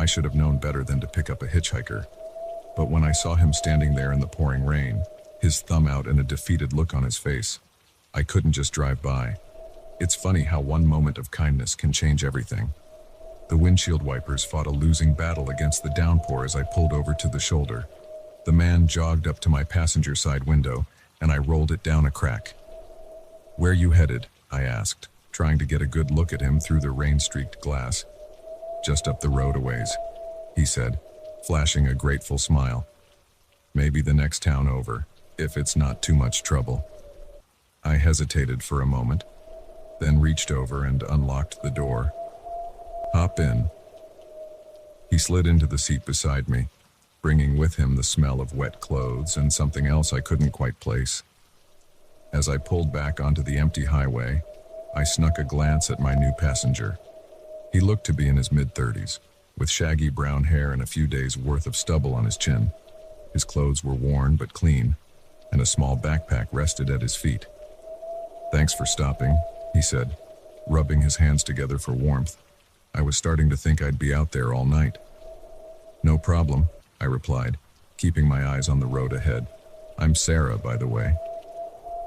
should have known better than to pick up a hitchhiker. But when I saw him standing there in the pouring rain, his thumb out and a defeated look on his face, I couldn't just drive by. It's funny how one moment of kindness can change everything. The windshield wipers fought a losing battle against the downpour as I pulled over to the shoulder. The man jogged up to my passenger side window, and I rolled it down a crack. "Where you headed?" I asked, trying to get a good look at him through the rain-streaked glass. "Just up the road a ways," he said, flashing a grateful smile. "Maybe the next town over, if it's not too much trouble." I hesitated for a moment, then reached over and unlocked the door. "Hop in." He slid into the seat beside me, bringing with him the smell of wet clothes and something else I couldn't quite place. As I pulled back onto the empty highway, I snuck a glance at my new passenger. He looked to be in his mid-30s, with shaggy brown hair and a few days' worth of stubble on his chin. His clothes were worn but clean, and a small backpack rested at his feet. "Thanks for stopping," he said, rubbing his hands together for warmth. "I was starting to think I'd be out there all night." "No problem," I replied, keeping my eyes on the road ahead. "I'm Sarah, by the way."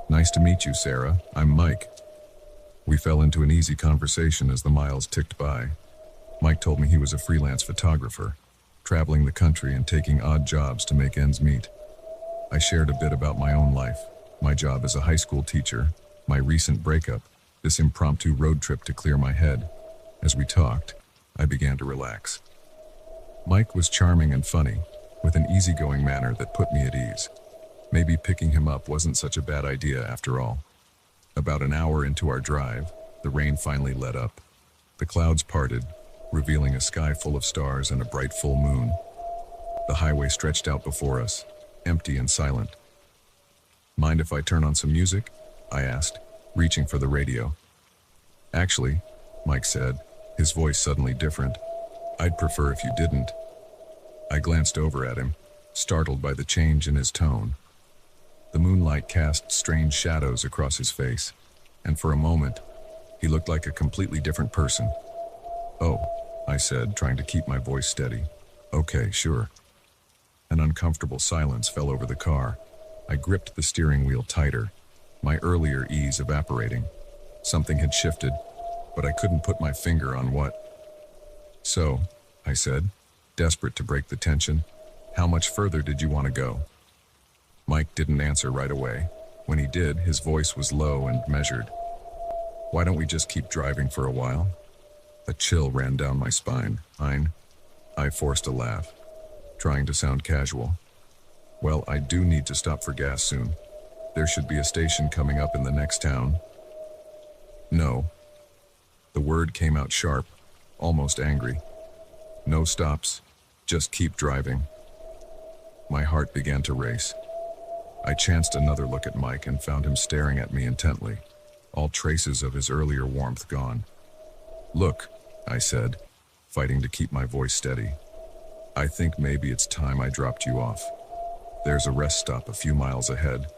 "Nice to meet you, Sarah. I'm Mike." We fell into an easy conversation as the miles ticked by. Mike told me he was a freelance photographer, traveling the country and taking odd jobs to make ends meet. I shared a bit about my own life, my job as a high school teacher, my recent breakup, this impromptu road trip to clear my head. As we talked, I began to relax. Mike was charming and funny, with an easygoing manner that put me at ease. Maybe picking him up wasn't such a bad idea after all. About an hour into our drive, the rain finally let up. The clouds parted, revealing a sky full of stars and a bright full moon. The highway stretched out before us, empty and silent. "Mind if I turn on some music?" I asked, reaching for the radio. "Actually," Mike said, his voice suddenly different, "I'd prefer if you didn't." I glanced over at him, startled by the change in his tone. The moonlight cast strange shadows across his face, and for a moment, he looked like a completely different person. "Oh," I said, trying to keep my voice steady. "Okay, sure." An uncomfortable silence fell over the car. I gripped the steering wheel tighter, my earlier ease evaporating. Something had shifted, but I couldn't put my finger on what. "So," I said, desperate to break the tension, "how much further did you want to go?" Mike didn't answer right away. When he did, his voice was low and measured. "Why don't we just keep driving for a while?" A chill ran down my spine. I forced a laugh, trying to sound casual. "Well, I do need to stop for gas soon. There should be a station coming up in the next town." "No." The word came out sharp, almost angry. "No stops. Just keep driving." My heart began to race. I chanced another look at Mike and found him staring at me intently, all traces of his earlier warmth gone. "Look," I said, fighting to keep my voice steady. "I think maybe it's time I dropped you off. There's a rest stop a few miles ahead."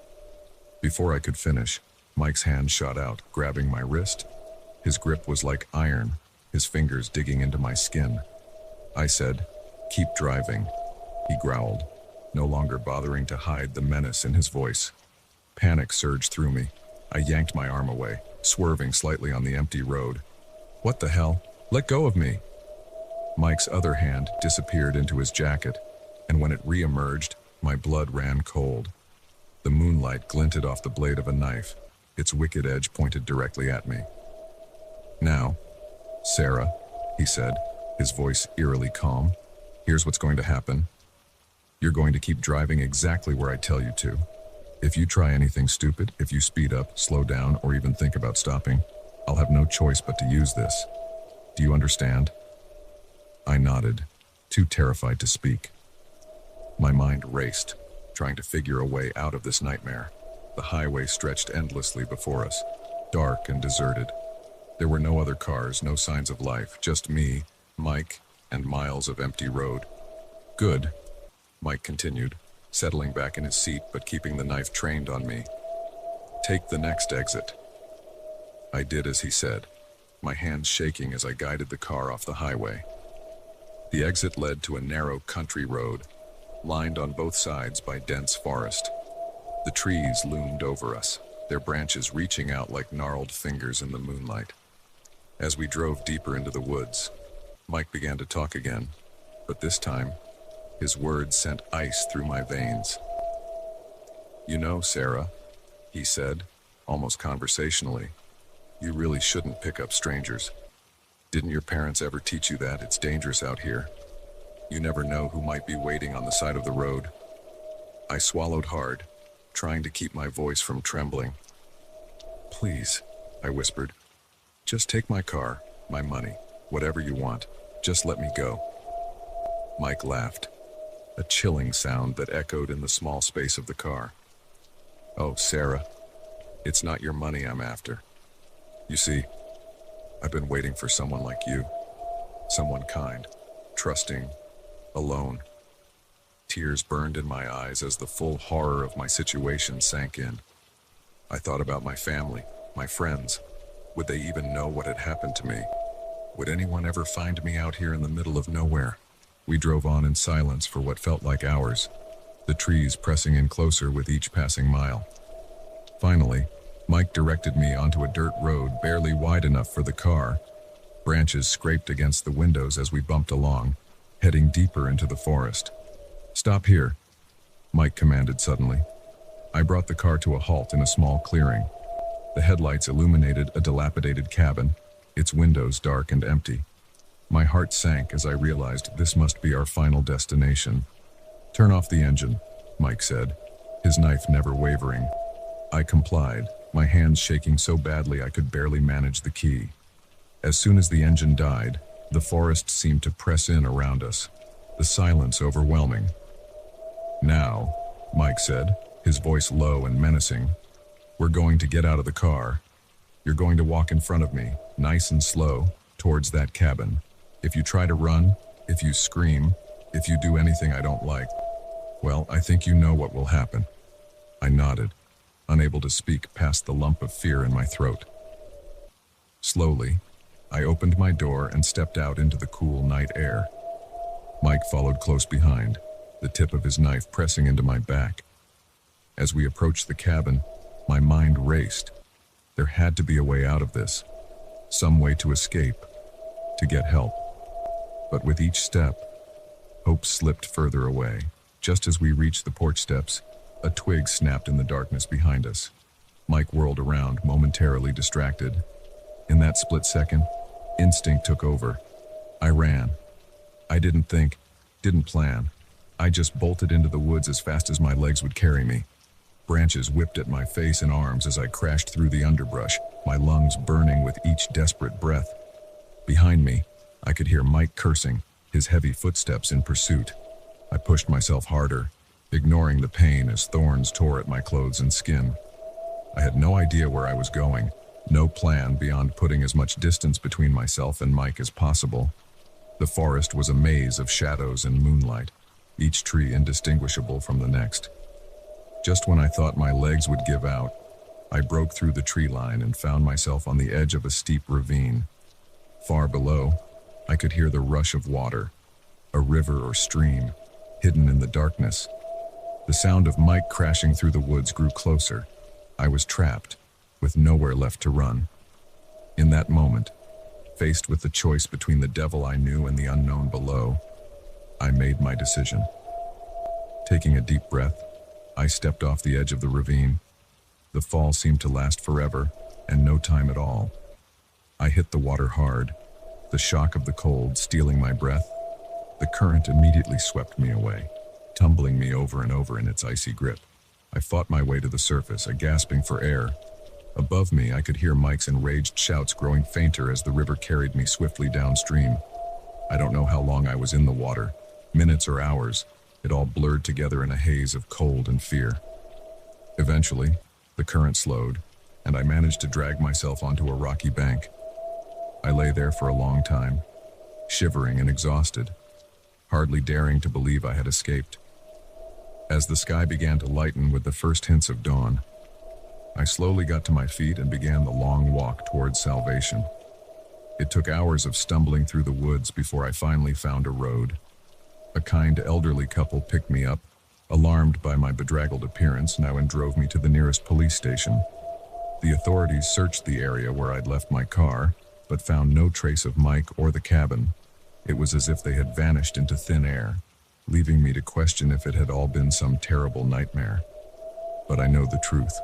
Before I could finish, Mike's hand shot out, grabbing my wrist. His grip was like iron, his fingers digging into my skin. I said, "Keep driving," he growled, no longer bothering to hide the menace in his voice. Panic surged through me. I yanked my arm away, swerving slightly on the empty road. "What the hell? Let go of me!" Mike's other hand disappeared into his jacket, and when it re-emerged, my blood ran cold. The moonlight glinted off the blade of a knife, its wicked edge pointed directly at me. "Now, Sarah," he said, his voice eerily calm, "here's what's going to happen. You're going to keep driving exactly where I tell you to. If you try anything stupid, if you speed up, slow down, or even think about stopping, I'll have no choice but to use this. Do you understand?" I nodded, too terrified to speak. My mind raced, trying to figure a way out of this nightmare. The highway stretched endlessly before us, dark and deserted. There were no other cars, no signs of life, just me, Mike, and miles of empty road. "Good," Mike continued, settling back in his seat but keeping the knife trained on me. "Take the next exit." I did as he said, my hands shaking as I guided the car off the highway. The exit led to a narrow country road, lined on both sides by dense forest. The trees loomed over us, their branches reaching out like gnarled fingers in the moonlight. As we drove deeper into the woods, Mike began to talk again, but this time, his words sent ice through my veins. "You know, Sarah," he said, almost conversationally, "you really shouldn't pick up strangers. Didn't your parents ever teach you that it's dangerous out here? You never know who might be waiting on the side of the road." I swallowed hard, trying to keep my voice from trembling. "Please," I whispered, "just take my car, my money, whatever you want. Just let me go." Mike laughed, a chilling sound that echoed in the small space of the car. "Oh, Sarah, it's not your money I'm after. You see, I've been waiting for someone like you. Someone kind, trusting, alone." Tears burned in my eyes as the full horror of my situation sank in. I thought about my family, my friends. Would they even know what had happened to me? Would anyone ever find me out here in the middle of nowhere? We drove on in silence for what felt like hours, the trees pressing in closer with each passing mile. Finally, Mike directed me onto a dirt road barely wide enough for the car. Branches scraped against the windows as we bumped along, heading deeper into the forest. "Stop here," Mike commanded suddenly. I brought the car to a halt in a small clearing. The headlights illuminated a dilapidated cabin, its windows dark and empty. My heart sank as I realized this must be our final destination. "Turn off the engine," Mike said, his knife never wavering. I complied, my hands shaking so badly I could barely manage the key. As soon as the engine died, the forest seemed to press in around us, the silence overwhelming. "Now," Mike said, his voice low and menacing, "we're going to get out of the car. You're going to walk in front of me, nice and slow, towards that cabin. If you try to run, if you scream, if you do anything I don't like, well, I think you know what will happen." I nodded, unable to speak past the lump of fear in my throat. Slowly, I opened my door and stepped out into the cool night air. Mike followed close behind, the tip of his knife pressing into my back. As we approached the cabin, my mind raced. There had to be a way out of this, some way to escape, to get help. But with each step, hope slipped further away. Just as we reached the porch steps, a twig snapped in the darkness behind us. Mike whirled around, momentarily distracted. In that split second, instinct took over. I ran. I didn't think, didn't plan. I just bolted into the woods as fast as my legs would carry me. Branches whipped at my face and arms as I crashed through the underbrush, my lungs burning with each desperate breath. Behind me, I could hear Mike cursing, his heavy footsteps in pursuit. I pushed myself harder, ignoring the pain as thorns tore at my clothes and skin. I had no idea where I was going, no plan beyond putting as much distance between myself and Mike as possible. The forest was a maze of shadows and moonlight, each tree indistinguishable from the next. Just when I thought my legs would give out, I broke through the tree line and found myself on the edge of a steep ravine. Far below, I could hear the rush of water, a river or stream, hidden in the darkness. The sound of Mike crashing through the woods grew closer. I was trapped, with nowhere left to run. In that moment, faced with the choice between the devil I knew and the unknown below, I made my decision. Taking a deep breath, I stepped off the edge of the ravine. The fall seemed to last forever, and no time at all. I hit the water hard, the shock of the cold stealing my breath. The current immediately swept me away, tumbling me over and over in its icy grip. I fought my way to the surface, gasping for air. Above me, I could hear Mike's enraged shouts growing fainter as the river carried me swiftly downstream. I don't know how long I was in the water, minutes or hours. It all blurred together in a haze of cold and fear. Eventually, the current slowed, and I managed to drag myself onto a rocky bank. I lay there for a long time, shivering and exhausted, hardly daring to believe I had escaped. As the sky began to lighten with the first hints of dawn, I slowly got to my feet and began the long walk towards salvation. It took hours of stumbling through the woods before I finally found a road. A kind elderly couple picked me up, alarmed by my bedraggled appearance now, and drove me to the nearest police station. The authorities searched the area where I'd left my car, but found no trace of Mike or the cabin. It was as if they had vanished into thin air, leaving me to question if it had all been some terrible nightmare. But I know the truth.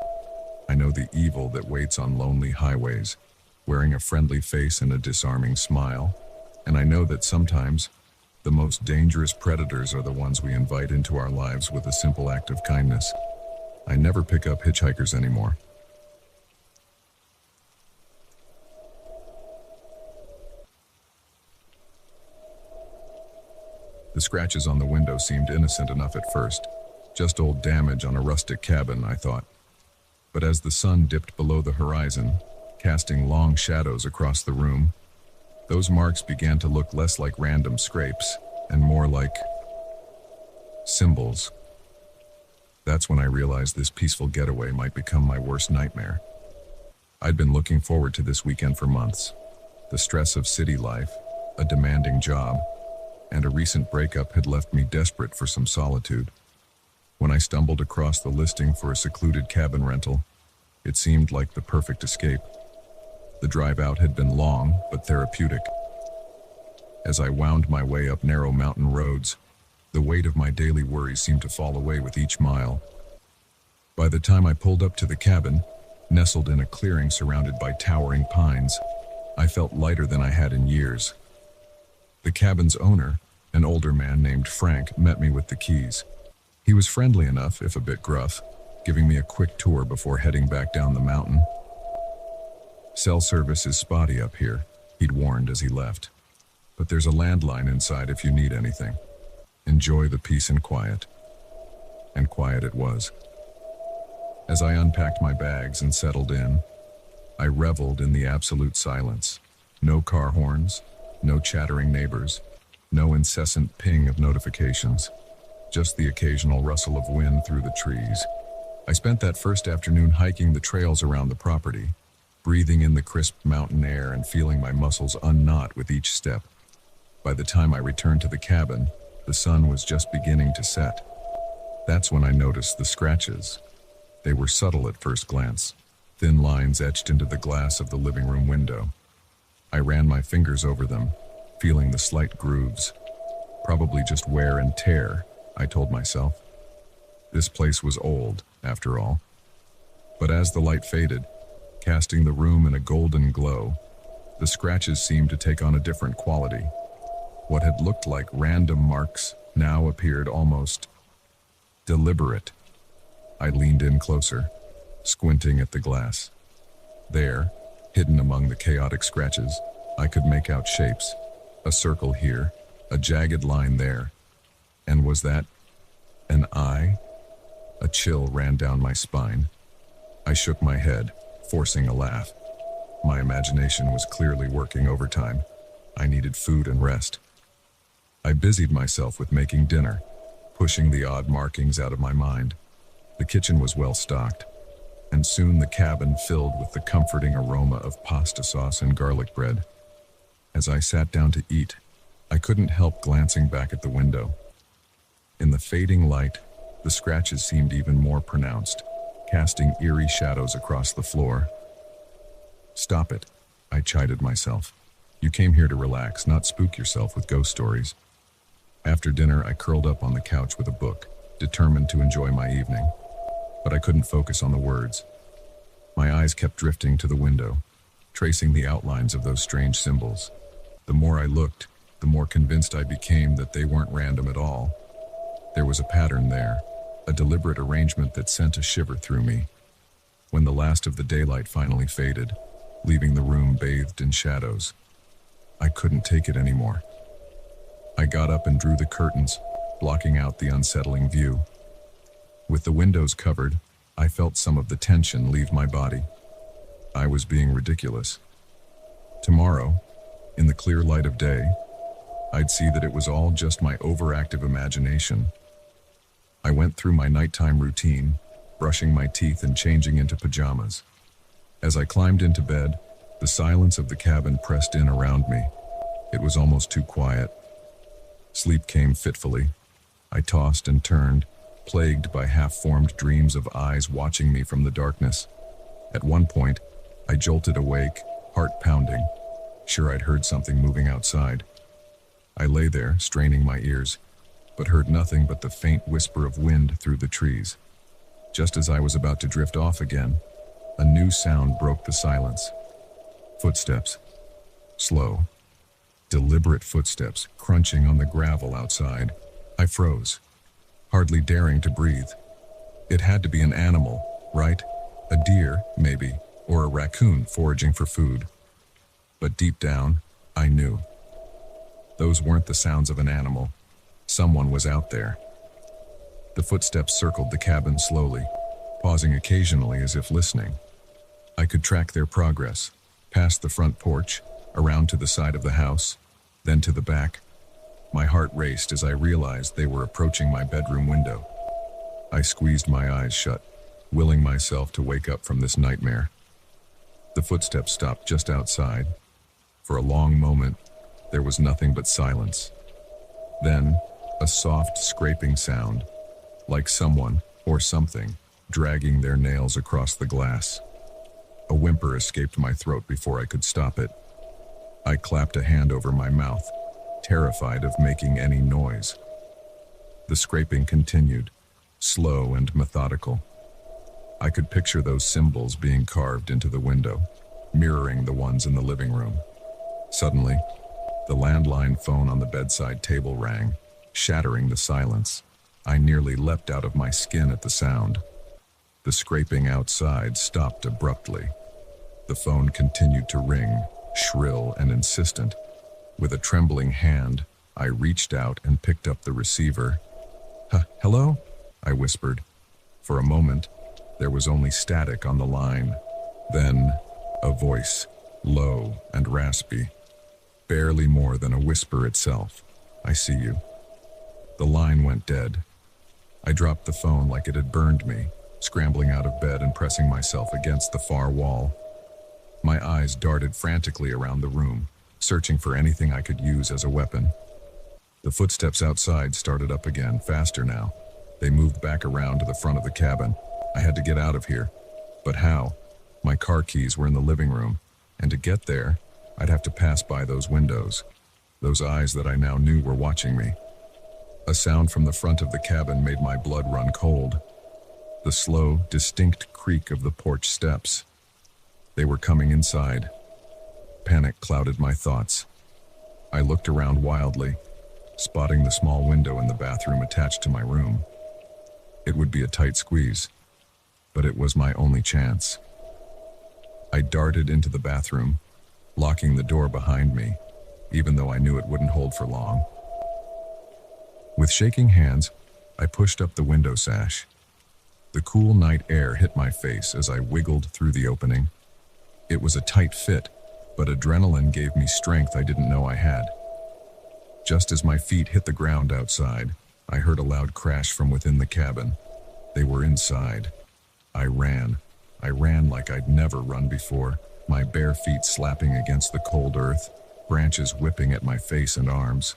I know the evil that waits on lonely highways, wearing a friendly face and a disarming smile. And I know that sometimes, the most dangerous predators are the ones we invite into our lives with a simple act of kindness. I never pick up hitchhikers anymore. The scratches on the window seemed innocent enough at first. Just old damage on a rustic cabin, I thought. But as the sun dipped below the horizon, casting long shadows across the room, those marks began to look less like random scrapes and more like symbols. That's when I realized this peaceful getaway might become my worst nightmare. I'd been looking forward to this weekend for months. The stress of city life, a demanding job, and a recent breakup had left me desperate for some solitude. When I stumbled across the listing for a secluded cabin rental, it seemed like the perfect escape. The drive out had been long, but therapeutic. As I wound my way up narrow mountain roads, the weight of my daily worries seemed to fall away with each mile. By the time I pulled up to the cabin, nestled in a clearing surrounded by towering pines, I felt lighter than I had in years. The cabin's owner, an older man named Frank, met me with the keys. He was friendly enough, if a bit gruff, giving me a quick tour before heading back down the mountain. "Cell service is spotty up here," he'd warned as he left. "But there's a landline inside if you need anything. Enjoy the peace and quiet." And quiet it was. As I unpacked my bags and settled in, I reveled in the absolute silence. No car horns, no chattering neighbors, no incessant ping of notifications, just the occasional rustle of wind through the trees. I spent that first afternoon hiking the trails around the property, breathing in the crisp mountain air and feeling my muscles unknot with each step. By the time I returned to the cabin, the sun was just beginning to set. That's when I noticed the scratches. They were subtle at first glance, thin lines etched into the glass of the living room window. I ran my fingers over them, feeling the slight grooves. Probably just wear and tear, I told myself. This place was old, after all. But as the light faded, casting the room in a golden glow, the scratches seemed to take on a different quality. What had looked like random marks now appeared almost deliberate. I leaned in closer, squinting at the glass. There, hidden among the chaotic scratches, I could make out shapes. A circle here, a jagged line there. And was that an eye? A chill ran down my spine. I shook my head, forcing a laugh. My imagination was clearly working overtime. I needed food and rest. I busied myself with making dinner, pushing the odd markings out of my mind. The kitchen was well stocked, and soon the cabin filled with the comforting aroma of pasta sauce and garlic bread. As I sat down to eat, I couldn't help glancing back at the window. In the fading light, the scratches seemed even more pronounced, casting eerie shadows across the floor. "Stop it," I chided myself. "You came here to relax, not spook yourself with ghost stories." After dinner, I curled up on the couch with a book, determined to enjoy my evening. But I couldn't focus on the words. My eyes kept drifting to the window, tracing the outlines of those strange symbols. The more I looked, the more convinced I became that they weren't random at all. There was a pattern there, a deliberate arrangement that sent a shiver through me. When the last of the daylight finally faded, leaving the room bathed in shadows, I couldn't take it anymore. I got up and drew the curtains, blocking out the unsettling view. With the windows covered, I felt some of the tension leave my body. I was being ridiculous. Tomorrow, in the clear light of day, I'd see that it was all just my overactive imagination. I went through my nighttime routine, brushing my teeth and changing into pajamas. As I climbed into bed, The silence of the cabin pressed in around me. It was almost too quiet. Sleep came fitfully. I tossed and turned, plagued by half-formed dreams of eyes watching me from the darkness. At one point, I jolted awake, heart pounding, sure I'd heard something moving outside. I lay there, straining my ears, but heard nothing but the faint whisper of wind through the trees. Just as I was about to drift off again, a new sound broke the silence. Footsteps. Slow, deliberate footsteps crunching on the gravel outside. I froze, hardly daring to breathe. It had to be an animal, right? A deer, maybe, or a raccoon foraging for food. But deep down, I knew. Those weren't the sounds of an animal. Someone was out there. The footsteps circled the cabin slowly, pausing occasionally as if listening. I could track their progress, past the front porch, around to the side of the house, then to the back. My heart raced as I realized they were approaching my bedroom window. I squeezed my eyes shut, willing myself to wake up from this nightmare. The footsteps stopped just outside. For a long moment, there was nothing but silence. Then, a soft scraping sound, like someone or something dragging their nails across the glass. A whimper escaped my throat before I could stop it. I clapped a hand over my mouth, terrified of making any noise. The scraping continued, slow and methodical. I could picture those symbols being carved into the window, mirroring the ones in the living room. Suddenly, the landline phone on the bedside table rang, shattering the silence. I nearly leapt out of my skin at the sound. The scraping outside stopped abruptly. The phone continued to ring, shrill and insistent. With a trembling hand, I reached out and picked up the receiver. Hello? I whispered. For a moment, there was only static on the line. Then, a voice, low and raspy, barely more than a whisper itself. I see you. The line went dead. I dropped the phone like it had burned me, scrambling out of bed and pressing myself against the far wall. My eyes darted frantically around the room, searching for anything I could use as a weapon. The footsteps outside started up again, faster now. They moved back around to the front of the cabin. I had to get out of here. But how? My car keys were in the living room, and to get there, I'd have to pass by those windows. Those eyes that I now knew were watching me. A sound from the front of the cabin made my blood run cold. The slow, distinct creak of the porch steps. They were coming inside. Panic clouded my thoughts. I looked around wildly, spotting the small window in the bathroom attached to my room. It would be a tight squeeze, but it was my only chance. I darted into the bathroom, locking the door behind me, even though I knew it wouldn't hold for long. With shaking hands, I pushed up the window sash. The cool night air hit my face as I wiggled through the opening. It was a tight fit, but adrenaline gave me strength I didn't know I had. Just as my feet hit the ground outside, I heard a loud crash from within the cabin. They were inside. I ran like I'd never run before, my bare feet slapping against the cold earth, branches whipping at my face and arms.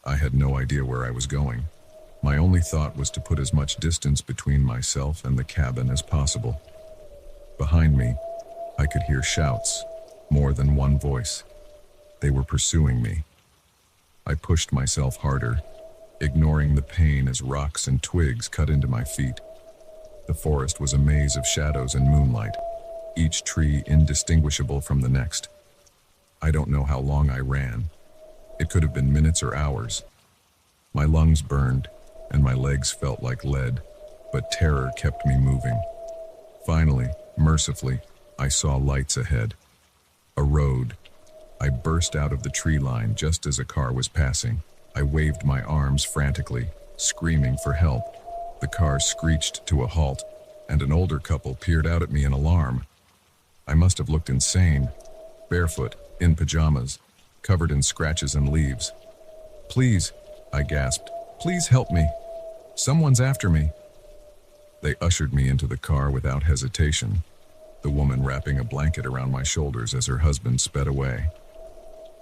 I had no idea where I was going. My only thought was to put as much distance between myself and the cabin as possible. Behind me, I could hear shouts, more than one voice. They were pursuing me. I pushed myself harder, ignoring the pain as rocks and twigs cut into my feet. The forest was a maze of shadows and moonlight, each tree indistinguishable from the next. I don't know how long I ran. It could have been minutes or hours. My lungs burned, and my legs felt like lead, but terror kept me moving. Finally, mercifully, I saw lights ahead. A road. I burst out of the tree line just as a car was passing. I waved my arms frantically, screaming for help. The car screeched to a halt, and an older couple peered out at me in alarm. I must have looked insane, barefoot, in pajamas, covered in scratches and leaves. "Please," I gasped, "please help me. Someone's after me." They ushered me into the car without hesitation. the woman wrapping a blanket around my shoulders as her husband sped away.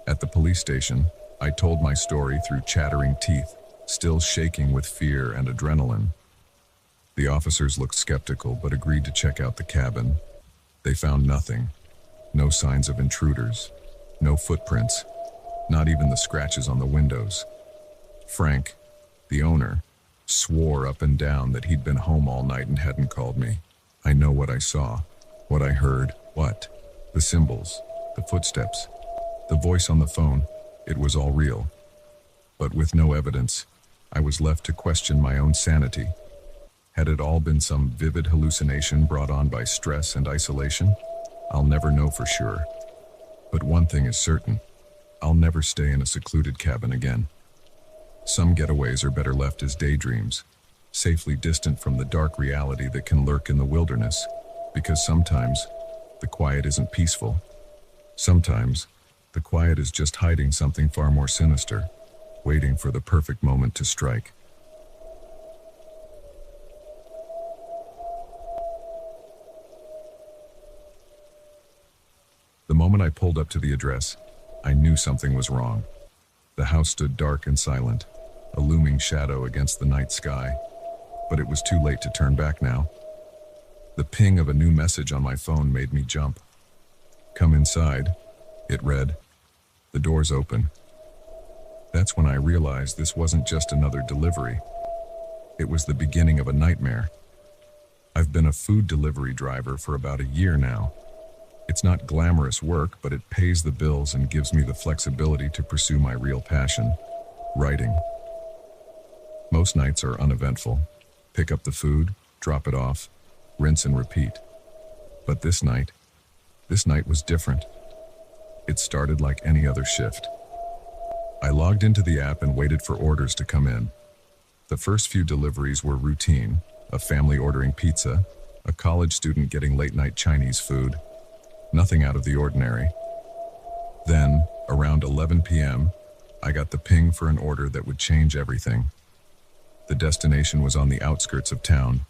At the police station, I told my story through chattering teeth, still shaking with fear and adrenaline. The officers looked skeptical but agreed to check out the cabin. They found nothing. No signs of intruders. No footprints. Not even the scratches on the windows. Frank, the owner, swore up and down that he'd been home all night and hadn't called me. I know what I saw, what I heard, what? The symbols, the footsteps, the voice on the phone. It was all real. But with no evidence, I was left to question my own sanity. Had it all been some vivid hallucination brought on by stress and isolation? I'll never know for sure. But one thing is certain, I'll never stay in a secluded cabin again. Some getaways are better left as daydreams, safely distant from the dark reality that can lurk in the wilderness, because sometimes the quiet isn't peaceful. Sometimes the quiet is just hiding something far more sinister, waiting for the perfect moment to strike. The moment I pulled up to the address, I knew something was wrong. The house stood dark and silent, a looming shadow against the night sky, but it was too late to turn back now. The ping of a new message on my phone made me jump. "Come inside," it read. "The door's open." That's when I realized this wasn't just another delivery. It was the beginning of a nightmare. I've been a food delivery driver for about a year now. It's not glamorous work, but it pays the bills and gives me the flexibility to pursue my real passion, writing. Most nights are uneventful. Pick up the food, drop it off, rinse and repeat. But this night was different. It started like any other shift. I logged into the app and waited for orders to come in. The first few deliveries were routine, a family ordering pizza, a college student getting late-night Chinese food. Nothing out of the ordinary. Then, around 11 p.m., I got the ping for an order that would change everything. The destination was on the outskirts of town,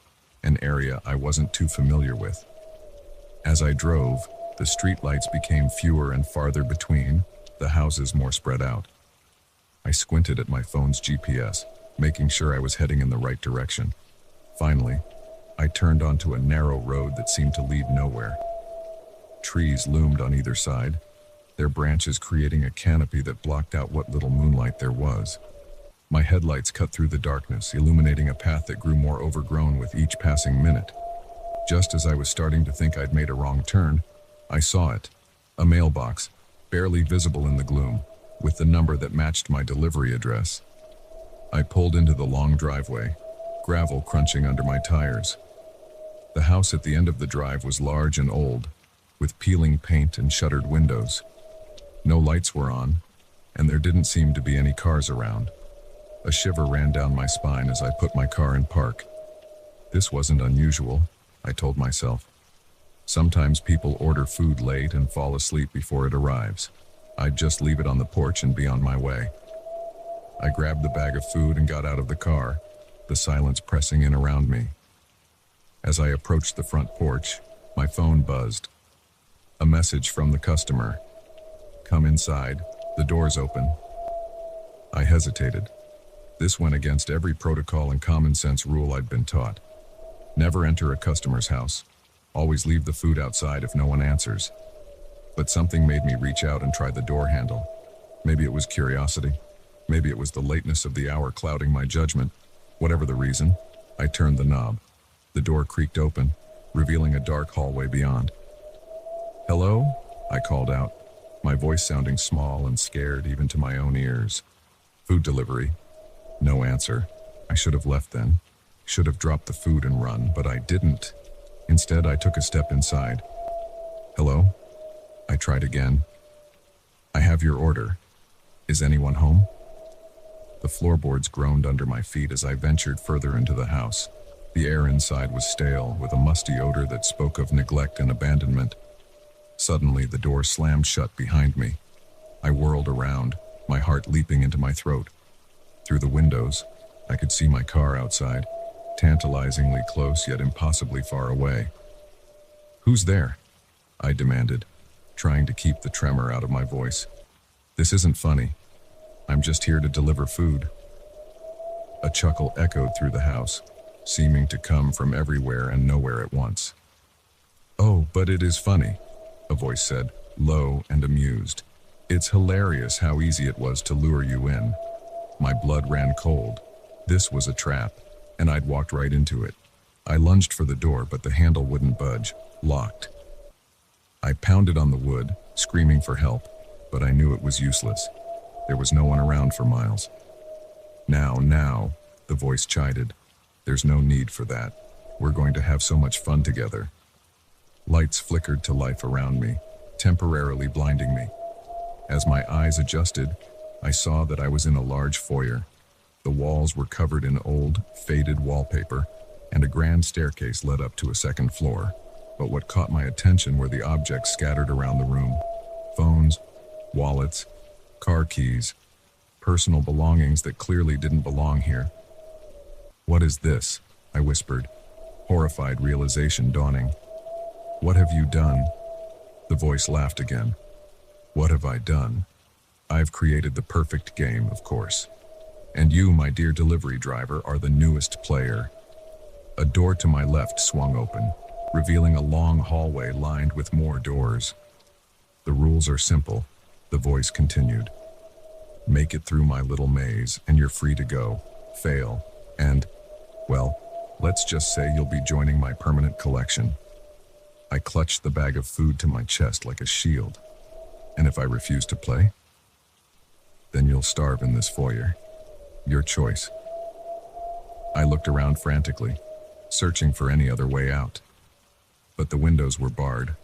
an area I wasn't too familiar with. As I drove, the streetlights became fewer and farther between, the houses more spread out. I squinted at my phone's GPS, making sure I was heading in the right direction. Finally, I turned onto a narrow road that seemed to lead nowhere. Trees loomed on either side, their branches creating a canopy that blocked out what little moonlight there was. My headlights cut through the darkness, illuminating a path that grew more overgrown with each passing minute. Just as I was starting to think I'd made a wrong turn, I saw it, a mailbox, barely visible in the gloom, with the number that matched my delivery address. I pulled into the long driveway, gravel crunching under my tires. The house at the end of the drive was large and old, with peeling paint and shuttered windows. No lights were on, and there didn't seem to be any cars around. A shiver ran down my spine as I put my car in park. This wasn't unusual, I told myself. Sometimes people order food late and fall asleep before it arrives. I'd just leave it on the porch and be on my way. I grabbed the bag of food and got out of the car, the silence pressing in around me. As I approached the front porch, my phone buzzed. A message from the customer. "Come inside, the door's open." I hesitated. This went against every protocol and common sense rule I'd been taught. Never enter a customer's house. Always leave the food outside if no one answers. But something made me reach out and try the door handle. Maybe it was curiosity. Maybe it was the lateness of the hour clouding my judgment. Whatever the reason, I turned the knob. The door creaked open, revealing a dark hallway beyond. "Hello?" I called out, my voice sounding small and scared even to my own ears. "Food delivery." No answer. I should have left then. Should have dropped the food and run, but I didn't. Instead, I took a step inside. "Hello?" I tried again. "I have your order. Is anyone home?" The floorboards groaned under my feet as I ventured further into the house. The air inside was stale, with a musty odor that spoke of neglect and abandonment. Suddenly, the door slammed shut behind me. I whirled around, my heart leaping into my throat. Through the windows, I could see my car outside, tantalizingly close yet impossibly far away. "Who's there?" I demanded, trying to keep the tremor out of my voice. This isn't funny. I'm just here to deliver food. A chuckle echoed through the house, seeming to come from everywhere and nowhere at once. Oh, but it is funny, a voice said, low and amused. It's hilarious how easy it was to lure you in. My blood ran cold. This was a trap, and I'd walked right into it. I lunged for the door, but the handle wouldn't budge, locked. I pounded on the wood, screaming for help, but I knew it was useless. There was no one around for miles. Now, the voice chided. There's no need for that. We're going to have so much fun together. Lights flickered to life around me, temporarily blinding me. As my eyes adjusted, I saw that I was in a large foyer. The walls were covered in old, faded wallpaper, and a grand staircase led up to a second floor. But what caught my attention were the objects scattered around the room. Phones, wallets, car keys, personal belongings that clearly didn't belong here. What is this? I whispered, horrified realization dawning. What have you done? The voice laughed again. What have I done? I've created the perfect game, of course. And you, my dear delivery driver, are the newest player. A door to my left swung open, revealing a long hallway lined with more doors. The rules are simple, the voice continued. Make it through my little maze, and you're free to go. Fail, and, well, let's just say you'll be joining my permanent collection. I clutched the bag of food to my chest like a shield. And if I refuse to play? Then you'll starve in this foyer. Your choice. I looked around frantically, searching for any other way out. But the windows were barred,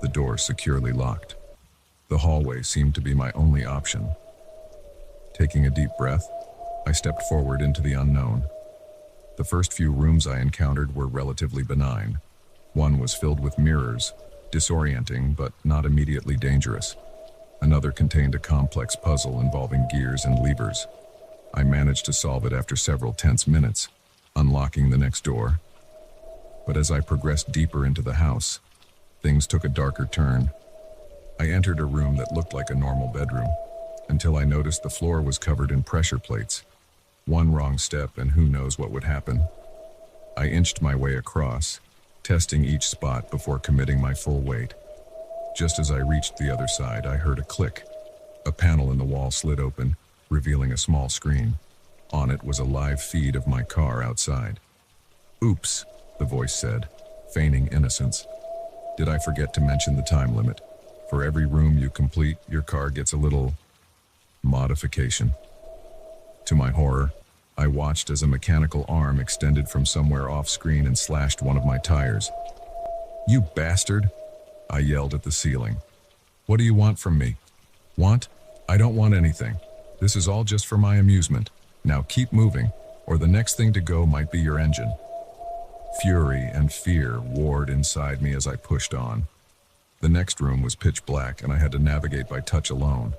the door securely locked. The hallway seemed to be my only option. Taking a deep breath, I stepped forward into the unknown. The first few rooms I encountered were relatively benign. One was filled with mirrors, disorienting but not immediately dangerous. Another contained a complex puzzle involving gears and levers. I managed to solve it after several tense minutes, unlocking the next door. But as I progressed deeper into the house, things took a darker turn. I entered a room that looked like a normal bedroom, until I noticed the floor was covered in pressure plates. One wrong step and who knows what would happen. I inched my way across, testing each spot before committing my full weight. Just as I reached the other side, I heard a click. A panel in the wall slid open, revealing a small screen. On it was a live feed of my car outside. Oops, the voice said, feigning innocence. Did I forget to mention the time limit? For every room you complete, your car gets a little modification. To my horror, I watched as a mechanical arm extended from somewhere off-screen and slashed one of my tires. You bastard! I yelled at the ceiling. What do you want from me? Want? I don't want anything. This is all just for my amusement. Now keep moving, or the next thing to go might be your engine. Fury and fear warred inside me as I pushed on. The next room was pitch black, and I had to navigate by touch alone.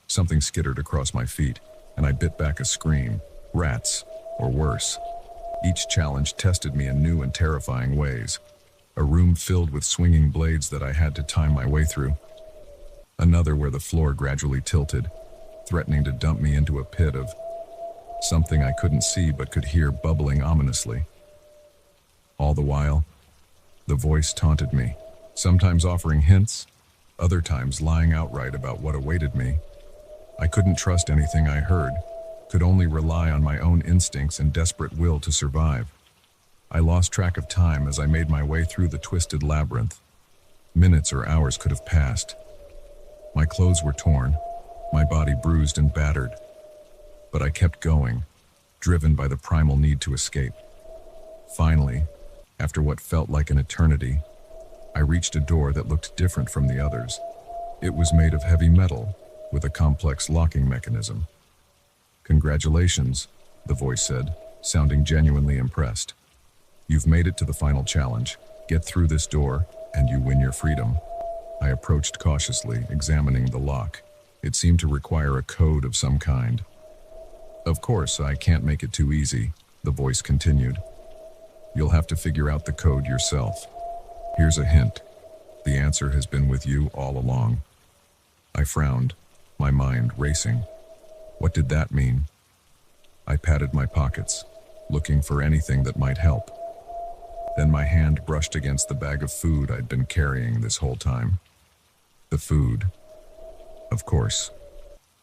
Something skittered across my feet, and I bit back a scream. Rats, or worse. Each challenge tested me in new and terrifying ways. A room filled with swinging blades that I had to time my way through. Another where the floor gradually tilted, threatening to dump me into a pit of something I couldn't see but could hear bubbling ominously. All the while, the voice taunted me, sometimes offering hints, other times lying outright about what awaited me. I couldn't trust anything I heard, could only rely on my own instincts and desperate will to survive. I lost track of time as I made my way through the twisted labyrinth. Minutes or hours could have passed. My clothes were torn, my body bruised and battered. But I kept going, driven by the primal need to escape. Finally, after what felt like an eternity, I reached a door that looked different from the others. It was made of heavy metal, with a complex locking mechanism. Congratulations, the voice said, sounding genuinely impressed. You've made it to the final challenge. Get through this door, and you win your freedom. I approached cautiously, examining the lock. It seemed to require a code of some kind. Of course, I can't make it too easy, the voice continued. You'll have to figure out the code yourself. Here's a hint. The answer has been with you all along. I frowned, my mind racing. What did that mean? I patted my pockets, looking for anything that might help. Then my hand brushed against the bag of food I'd been carrying this whole time. The food. Of course.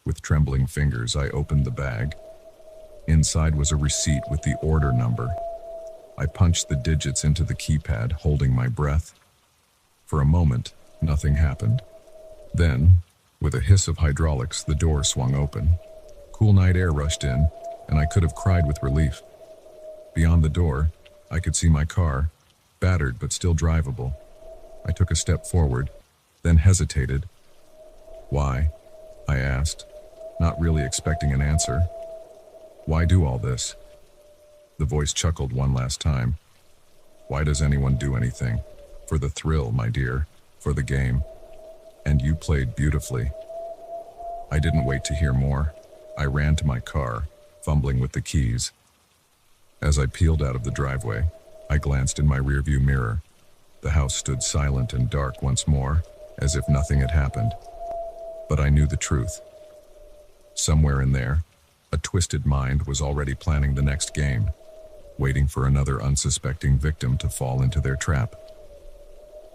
With trembling fingers, I opened the bag. Inside was a receipt with the order number. I punched the digits into the keypad, holding my breath. For a moment, nothing happened. Then, with a hiss of hydraulics, the door swung open. Cool night air rushed in, and I could have cried with relief. Beyond the door, I could see my car, battered but still drivable. I took a step forward, then hesitated. Why? I asked, not really expecting an answer. Why do all this? The voice chuckled one last time. Why does anyone do anything? For the thrill, my dear, for the game. And you played beautifully. I didn't wait to hear more. I ran to my car, fumbling with the keys. As I peeled out of the driveway, I glanced in my rearview mirror. The house stood silent and dark once more, as if nothing had happened. But I knew the truth. Somewhere in there, a twisted mind was already planning the next game, waiting for another unsuspecting victim to fall into their trap.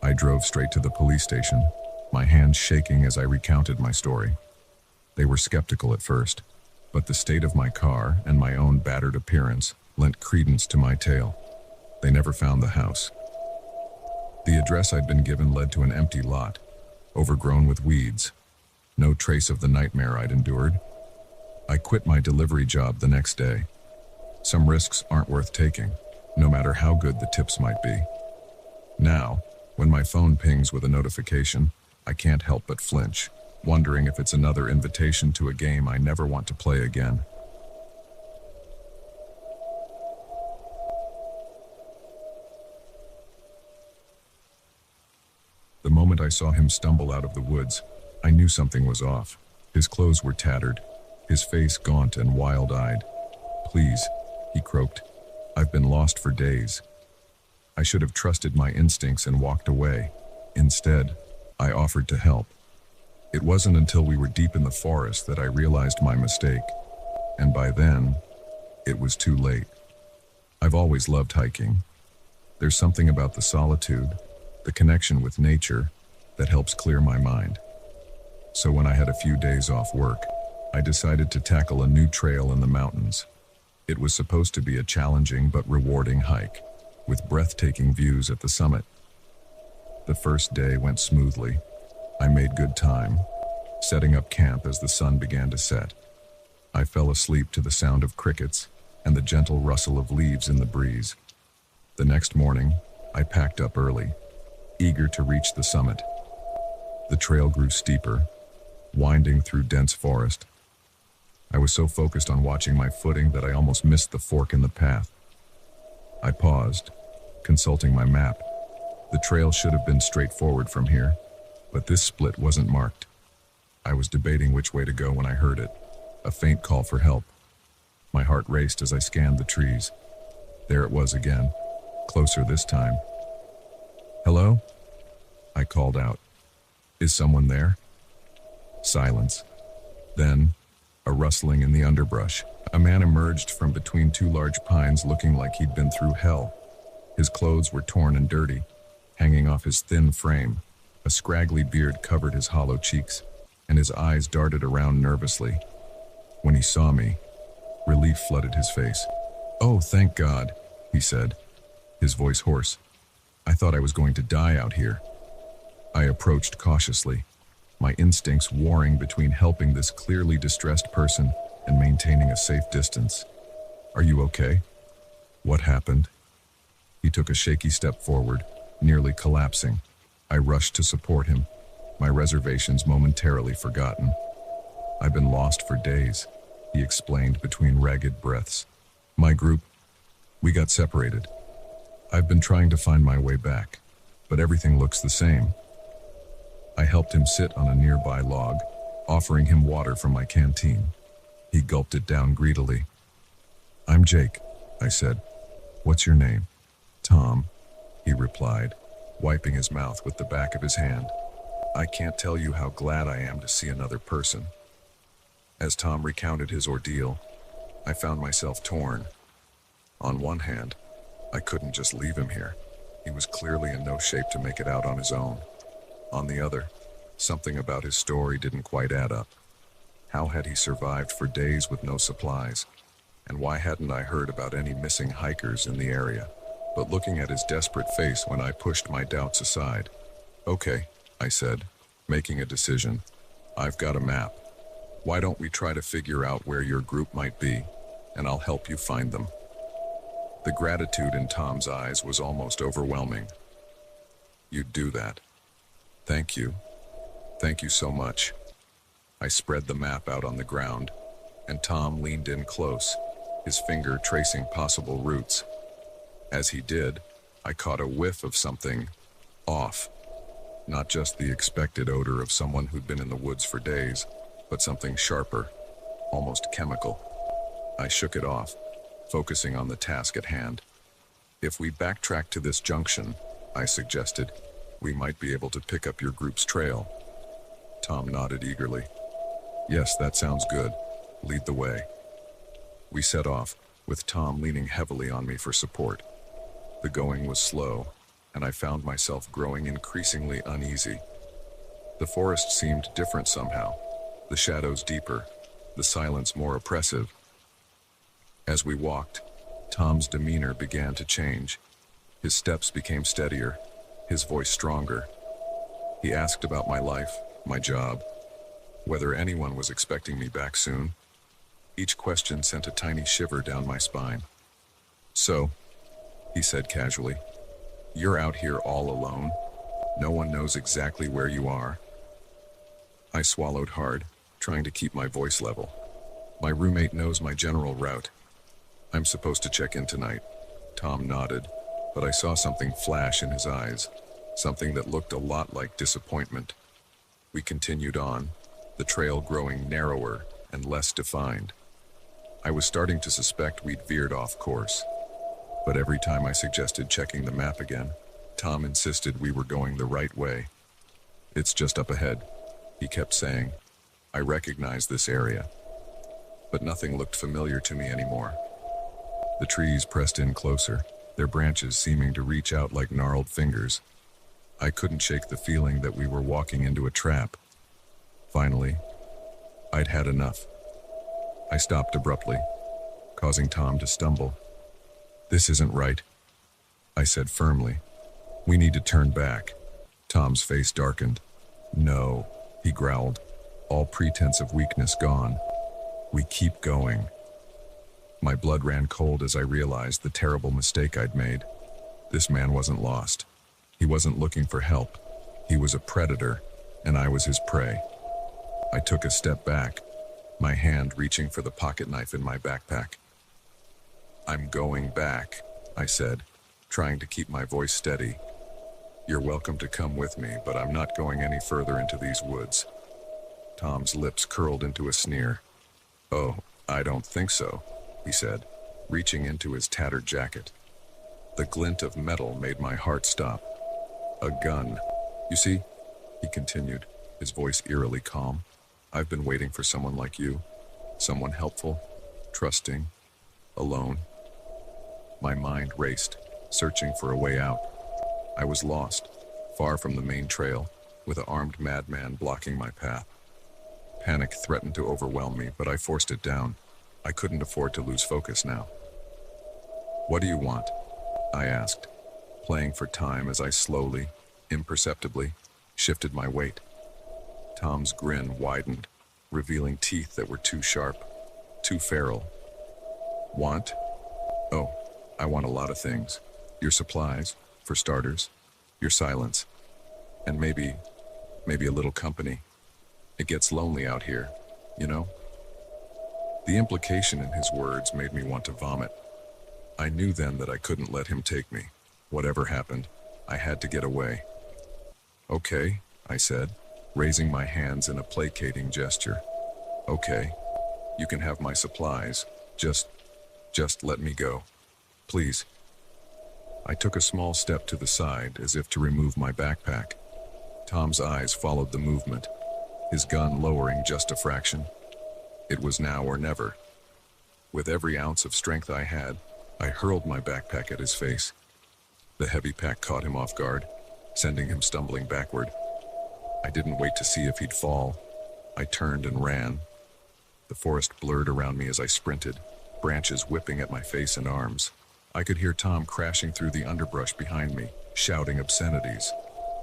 I drove straight to the police station, my hands shaking as I recounted my story. They were skeptical at first, but the state of my car and my own battered appearance lent credence to my tale. They never found the house. The address I'd been given led to an empty lot, overgrown with weeds. No trace of the nightmare I'd endured. I quit my delivery job the next day. Some risks aren't worth taking, no matter how good the tips might be. Now, when my phone pings with a notification, I can't help but flinch, wondering if it's another invitation to a game I never want to play again. The moment I saw him stumble out of the woods, I knew something was off. His clothes were tattered, his face gaunt and wild-eyed. "Please," he croaked. "I've been lost for days." I should have trusted my instincts and walked away. Instead, I offered to help. It wasn't until we were deep in the forest that I realized my mistake. And by then, it was too late. I've always loved hiking. There's something about the solitude, the connection with nature, that helps clear my mind. So when I had a few days off work, I decided to tackle a new trail in the mountains. It was supposed to be a challenging but rewarding hike, with breathtaking views at the summit. The first day went smoothly. I made good time, setting up camp as the sun began to set. I fell asleep to the sound of crickets and the gentle rustle of leaves in the breeze. The next morning, I packed up early, eager to reach the summit. The trail grew steeper, winding through dense forest. I was so focused on watching my footing that I almost missed the fork in the path. I paused, consulting my map. The trail should have been straightforward from here, but this split wasn't marked. I was debating which way to go when I heard it, a faint call for help. My heart raced as I scanned the trees. There it was again, closer this time. "Hello?" I called out. "Is someone there?" Silence. Then, a rustling in the underbrush. A man emerged from between two large pines looking like he'd been through hell. His clothes were torn and dirty, hanging off his thin frame. A scraggly beard covered his hollow cheeks, and his eyes darted around nervously. When he saw me, relief flooded his face. "Oh, thank God," he said, his voice hoarse. "I thought I was going to die out here." I approached cautiously, my instincts warring between helping this clearly distressed person and maintaining a safe distance. "Are you okay? What happened?" He took a shaky step forward, nearly collapsing. I rushed to support him, my reservations momentarily forgotten. "I've been lost for days," he explained between ragged breaths. "My group, we got separated. I've been trying to find my way back, but everything looks the same." I helped him sit on a nearby log, offering him water from my canteen. He gulped it down greedily. "I'm Jake," I said. "What's your name?" "Tom," he replied. wiping his mouth with the back of his hand. I can't tell you how glad I am to see another person. As Tom recounted his ordeal, I found myself torn. On one hand, I couldn't just leave him here. He was clearly in no shape to make it out on his own. On the other, something about his story didn't quite add up. How had he survived for days with no supplies? And why hadn't I heard about any missing hikers in the area? But looking at his desperate face when I pushed my doubts aside. Okay, I said, making a decision. I've got a map. Why don't we try to figure out where your group might be, and I'll help you find them. The gratitude in Tom's eyes was almost overwhelming. You'd do that. Thank you. Thank you so much. I spread the map out on the ground, and Tom leaned in close, his finger tracing possible routes. As he did, I caught a whiff of something off. Not just the expected odor of someone who'd been in the woods for days, but something sharper, almost chemical. I shook it off, focusing on the task at hand. If we backtrack to this junction, I suggested, we might be able to pick up your group's trail. Tom nodded eagerly. Yes, that sounds good. Lead the way. We set off, with Tom leaning heavily on me for support. The going was slow, and I found myself growing increasingly uneasy. The forest seemed different somehow, the shadows deeper, the silence more oppressive. As we walked, Tom's demeanor began to change. His steps became steadier, his voice stronger. He asked about my life, my job, whether anyone was expecting me back soon. Each question sent a tiny shiver down my spine. So, he said casually, you're out here all alone? No one knows exactly where you are? I swallowed hard, trying to keep my voice level. My roommate knows my general route. I'm supposed to check in tonight. Tom nodded, but I saw something flash in his eyes, something that looked a lot like disappointment. We continued on, the trail growing narrower and less defined. I was starting to suspect we'd veered off course. But every time I suggested checking the map again, Tom insisted we were going the right way. It's just up ahead, he kept saying. I recognized this area. But nothing looked familiar to me anymore. The trees pressed in closer, their branches seeming to reach out like gnarled fingers. I couldn't shake the feeling that we were walking into a trap. Finally, I'd had enough. I stopped abruptly, causing Tom to stumble. This isn't right, I said firmly. We need to turn back. Tom's face darkened. No, he growled, all pretense of weakness gone. We keep going. My blood ran cold as I realized the terrible mistake I'd made. This man wasn't lost. He wasn't looking for help. He was a predator, and I was his prey. I took a step back, my hand reaching for the pocket knife in my backpack. I'm going back, I said, trying to keep my voice steady. You're welcome to come with me, but I'm not going any further into these woods. Tom's lips curled into a sneer. Oh, I don't think so, he said, reaching into his tattered jacket. The glint of metal made my heart stop. A gun. You see, he continued, his voice eerily calm. I've been waiting for someone like you. Someone helpful, trusting, alone. My mind raced, searching for a way out. I was lost, far from the main trail, with an armed madman blocking my path. Panic threatened to overwhelm me, but I forced it down. I couldn't afford to lose focus now. What do you want? I asked, playing for time as I slowly, imperceptibly, shifted my weight. Tom's grin widened, revealing teeth that were too sharp, too feral. Want? Oh, I want a lot of things. Your supplies, for starters, your silence, and maybe a little company. It gets lonely out here, you know? The implication in his words made me want to vomit. I knew then that I couldn't let him take me. Whatever happened, I had to get away. Okay, I said, raising my hands in a placating gesture. Okay, you can have my supplies. Just let me go. Please. I took a small step to the side as if to remove my backpack. Tom's eyes followed the movement, his gun lowering just a fraction. It was now or never. With every ounce of strength I had, I hurled my backpack at his face. The heavy pack caught him off guard, sending him stumbling backward. I didn't wait to see if he'd fall. I turned and ran. The forest blurred around me as I sprinted, branches whipping at my face and arms. I could hear Tom crashing through the underbrush behind me, shouting obscenities.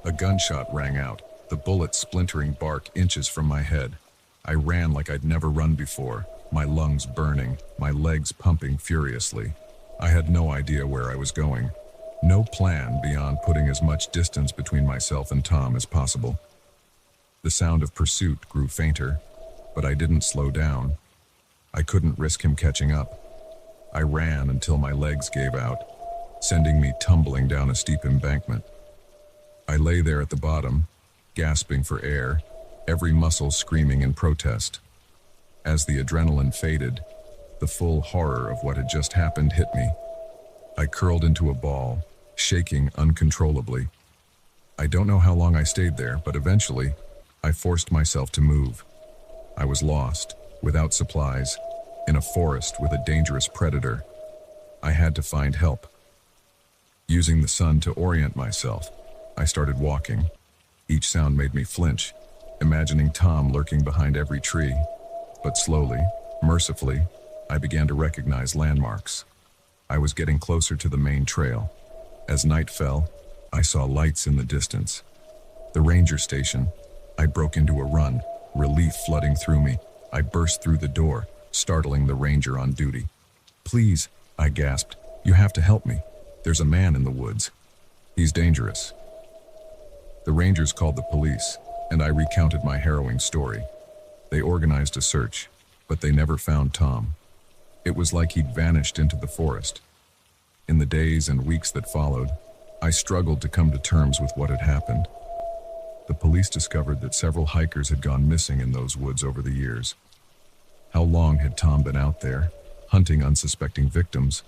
A gunshot rang out, the bullet splintering bark inches from my head. I ran like I'd never run before, my lungs burning, my legs pumping furiously. I had no idea where I was going. No plan beyond putting as much distance between myself and Tom as possible. The sound of pursuit grew fainter, but I didn't slow down. I couldn't risk him catching up. I ran until my legs gave out, sending me tumbling down a steep embankment. I lay there at the bottom, gasping for air, every muscle screaming in protest. As the adrenaline faded, the full horror of what had just happened hit me. I curled into a ball, shaking uncontrollably. I don't know how long I stayed there, but eventually, I forced myself to move. I was lost, without supplies, in a forest with a dangerous predator. I had to find help. Using the sun to orient myself, I started walking. Each sound made me flinch, imagining Tom lurking behind every tree. But slowly, mercifully, I began to recognize landmarks. I was getting closer to the main trail. As night fell, I saw lights in the distance. The ranger station. I broke into a run, relief flooding through me. I burst through the door, startling the ranger on duty. "Please," I gasped, "you have to help me. There's a man in the woods. He's dangerous." The rangers called the police, and I recounted my harrowing story. They organized a search, but they never found Tom. It was like he'd vanished into the forest. In the days and weeks that followed, I struggled to come to terms with what had happened. The police discovered that several hikers had gone missing in those woods over the years. How long had Tom been out there, hunting unsuspecting victims?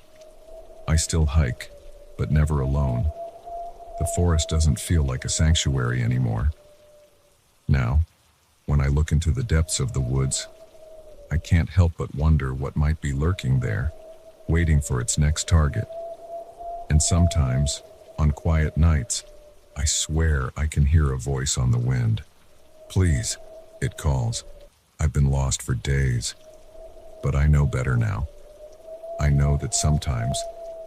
I still hike, but never alone. The forest doesn't feel like a sanctuary anymore. Now, when I look into the depths of the woods, I can't help but wonder what might be lurking there, waiting for its next target. And sometimes, on quiet nights, I swear I can hear a voice on the wind. "Please," it calls. I've been lost for days, but I know better now. I know that sometimes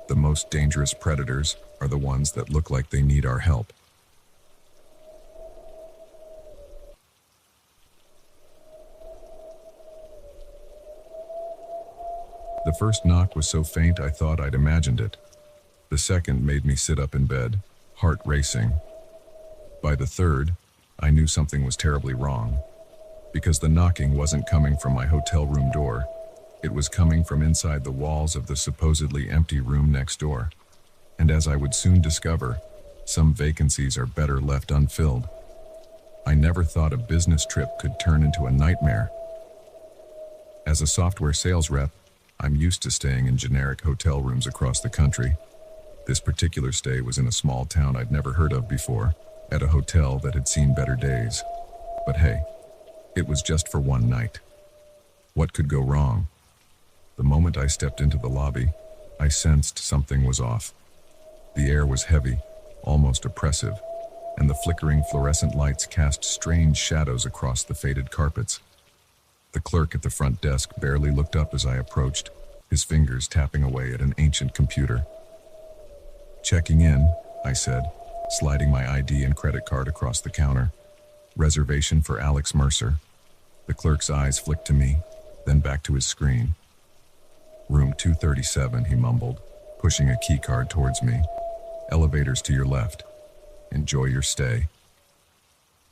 the most dangerous predators are the ones that look like they need our help. The first knock was so faint I thought I'd imagined it. The second made me sit up in bed, heart racing. By the third, I knew something was terribly wrong, because the knocking wasn't coming from my hotel room door. It was coming from inside the walls of the supposedly empty room next door. And as I would soon discover, some vacancies are better left unfilled. I never thought a business trip could turn into a nightmare. As a software sales rep, I'm used to staying in generic hotel rooms across the country. This particular stay was in a small town I'd never heard of before, at a hotel that had seen better days. But hey, it was just for one night. What could go wrong? The moment I stepped into the lobby, I sensed something was off. The air was heavy, almost oppressive, and the flickering fluorescent lights cast strange shadows across the faded carpets. The clerk at the front desk barely looked up as I approached, his fingers tapping away at an ancient computer. "Checking in," I said, sliding my ID and credit card across the counter. "Reservation for Alex Mercer." The clerk's eyes flicked to me, then back to his screen. "Room 237, he mumbled, pushing a key card towards me. "Elevators to your left. Enjoy your stay."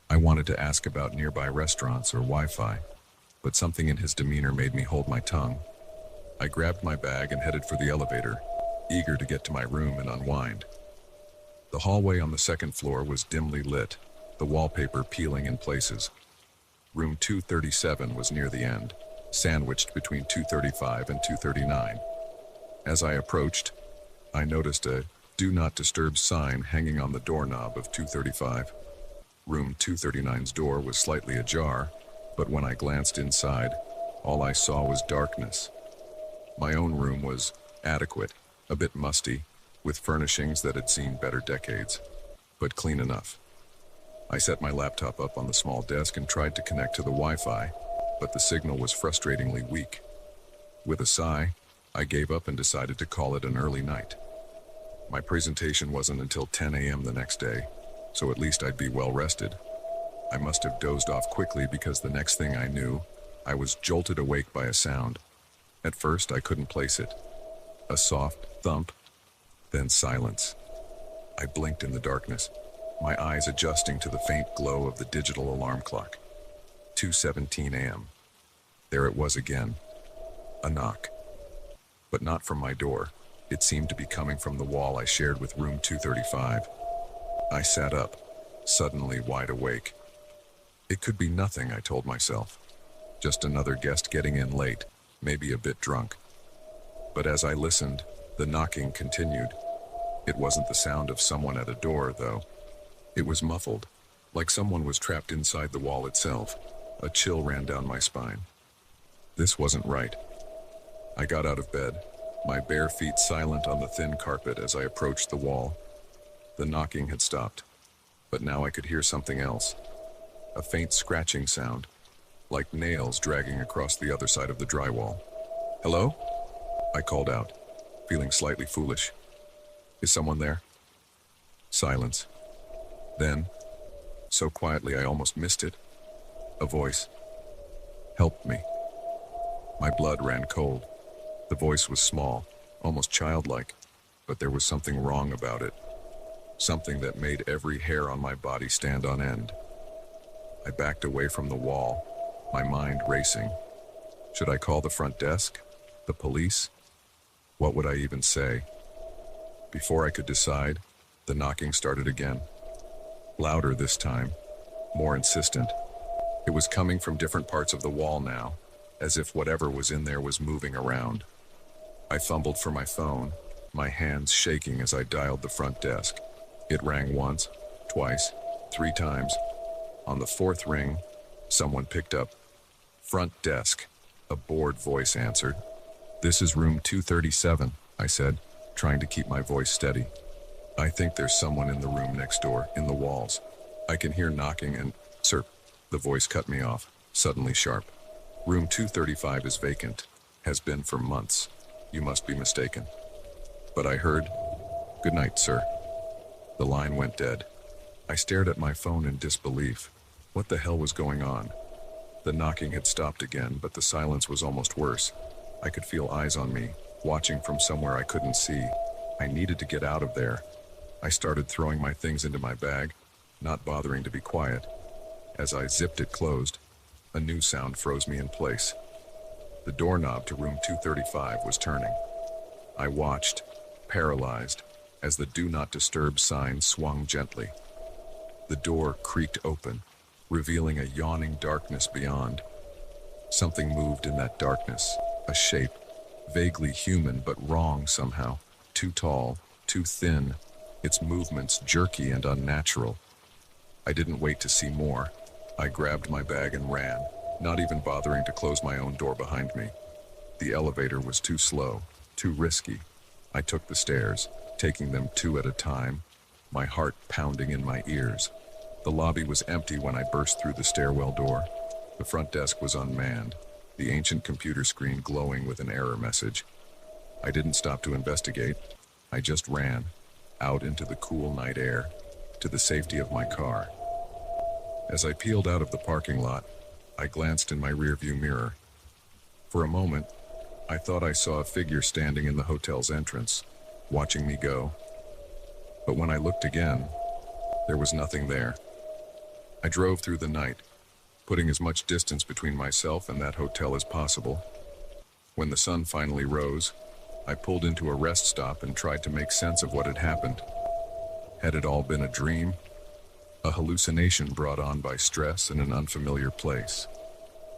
I wanted to ask about nearby restaurants or Wi-Fi, but something in his demeanor made me hold my tongue. I grabbed my bag and headed for the elevator, eager to get to my room and unwind. The hallway on the second floor was dimly lit, the wallpaper peeling in places. Room 237 was near the end, sandwiched between 235 and 239. As I approached, I noticed a Do not disturb sign hanging on the doorknob of 235. Room 239's door was slightly ajar, but when I glanced inside, all I saw was darkness. My own room was adequate, a bit musty, with furnishings that had seen better decades, but clean enough. I set my laptop up on the small desk and tried to connect to the Wi-Fi, but the signal was frustratingly weak. With a sigh, I gave up and decided to call it an early night. My presentation wasn't until 10 a.m. the next day, so at least I'd be well rested. I must have dozed off quickly because the next thing I knew, I was jolted awake by a sound. At first, I couldn't place it. A soft thump, then silence. I blinked in the darkness, my eyes adjusting to the faint glow of the digital alarm clock. 2:17 a.m. There it was again. A knock. But not from my door. It seemed to be coming from the wall I shared with room 235. I sat up, suddenly wide awake. It could be nothing, I told myself. Just another guest getting in late, maybe a bit drunk. But as I listened, the knocking continued. It wasn't the sound of someone at a door, though. It was muffled, like someone was trapped inside the wall itself. A chill ran down my spine. This wasn't right. I got out of bed, my bare feet silent on the thin carpet as I approached the wall. The knocking had stopped, but now I could hear something else. A faint scratching sound, like nails dragging across the other side of the drywall. "Hello?" I called out, feeling slightly foolish. "Is someone there?" Silence. Then, so quietly I almost missed it, a voice. "Help me." My blood ran cold. The voice was small, almost childlike, but there was something wrong about it. Something that made every hair on my body stand on end. I backed away from the wall, my mind racing. Should I call the front desk? The police? What would I even say? Before I could decide, the knocking started again. Louder this time, more insistent. It was coming from different parts of the wall now, as if whatever was in there was moving around. I fumbled for my phone, my hands shaking as I dialed the front desk. It rang once, twice, 3 times. On the 4th ring, someone picked up. "Front desk," a bored voice answered. "This is room 237, I said, trying to keep my voice steady. "I think there's someone in the room next door, in the walls. I can hear knocking and—" "Sir," the voice cut me off, suddenly sharp. "Room 235 is vacant, has been for months. You must be mistaken." But I heard, "Good night, sir." The line went dead. I stared at my phone in disbelief. What the hell was going on? The knocking had stopped again, but the silence was almost worse. I could feel eyes on me, watching from somewhere I couldn't see. I needed to get out of there. I started throwing my things into my bag, not bothering to be quiet. As I zipped it closed, a new sound froze me in place. The doorknob to room 235 was turning. I watched, paralyzed, as the "Do Not Disturb" sign swung gently. The door creaked open, revealing a yawning darkness beyond. Something moved in that darkness, a shape, vaguely human but wrong somehow, too tall, too thin, its movements jerky and unnatural. I didn't wait to see more. I grabbed my bag and ran, not even bothering to close my own door behind me. The elevator was too slow, too risky. I took the stairs, taking them 2 at a time, my heart pounding in my ears. The lobby was empty when I burst through the stairwell door. The front desk was unmanned, the ancient computer screen glowing with an error message. I didn't stop to investigate. I just ran, out into the cool night air, to the safety of my car. As I peeled out of the parking lot, I glanced in my rearview mirror. For a moment, I thought I saw a figure standing in the hotel's entrance, watching me go. But when I looked again, there was nothing there. I drove through the night, putting as much distance between myself and that hotel as possible. When the sun finally rose, I pulled into a rest stop and tried to make sense of what had happened. Had it all been a dream? A hallucination brought on by stress in an unfamiliar place?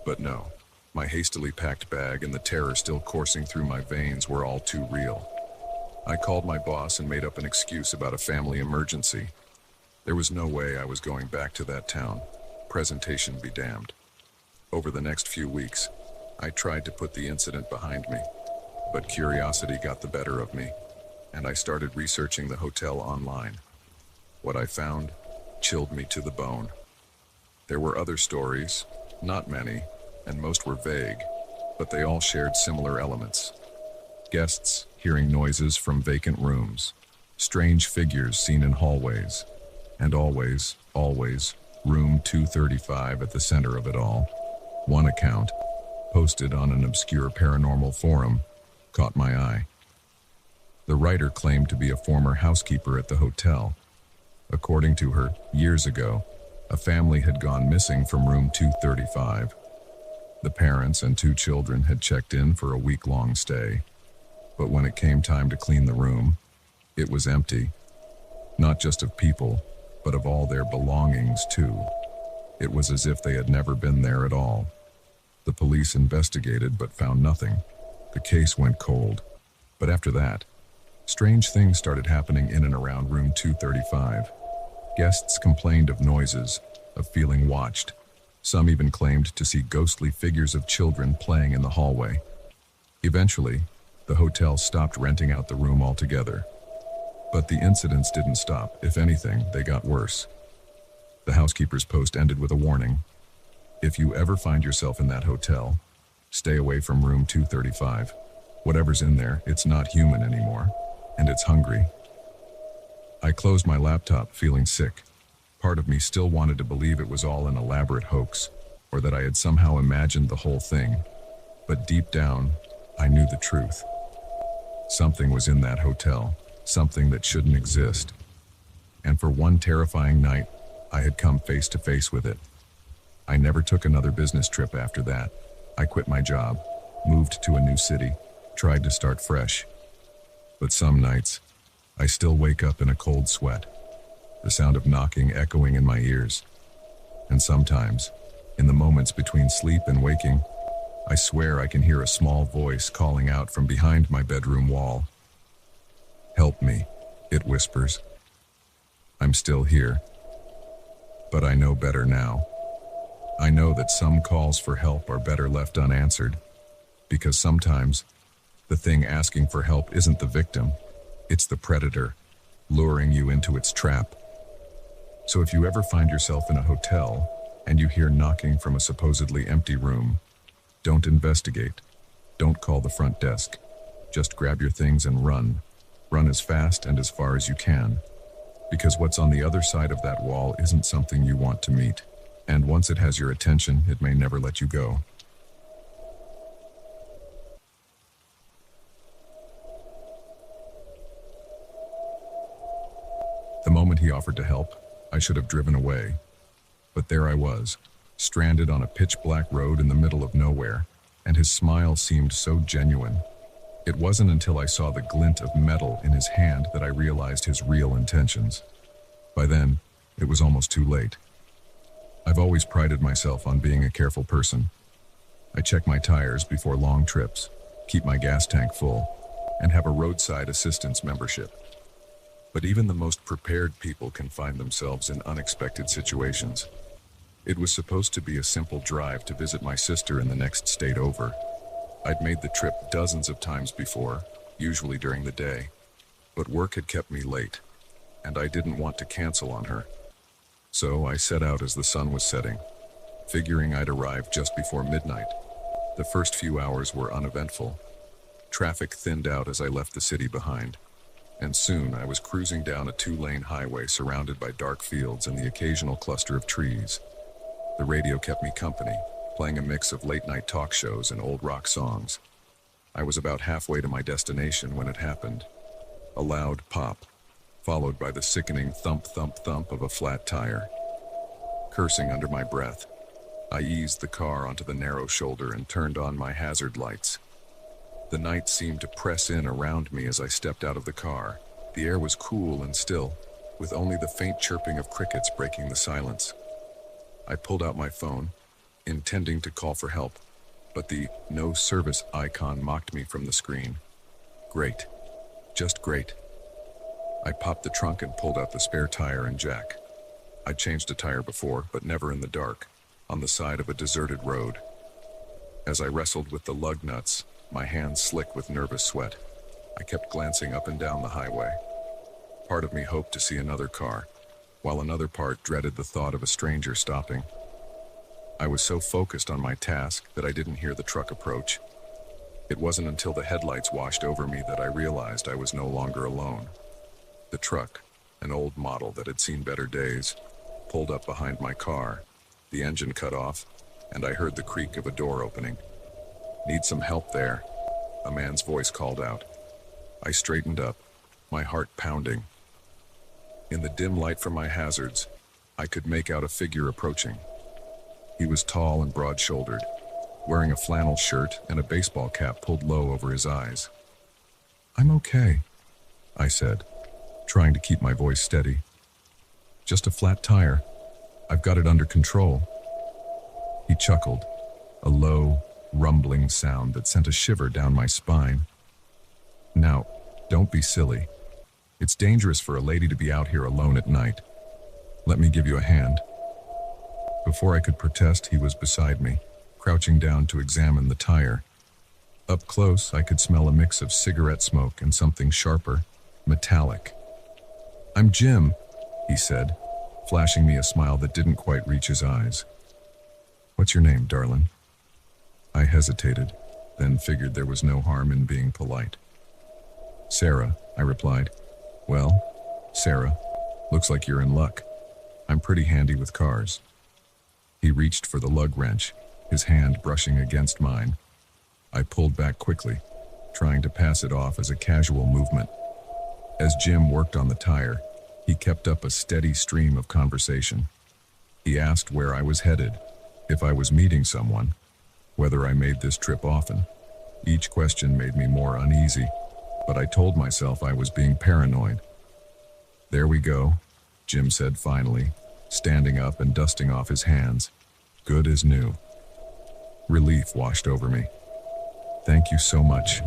But no, my hastily packed bag and the terror still coursing through my veins were all too real. I called my boss and made up an excuse about a family emergency. There was no way I was going back to that town. Presentation be damned. Over the next few weeks, I tried to put the incident behind me, but curiosity got the better of me, and I started researching the hotel online. What I found chilled me to the bone. There were other stories, not many, and most were vague, but they all shared similar elements. Guests hearing noises from vacant rooms, strange figures seen in hallways, and always, room 235 at the center of it all. One account, posted on an obscure paranormal forum, caught my eye. The writer claimed to be a former housekeeper at the hotel. According to her, years ago, a family had gone missing from room 235. The parents and 2 children had checked in for a week-long stay, but when it came time to clean the room, it was empty. Not just of people, but of all their belongings too. It was as if they had never been there at all. The police investigated but found nothing. The case went cold. But after that, strange things started happening in and around room 235. Guests complained of noises, of feeling watched. Some even claimed to see ghostly figures of children playing in the hallway. Eventually, the hotel stopped renting out the room altogether. But the incidents didn't stop. If anything, they got worse. The housekeeper's post ended with a warning. If you ever find yourself in that hotel, stay away from room 235. Whatever's in there, it's not human anymore, and it's hungry. I closed my laptop, feeling sick. Part of me still wanted to believe it was all an elaborate hoax, or that I had somehow imagined the whole thing. But deep down, I knew the truth. Something was in that hotel, something that shouldn't exist. And for one terrifying night, I had come face to face with it. I never took another business trip after that. I quit my job, moved to a new city, tried to start fresh. But some nights, I still wake up in a cold sweat, the sound of knocking echoing in my ears. And sometimes, in the moments between sleep and waking, I swear I can hear a small voice calling out from behind my bedroom wall. "Help me," it whispers. I'm still here. But I know better now. I know that some calls for help are better left unanswered, because sometimes the thing asking for help isn't the victim, it's the predator, luring you into its trap. So if you ever find yourself in a hotel and you hear knocking from a supposedly empty room, don't investigate. Don't call the front desk. Just grab your things and run. Run as fast and as far as you can. Because what's on the other side of that wall isn't something you want to meet. And once it has your attention, it may never let you go. The moment he offered to help, I should have driven away. But there I was, stranded on a pitch-black road in the middle of nowhere, and his smile seemed so genuine. It wasn't until I saw the glint of metal in his hand that I realized his real intentions. By then, it was almost too late. I've always prided myself on being a careful person. I check my tires before long trips, keep my gas tank full, and have a roadside assistance membership. But even the most prepared people can find themselves in unexpected situations. It was supposed to be a simple drive to visit my sister in the next state over. I'd made the trip dozens of times before, usually during the day, but work had kept me late, and I didn't want to cancel on her. So I set out as the sun was setting, figuring I'd arrive just before midnight. The first few hours were uneventful. Traffic thinned out as I left the city behind, and soon I was cruising down a 2-lane highway surrounded by dark fields and the occasional cluster of trees. The radio kept me company, playing a mix of late-night talk shows and old rock songs. I was about halfway to my destination when it happened. A loud pop, followed by the sickening thump, thump, thump of a flat tire. Cursing under my breath, I eased the car onto the narrow shoulder and turned on my hazard lights. The night seemed to press in around me as I stepped out of the car. The air was cool and still, with only the faint chirping of crickets breaking the silence. I pulled out my phone, intending to call for help, but the no service icon mocked me from the screen. Great. Just great. I popped the trunk and pulled out the spare tire and jack. I'd changed a tire before, but never in the dark, on the side of a deserted road. As I wrestled with the lug nuts, my hands slick with nervous sweat, I kept glancing up and down the highway. Part of me hoped to see another car, while another part dreaded the thought of a stranger stopping. I was so focused on my task that I didn't hear the truck approach. It wasn't until the headlights washed over me that I realized I was no longer alone. The truck, an old model that had seen better days, pulled up behind my car, the engine cut off, and I heard the creak of a door opening. "Need some help there?" a man's voice called out. I straightened up, my heart pounding. In the dim light from my hazards, I could make out a figure approaching. He was tall and broad-shouldered, wearing a flannel shirt and a baseball cap pulled low over his eyes. "I'm okay," I said, trying to keep my voice steady. "Just a flat tire. I've got it under control." He chuckled, a low, rumbling sound that sent a shiver down my spine. "Now, don't be silly. It's dangerous for a lady to be out here alone at night. Let me give you a hand." Before I could protest, he was beside me, crouching down to examine the tire. Up close, I could smell a mix of cigarette smoke and something sharper, metallic. "I'm Jim," he said, flashing me a smile that didn't quite reach his eyes. "What's your name, darling?" I hesitated, then figured there was no harm in being polite. "Sarah," I replied. "Well, Sarah, looks like you're in luck. I'm pretty handy with cars." He reached for the lug wrench, his hand brushing against mine. I pulled back quickly, trying to pass it off as a casual movement. As Jim worked on the tire, he kept up a steady stream of conversation. He asked where I was headed, if I was meeting someone, whether I made this trip often. Each question made me more uneasy, but I told myself I was being paranoid. "There we go," Jim said finally, standing up and dusting off his hands. "Good as new." Relief washed over me. "Thank you so much,"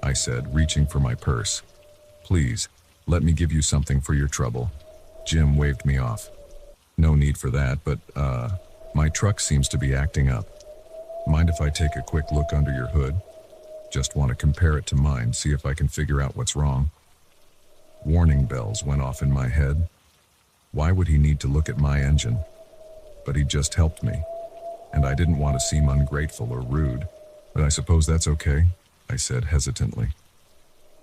I said, reaching for my purse. "Please, let me give you something for your trouble." Jim waved me off. "No need for that, but, my truck seems to be acting up. Mind if I take a quick look under your hood? Just want to compare it to mine, see if I can figure out what's wrong." Warning bells went off in my head. Why would he need to look at my engine? But he just helped me, and I didn't want to seem ungrateful or rude, but I suppose that's okay, I said hesitantly.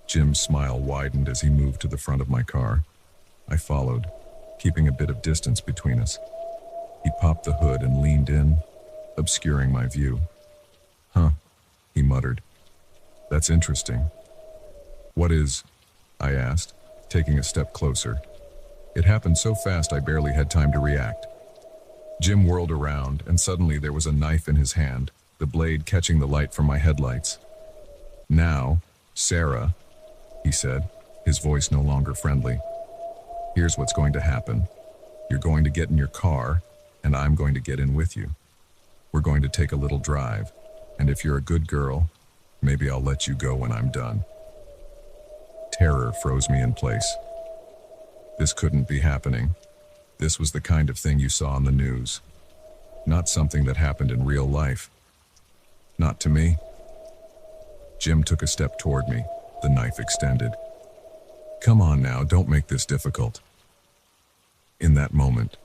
Jim's smile widened as he moved to the front of my car. I followed, keeping a bit of distance between us. He popped the hood and leaned in, obscuring my view. "Huh," he muttered. "That's interesting." "What is?" I asked, taking a step closer. It happened so fast I barely had time to react. Jim whirled around, and suddenly there was a knife in his hand, the blade catching the light from my headlights. "Now, Sarah," he said, his voice no longer friendly. "Here's what's going to happen. You're going to get in your car, and I'm going to get in with you. We're going to take a little drive, and if you're a good girl, maybe I'll let you go when I'm done." Terror froze me in place. This couldn't be happening. This was the kind of thing you saw on the news. Not something that happened in real life. Not to me. Jim took a step toward me, the knife extended. "Come on now, don't make this difficult." In that moment,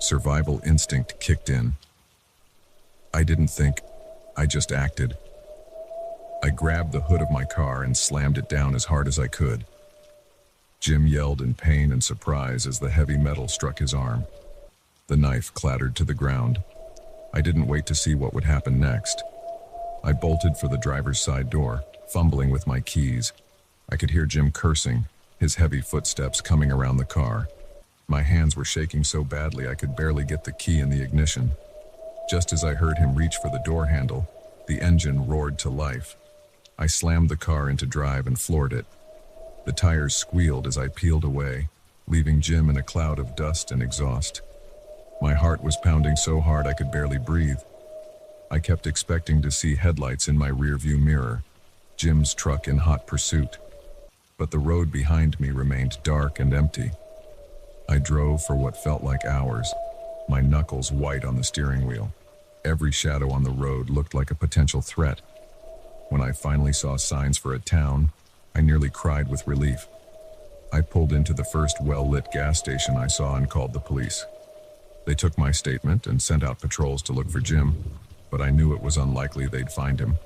survival instinct kicked in. I didn't think, I just acted. I grabbed the hood of my car and slammed it down as hard as I could. Jim yelled in pain and surprise as the heavy metal struck his arm. The knife clattered to the ground. I didn't wait to see what would happen next. I bolted for the driver's side door, fumbling with my keys. I could hear Jim cursing, his heavy footsteps coming around the car. My hands were shaking so badly I could barely get the key in the ignition. Just as I heard him reach for the door handle, the engine roared to life. I slammed the car into drive and floored it. The tires squealed as I peeled away, leaving Jim in a cloud of dust and exhaust. My heart was pounding so hard I could barely breathe. I kept expecting to see headlights in my rearview mirror, Jim's truck in hot pursuit. but the road behind me remained dark and empty. I drove for what felt like hours, my knuckles white on the steering wheel. Every shadow on the road looked like a potential threat. When I finally saw signs for a town, I nearly cried with relief. I pulled into the first well-lit gas station I saw and called the police. They took my statement and sent out patrols to look for Jim, but I knew it was unlikely they'd find him.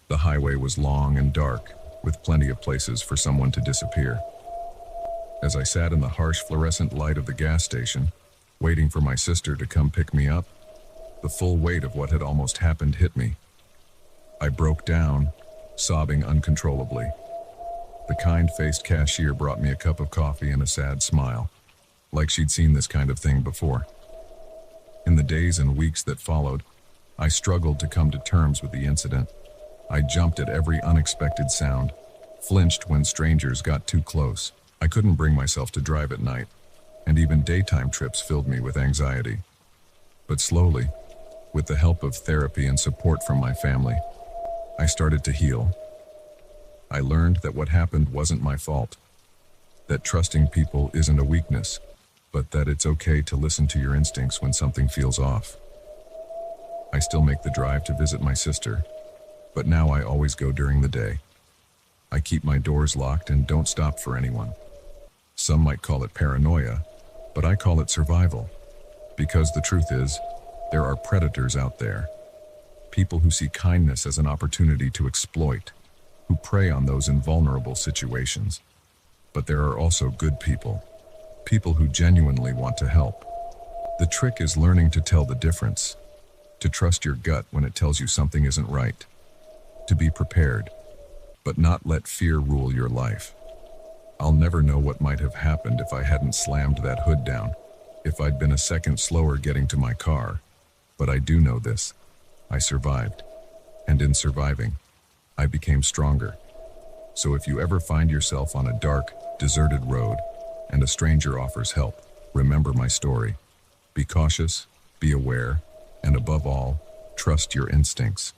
The highway was long and dark, with plenty of places for someone to disappear. As I sat in the harsh fluorescent light of the gas station, waiting for my sister to come pick me up, the full weight of what had almost happened hit me. I broke down, sobbing uncontrollably. The kind-faced cashier brought me a cup of coffee and a sad smile, like she'd seen this kind of thing before. In the days and weeks that followed, I struggled to come to terms with the incident. I jumped at every unexpected sound, flinched when strangers got too close. I couldn't bring myself to drive at night, and even daytime trips filled me with anxiety. But slowly, with the help of therapy and support from my family, I started to heal. I learned that what happened wasn't my fault, that trusting people isn't a weakness, but that it's okay to listen to your instincts when something feels off. I still make the drive to visit my sister, but now I always go during the day. I keep my doors locked and don't stop for anyone. Some might call it paranoia, but I call it survival. Because the truth is, there are predators out there. People who see kindness as an opportunity to exploit, who prey on those in vulnerable situations. But there are also good people, people who genuinely want to help. The trick is learning to tell the difference, to trust your gut when it tells you something isn't right, to be prepared, but not let fear rule your life. I'll never know what might have happened if I hadn't slammed that hood down, if I'd been a second slower getting to my car. But I do know this: I survived. And in surviving, I became stronger. So if you ever find yourself on a dark, deserted road, and a stranger offers help, remember my story. Be cautious, be aware, and above all, trust your instincts.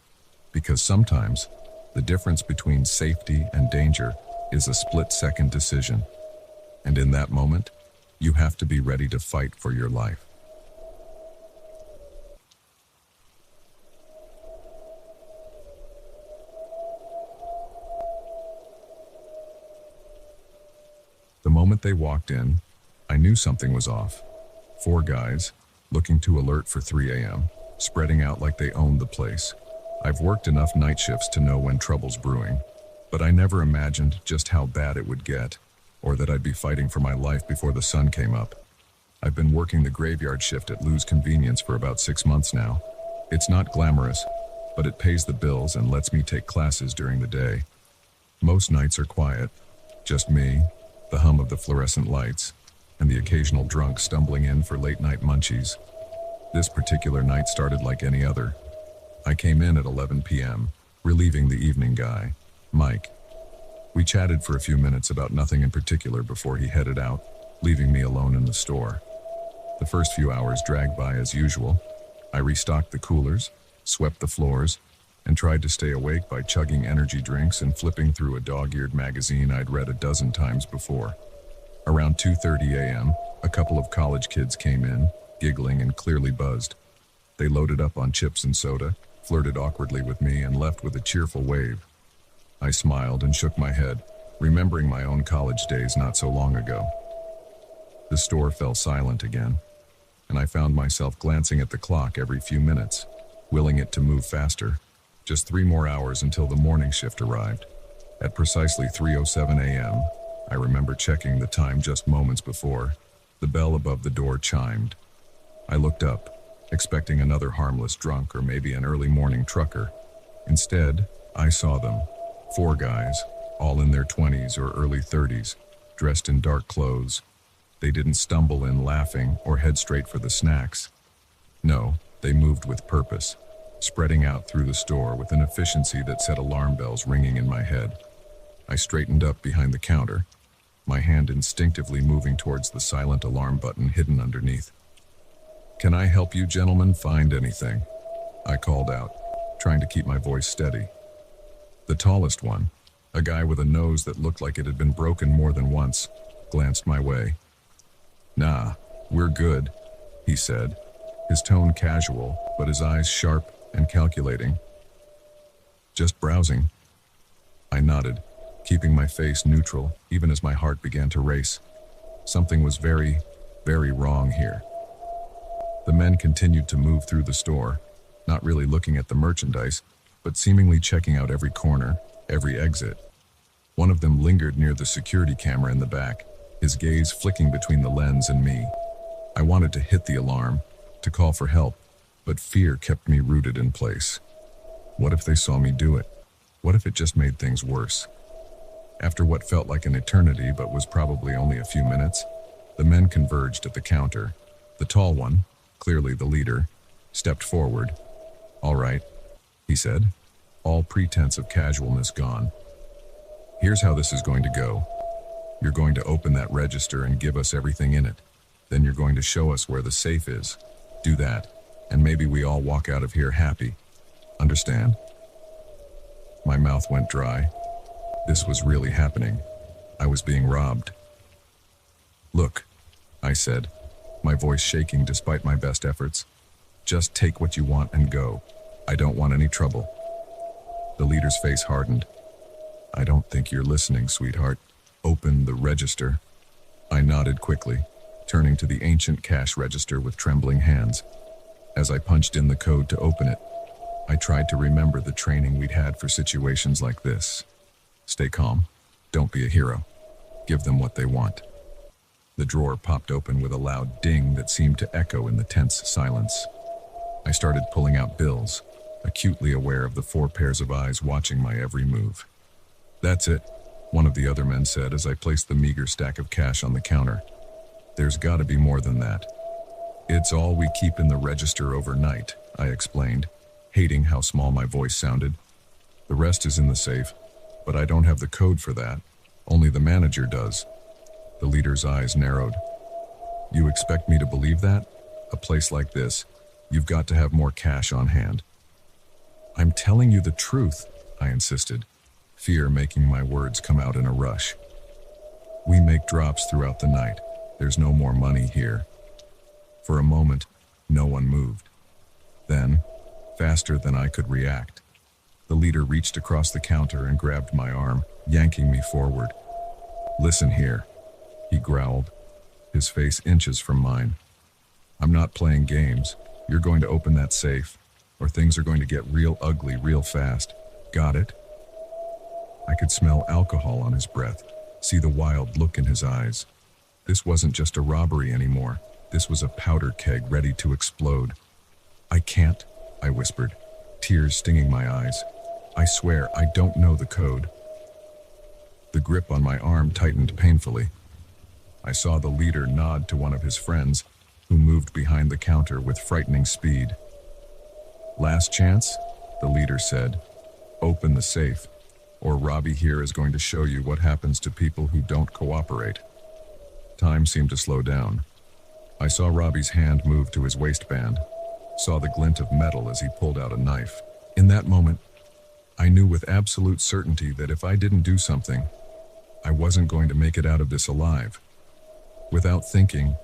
Because sometimes, the difference between safety and danger is a split-second decision. And in that moment, you have to be ready to fight for your life. The moment they walked in, I knew something was off. 4 guys, looking too alert for 3 a.m., spreading out like they owned the place. I've worked enough night shifts to know when trouble's brewing, but I never imagined just how bad it would get, or that I'd be fighting for my life before the sun came up. I've been working the graveyard shift at Lou's Convenience for about 6 months now. It's not glamorous, but it pays the bills and lets me take classes during the day. Most nights are quiet, just me, the hum of the fluorescent lights, and the occasional drunk stumbling in for late-night munchies. This particular night started like any other. I came in at 11 p.m., relieving the evening guy, Mike. We chatted for a few minutes about nothing in particular before he headed out, leaving me alone in the store. The first few hours dragged by as usual. I restocked the coolers, swept the floors, and tried to stay awake by chugging energy drinks and flipping through a dog-eared magazine I'd read a dozen times before. Around 2:30 a.m., a couple of college kids came in, giggling and clearly buzzed. They loaded up on chips and soda, flirted awkwardly with me, and left with a cheerful wave. I smiled and shook my head, remembering my own college days not so long ago. The store fell silent again, and I found myself glancing at the clock every few minutes, willing it to move faster. Just 3 more hours until the morning shift arrived. At precisely 3:07 a.m., I remember checking the time just moments before. The bell above the door chimed. I looked up, expecting another harmless drunk or maybe an early morning trucker. Instead, I saw them. 4 guys, all in their 20s or early 30s, dressed in dark clothes. They didn't stumble in laughing or head straight for the snacks. No, they moved with purpose, spreading out through the store with an efficiency that set alarm bells ringing in my head. I straightened up behind the counter, my hand instinctively moving towards the silent alarm button hidden underneath. "Can I help you gentlemen find anything?" I called out, trying to keep my voice steady. The tallest one, A guy with a nose that looked like it had been broken more than once glanced my way. "Nah, we're good," he said, his tone casual, but his eyes sharp and calculating. "Just browsing." I nodded, keeping my face neutral even as my heart began to race. Something was very, very wrong here. The men continued to move through the store, not really looking at the merchandise, but seemingly checking out every corner, every exit. One of them lingered near the security camera in the back, his gaze flicking between the lens and me. I wanted to hit the alarm, to call for help, but fear kept me rooted in place. What if they saw me do it? What if it just made things worse? After what felt like an eternity but was probably only a few minutes, the men converged at the counter. The tall one, clearly the leader, stepped forward. "All right," he said, all pretense of casualness gone. "Here's how this is going to go. You're going to open that register and give us everything in it. Then you're going to show us where the safe is. Do that, and maybe we all walk out of here happy. Understand?" My mouth went dry. This was really happening. I was being robbed. "Look," I said, my voice shaking despite my best efforts. "Just take what you want and go. I don't want any trouble." The leader's face hardened. "I don't think you're listening, sweetheart. Open the register." I nodded quickly, turning to the ancient cash register with trembling hands. As I punched in the code to open it, I tried to remember the training we'd had for situations like this. Stay calm. Don't be a hero. Give them what they want. The drawer popped open with a loud ding that seemed to echo in the tense silence. I started pulling out bills, acutely aware of the 4 pairs of eyes watching my every move. "That's it," one of the other men said as I placed the meager stack of cash on the counter. "There's got to be more than that." "It's all we keep in the register overnight," I explained, hating how small my voice sounded. "The rest is in the safe, but I don't have the code for that. Only the manager does." The leader's eyes narrowed. "You expect me to believe that? A place like this, you've got to have more cash on hand." "I'm telling you the truth," I insisted, fear making my words come out in a rush. "We make drops throughout the night. There's no more money here." For a moment, no one moved. Then, faster than I could react, the leader reached across the counter and grabbed my arm, yanking me forward. "Listen here," he growled, his face inches from mine. "I'm not playing games. You're going to open that safe, or things are going to get real ugly real fast. Got it?" I could smell alcohol on his breath, see the wild look in his eyes. This wasn't just a robbery anymore. This was a powder keg ready to explode. "I can't," I whispered, tears stinging my eyes. "I swear I don't know the code." The grip on my arm tightened painfully. I saw the leader nod to one of his friends, who moved behind the counter with frightening speed. "Last chance," the leader said. "Open the safe, or Robbie here is going to show you what happens to people who don't cooperate." Time seemed to slow down. I saw Robbie's hand move to his waistband, saw the glint of metal as he pulled out a knife. In that moment, I knew with absolute certainty that if I didn't do something, I wasn't going to make it out of this alive. Without thinking,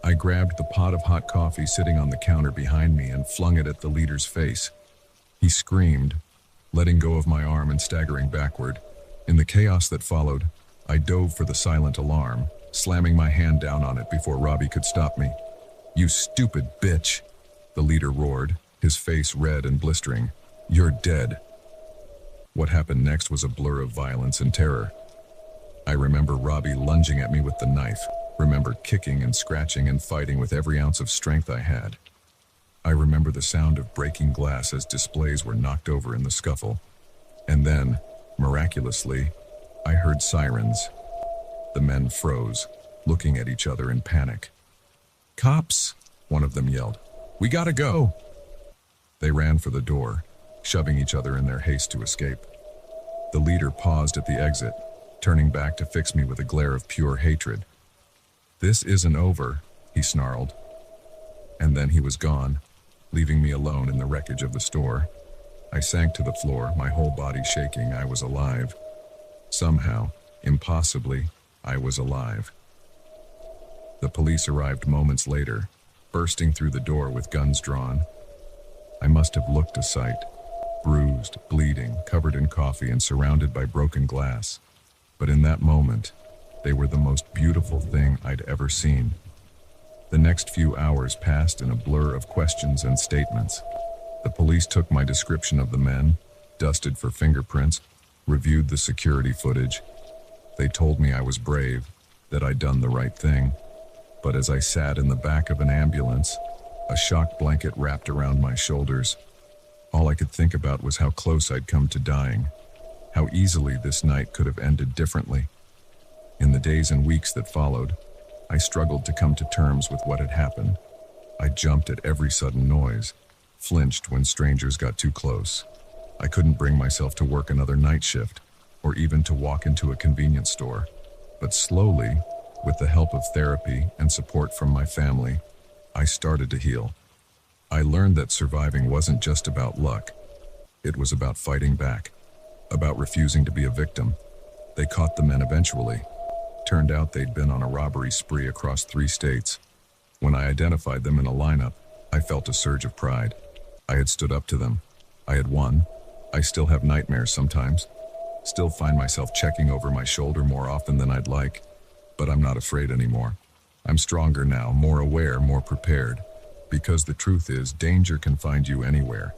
I grabbed the pot of hot coffee sitting on the counter behind me and flung it at the leader's face. He screamed, letting go of my arm and staggering backward. In the chaos that followed, I dove for the silent alarm, slamming my hand down on it before Robbie could stop me. "You stupid bitch," the leader roared, his face red and blistering. "You're dead." What happened next was a blur of violence and terror. I remember Robbie lunging at me with the knife, remember kicking and scratching and fighting with every ounce of strength I had. I remember the sound of breaking glass as displays were knocked over in the scuffle. And then, miraculously, I heard sirens. The men froze, looking at each other in panic. "Cops!" one of them yelled. "We gotta go!" They ran for the door, shoving each other in their haste to escape. The leader paused at the exit, turning back to fix me with a glare of pure hatred. "This isn't over," he snarled. And then he was gone, leaving me alone in the wreckage of the store. I sank to the floor, my whole body shaking. I was alive. Somehow, impossibly, I was alive. The police arrived moments later, bursting through the door with guns drawn. I must have looked a sight, bruised, bleeding, covered in coffee and surrounded by broken glass. But in that moment, they were the most beautiful thing I'd ever seen. The next few hours passed in a blur of questions and statements. The police took my description of the men, dusted for fingerprints, reviewed the security footage. They told me I was brave, that I'd done the right thing. But as I sat in the back of an ambulance, a shock blanket wrapped around my shoulders, all I could think about was how close I'd come to dying, how easily this night could have ended differently. In the days and weeks that followed, I struggled to come to terms with what had happened. I jumped at every sudden noise, flinched when strangers got too close. I couldn't bring myself to work another night shift, or even to walk into a convenience store. But slowly, with the help of therapy and support from my family, I started to heal. I learned that surviving wasn't just about luck. It was about fighting back, about refusing to be a victim. They caught the men eventually. Turned out they'd been on a robbery spree across 3 states. When I identified them in a lineup, I felt a surge of pride. I had stood up to them. I had won. I still have nightmares sometimes. Still find myself checking over my shoulder more often than I'd like. But I'm not afraid anymore. I'm stronger now, more aware, more prepared. Because the truth is, danger can find you anywhere,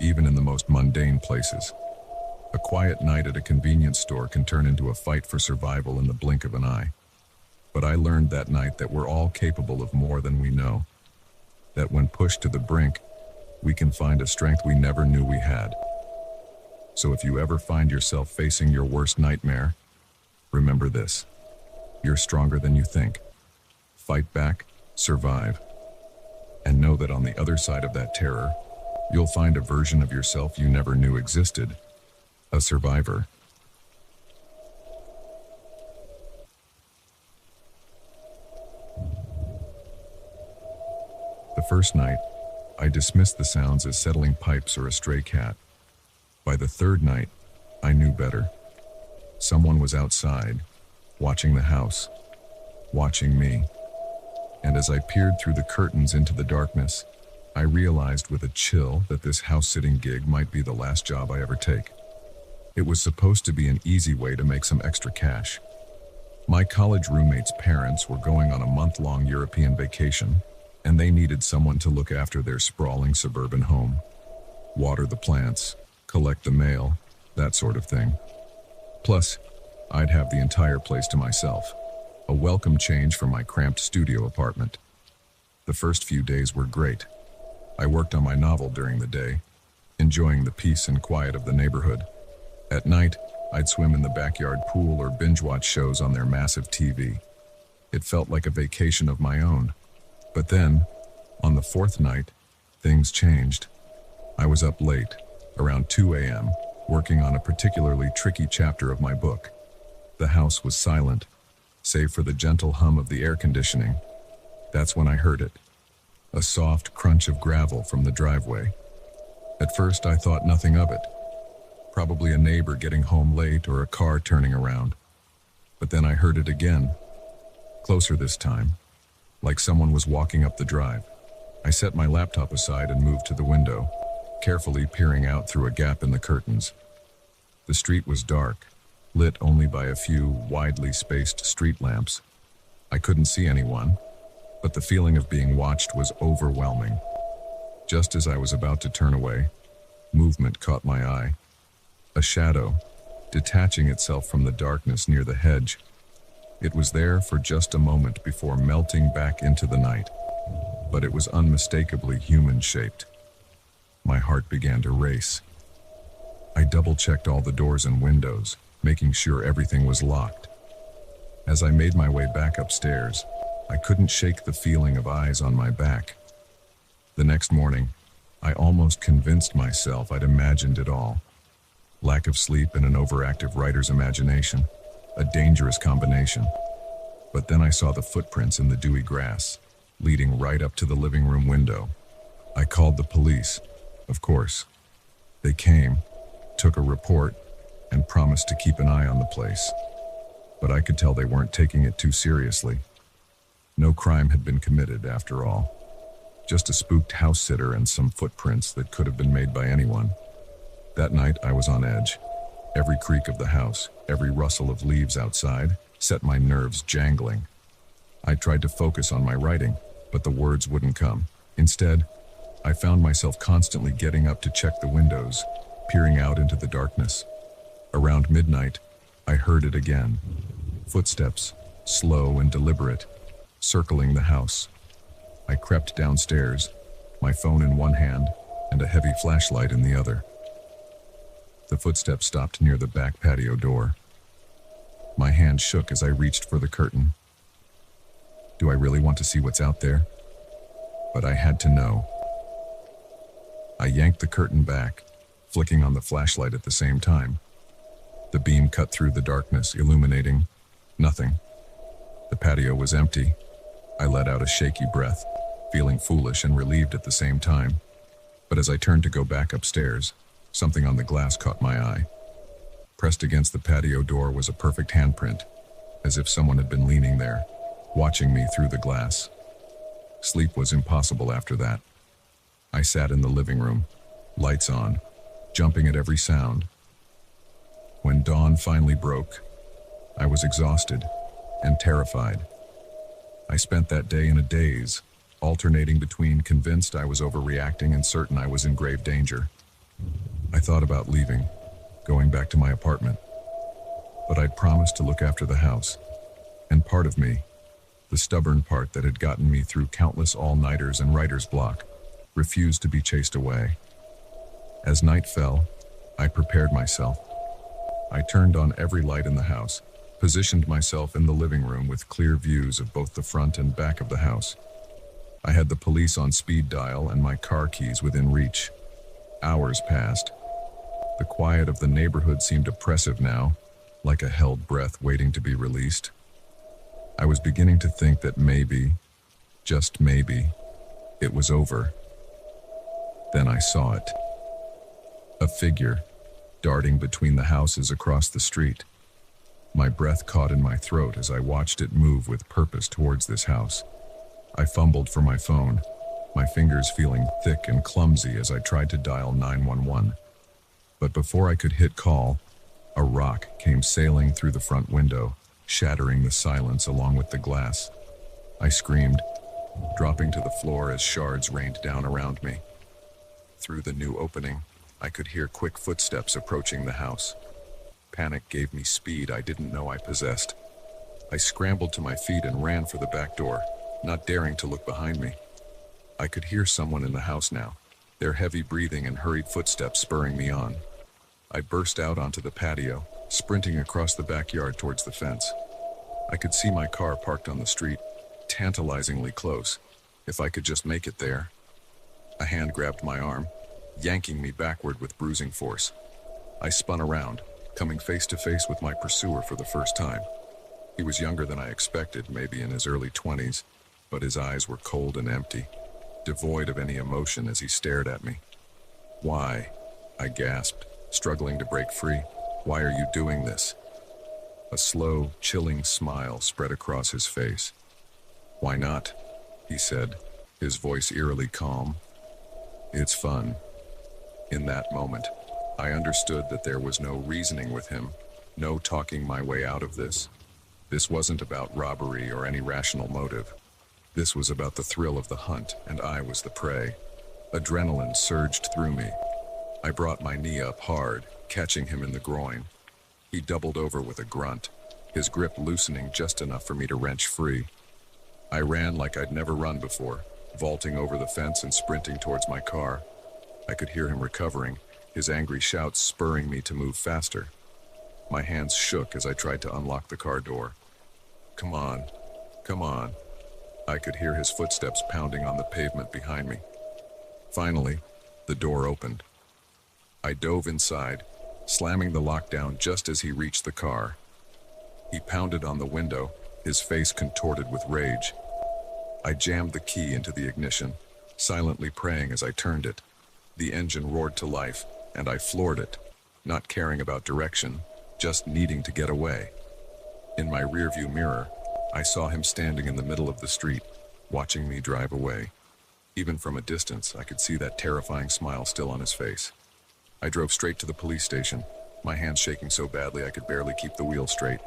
even in the most mundane places. A quiet night at a convenience store can turn into a fight for survival in the blink of an eye. But I learned that night that we're all capable of more than we know. That when pushed to the brink, we can find a strength we never knew we had. So if you ever find yourself facing your worst nightmare, remember this. You're stronger than you think. Fight back, survive, and know that on the other side of that terror, you'll find a version of yourself you never knew existed. A survivor. The first night, I dismissed the sounds as settling pipes or a stray cat. By the third night, I knew better. Someone was outside, watching the house, watching me. And as I peered through the curtains into the darkness, I realized with a chill that this house-sitting gig might be the last job I ever take. It was supposed to be an easy way to make some extra cash. My college roommate's parents were going on a month-long European vacation, and they needed someone to look after their sprawling suburban home. Water the plants, collect the mail, that sort of thing. Plus, I'd have the entire place to myself. A welcome change from my cramped studio apartment. The first few days were great. I worked on my novel during the day, enjoying the peace and quiet of the neighborhood. At night, I'd swim in the backyard pool or binge-watch shows on their massive TV. It felt like a vacation of my own. But then, on the 4th night, things changed. I was up late, around 2 a.m., working on a particularly tricky chapter of my book. The house was silent, save for the gentle hum of the air conditioning. That's when I heard it. A soft crunch of gravel from the driveway. At first, I thought nothing of it. Probably a neighbor getting home late or a car turning around. But then I heard it again. Closer this time, like someone was walking up the drive. I set my laptop aside and moved to the window, carefully peering out through a gap in the curtains. The street was dark, lit only by a few widely spaced street lamps. I couldn't see anyone, but the feeling of being watched was overwhelming. Just as I was about to turn away, movement caught my eye. A shadow, detaching itself from the darkness near the hedge. It was there for just a moment before melting back into the night, but it was unmistakably human-shaped. My heart began to race. I double-checked all the doors and windows, making sure everything was locked. As I made my way back upstairs, I couldn't shake the feeling of eyes on my back. The next morning, I almost convinced myself I'd imagined it all. Lack of sleep and an overactive writer's imagination, a dangerous combination. But then I saw the footprints in the dewy grass, leading right up to the living room window. I called the police, of course. They came, took a report, and promised to keep an eye on the place. But I could tell they weren't taking it too seriously. No crime had been committed, after all. Just a spooked house sitter and some footprints that could have been made by anyone. That night, I was on edge. Every creak of the house, every rustle of leaves outside, set my nerves jangling. I tried to focus on my writing, but the words wouldn't come. Instead, I found myself constantly getting up to check the windows, peering out into the darkness. Around midnight, I heard it again. Footsteps, slow and deliberate, circling the house. I crept downstairs, my phone in one hand and a heavy flashlight in the other. The footsteps stopped near the back patio door. My hand shook as I reached for the curtain. Do I really want to see what's out there? But I had to know. I yanked the curtain back, flicking on the flashlight at the same time. The beam cut through the darkness, illuminating nothing. The patio was empty. I let out a shaky breath, feeling foolish and relieved at the same time. But as I turned to go back upstairs, something on the glass caught my eye. Pressed against the patio door was a perfect handprint, as if someone had been leaning there, watching me through the glass. Sleep was impossible after that. I sat in the living room, lights on, jumping at every sound. When dawn finally broke, I was exhausted and terrified. I spent that day in a daze, alternating between convinced I was overreacting and certain I was in grave danger. I thought about leaving, going back to my apartment. But I'd promised to look after the house, and part of me, the stubborn part that had gotten me through countless all-nighters and writer's block, refused to be chased away. As night fell, I prepared myself. I turned on every light in the house, positioned myself in the living room with clear views of both the front and back of the house. I had the police on speed dial and my car keys within reach. Hours passed. The quiet of the neighborhood seemed oppressive now, like a held breath waiting to be released. I was beginning to think that maybe, just maybe, it was over. Then I saw it. A figure, darting between the houses across the street. My breath caught in my throat as I watched it move with purpose towards this house. I fumbled for my phone, my fingers feeling thick and clumsy as I tried to dial 911. But before I could hit call, a rock came sailing through the front window, shattering the silence along with the glass. I screamed, dropping to the floor as shards rained down around me. Through the new opening, I could hear quick footsteps approaching the house. Panic gave me speed I didn't know I possessed. I scrambled to my feet and ran for the back door, not daring to look behind me. I could hear someone in the house now, their heavy breathing and hurried footsteps spurring me on. I burst out onto the patio, sprinting across the backyard towards the fence. I could see my car parked on the street, tantalizingly close. If I could just make it there. A hand grabbed my arm, yanking me backward with bruising force. I spun around, coming face to face with my pursuer for the first time. He was younger than I expected, maybe in his early 20s, but his eyes were cold and empty, devoid of any emotion as he stared at me. "Why?" I gasped, struggling to break free. "Why are you doing this?" A slow, chilling smile spread across his face. "Why not?" he said, his voice eerily calm. "It's fun." In that moment, I understood that there was no reasoning with him, no talking my way out of this. This wasn't about robbery or any rational motive. This was about the thrill of the hunt, and I was the prey. Adrenaline surged through me. I brought my knee up hard, catching him in the groin. He doubled over with a grunt, his grip loosening just enough for me to wrench free. I ran like I'd never run before, vaulting over the fence and sprinting towards my car. I could hear him recovering, his angry shouts spurring me to move faster. My hands shook as I tried to unlock the car door. "Come on, come on." I could hear his footsteps pounding on the pavement behind me. Finally, the door opened. I dove inside, slamming the lock down just as he reached the car. He pounded on the window, his face contorted with rage. I jammed the key into the ignition, silently praying as I turned it. The engine roared to life, and I floored it. not caring about direction, just needing to get away. In my rearview mirror, I saw him standing in the middle of the street, watching me drive away. Even from a distance, I could see that terrifying smile still on his face. I drove straight to the police station, my hands shaking so badly I could barely keep the wheel straight.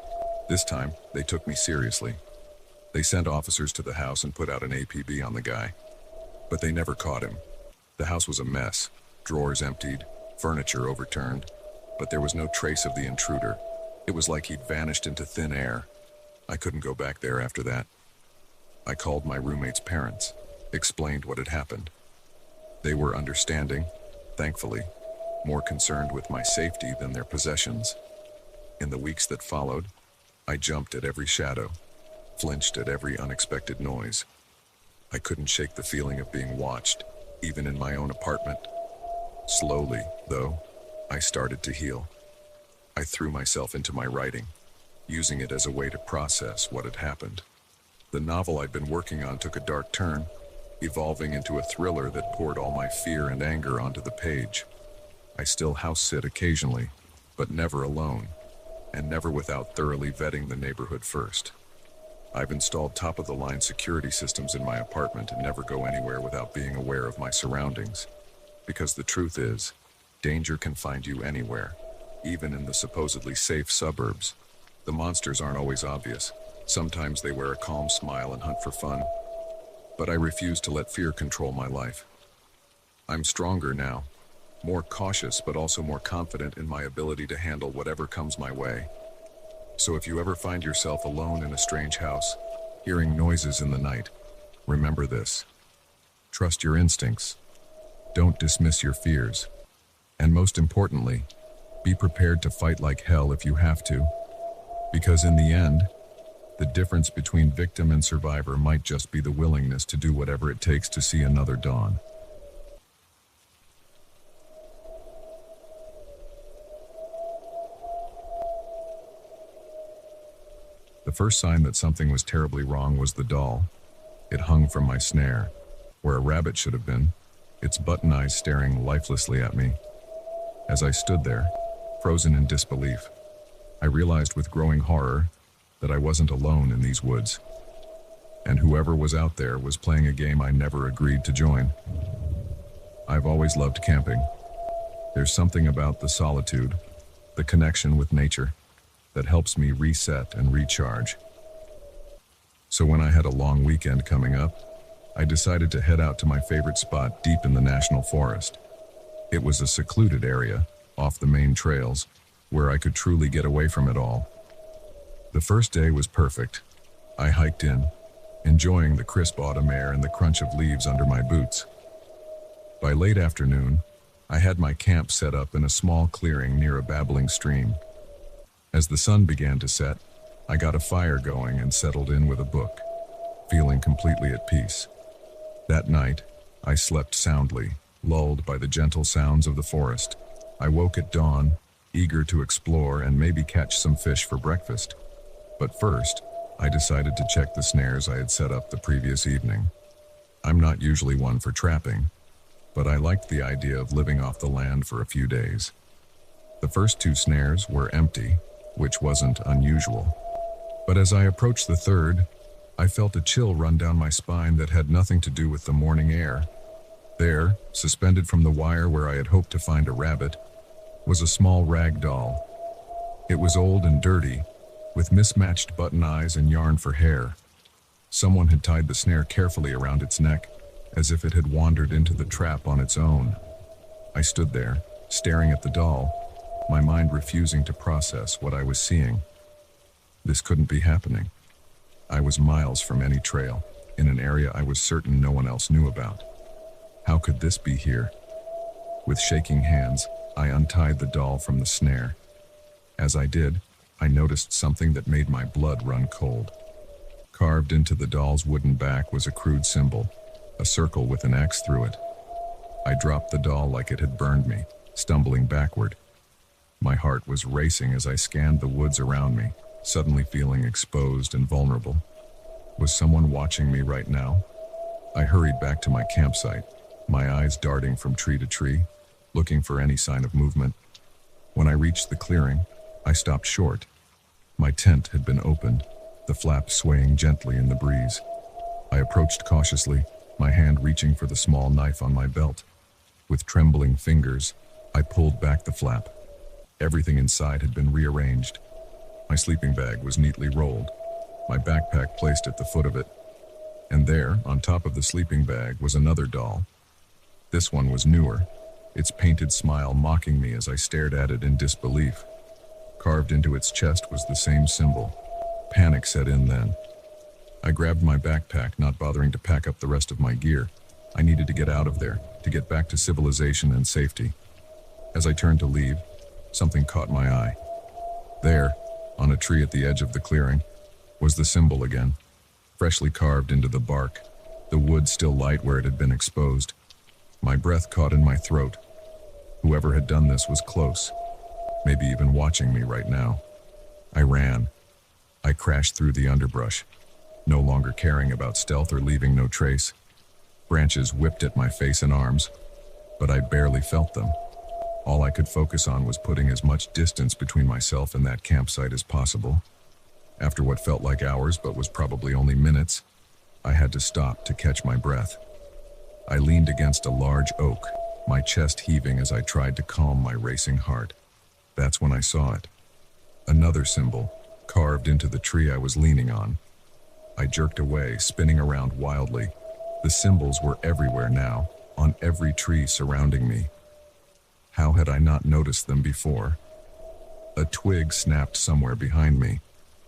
This time, they took me seriously. They sent officers to the house and put out an APB on the guy. But they never caught him. The house was a mess, drawers emptied, furniture overturned, but there was no trace of the intruder. It was like he'd vanished into thin air. I couldn't go back there after that. I called my roommate's parents, explained what had happened. They were understanding, thankfully, more concerned with my safety than their possessions. In the weeks that followed, I jumped at every shadow, flinched at every unexpected noise. I couldn't shake the feeling of being watched, even in my own apartment. Slowly, though, I started to heal. I threw myself into my writing, using it as a way to process what had happened. The novel I'd been working on took a dark turn, evolving into a thriller that poured all my fear and anger onto the page. I still house sit occasionally, but never alone, and never without thoroughly vetting the neighborhood first. I've installed top-of-the-line security systems in my apartment and never go anywhere without being aware of my surroundings. Because the truth is, danger can find you anywhere, even in the supposedly safe suburbs. The monsters aren't always obvious. Sometimes they wear a calm smile and hunt for fun. But I refuse to let fear control my life. I'm stronger now, more cautious but also more confident in my ability to handle whatever comes my way. So if you ever find yourself alone in a strange house, hearing noises in the night, remember this. Trust your instincts. Don't dismiss your fears. And most importantly, be prepared to fight like hell if you have to. Because in the end, the difference between victim and survivor might just be the willingness to do whatever it takes to see another dawn. The first sign that something was terribly wrong was the doll. It hung from my snare, where a rabbit should have been, its button eyes staring lifelessly at me. As I stood there, frozen in disbelief, I realized with growing horror that I wasn't alone in these woods. And whoever was out there was playing a game I never agreed to join. I've always loved camping. There's something about the solitude, the connection with nature, that helps me reset and recharge. So when I had a long weekend coming up, I decided to head out to my favorite spot deep in the national forest. It was a secluded area, off the main trails, where I could truly get away from it all. The first day was perfect. I hiked in, enjoying the crisp autumn air and the crunch of leaves under my boots. By late afternoon, I had my camp set up in a small clearing near a babbling stream. As the sun began to set, I got a fire going and settled in with a book, feeling completely at peace. That night, I slept soundly, lulled by the gentle sounds of the forest. I woke at dawn, eager to explore and maybe catch some fish for breakfast. But first, I decided to check the snares I had set up the previous evening. I'm not usually one for trapping, but I liked the idea of living off the land for a few days. The first two snares were empty, which wasn't unusual. But as I approached the third, I felt a chill run down my spine that had nothing to do with the morning air. There, suspended from the wire where I had hoped to find a rabbit, was a small rag doll. It was old and dirty, with mismatched button eyes and yarn for hair. Someone had tied the snare carefully around its neck, as if it had wandered into the trap on its own. I stood there, staring at the doll, my mind refusing to process what I was seeing. This couldn't be happening. I was miles from any trail, in an area I was certain no one else knew about. How could this be here? With shaking hands, I untied the doll from the snare. As I did, I noticed something that made my blood run cold. Carved into the doll's wooden back was a crude symbol, a circle with an X through it. I dropped the doll like it had burned me, stumbling backward. My heart was racing as I scanned the woods around me, suddenly feeling exposed and vulnerable. Was someone watching me right now? I hurried back to my campsite, my eyes darting from tree to tree, looking for any sign of movement. When I reached the clearing, I stopped short. My tent had been opened, the flap swaying gently in the breeze. I approached cautiously, my hand reaching for the small knife on my belt. With trembling fingers, I pulled back the flap. Everything inside had been rearranged. My sleeping bag was neatly rolled, my backpack placed at the foot of it. And there, on top of the sleeping bag, was another doll. This one was newer, its painted smile mocking me as I stared at it in disbelief. Carved into its chest was the same symbol. Panic set in then. I grabbed my backpack, not bothering to pack up the rest of my gear. I needed to get out of there, to get back to civilization and safety. As I turned to leave, something caught my eye. There, on a tree at the edge of the clearing, was the symbol again, freshly carved into the bark, the wood still light where it had been exposed. My breath caught in my throat. Whoever had done this was close, maybe even watching me right now. I ran. I crashed through the underbrush, no longer caring about stealth or leaving no trace. Branches whipped at my face and arms, but I barely felt them. All I could focus on was putting as much distance between myself and that campsite as possible. After what felt like hours but was probably only minutes, I had to stop to catch my breath. I leaned against a large oak, my chest heaving as I tried to calm my racing heart. That's when I saw it. Another symbol, carved into the tree I was leaning on. I jerked away, spinning around wildly. The symbols were everywhere now, on every tree surrounding me. How had I not noticed them before? A twig snapped somewhere behind me.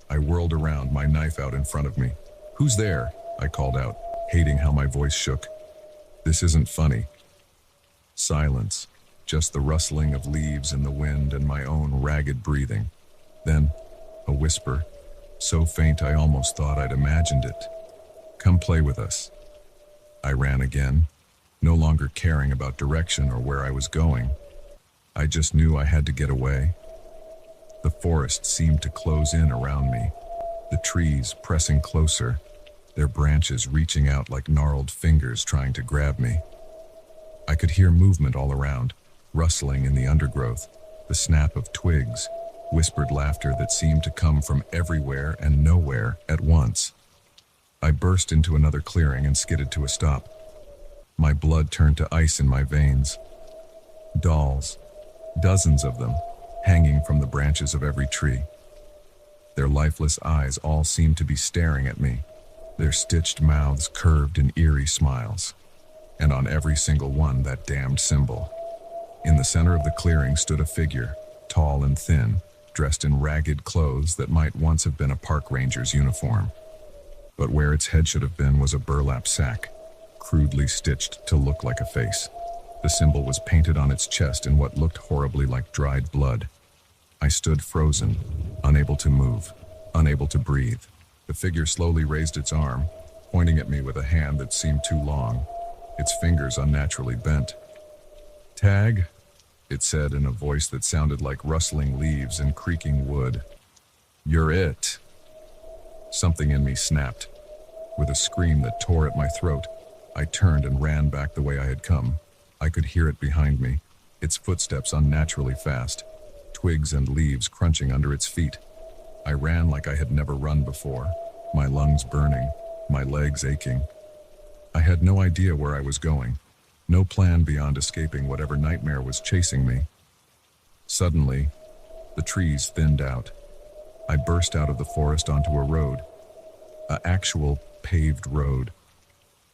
I whirled around, my knife out in front of me. "Who's there?" I called out, hating how my voice shook. "This isn't funny." Silence, just the rustling of leaves in the wind and my own ragged breathing. Then, a whisper, so faint I almost thought I'd imagined it. "Come play with us." I ran again, no longer caring about direction or where I was going. I just knew I had to get away. The forest seemed to close in around me, the trees pressing closer, their branches reaching out like gnarled fingers trying to grab me. I could hear movement all around, rustling in the undergrowth, the snap of twigs, whispered laughter that seemed to come from everywhere and nowhere at once. I burst into another clearing and skidded to a stop. My blood turned to ice in my veins. Dolls, dozens of them, hanging from the branches of every tree. Their lifeless eyes all seemed to be staring at me, their stitched mouths curved in eerie smiles. And on every single one, that damned symbol. In the center of the clearing stood a figure, tall and thin, dressed in ragged clothes that might once have been a park ranger's uniform. But where its head should have been was a burlap sack, crudely stitched to look like a face. The symbol was painted on its chest in what looked horribly like dried blood. I stood frozen, unable to move, unable to breathe. The figure slowly raised its arm, pointing at me with a hand that seemed too long, its fingers unnaturally bent. "Tag," it said in a voice that sounded like rustling leaves and creaking wood. "You're it." Something in me snapped. With a scream that tore at my throat, I turned and ran back the way I had come. I could hear it behind me, its footsteps unnaturally fast, twigs and leaves crunching under its feet. I ran like I had never run before, my lungs burning, my legs aching. I had no idea where I was going, no plan beyond escaping whatever nightmare was chasing me. Suddenly, the trees thinned out. I burst out of the forest onto a road, an actual paved road.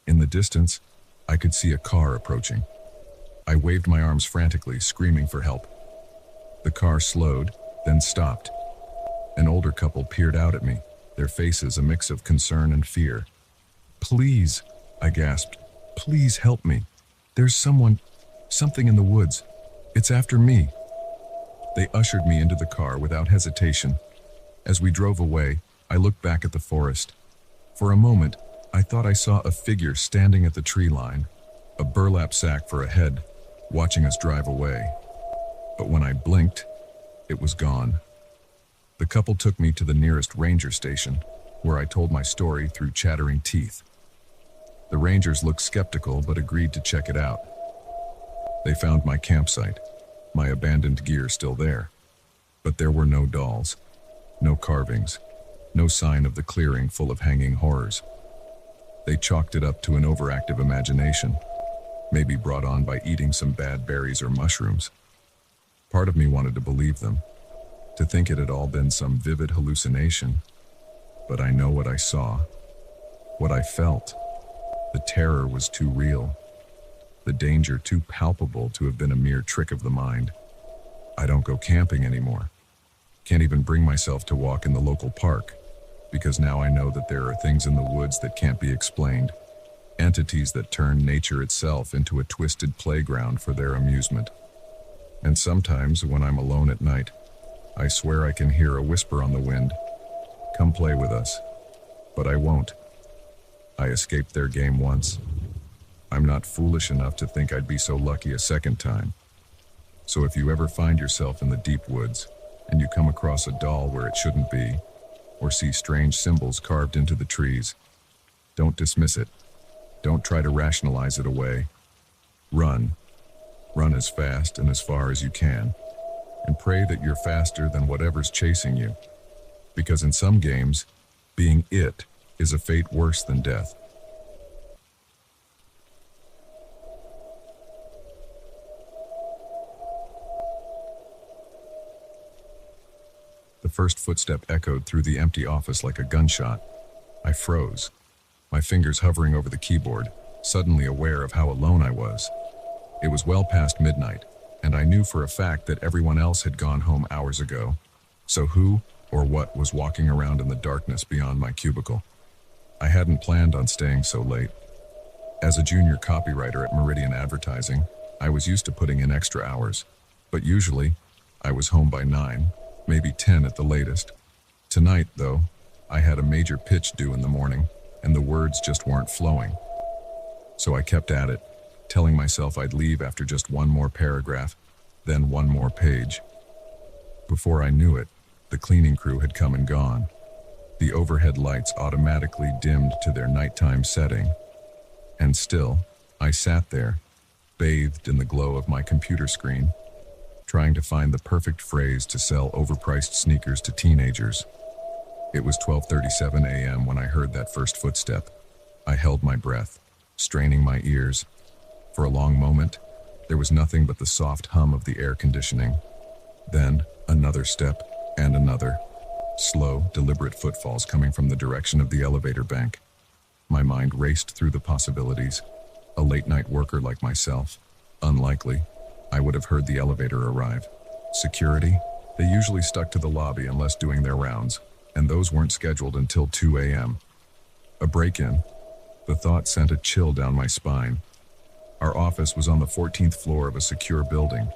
In the distance, I could see a car approaching. I waved my arms frantically, screaming for help. The car slowed, then stopped. An older couple peered out at me, their faces a mix of concern and fear. "Please," I gasped, "please help me. There's something in the woods. It's after me." They ushered me into the car without hesitation. As we drove away, I looked back at the forest. For a moment, I thought I saw a figure standing at the tree line, a burlap sack for a head, watching us drive away. But when I blinked, it was gone. The couple took me to the nearest ranger station, where I told my story through chattering teeth. The rangers looked skeptical but agreed to check it out. They found my campsite, my abandoned gear still there. But there were no dolls, no carvings, no sign of the clearing full of hanging horrors. They chalked it up to an overactive imagination, maybe brought on by eating some bad berries or mushrooms. Part of me wanted to believe them, to think it had all been some vivid hallucination. But I know what I saw, what I felt. The terror was too real, the danger too palpable to have been a mere trick of the mind. I don't go camping anymore. Can't even bring myself to walk in the local park, because now I know that there are things in the woods that can't be explained, entities that turn nature itself into a twisted playground for their amusement. And sometimes, when I'm alone at night, I swear I can hear a whisper on the wind, "Come play with us." But I won't. I escaped their game once. I'm not foolish enough to think I'd be so lucky a second time. So if you ever find yourself in the deep woods, and you come across a doll where it shouldn't be, or see strange symbols carved into the trees, don't dismiss it. Don't try to rationalize it away. Run. Run as fast and as far as you can, and pray that you're faster than whatever's chasing you. Because in some games, being it is a fate worse than death. The first footstep echoed through the empty office like a gunshot. I froze, my fingers hovering over the keyboard, suddenly aware of how alone I was. It was well past midnight, and I knew for a fact that everyone else had gone home hours ago. So who or what was walking around in the darkness beyond my cubicle? I hadn't planned on staying so late. As a junior copywriter at Meridian Advertising, I was used to putting in extra hours, but usually I was home by 9, maybe 10 at the latest. Tonight, though, I had a major pitch due in the morning, and the words just weren't flowing. So I kept at it, telling myself I'd leave after just one more paragraph, then one more page. Before I knew it, the cleaning crew had come and gone. The overhead lights automatically dimmed to their nighttime setting. And still, I sat there, bathed in the glow of my computer screen, trying to find the perfect phrase to sell overpriced sneakers to teenagers. It was 12:37 a.m. when I heard that first footstep. I held my breath, straining my ears. For a long moment, there was nothing but the soft hum of the air conditioning. Then, another step, and another. Slow, deliberate footfalls coming from the direction of the elevator bank. My mind raced through the possibilities. A late-night worker like myself. Unlikely. I would have heard the elevator arrive. Security? They usually stuck to the lobby unless doing their rounds, and those weren't scheduled until 2 a.m. A break-in? The thought sent a chill down my spine. Our office was on the 14th floor of a secure building.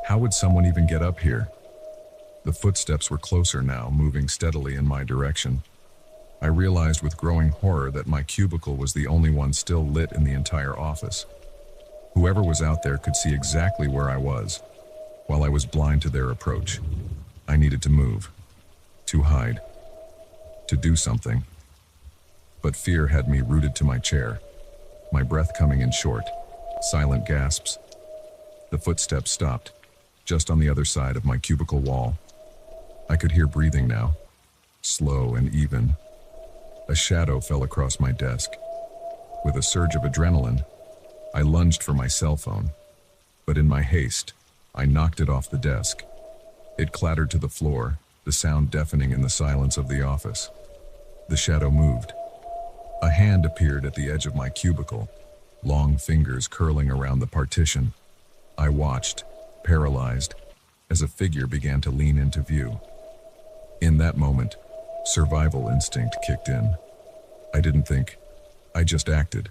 How would someone even get up here? The footsteps were closer now, moving steadily in my direction. I realized with growing horror that my cubicle was the only one still lit in the entire office. Whoever was out there could see exactly where I was, while I was blind to their approach. I needed to move, to hide, to do something. But fear had me rooted to my chair, my breath coming in short, silent gasps. The footsteps stopped, just on the other side of my cubicle wall. I could hear breathing now, slow and even. A shadow fell across my desk. With a surge of adrenaline, I lunged for my cell phone, but in my haste, I knocked it off the desk. It clattered to the floor, the sound deafening in the silence of the office. The shadow moved. A hand appeared at the edge of my cubicle, long fingers curling around the partition. I watched, paralyzed, as a figure began to lean into view. In that moment, survival instinct kicked in. I didn't think, I just acted.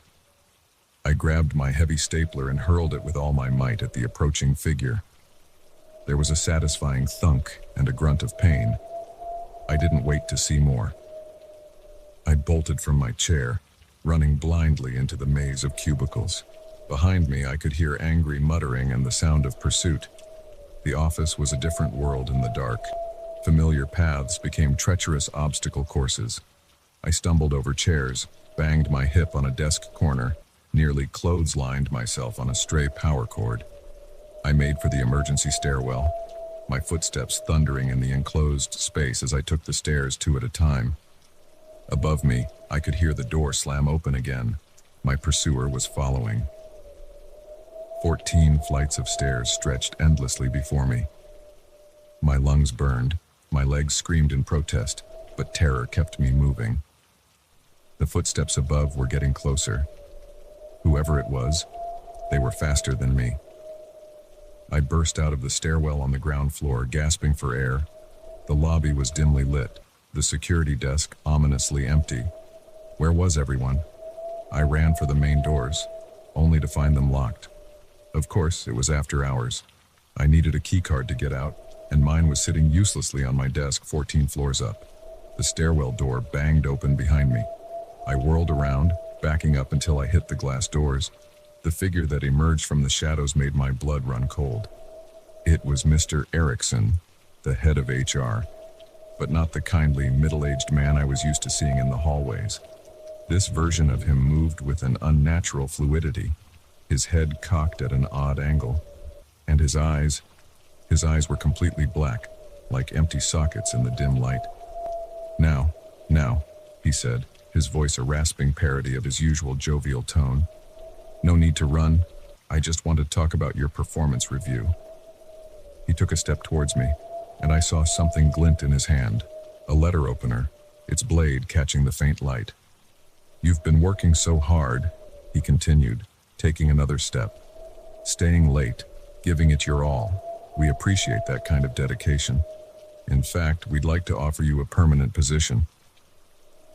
I grabbed my heavy stapler and hurled it with all my might at the approaching figure. There was a satisfying thunk and a grunt of pain. I didn't wait to see more. I bolted from my chair, running blindly into the maze of cubicles. Behind me, I could hear angry muttering and the sound of pursuit. The office was a different world in the dark. Familiar paths became treacherous obstacle courses. I stumbled over chairs, banged my hip on a desk corner, nearly clotheslined myself on a stray power cord. I made for the emergency stairwell, my footsteps thundering in the enclosed space as I took the stairs two at a time. Above me, I could hear the door slam open again. My pursuer was following. 14 flights of stairs stretched endlessly before me. My lungs burned, my legs screamed in protest, but terror kept me moving. The footsteps above were getting closer. Whoever it was, they were faster than me. I burst out of the stairwell on the ground floor, gasping for air. The lobby was dimly lit, the security desk ominously empty. Where was everyone? I ran for the main doors, only to find them locked. Of course, it was after hours. I needed a key card to get out, and mine was sitting uselessly on my desk 14 floors up. The stairwell door banged open behind me. I whirled around, backing up until I hit the glass doors. The figure that emerged from the shadows made my blood run cold. It was Mr. Erickson, the head of HR, but not the kindly, middle-aged man I was used to seeing in the hallways. This version of him moved with an unnatural fluidity, his head cocked at an odd angle, and his eyes were completely black, like empty sockets in the dim light. Now, he said, his voice a rasping parody of his usual jovial tone. No need to run. I just want to talk about your performance review. He took a step towards me, and I saw something glint in his hand, a letter opener, its blade catching the faint light. You've been working so hard, he continued, taking another step. Staying late, giving it your all. We appreciate that kind of dedication. In fact, we'd like to offer you a permanent position.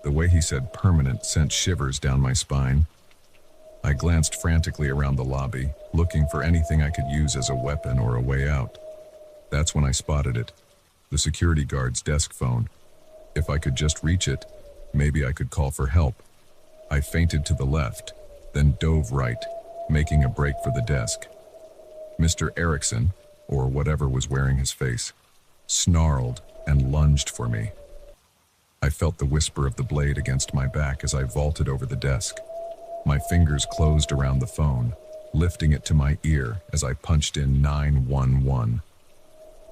The way he said permanent sent shivers down my spine. I glanced frantically around the lobby, looking for anything I could use as a weapon or a way out. That's when I spotted it, the security guard's desk phone. If I could just reach it, maybe I could call for help. I feinted to the left, then dove right, making a break for the desk. Mr. Erickson, or whatever was wearing his face, snarled and lunged for me. I felt the whisper of the blade against my back as I vaulted over the desk. My fingers closed around the phone, lifting it to my ear as I punched in 911.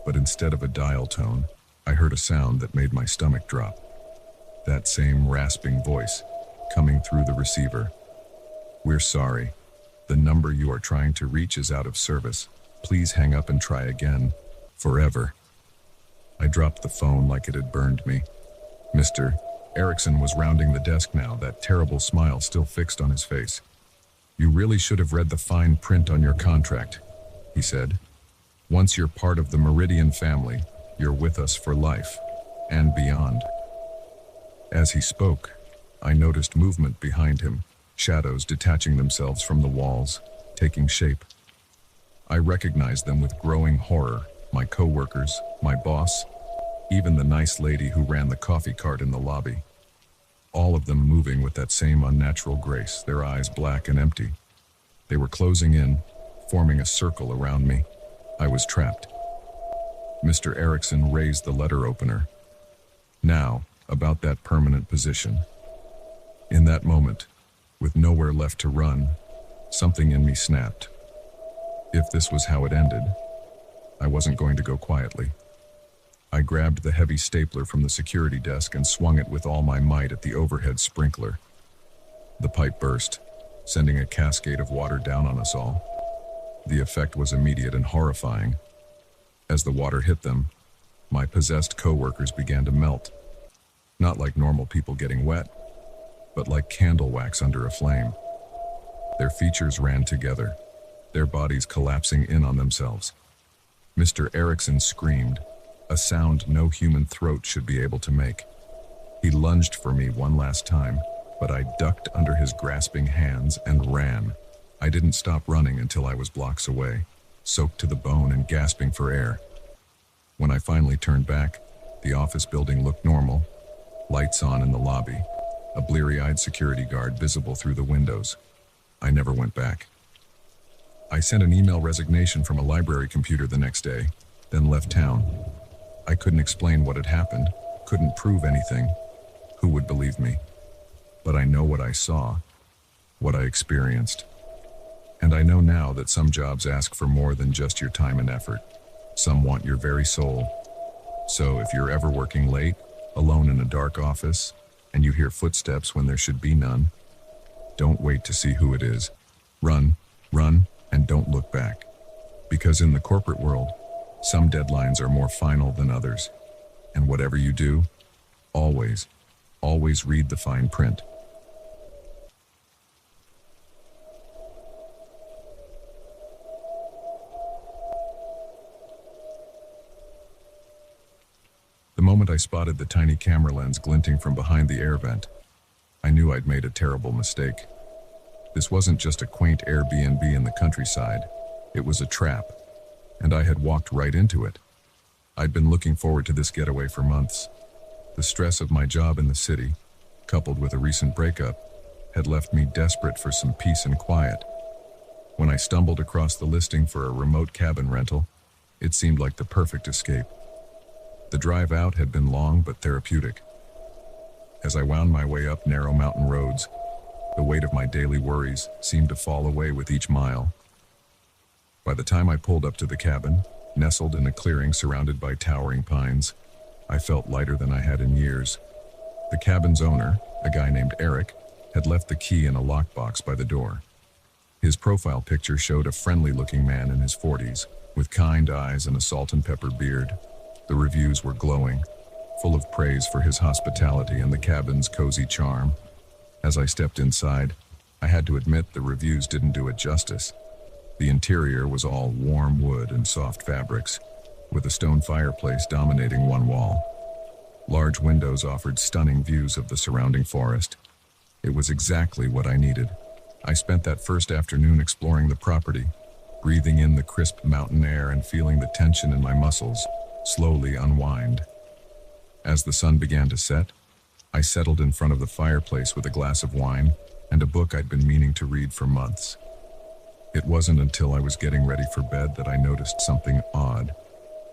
But instead of a dial tone, I heard a sound that made my stomach drop. That same rasping voice, coming through the receiver. We're sorry. The number you are trying to reach is out of service. Please hang up and try again. Forever. I dropped the phone like it had burned me. Mr. Erickson was rounding the desk now, that terrible smile still fixed on his face. You really should have read the fine print on your contract, he said. Once you're part of the Meridian family, you're with us for life, and beyond. As he spoke, I noticed movement behind him, shadows detaching themselves from the walls, taking shape. I recognized them with growing horror, my co-workers, my boss, even the nice lady who ran the coffee cart in the lobby. All of them moving with that same unnatural grace, their eyes black and empty. They were closing in, forming a circle around me. I was trapped. Mr. Erickson raised the letter opener. Now, about that permanent position. In that moment, with nowhere left to run, something in me snapped. If this was how it ended, I wasn't going to go quietly. I grabbed the heavy stapler from the security desk and swung it with all my might at the overhead sprinkler. The pipe burst, sending a cascade of water down on us all. The effect was immediate and horrifying. As the water hit them, my possessed coworkers began to melt. Not like normal people getting wet, but like candle wax under a flame. Their features ran together, their bodies collapsing in on themselves. Mr. Erickson screamed, a sound no human throat should be able to make. He lunged for me one last time, but I ducked under his grasping hands and ran. I didn't stop running until I was blocks away, soaked to the bone and gasping for air. When I finally turned back, the office building looked normal, lights on in the lobby, a bleary-eyed security guard visible through the windows. I never went back. I sent an email resignation from a library computer the next day, then left town. I couldn't explain what had happened, couldn't prove anything. Who would believe me? But I know what I saw, what I experienced. And I know now that some jobs ask for more than just your time and effort. Some want your very soul. So if you're ever working late, alone in a dark office, and you hear footsteps when there should be none, don't wait to see who it is. Run, and don't look back. Because in the corporate world, some deadlines are more final than others. And whatever you do, always read the fine print. The moment I spotted the tiny camera lens glinting from behind the air vent, I knew I'd made a terrible mistake. This wasn't just a quaint Airbnb in the countryside. It was a trap, and I had walked right into it. I'd been looking forward to this getaway for months. The stress of my job in the city, coupled with a recent breakup, had left me desperate for some peace and quiet. When I stumbled across the listing for a remote cabin rental, it seemed like the perfect escape. The drive out had been long but therapeutic. As I wound my way up narrow mountain roads, the weight of my daily worries seemed to fall away with each mile. By the time I pulled up to the cabin, nestled in a clearing surrounded by towering pines, I felt lighter than I had in years. The cabin's owner, a guy named Eric, had left the key in a lockbox by the door. His profile picture showed a friendly-looking man in his 40s, with kind eyes and a salt and pepper beard. The reviews were glowing, full of praise for his hospitality and the cabin's cozy charm. As I stepped inside, I had to admit the reviews didn't do it justice. The interior was all warm wood and soft fabrics, with a stone fireplace dominating one wall. Large windows offered stunning views of the surrounding forest. It was exactly what I needed. I spent that first afternoon exploring the property, breathing in the crisp mountain air and feeling the tension in my muscles slowly unwind. As the sun began to set, I settled in front of the fireplace with a glass of wine and a book I'd been meaning to read for months. It wasn't until I was getting ready for bed that I noticed something odd.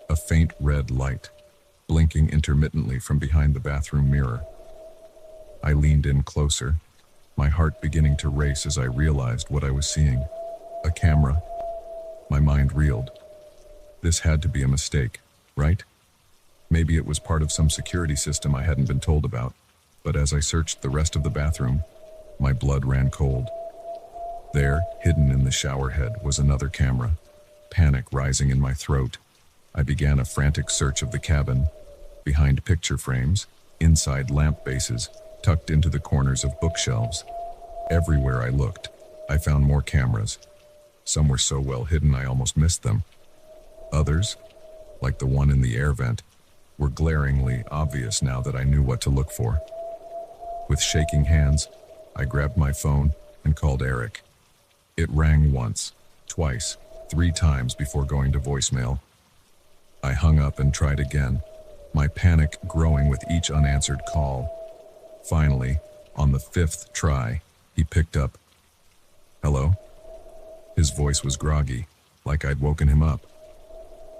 A faint red light, blinking intermittently from behind the bathroom mirror. I leaned in closer, my heart beginning to race as I realized what I was seeing. A camera. My mind reeled. This had to be a mistake, right? Maybe it was part of some security system I hadn't been told about, but as I searched the rest of the bathroom, my blood ran cold. There, hidden in the shower head, was another camera. Panic rising in my throat, I began a frantic search of the cabin, behind picture frames, inside lamp bases, tucked into the corners of bookshelves. Everywhere I looked, I found more cameras. Some were so well hidden I almost missed them. Others, like the one in the air vent, were glaringly obvious now that I knew what to look for. With shaking hands, I grabbed my phone and called Eric. It rang once, twice, 3 times before going to voicemail. I hung up and tried again, my panic growing with each unanswered call. Finally, on the 5th try, he picked up. "Hello?" His voice was groggy, like I'd woken him up.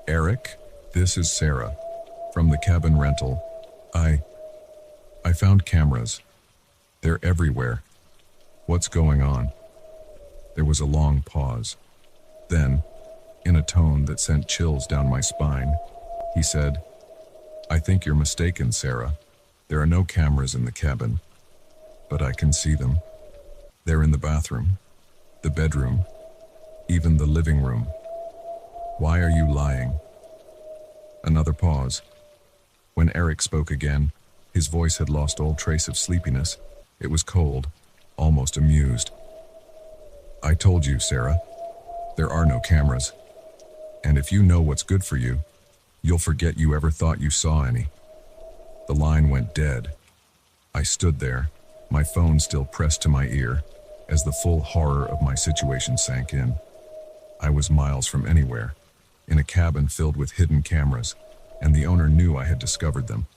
"Eric, this is Sarah, from the cabin rental. I found cameras. They're everywhere. What's going on?" There was a long pause. Then, in a tone that sent chills down my spine, he said, "I think you're mistaken, Sarah. There are no cameras in the cabin, but I can see them. They're in the bathroom, the bedroom, even the living room. Why are you lying?" Another pause. When Eric spoke again, his voice had lost all trace of sleepiness. It was cold, almost amused. "I told you, Sarah. There are no cameras. And if you know what's good for you, you'll forget you ever thought you saw any." The line went dead. I stood there, my phone still pressed to my ear, as the full horror of my situation sank in. I was miles from anywhere, in a cabin filled with hidden cameras, and the owner knew I had discovered them.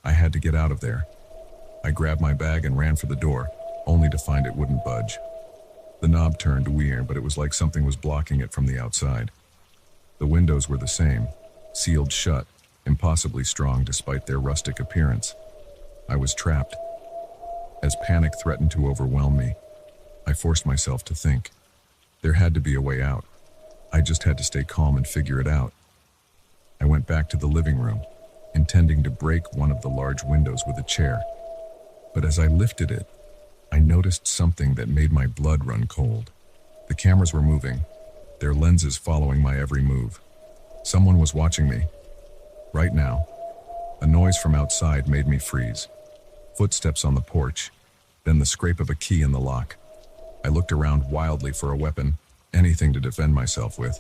I had to get out of there. I grabbed my bag and ran for the door, only to find it wouldn't budge. The knob turned weird, but it was like something was blocking it from the outside. The windows were the same, sealed shut, impossibly strong despite their rustic appearance. I was trapped. As panic threatened to overwhelm me, I forced myself to think. There had to be a way out. I just had to stay calm and figure it out. I went back to the living room, intending to break one of the large windows with a chair. But as I lifted it, I noticed something that made my blood run cold. The cameras were moving, their lenses following my every move. Someone was watching me. Right now. A noise from outside made me freeze. Footsteps on the porch, then the scrape of a key in the lock. I looked around wildly for a weapon, anything to defend myself with.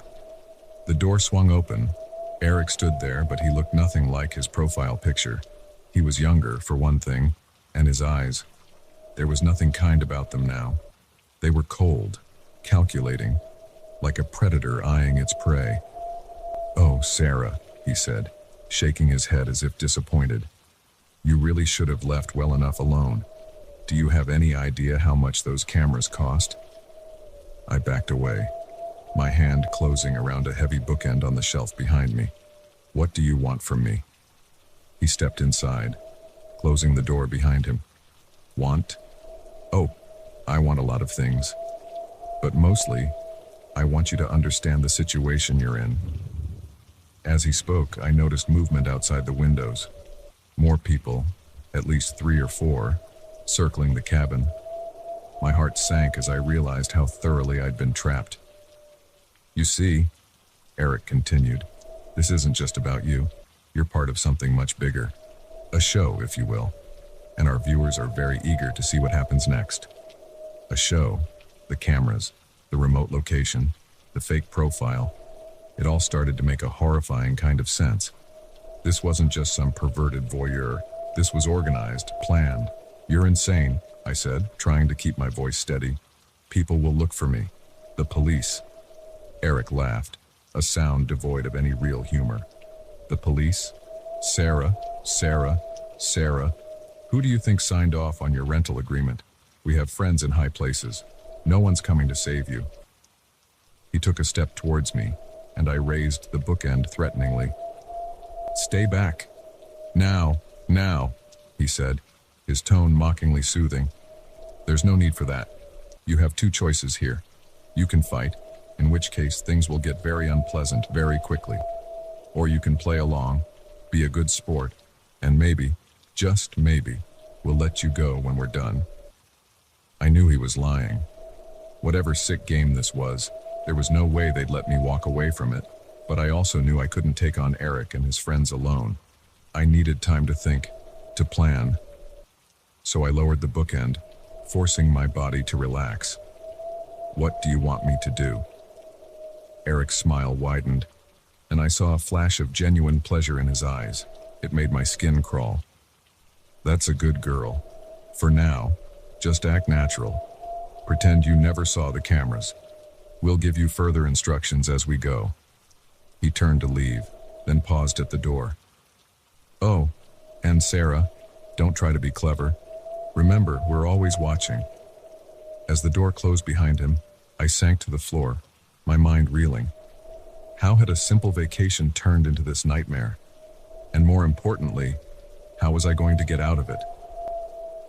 The door swung open. Eric stood there, but he looked nothing like his profile picture. He was younger, for one thing, and his eyes. There was nothing kind about them now. They were cold, calculating, like a predator eyeing its prey. "Oh, Sarah," he said, shaking his head as if disappointed. "You really should have left well enough alone. Do you have any idea how much those cameras cost?" I backed away, my hand closing around a heavy bookend on the shelf behind me. "What do you want from me?" He stepped inside, closing the door behind him. "Want? Oh, I want a lot of things. But mostly, I want you to understand the situation you're in." As he spoke, I noticed movement outside the windows. More people, at least 3 or 4, circling the cabin. My heart sank as I realized how thoroughly I'd been trapped. "You see," Eric continued, "this isn't just about you. You're part of something much bigger. A show, if you will. And our viewers are very eager to see what happens next." A show, the cameras, the remote location, the fake profile. It all started to make a horrifying kind of sense. This wasn't just some perverted voyeur. This was organized, planned. "You're insane," I said, trying to keep my voice steady. "People will look for me. The police." Eric laughed, a sound devoid of any real humor. "The police? Sarah, Sarah, Sarah. Who do you think signed off on your rental agreement? We have friends in high places. No one's coming to save you." He took a step towards me, and I raised the bookend threateningly. "Stay back. Now, he said, his tone mockingly soothing. "There's no need for that. You have 2 choices here. You can fight, in which case things will get very unpleasant very quickly. Or you can play along, be a good sport, and maybe, just maybe, we'll let you go when we're done." I knew he was lying. Whatever sick game this was, there was no way they'd let me walk away from it, but I also knew I couldn't take on Eric and his friends alone. I needed time to think, to plan. So I lowered the bookend, forcing my body to relax. "What do you want me to do?" Eric's smile widened, and I saw a flash of genuine pleasure in his eyes. It made my skin crawl. "That's a good girl. For now, just act natural. Pretend you never saw the cameras. We'll give you further instructions as we go." He turned to leave, then paused at the door. "Oh, and Sarah, don't try to be clever. Remember, we're always watching." As the door closed behind him, I sank to the floor, my mind reeling. How had a simple vacation turned into this nightmare? And more importantly, how was I going to get out of it?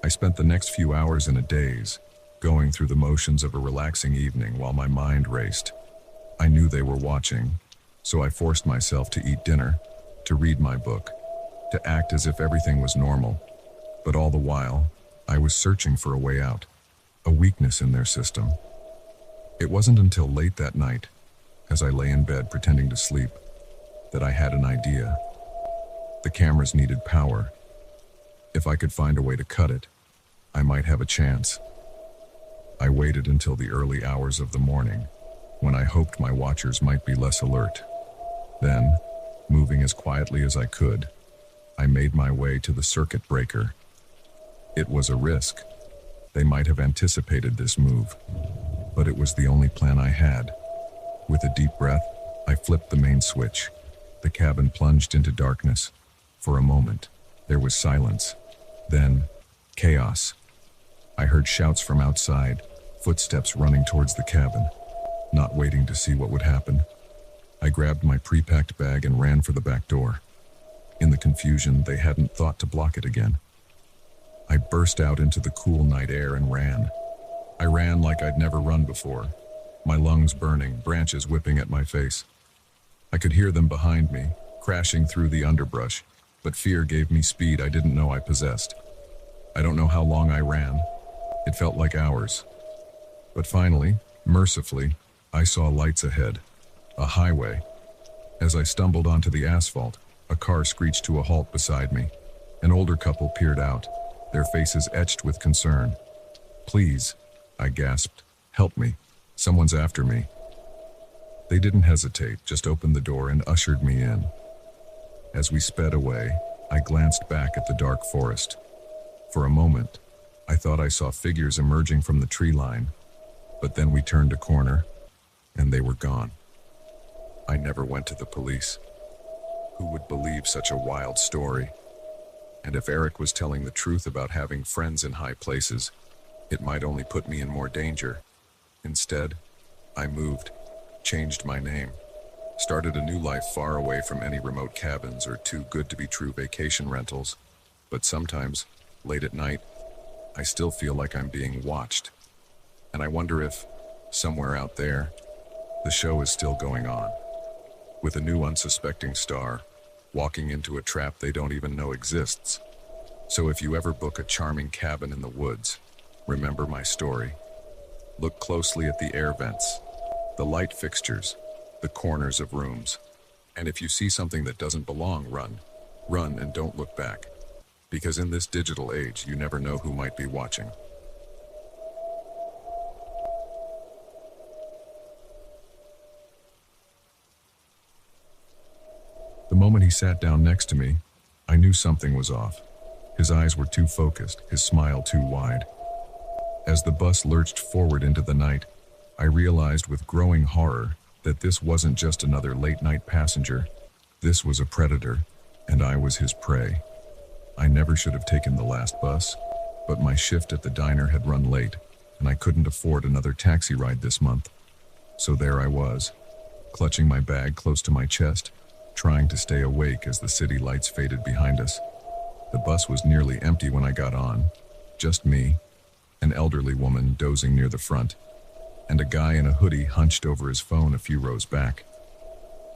I spent the next few hours in a daze, going through the motions of a relaxing evening while my mind raced. I knew they were watching, so I forced myself to eat dinner, to read my book, to act as if everything was normal. But all the while, I was searching for a way out, a weakness in their system. It wasn't until late that night, as I lay in bed pretending to sleep, that I had an idea. The cameras needed power. If I could find a way to cut it, I might have a chance. I waited until the early hours of the morning, when I hoped my watchers might be less alert. Then, moving as quietly as I could, I made my way to the circuit breaker. It was a risk. They might have anticipated this move, but it was the only plan I had. With a deep breath, I flipped the main switch. The cabin plunged into darkness. For a moment, there was silence. Then, chaos. I heard shouts from outside, footsteps running towards the cabin. Not waiting to see what would happen, I grabbed my pre-packed bag and ran for the back door. In the confusion, they hadn't thought to block it again. I burst out into the cool night air and ran. I ran like I'd never run before, my lungs burning, branches whipping at my face. I could hear them behind me, crashing through the underbrush, but fear gave me speed I didn't know I possessed. I don't know how long I ran. It felt like hours. But finally, mercifully, I saw lights ahead. A highway. As I stumbled onto the asphalt, a car screeched to a halt beside me. An older couple peered out, their faces etched with concern. "Please," I gasped. "Help me. Someone's after me." They didn't hesitate, just opened the door and ushered me in. As we sped away, I glanced back at the dark forest. For a moment, I thought I saw figures emerging from the tree line, but then we turned a corner, and they were gone. I never went to the police. Who would believe such a wild story? And if Eric was telling the truth about having friends in high places, it might only put me in more danger. Instead, I moved, changed my name, started a new life far away from any remote cabins or too good to be true vacation rentals. But sometimes, late at night, I still feel like I'm being watched. And I wonder if, somewhere out there, the show is still going on, with a new unsuspecting star walking into a trap they don't even know exists. So if you ever book a charming cabin in the woods, remember my story. Look closely at the air vents, the light fixtures, the corners of rooms. And if you see something that doesn't belong, run. Run and don't look back. Because in this digital age, you never know who might be watching. The moment he sat down next to me, I knew something was off. His eyes were too focused, his smile too wide. As the bus lurched forward into the night, I realized with growing horror that this wasn't just another late-night passenger. This was a predator, and I was his prey. I never should have taken the last bus, but my shift at the diner had run late, and I couldn't afford another taxi ride this month. So there I was, clutching my bag close to my chest, trying to stay awake as the city lights faded behind us. The bus was nearly empty when I got on. Just me, an elderly woman dozing near the front, and a guy in a hoodie hunched over his phone a few rows back.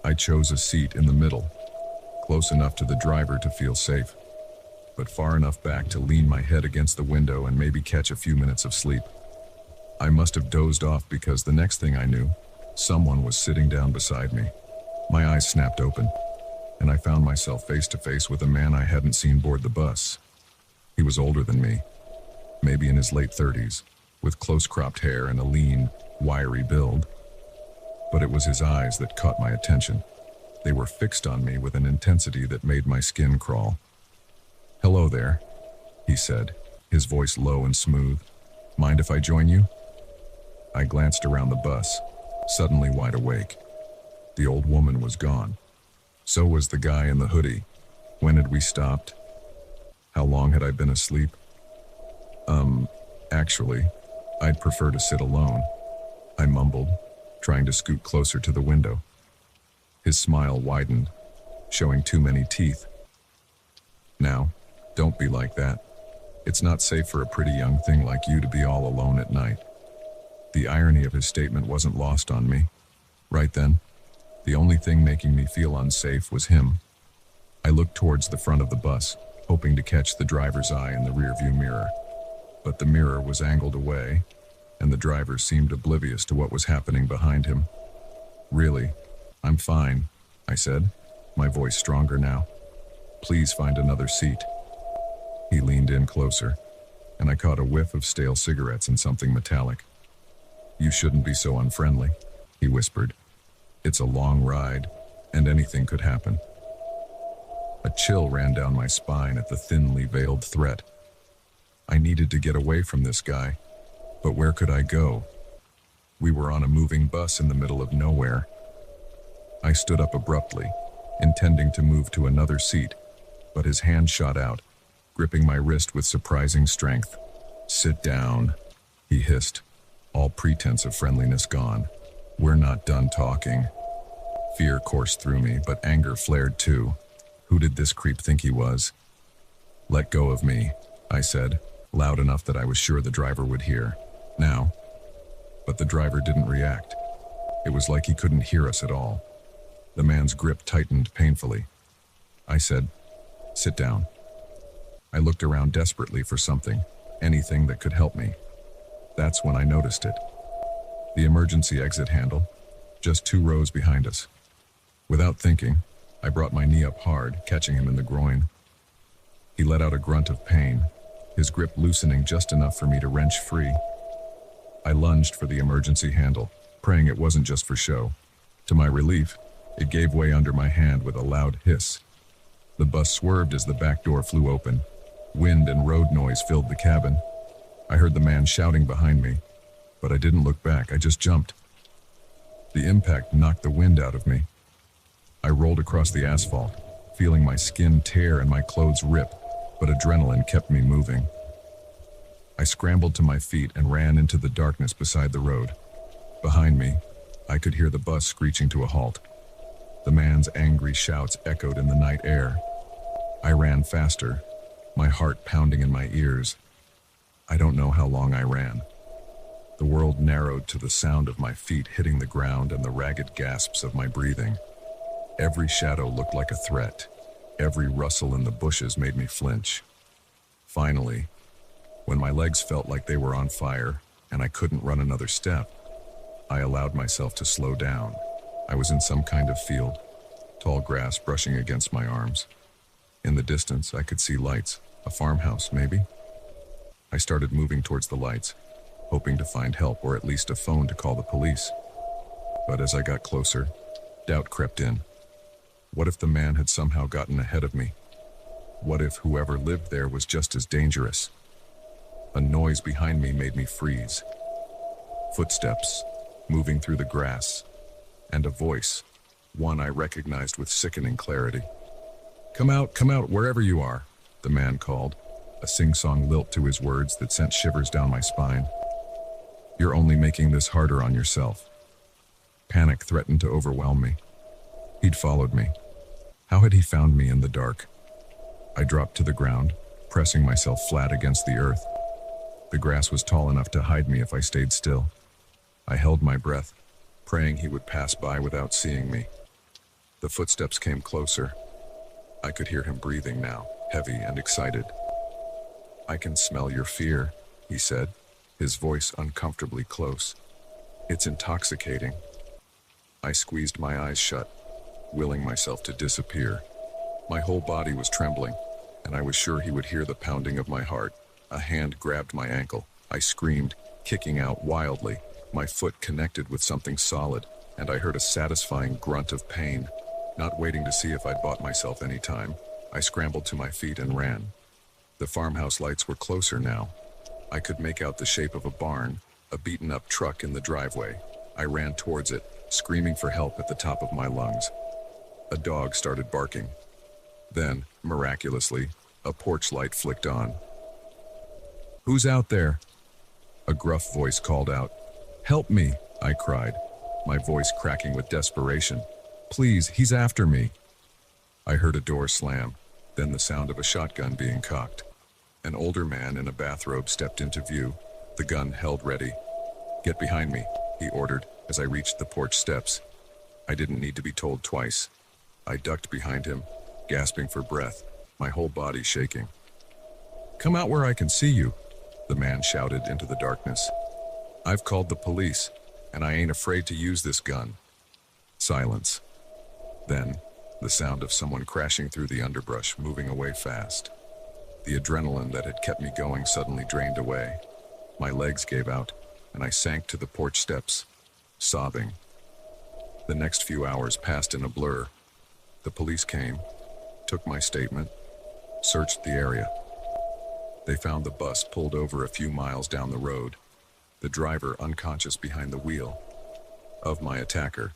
I chose a seat in the middle, close enough to the driver to feel safe, but far enough back to lean my head against the window and maybe catch a few minutes of sleep. I must have dozed off because the next thing I knew, someone was sitting down beside me. My eyes snapped open, and I found myself face to face with a man I hadn't seen board the bus. He was older than me, maybe in his late 30s, with close-cropped hair and a lean, wiry build. But it was his eyes that caught my attention. They were fixed on me with an intensity that made my skin crawl. "Hello there," he said, his voice low and smooth. "Mind if I join you?" I glanced around the bus, suddenly wide awake. The old woman was gone. So was the guy in the hoodie. When had we stopped? How long had I been asleep? Actually, I'd prefer to sit alone, I mumbled, trying to scoot closer to the window. His smile widened, showing too many teeth. "Now, don't be like that. It's not safe for a pretty young thing like you to be all alone at night." The irony of his statement wasn't lost on me. Right then, the only thing making me feel unsafe was him. I looked towards the front of the bus, hoping to catch the driver's eye in the rearview mirror. But the mirror was angled away, and the driver seemed oblivious to what was happening behind him. "Really, I'm fine," I said, my voice stronger now. "Please find another seat." He leaned in closer, and I caught a whiff of stale cigarettes and something metallic. "You shouldn't be so unfriendly," he whispered. "It's a long ride, and anything could happen." A chill ran down my spine at the thinly veiled threat. I needed to get away from this guy, but where could I go? We were on a moving bus in the middle of nowhere. I stood up abruptly, intending to move to another seat, but his hand shot out, gripping my wrist with surprising strength. "Sit down," he hissed, all pretense of friendliness gone. "We're not done talking." Fear coursed through me, but anger flared too. Who did this creep think he was? "Let go of me," I said, loud enough that I was sure the driver would hear. "Now." But the driver didn't react. It was like he couldn't hear us at all. The man's grip tightened painfully. I said, "Sit down." I looked around desperately for something, anything that could help me. That's when I noticed it. The emergency exit handle, just 2 rows behind us. Without thinking, I brought my knee up hard, catching him in the groin. He let out a grunt of pain, his grip loosening just enough for me to wrench free. I lunged for the emergency handle, praying it wasn't just for show. To my relief, it gave way under my hand with a loud hiss. The bus swerved as the back door flew open. Wind and road noise filled the cabin. I heard the man shouting behind me, but I didn't look back, I just jumped. The impact knocked the wind out of me. I rolled across the asphalt, feeling my skin tear and my clothes rip, but adrenaline kept me moving. I scrambled to my feet and ran into the darkness beside the road. Behind me, I could hear the bus screeching to a halt. The man's angry shouts echoed in the night air. I ran faster, my heart pounding in my ears. I don't know how long I ran. The world narrowed to the sound of my feet hitting the ground and the ragged gasps of my breathing. Every shadow looked like a threat. Every rustle in the bushes made me flinch. Finally, when my legs felt like they were on fire and I couldn't run another step, I allowed myself to slow down. I was in some kind of field, tall grass brushing against my arms. In the distance, I could see lights, a farmhouse maybe. I started moving towards the lights, hoping to find help or at least a phone to call the police. But as I got closer, doubt crept in. What if the man had somehow gotten ahead of me? What if whoever lived there was just as dangerous? A noise behind me made me freeze. Footsteps, moving through the grass, and a voice, one I recognized with sickening clarity. Come out, wherever you are," the man called, a sing-song lilt to his words that sent shivers down my spine. "You're only making this harder on yourself." Panic threatened to overwhelm me. He'd followed me. How had he found me in the dark? I dropped to the ground, pressing myself flat against the earth. The grass was tall enough to hide me if I stayed still. I held my breath, praying he would pass by without seeing me. The footsteps came closer. I could hear him breathing now, heavy and excited. "I can smell your fear," he said, his voice uncomfortably close. "It's intoxicating." I squeezed my eyes shut, willing myself to disappear. My whole body was trembling, and I was sure he would hear the pounding of my heart. A hand grabbed my ankle. I screamed, kicking out wildly. My foot connected with something solid, and I heard a satisfying grunt of pain. Not waiting to see if I'd bought myself any time, I scrambled to my feet and ran. The farmhouse lights were closer now. I could make out the shape of a barn, a beaten-up truck in the driveway. I ran towards it, screaming for help at the top of my lungs. A dog started barking. Then, miraculously, a porch light flicked on. "Who's out there?" A gruff voice called out. "Help me," I cried, my voice cracking with desperation. "Please, he's after me." I heard a door slam, then the sound of a shotgun being cocked. An older man in a bathrobe stepped into view, the gun held ready. "Get behind me," he ordered as I reached the porch steps. I didn't need to be told twice. I ducked behind him, gasping for breath, my whole body shaking. "Come out where I can see you," the man shouted into the darkness. "I've called the police, and I ain't afraid to use this gun." Silence. Then, the sound of someone crashing through the underbrush, moving away fast. The adrenaline that had kept me going suddenly drained away. My legs gave out, and I sank to the porch steps, sobbing. The next few hours passed in a blur. The police came, took my statement, searched the area. They found the bus pulled over a few miles down the road, the driver unconscious behind the wheel. Of my attacker,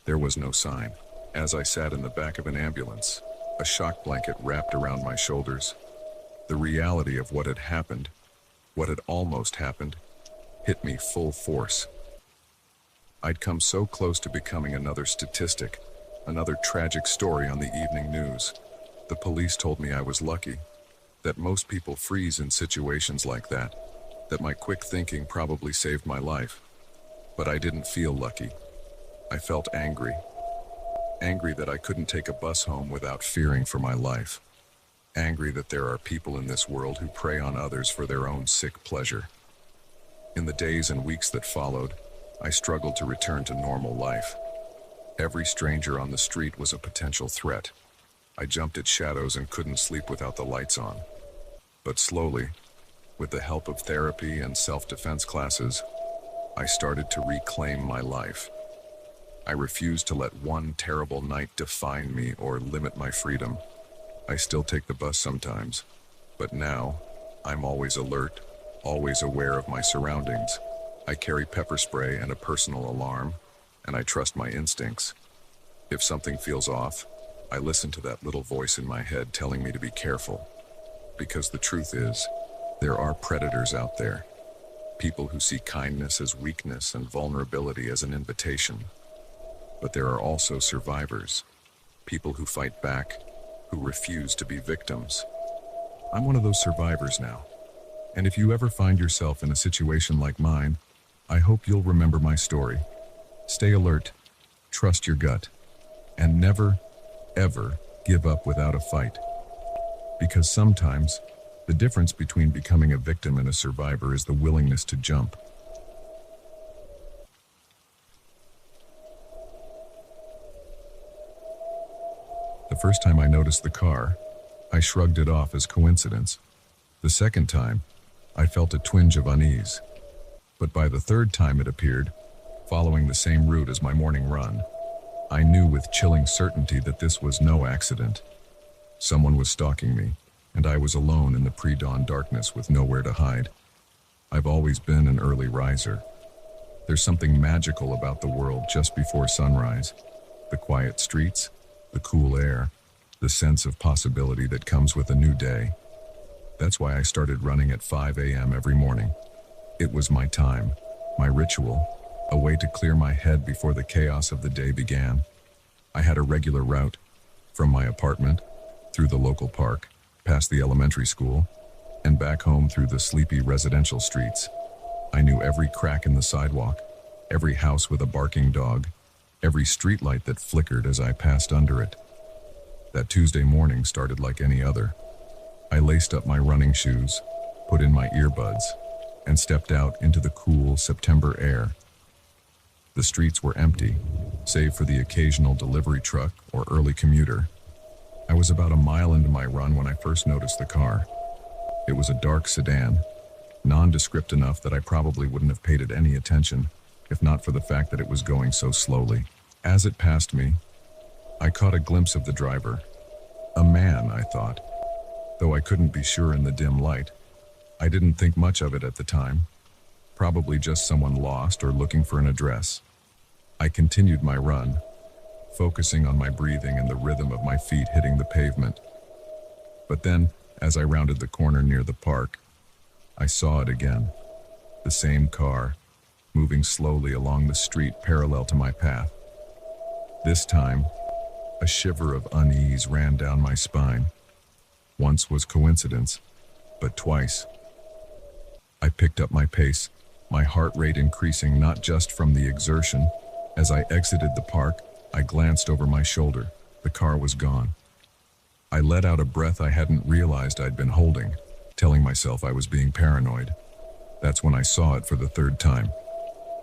there was no sign. As I sat in the back of an ambulance, a shock blanket wrapped around my shoulders, the reality of what had happened, what had almost happened, hit me full force. I'd come so close to becoming another statistic, another tragic story on the evening news. The police told me I was lucky, that most people freeze in situations like that my quick thinking probably saved my life. But I didn't feel lucky. I felt angry. Angry that I couldn't take a bus home without fearing for my life. Angry that there are people in this world who prey on others for their own sick pleasure. In the days and weeks that followed, I struggled to return to normal life. Every stranger on the street was a potential threat. I jumped at shadows and couldn't sleep without the lights on. But slowly, with the help of therapy and self-defense classes, I started to reclaim my life. I refused to let one terrible night define me or limit my freedom. I still take the bus sometimes, but now I'm always alert, always aware of my surroundings. I carry pepper spray and a personal alarm, and I trust my instincts. If something feels off, I listen to that little voice in my head telling me to be careful. Because the truth is, there are predators out there. People who see kindness as weakness and vulnerability as an invitation. But there are also survivors, people who fight back, who refuse to be victims. I'm one of those survivors now. And if you ever find yourself in a situation like mine, I hope you'll remember my story. Stay alert, trust your gut, and never, ever give up without a fight. Because sometimes, the difference between becoming a victim and a survivor is the willingness to jump. The first time I noticed the car, I shrugged it off as coincidence. The second time, I felt a twinge of unease. But by the third time it appeared, following the same route as my morning run, I knew with chilling certainty that this was no accident. Someone was stalking me, and I was alone in the pre-dawn darkness with nowhere to hide. I've always been an early riser. There's something magical about the world just before sunrise. The quiet streets, the cool air, the sense of possibility that comes with a new day. That's why I started running at 5 a.m. every morning. It was my time, my ritual, a way to clear my head before the chaos of the day began. I had a regular route, from my apartment, through the local park, past the elementary school, and back home through the sleepy residential streets. I knew every crack in the sidewalk, every house with a barking dog, every streetlight that flickered as I passed under it. That Tuesday morning started like any other. I laced up my running shoes, put in my earbuds, and stepped out into the cool September air. The streets were empty, save for the occasional delivery truck or early commuter. I was about a mile into my run when I first noticed the car. It was a dark sedan, nondescript enough that I probably wouldn't have paid it any attention, if not for the fact that it was going so slowly. As it passed me, I caught a glimpse of the driver. A man, I thought, though I couldn't be sure in the dim light. I didn't think much of it at the time. Probably just someone lost or looking for an address. I continued my run, focusing on my breathing and the rhythm of my feet hitting the pavement. But then, as I rounded the corner near the park, I saw it again. The same car, moving slowly along the street parallel to my path. This time, a shiver of unease ran down my spine. Once was coincidence, but twice. I picked up my pace, my heart rate increasing not just from the exertion. As I exited the park, I glanced over my shoulder. The car was gone. I let out a breath I hadn't realized I'd been holding, telling myself I was being paranoid. That's when I saw it for the third time.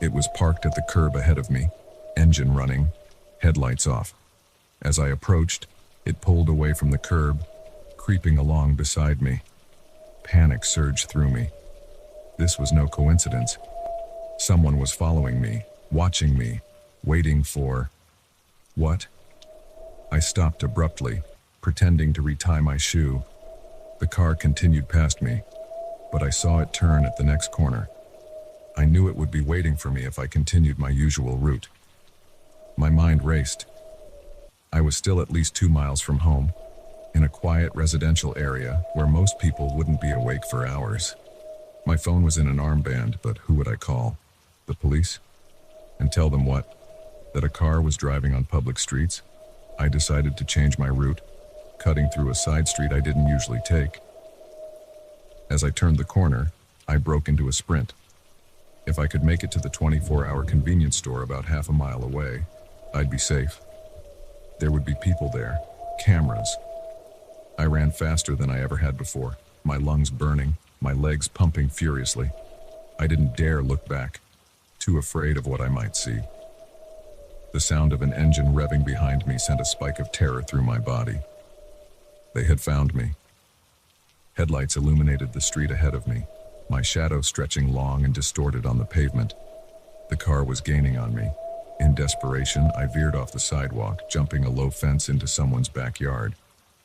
It was parked at the curb ahead of me, engine running, headlights off. As I approached, it pulled away from the curb, creeping along beside me. Panic surged through me. This was no coincidence. Someone was following me, watching me, waiting for... What? I stopped abruptly, pretending to retie my shoe. The car continued past me, but I saw it turn at the next corner. I knew it would be waiting for me if I continued my usual route. My mind raced. I was still at least 2 miles from home, in a quiet residential area where most people wouldn't be awake for hours. My phone was in an armband, but who would I call? The police? And tell them what? That a car was driving on public streets? I decided to change my route, cutting through a side street I didn't usually take. As I turned the corner, I broke into a sprint. If I could make it to the 24-hour convenience store about half a mile away, I'd be safe. There would be people there, cameras. I ran faster than I ever had before, my lungs burning, my legs pumping furiously. I didn't dare look back, too afraid of what I might see. The sound of an engine revving behind me sent a spike of terror through my body. They had found me. Headlights illuminated the street ahead of me, my shadow stretching long and distorted on the pavement. The car was gaining on me. In desperation, I veered off the sidewalk, jumping a low fence into someone's backyard.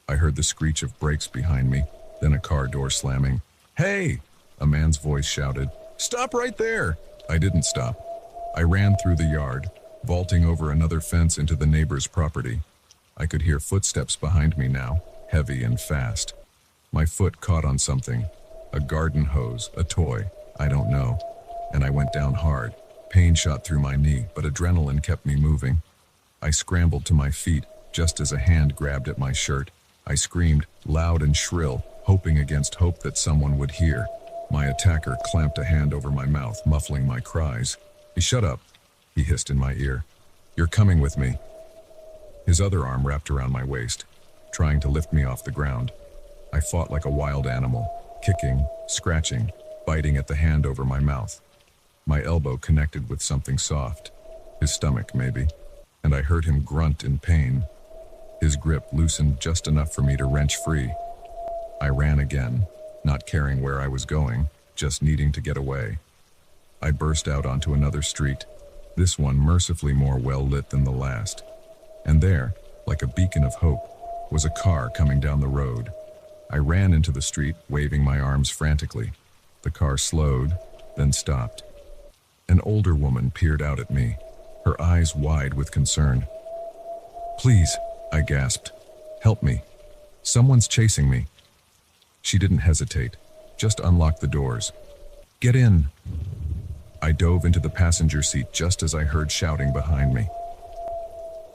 I heard the screech of brakes behind me, then a car door slamming. "Hey!" A man's voice shouted. "Stop right there!" I didn't stop. I ran through the yard, vaulting over another fence into the neighbor's property. I could hear footsteps behind me now, heavy and fast. My foot caught on something, a garden hose, a toy, I don't know, and I went down hard. Pain shot through my knee, but adrenaline kept me moving. I scrambled to my feet, just as a hand grabbed at my shirt. I screamed, loud and shrill, hoping against hope that someone would hear. My attacker clamped a hand over my mouth, muffling my cries. "Shut up," he hissed in my ear. "You're coming with me." His other arm wrapped around my waist, trying to lift me off the ground. I fought like a wild animal, kicking, scratching, biting at the hand over my mouth. My elbow connected with something soft, his stomach maybe, and I heard him grunt in pain. His grip loosened just enough for me to wrench free. I ran again, not caring where I was going, just needing to get away. I burst out onto another street, this one mercifully more well-lit than the last. And there, like a beacon of hope, was a car coming down the road. I ran into the street, waving my arms frantically. The car slowed, then stopped. An older woman peered out at me, her eyes wide with concern. "Please," I gasped. "Help me. Someone's chasing me." She didn't hesitate, just unlocked the doors. "Get in." I dove into the passenger seat just as I heard shouting behind me.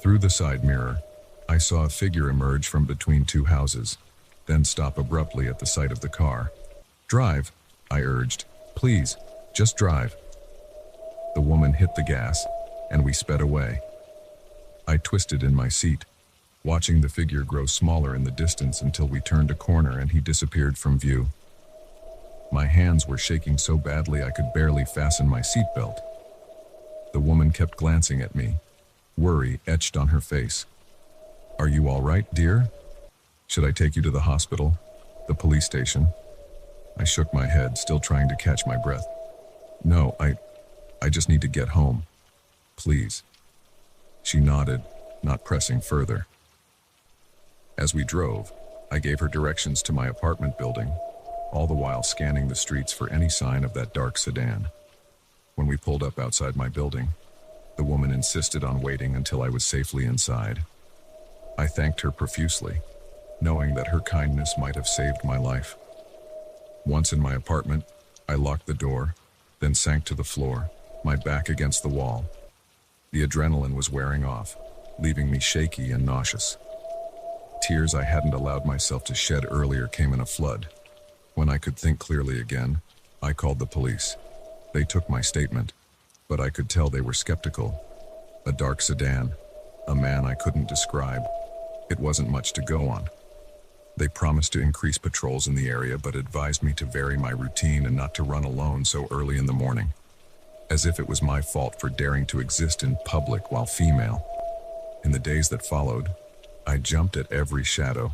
Through the side mirror, I saw a figure emerge from between two houses, then stop abruptly at the sight of the car. "Drive," I urged. "Please, just drive." The woman hit the gas, and we sped away. I twisted in my seat, watching the figure grow smaller in the distance until we turned a corner and he disappeared from view. My hands were shaking so badly I could barely fasten my seatbelt. The woman kept glancing at me, worry etched on her face. "Are you all right, dear? Should I take you to the hospital? The police station?" I shook my head, still trying to catch my breath. "No, I just need to get home. Please." She nodded, not pressing further. As we drove, I gave her directions to my apartment building, all the while scanning the streets for any sign of that dark sedan. When we pulled up outside my building, the woman insisted on waiting until I was safely inside. I thanked her profusely, knowing that her kindness might have saved my life. Once in my apartment, I locked the door, then sank to the floor, my back against the wall. The adrenaline was wearing off, leaving me shaky and nauseous. Tears I hadn't allowed myself to shed earlier came in a flood. When I could think clearly again, I called the police. They took my statement, but I could tell they were skeptical. A dark sedan, a man I couldn't describe. It wasn't much to go on. They promised to increase patrols in the area, but advised me to vary my routine and not to run alone so early in the morning. As if it was my fault for daring to exist in public while female. In the days that followed, I jumped at every shadow,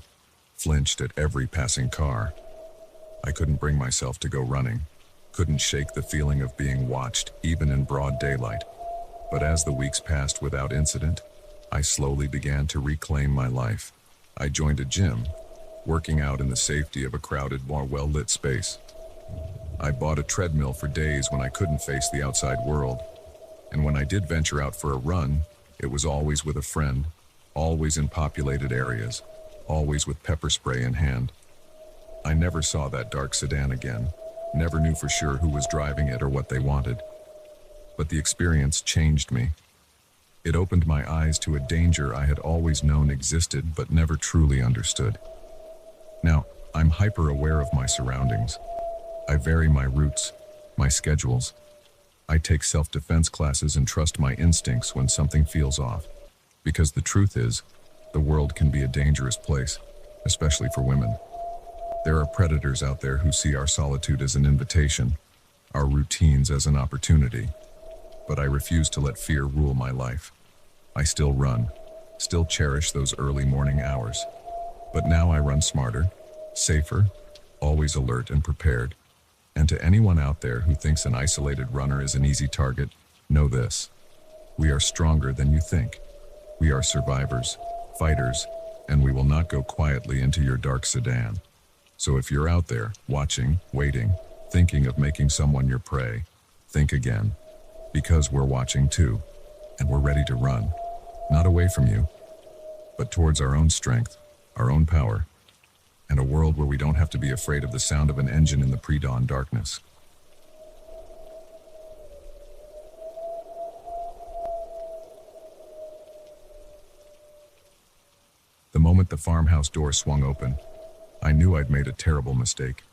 flinched at every passing car. I couldn't bring myself to go running, couldn't shake the feeling of being watched, even in broad daylight. But as the weeks passed without incident, I slowly began to reclaim my life. I joined a gym, working out in the safety of a crowded, more well-lit space. I bought a treadmill for days when I couldn't face the outside world. And when I did venture out for a run, it was always with a friend, always in populated areas, always with pepper spray in hand. I never saw that dark sedan again, never knew for sure who was driving it or what they wanted. But the experience changed me. It opened my eyes to a danger I had always known existed but never truly understood. Now, I'm hyper-aware of my surroundings. I vary my routes, my schedules. I take self-defense classes and trust my instincts when something feels off. Because the truth is, the world can be a dangerous place, especially for women. There are predators out there who see our solitude as an invitation, our routines as an opportunity. But I refuse to let fear rule my life. I still run, still cherish those early morning hours. But now I run smarter, safer, always alert and prepared. And to anyone out there who thinks an isolated runner is an easy target, know this: we are stronger than you think. We are survivors, fighters, and we will not go quietly into your dark sedan. So if you're out there, watching, waiting, thinking of making someone your prey, think again. Because we're watching too, and we're ready to run. Not away from you, but towards our own strength, our own power, and a world where we don't have to be afraid of the sound of an engine in the pre-dawn darkness. The moment the farmhouse door swung open, I knew I'd made a terrible mistake.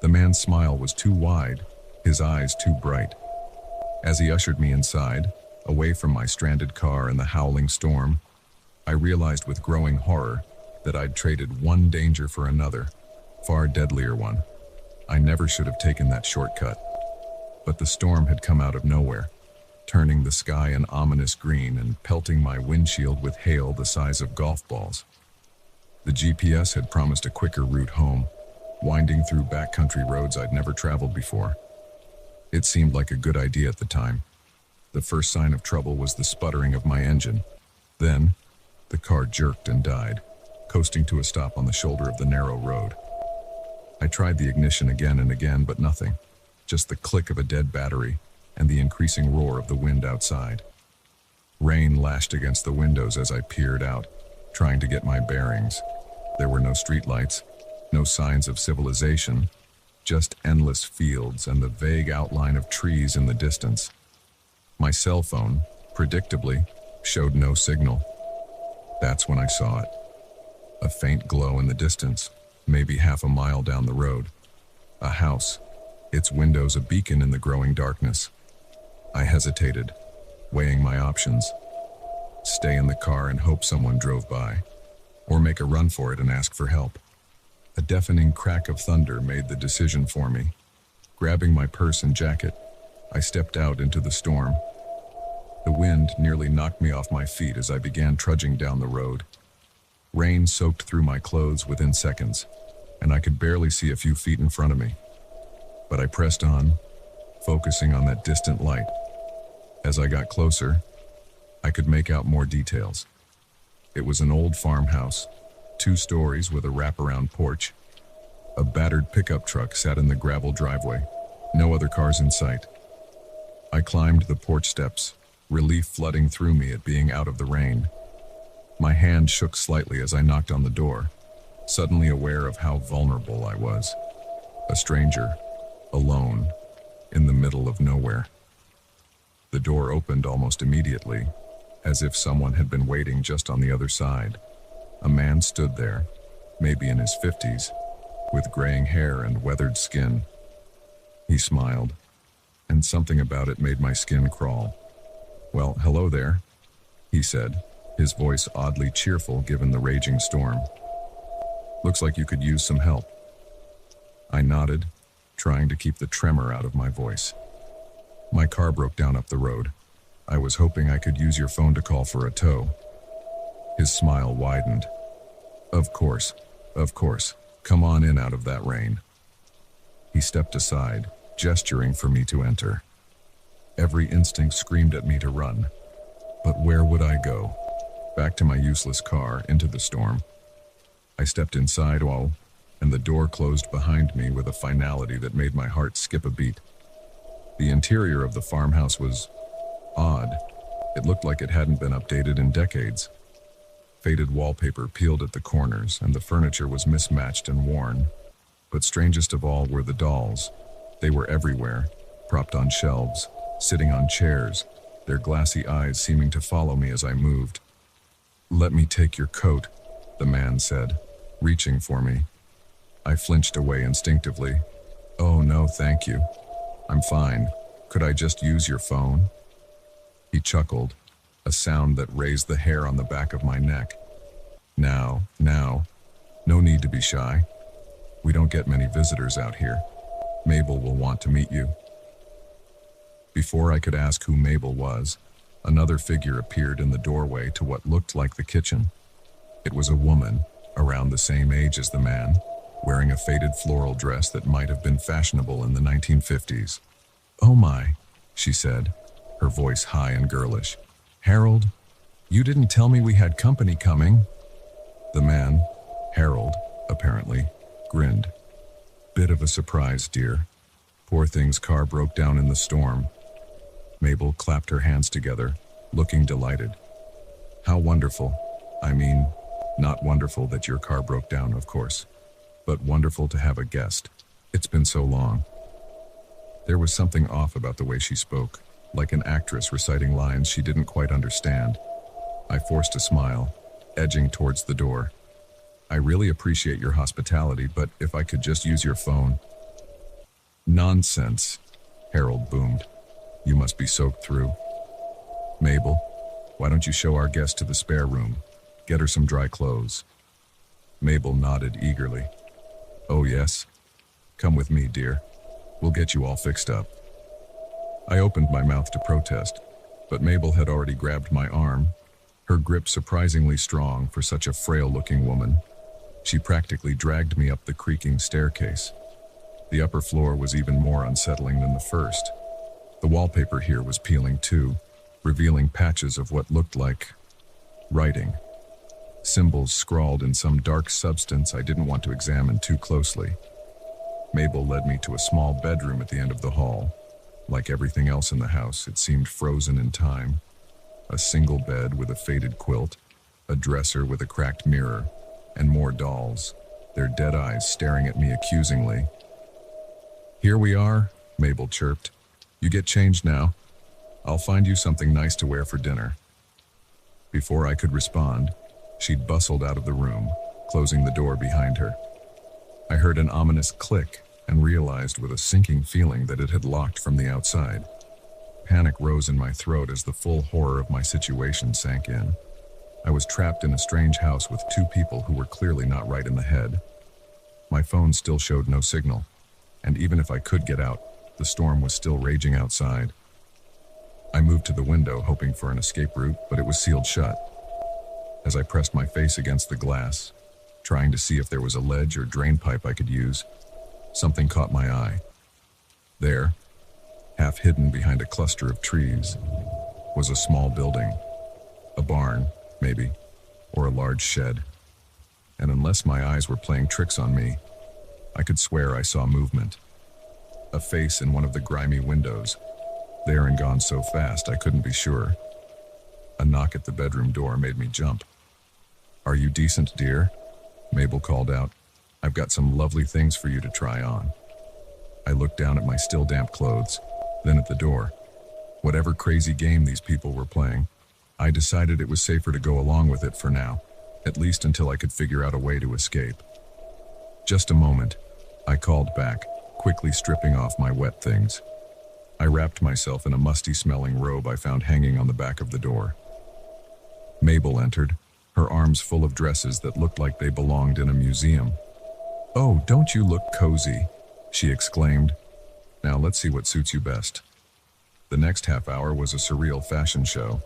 The man's smile was too wide, his eyes too bright. As he ushered me inside, away from my stranded car and the howling storm, I realized with growing horror that I'd traded one danger for another, far deadlier one. I never should have taken that shortcut. But the storm had come out of nowhere, turning the sky an ominous green and pelting my windshield with hail the size of golf balls. The GPS had promised a quicker route home, winding through backcountry roads I'd never traveled before. It seemed like a good idea at the time. The first sign of trouble was the sputtering of my engine. Then, the car jerked and died, coasting to a stop on the shoulder of the narrow road. I tried the ignition again and again, but nothing. Just the click of a dead battery and the increasing roar of the wind outside. Rain lashed against the windows as I peered out, trying to get my bearings. There were no streetlights, no signs of civilization, just endless fields and the vague outline of trees in the distance. My cell phone, predictably, showed no signal. That's when I saw it. A faint glow in the distance, maybe half a mile down the road. A house, its windows a beacon in the growing darkness. I hesitated, weighing my options. Stay in the car and hope someone drove by, or make a run for it and ask for help. A deafening crack of thunder made the decision for me. Grabbing my purse and jacket, I stepped out into the storm. The wind nearly knocked me off my feet as I began trudging down the road. Rain soaked through my clothes within seconds, and I could barely see a few feet in front of me. But I pressed on, focusing on that distant light. As I got closer, I could make out more details. It was an old farmhouse, 2 stories with a wraparound porch. A battered pickup truck sat in the gravel driveway, no other cars in sight. I climbed the porch steps, relief flooding through me at being out of the rain. My hand shook slightly as I knocked on the door, suddenly aware of how vulnerable I was. A stranger, alone, in the middle of nowhere. The door opened almost immediately, as if someone had been waiting just on the other side. A man stood there, maybe in his 50s, with graying hair and weathered skin. He smiled, and something about it made my skin crawl. "Well, hello there," he said, his voice oddly cheerful given the raging storm. "Looks like you could use some help." I nodded, trying to keep the tremor out of my voice. "My car broke down up the road. I was hoping I could use your phone to call for a tow." His smile widened. Of course. Come on in out of that rain." He stepped aside, gesturing for me to enter. Every instinct screamed at me to run. But where would I go? Back to my useless car, into the storm. I stepped inside, and the door closed behind me with a finality that made my heart skip a beat. The interior of the farmhouse was odd. It looked like it hadn't been updated in decades. Faded wallpaper peeled at the corners, and the furniture was mismatched and worn. But strangest of all were the dolls. They were everywhere, propped on shelves, sitting on chairs, their glassy eyes seeming to follow me as I moved. "Let me take your coat," the man said, reaching for me. I flinched away instinctively. "Oh no, thank you. I'm fine. Could I just use your phone?" He chuckled. a sound that raised the hair on the back of my neck. Now, no need to be shy. We don't get many visitors out here. Mabel will want to meet you. Before I could ask who Mabel was, another figure appeared in the doorway to what looked like the kitchen. It was a woman, around the same age as the man, wearing a faded floral dress that might have been fashionable in the 1950s. "Oh my," she said, her voice high and girlish. "Harold, you didn't tell me we had company coming." The man, Harold, apparently, grinned. "Bit of a surprise, dear. Poor thing's car broke down in the storm." Mabel clapped her hands together, looking delighted. "How wonderful. I mean, not wonderful that your car broke down, of course, but wonderful to have a guest. It's been so long." There was something off about the way she spoke, like an actress reciting lines she didn't quite understand. I forced a smile, edging towards the door. "I really appreciate your hospitality, but if I could just use your phone." "Nonsense," Harold boomed. "You must be soaked through. Mabel, why don't you show our guest to the spare room? Get her some dry clothes." Mabel nodded eagerly. "Oh yes? Come with me, dear. We'll get you all fixed up." I opened my mouth to protest, but Mabel had already grabbed my arm, her grip surprisingly strong for such a frail-looking woman. She practically dragged me up the creaking staircase. The upper floor was even more unsettling than the first. The wallpaper here was peeling too, revealing patches of what looked like writing. Symbols scrawled in some dark substance I didn't want to examine too closely. Mabel led me to a small bedroom at the end of the hall. Like everything else in the house, it seemed frozen in time. A single bed with a faded quilt, a dresser with a cracked mirror, and more dolls, their dead eyes staring at me accusingly. "Here we are," Mabel chirped. "You get changed now. I'll find you something nice to wear for dinner." Before I could respond, she'd bustled out of the room, closing the door behind her. I heard an ominous click and realized with a sinking feeling that it had locked from the outside. Panic rose in my throat as the full horror of my situation sank in. I was trapped in a strange house with two people who were clearly not right in the head. My phone still showed no signal, and even if I could get out, the storm was still raging outside. I moved to the window, hoping for an escape route, but it was sealed shut. As I pressed my face against the glass, trying to see if there was a ledge or drain pipe I could use, something caught my eye. There, half hidden behind a cluster of trees, was a small building. A barn, maybe, or a large shed. And unless my eyes were playing tricks on me, I could swear I saw movement. A face in one of the grimy windows, there and gone so fast I couldn't be sure. A knock at the bedroom door made me jump. "Are you decent, dear?" Mabel called out. "I've got some lovely things for you to try on." I looked down at my still damp clothes, then at the door. Whatever crazy game these people were playing, I decided it was safer to go along with it for now, at least until I could figure out a way to escape. "Just a moment," I called back, quickly stripping off my wet things. I wrapped myself in a musty-smelling robe I found hanging on the back of the door. Mabel entered, her arms full of dresses that looked like they belonged in a museum. "Oh, don't you look cozy?" she exclaimed. "Now let's see what suits you best." The next half hour was a surreal fashion show,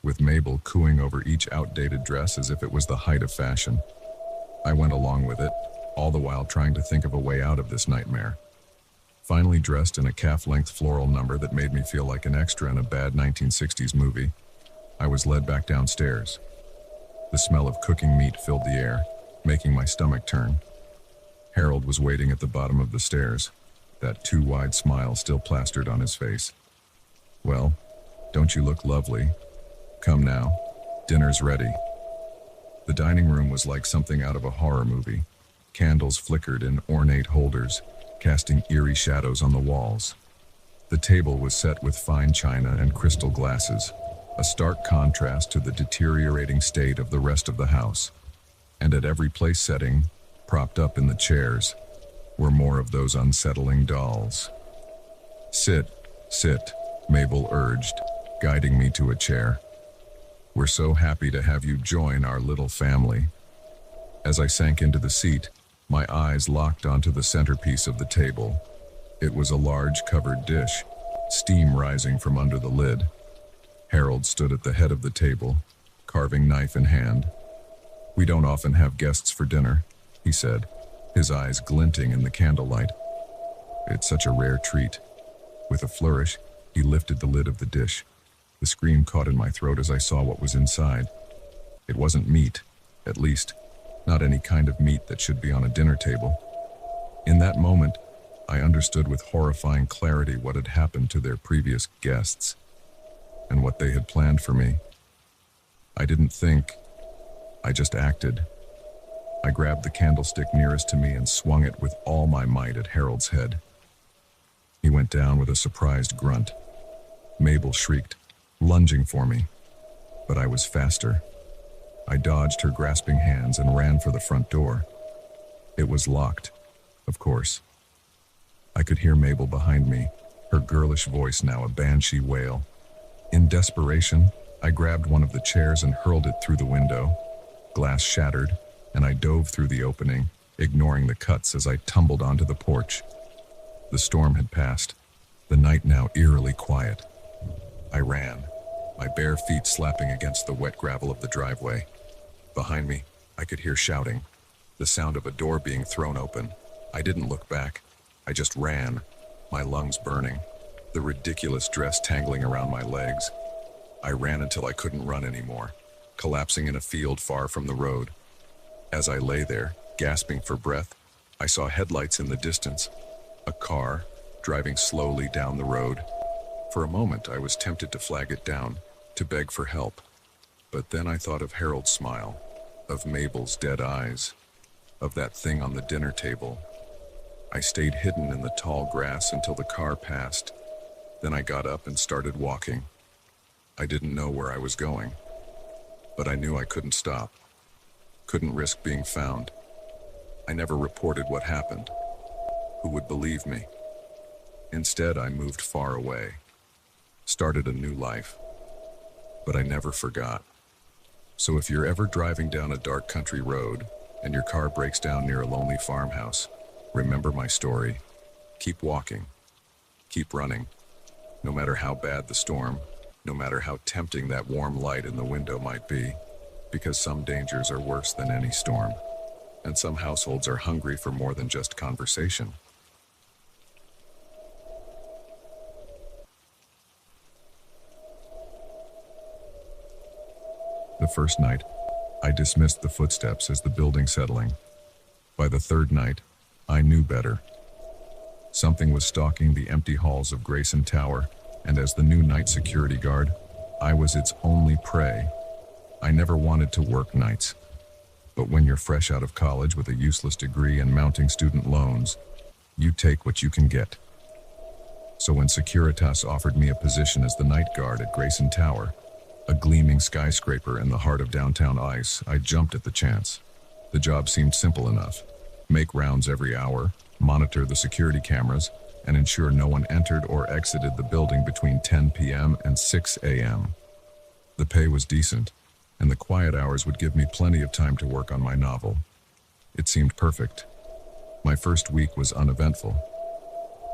with Mabel cooing over each outdated dress as if it was the height of fashion. I went along with it, all the while trying to think of a way out of this nightmare. Finally dressed in a calf-length floral number that made me feel like an extra in a bad 1960s movie, I was led back downstairs. The smell of cooking meat filled the air, making my stomach turn. Harold was waiting at the bottom of the stairs, that too-wide smile still plastered on his face. "Well, don't you look lovely? Come now, dinner's ready." The dining room was like something out of a horror movie. Candles flickered in ornate holders, casting eerie shadows on the walls. The table was set with fine china and crystal glasses, a stark contrast to the deteriorating state of the rest of the house. And at every place setting, propped up in the chairs, were more of those unsettling dolls. Sit, Mabel urged, guiding me to a chair. We're so happy to have you join our little family. As I sank into the seat, my eyes locked onto the centerpiece of the table. It was a large covered dish, steam rising from under the lid. Harold stood at the head of the table, carving knife in hand. "We don't often have guests for dinner," he said, his eyes glinting in the candlelight. "It's such a rare treat." With a flourish, he lifted the lid of the dish. The scream caught in my throat as I saw what was inside. It wasn't meat, at least, not any kind of meat that should be on a dinner table. In that moment, I understood with horrifying clarity what had happened to their previous guests, and what they had planned for me. I didn't think, I just acted. I grabbed the candlestick nearest to me and swung it with all my might at Harold's head. He went down with a surprised grunt. Mabel shrieked, lunging for me, but I was faster. I dodged her grasping hands and ran for the front door. It was locked, of course. I could hear Mabel behind me, her girlish voice now a banshee wail. In desperation, I grabbed one of the chairs and hurled it through the window. Glass shattered, and I dove through the opening, ignoring the cuts as I tumbled onto the porch. The storm had passed, the night now eerily quiet. I ran, my bare feet slapping against the wet gravel of the driveway. Behind me, I could hear shouting, the sound of a door being thrown open. I didn't look back. I just ran, my lungs burning, the ridiculous dress tangling around my legs. I ran until I couldn't run anymore, collapsing in a field far from the road. As I lay there, gasping for breath, I saw headlights in the distance, a car driving slowly down the road. For a moment, I was tempted to flag it down, to beg for help. But then I thought of Harold's smile, of Mabel's dead eyes, of that thing on the dinner table. I stayed hidden in the tall grass until the car passed. Then I got up and started walking. I didn't know where I was going, but I knew I couldn't stop, couldn't risk being found. I never reported what happened. Who would believe me? Instead, I moved far away, started a new life, but I never forgot. So if you're ever driving down a dark country road and your car breaks down near a lonely farmhouse, remember my story. Keep walking. Keep running. No matter how bad the storm, no matter how tempting that warm light in the window might be, because some dangers are worse than any storm, and some households are hungry for more than just conversation. The first night, I dismissed the footsteps as the building settling. By the third night, I knew better. Something was stalking the empty halls of Grayson Tower, and as the new night security guard, I was its only prey. I never wanted to work nights. But when you're fresh out of college with a useless degree and mounting student loans, you take what you can get. So when Securitas offered me a position as the night guard at Grayson Tower, a gleaming skyscraper in the heart of downtown Ice, I jumped at the chance. The job seemed simple enough. Make rounds every hour, monitor the security cameras, and ensure no one entered or exited the building between 10 p.m. and 6 a.m. The pay was decent, and the quiet hours would give me plenty of time to work on my novel. It seemed perfect. My first week was uneventful.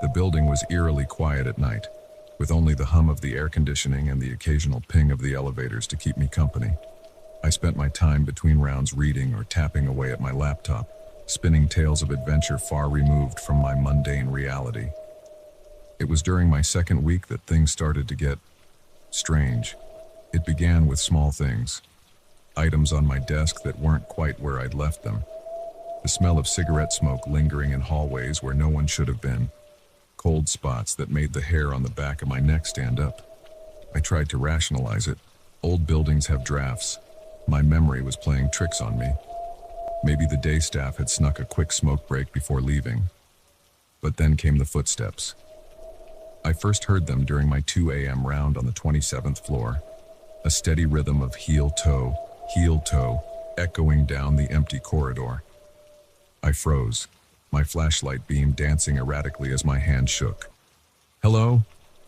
The building was eerily quiet at night, with only the hum of the air conditioning and the occasional ping of the elevators to keep me company. I spent my time between rounds reading or tapping away at my laptop, spinning tales of adventure far removed from my mundane reality. It was during my second week that things started to get strange. It began with small things. Items on my desk that weren't quite where I'd left them. The smell of cigarette smoke lingering in hallways where no one should have been. Cold spots that made the hair on the back of my neck stand up. I tried to rationalize it. Old buildings have drafts. My memory was playing tricks on me. Maybe the day staff had snuck a quick smoke break before leaving. But then came the footsteps. I first heard them during my 2 a.m. round on the 27th floor. A steady rhythm of heel-toe, echoing down the empty corridor. I froze, my flashlight beam dancing erratically as my hand shook. "Hello?"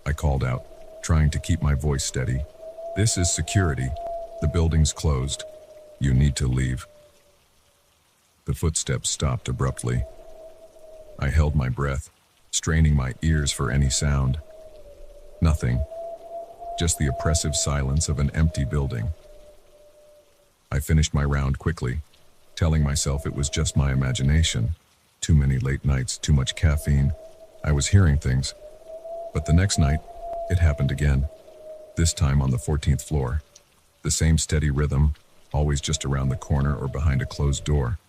I called out, trying to keep my voice steady. "This is security." The building's closed. You need to leave. The footsteps stopped abruptly. I held my breath, straining my ears for any sound. Nothing. Just the oppressive silence of an empty building. I finished my round quickly, telling myself it was just my imagination. Too many late nights, too much caffeine. I was hearing things. But the next night, it happened again. This time on the 14th floor. The same steady rhythm, always just around the corner or behind a closed door.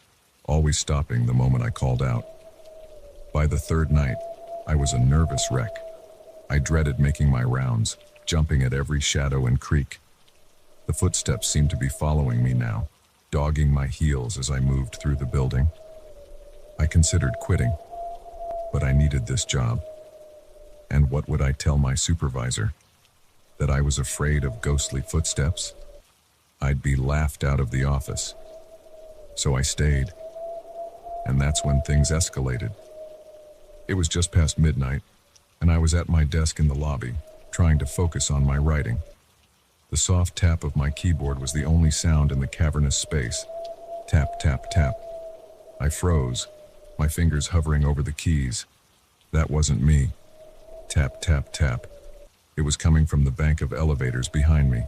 Always stopping the moment I called out. By the third night, I was a nervous wreck. I dreaded making my rounds, jumping at every shadow and creak. The footsteps seemed to be following me now, dogging my heels as I moved through the building. I considered quitting, but I needed this job. And what would I tell my supervisor? That I was afraid of ghostly footsteps? I'd be laughed out of the office. So I stayed. And that's when things escalated. It was just past midnight, and I was at my desk in the lobby, trying to focus on my writing. The soft tap of my keyboard was the only sound in the cavernous space. Tap, tap, tap. I froze, my fingers hovering over the keys. That wasn't me. Tap, tap, tap. It was coming from the bank of elevators behind me.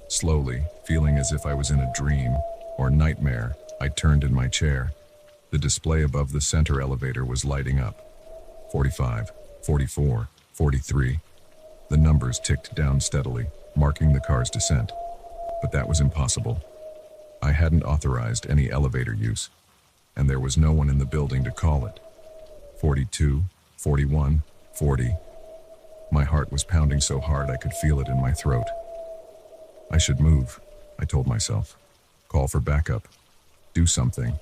Slowly, feeling as if I was in a dream or nightmare, I turned in my chair. The display above the center elevator was lighting up. 45, 44, 43. The numbers ticked down steadily, marking the car's descent. But that was impossible. I hadn't authorized any elevator use, and there was no one in the building to call it. 42, 41, 40. My heart was pounding so hard I could feel it in my throat. I should move, I told myself. Call for backup. Do something.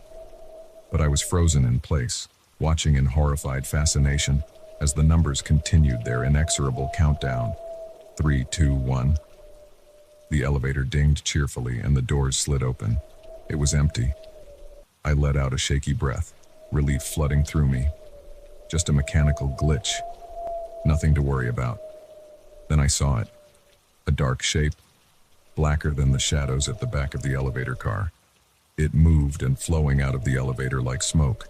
But I was frozen in place, watching in horrified fascination as the numbers continued their inexorable countdown. 3, 2, 1. The elevator dinged cheerfully and the doors slid open. It was empty. I let out a shaky breath, relief flooding through me. Just a mechanical glitch. Nothing to worry about. Then I saw it. A dark shape, blacker than the shadows at the back of the elevator car. It moved and flowing out of the elevator like smoke.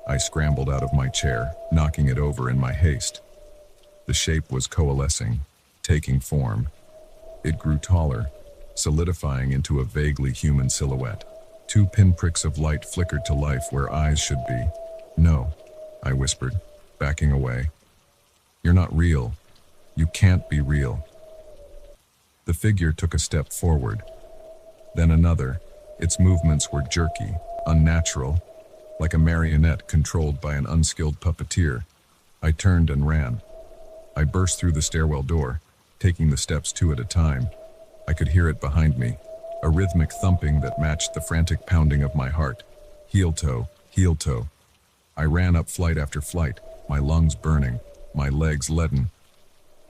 I scrambled out of my chair, knocking it over in my haste. The shape was coalescing, taking form. It grew taller, solidifying into a vaguely human silhouette. 2 pinpricks of light flickered to life where eyes should be. No, I whispered, backing away. You're not real. You can't be real. The figure took a step forward, then another. Its movements were jerky, unnatural, like a marionette controlled by an unskilled puppeteer. I turned and ran. I burst through the stairwell door, taking the steps 2 at a time. I could hear it behind me, a rhythmic thumping that matched the frantic pounding of my heart. Heel toe, heel toe. I ran up flight after flight, my lungs burning, my legs leaden.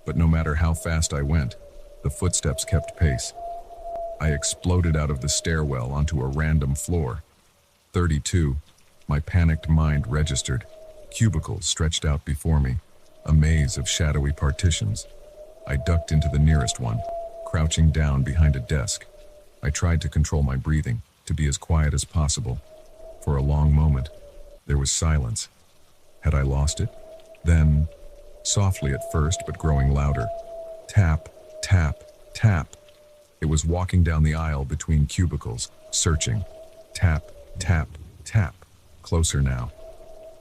But no matter how fast I went, the footsteps kept pace. I exploded out of the stairwell onto a random floor. 32. My panicked mind registered. Cubicles stretched out before me, a maze of shadowy partitions. I ducked into the nearest one, crouching down behind a desk. I tried to control my breathing, to be as quiet as possible. For a long moment, there was silence. Had I lost it? Then, softly at first but growing louder, tap, tap, tap. It was walking down the aisle between cubicles, searching. Tap, tap, tap. Closer now.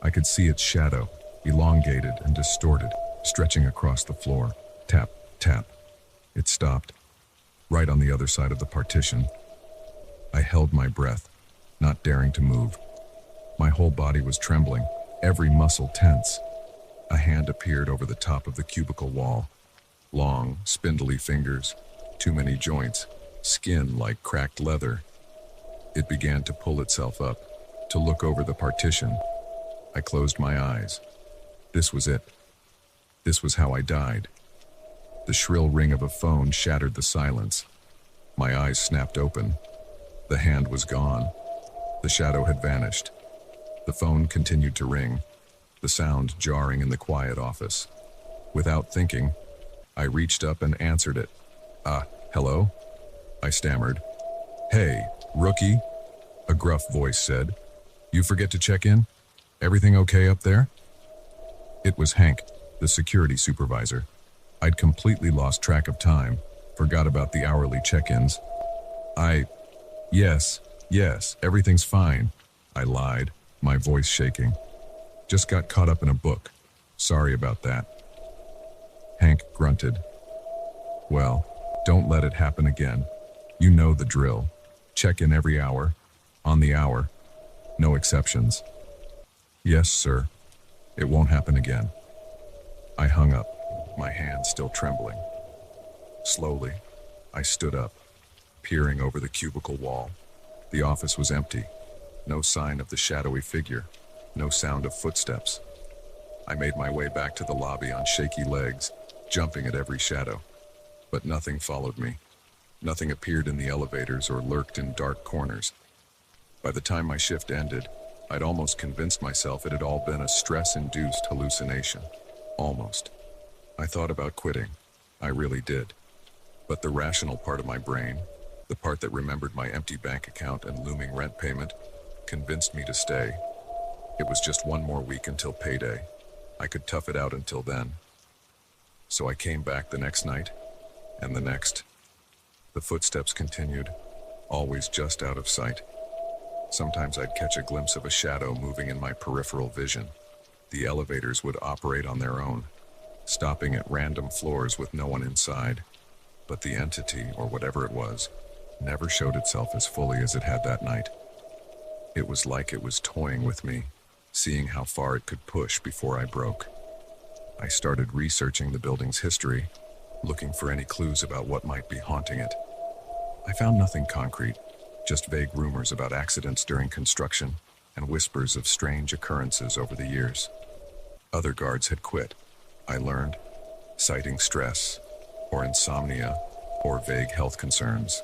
I could see its shadow, elongated and distorted, stretching across the floor. Tap, tap. It stopped, right on the other side of the partition. I held my breath, not daring to move. My whole body was trembling, every muscle tense. A hand appeared over the top of the cubicle wall. Long, spindly fingers, too many joints, skin like cracked leather. It began to pull itself up, to look over the partition. I closed my eyes. This was it. This was how I died. The shrill ring of a phone shattered the silence. My eyes snapped open. The hand was gone. The shadow had vanished. The phone continued to ring, the sound jarring in the quiet office. Without thinking, I reached up and answered it. Hello? I stammered. "Hey, rookie," a gruff voice said. "You forget to check in? Everything okay up there?" It was Hank, the security supervisor. I'd completely lost track of time, forgot about the hourly check-ins. Yes, everything's fine," I lied, my voice shaking. "Just got caught up in a book. Sorry about that." Hank grunted. "Well, don't let it happen again. You know the drill. Check in every hour, on the hour, no exceptions." "Yes, sir. It won't happen again." I hung up, my hand still trembling. Slowly, I stood up, peering over the cubicle wall. The office was empty. No sign of the shadowy figure. No sound of footsteps. I made my way back to the lobby on shaky legs, jumping at every shadow. But nothing followed me. Nothing appeared in the elevators or lurked in dark corners. By the time my shift ended, I'd almost convinced myself it had all been a stress-induced hallucination. Almost. I thought about quitting. I really did. But the rational part of my brain, the part that remembered my empty bank account and looming rent payment, convinced me to stay. It was just one more week until payday. I could tough it out until then. So I came back the next night, and the next. The footsteps continued, always just out of sight. Sometimes I'd catch a glimpse of a shadow moving in my peripheral vision. The elevators would operate on their own, stopping at random floors with no one inside. But the entity, or whatever it was, never showed itself as fully as it had that night. It was like it was toying with me, seeing how far it could push before I broke. I started researching the building's history, looking for any clues about what might be haunting it. I found nothing concrete, just vague rumors about accidents during construction and whispers of strange occurrences over the years. Other guards had quit, I learned, citing stress, or insomnia, or vague health concerns.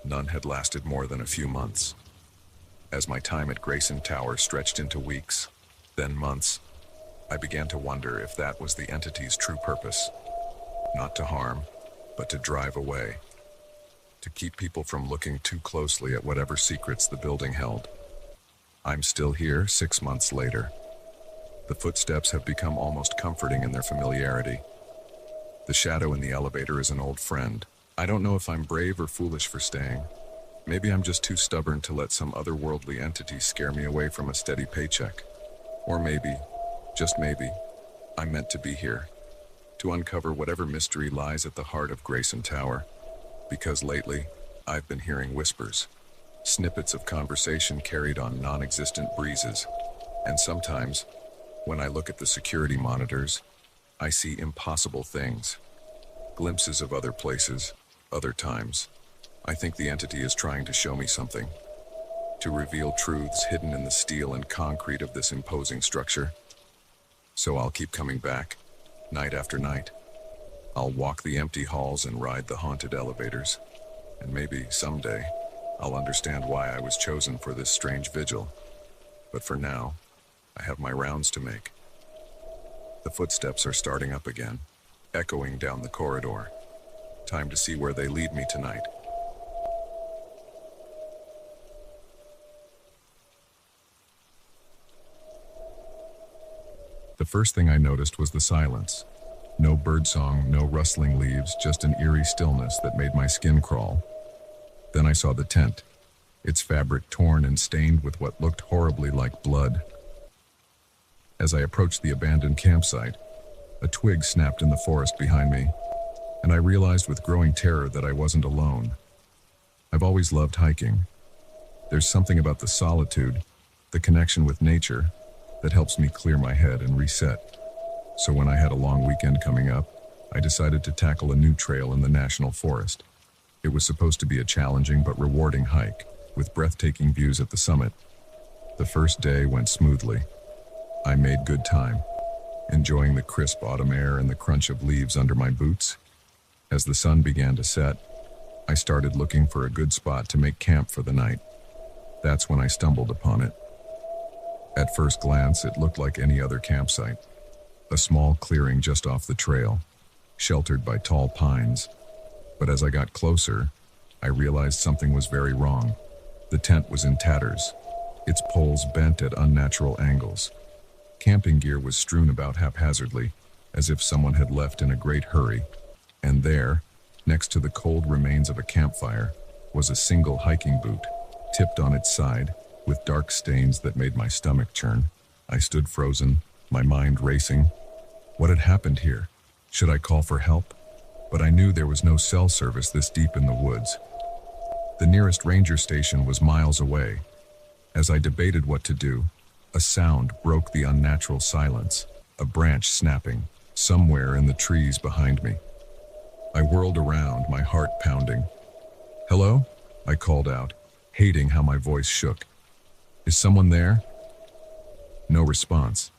None had lasted more than a few months. As my time at Grayson Tower stretched into weeks, then months, I began to wonder if that was the entity's true purpose. Not to harm, but to drive away. To keep people from looking too closely at whatever secrets the building held. I'm still here 6 months later. The footsteps have become almost comforting in their familiarity. The shadow in the elevator is an old friend. I don't know if I'm brave or foolish for staying. Maybe I'm just too stubborn to let some otherworldly entity scare me away from a steady paycheck. Or maybe, just maybe, I'm meant to be here, to uncover whatever mystery lies at the heart of Grayson Tower. Because lately, I've been hearing whispers, snippets of conversation carried on non-existent breezes. And sometimes, when I look at the security monitors, I see impossible things. Glimpses of other places, other times. I think the entity is trying to show me something. To reveal truths hidden in the steel and concrete of this imposing structure. So I'll keep coming back, night after night. I'll walk the empty halls and ride the haunted elevators. And maybe someday, I'll understand why I was chosen for this strange vigil. But for now, I have my rounds to make. The footsteps are starting up again, echoing down the corridor. Time to see where they lead me tonight. The first thing I noticed was the silence. No birdsong, no rustling leaves, just an eerie stillness that made my skin crawl. Then I saw the tent, its fabric torn and stained with what looked horribly like blood. As I approached the abandoned campsite, a twig snapped in the forest behind me, and I realized with growing terror that I wasn't alone. I've always loved hiking. There's something about the solitude, the connection with nature, that helps me clear my head and reset. So when I had a long weekend coming up, I decided to tackle a new trail in the national forest. It was supposed to be a challenging but rewarding hike, with breathtaking views at the summit. The first day went smoothly. I made good time, enjoying the crisp autumn air and the crunch of leaves under my boots. As the sun began to set, I started looking for a good spot to make camp for the night. That's when I stumbled upon it. At first glance, it looked like any other campsite. A small clearing just off the trail, sheltered by tall pines. But as I got closer, I realized something was very wrong. The tent was in tatters, its poles bent at unnatural angles. Camping gear was strewn about haphazardly, as if someone had left in a great hurry. And there, next to the cold remains of a campfire, was a single hiking boot, tipped on its side, with dark stains that made my stomach churn. I stood frozen, my mind racing. What had happened here? Should I call for help? But I knew there was no cell service this deep in the woods. The nearest ranger station was miles away. As I debated what to do, a sound broke the unnatural silence, a branch snapping, somewhere in the trees behind me. I whirled around, my heart pounding. "Hello?" I called out, hating how my voice shook. "Is someone there?" No response,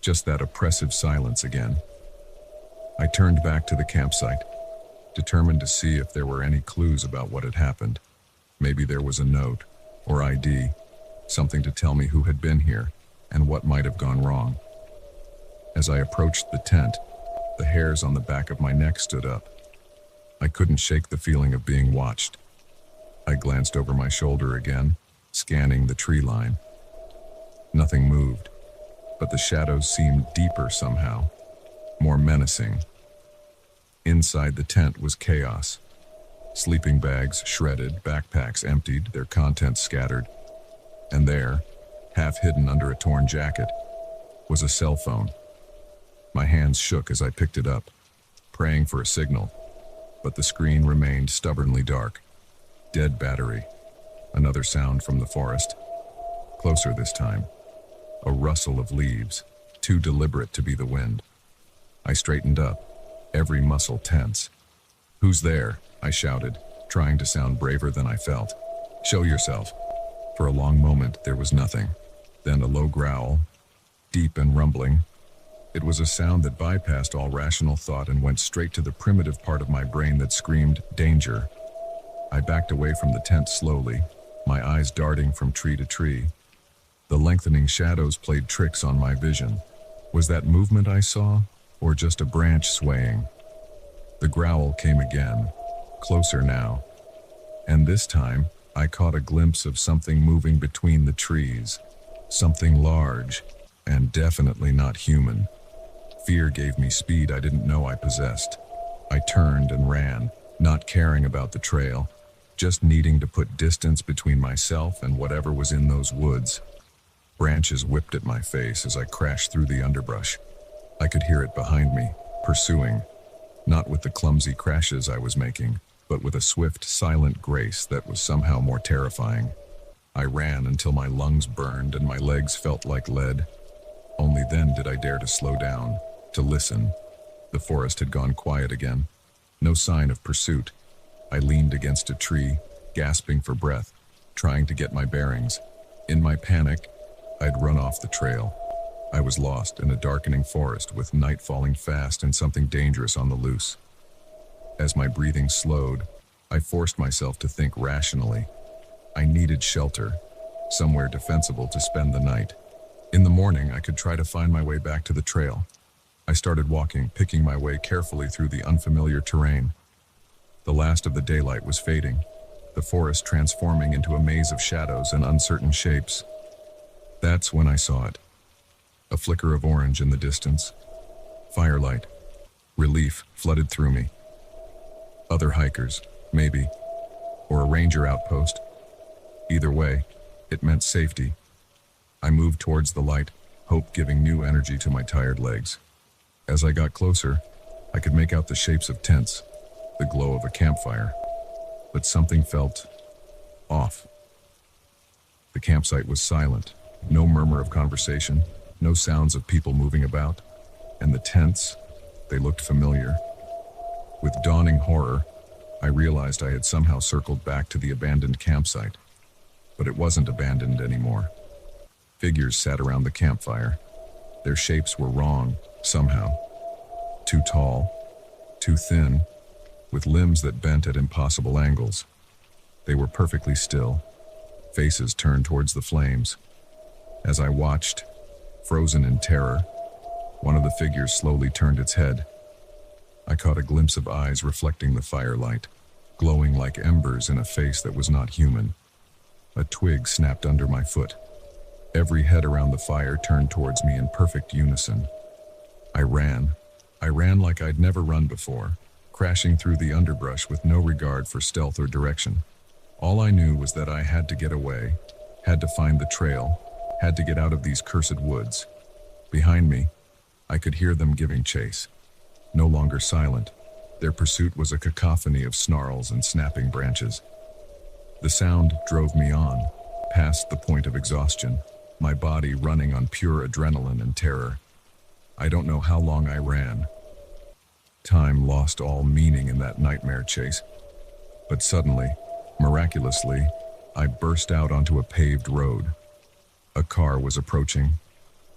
just that oppressive silence again. I turned back to the campsite, determined to see if there were any clues about what had happened. Maybe there was a note, or ID, something to tell me who had been here and what might have gone wrong. As I approached the tent, the hairs on the back of my neck stood up. I couldn't shake the feeling of being watched. I glanced over my shoulder again, scanning the tree line. Nothing moved, but the shadows seemed deeper somehow, more menacing. Inside the tent was chaos. Sleeping bags shredded, backpacks emptied, their contents scattered. And there, half hidden under a torn jacket, was a cell phone. My hands shook as I picked it up, praying for a signal, but the screen remained stubbornly dark. Dead battery. Another sound from the forest. Closer this time. A rustle of leaves, too deliberate to be the wind. I straightened up, every muscle tense. "Who's there?" I shouted, trying to sound braver than I felt. "Show yourself." For a long moment, there was nothing. Then a low growl, deep and rumbling. It was a sound that bypassed all rational thought and went straight to the primitive part of my brain that screamed, "Danger." I backed away from the tent slowly, my eyes darting from tree to tree. The lengthening shadows played tricks on my vision. Was that movement I saw, or just a branch swaying? The growl came again, closer now. And this time, I caught a glimpse of something moving between the trees. Something large, and definitely not human. Fear gave me speed I didn't know I possessed. I turned and ran, not caring about the trail, just needing to put distance between myself and whatever was in those woods. Branches whipped at my face as I crashed through the underbrush. I could hear it behind me, pursuing, not with the clumsy crashes I was making, but with a swift, silent grace that was somehow more terrifying. I ran until my lungs burned and my legs felt like lead. Only then did I dare to slow down, to listen. The forest had gone quiet again. No sign of pursuit. I leaned against a tree, gasping for breath, trying to get my bearings. In my panic, I'd run off the trail. I was lost in a darkening forest with night falling fast and something dangerous on the loose. As my breathing slowed, I forced myself to think rationally. I needed shelter, somewhere defensible to spend the night. In the morning, I could try to find my way back to the trail. I started walking, picking my way carefully through the unfamiliar terrain. The last of the daylight was fading, the forest transforming into a maze of shadows and uncertain shapes. That's when I saw it. A flicker of orange in the distance. Firelight. Relief flooded through me. Other hikers, maybe, or a ranger outpost. Either way, it meant safety. I moved towards the light, hope giving new energy to my tired legs. As I got closer, I could make out the shapes of tents, the glow of a campfire, but something felt off. The campsite was silent, no murmur of conversation, no sounds of people moving about, and the tents, they looked familiar. With dawning horror, I realized I had somehow circled back to the abandoned campsite, but it wasn't abandoned anymore. Figures sat around the campfire. Their shapes were wrong, somehow. Too tall, too thin, with limbs that bent at impossible angles. They were perfectly still, faces turned towards the flames. As I watched, frozen in terror, one of the figures slowly turned its head. I caught a glimpse of eyes reflecting the firelight, glowing like embers in a face that was not human. A twig snapped under my foot. Every head around the fire turned towards me in perfect unison. I ran. I ran like I'd never run before, crashing through the underbrush with no regard for stealth or direction. All I knew was that I had to get away, had to find the trail, had to get out of these cursed woods. Behind me, I could hear them giving chase. No longer silent, their pursuit was a cacophony of snarls and snapping branches. The sound drove me on, past the point of exhaustion, my body running on pure adrenaline and terror. I don't know how long I ran. Time lost all meaning in that nightmare chase. But suddenly, miraculously, I burst out onto a paved road. A car was approaching,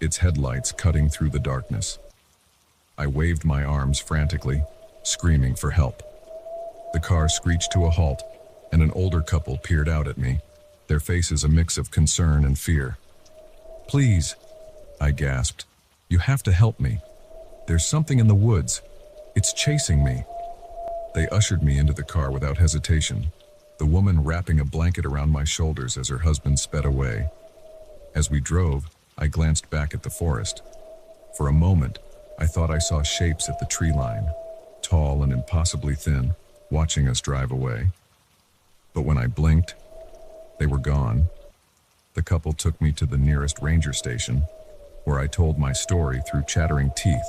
its headlights cutting through the darkness. I waved my arms frantically, screaming for help. The car screeched to a halt, and an older couple peered out at me, their faces a mix of concern and fear. "Please," I gasped, "you have to help me. There's something in the woods. It's chasing me." They ushered me into the car without hesitation, the woman wrapping a blanket around my shoulders as her husband sped away. As we drove, I glanced back at the forest. For a moment, I thought I saw shapes at the tree line, tall and impossibly thin, watching us drive away. But when I blinked, they were gone. The couple took me to the nearest ranger station, where I told my story through chattering teeth.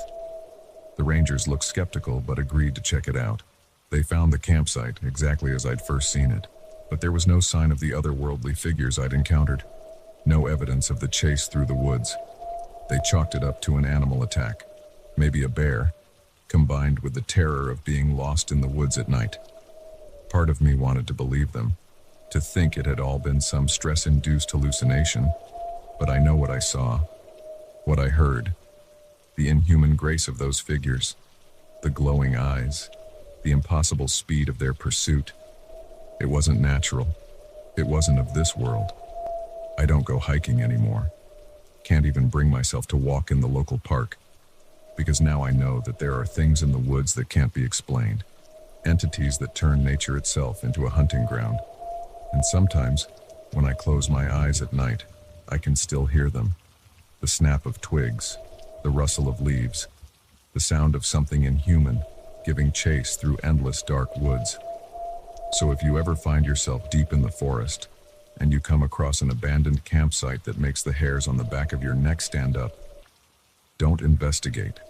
The rangers looked skeptical but agreed to check it out. They found the campsite exactly as I'd first seen it, but there was no sign of the otherworldly figures I'd encountered. No evidence of the chase through the woods. They chalked it up to an animal attack, maybe a bear, combined with the terror of being lost in the woods at night. Part of me wanted to believe them, to think it had all been some stress-induced hallucination, but I know what I saw, what I heard. The inhuman grace of those figures, the glowing eyes, the impossible speed of their pursuit. It wasn't natural. It wasn't of this world. I don't go hiking anymore. Can't even bring myself to walk in the local park, because now I know that there are things in the woods that can't be explained, entities that turn nature itself into a hunting ground. And sometimes, when I close my eyes at night, I can still hear them. The snap of twigs, the rustle of leaves, the sound of something inhuman giving chase through endless dark woods. So if you ever find yourself deep in the forest, and you come across an abandoned campsite that makes the hairs on the back of your neck stand up, don't investigate.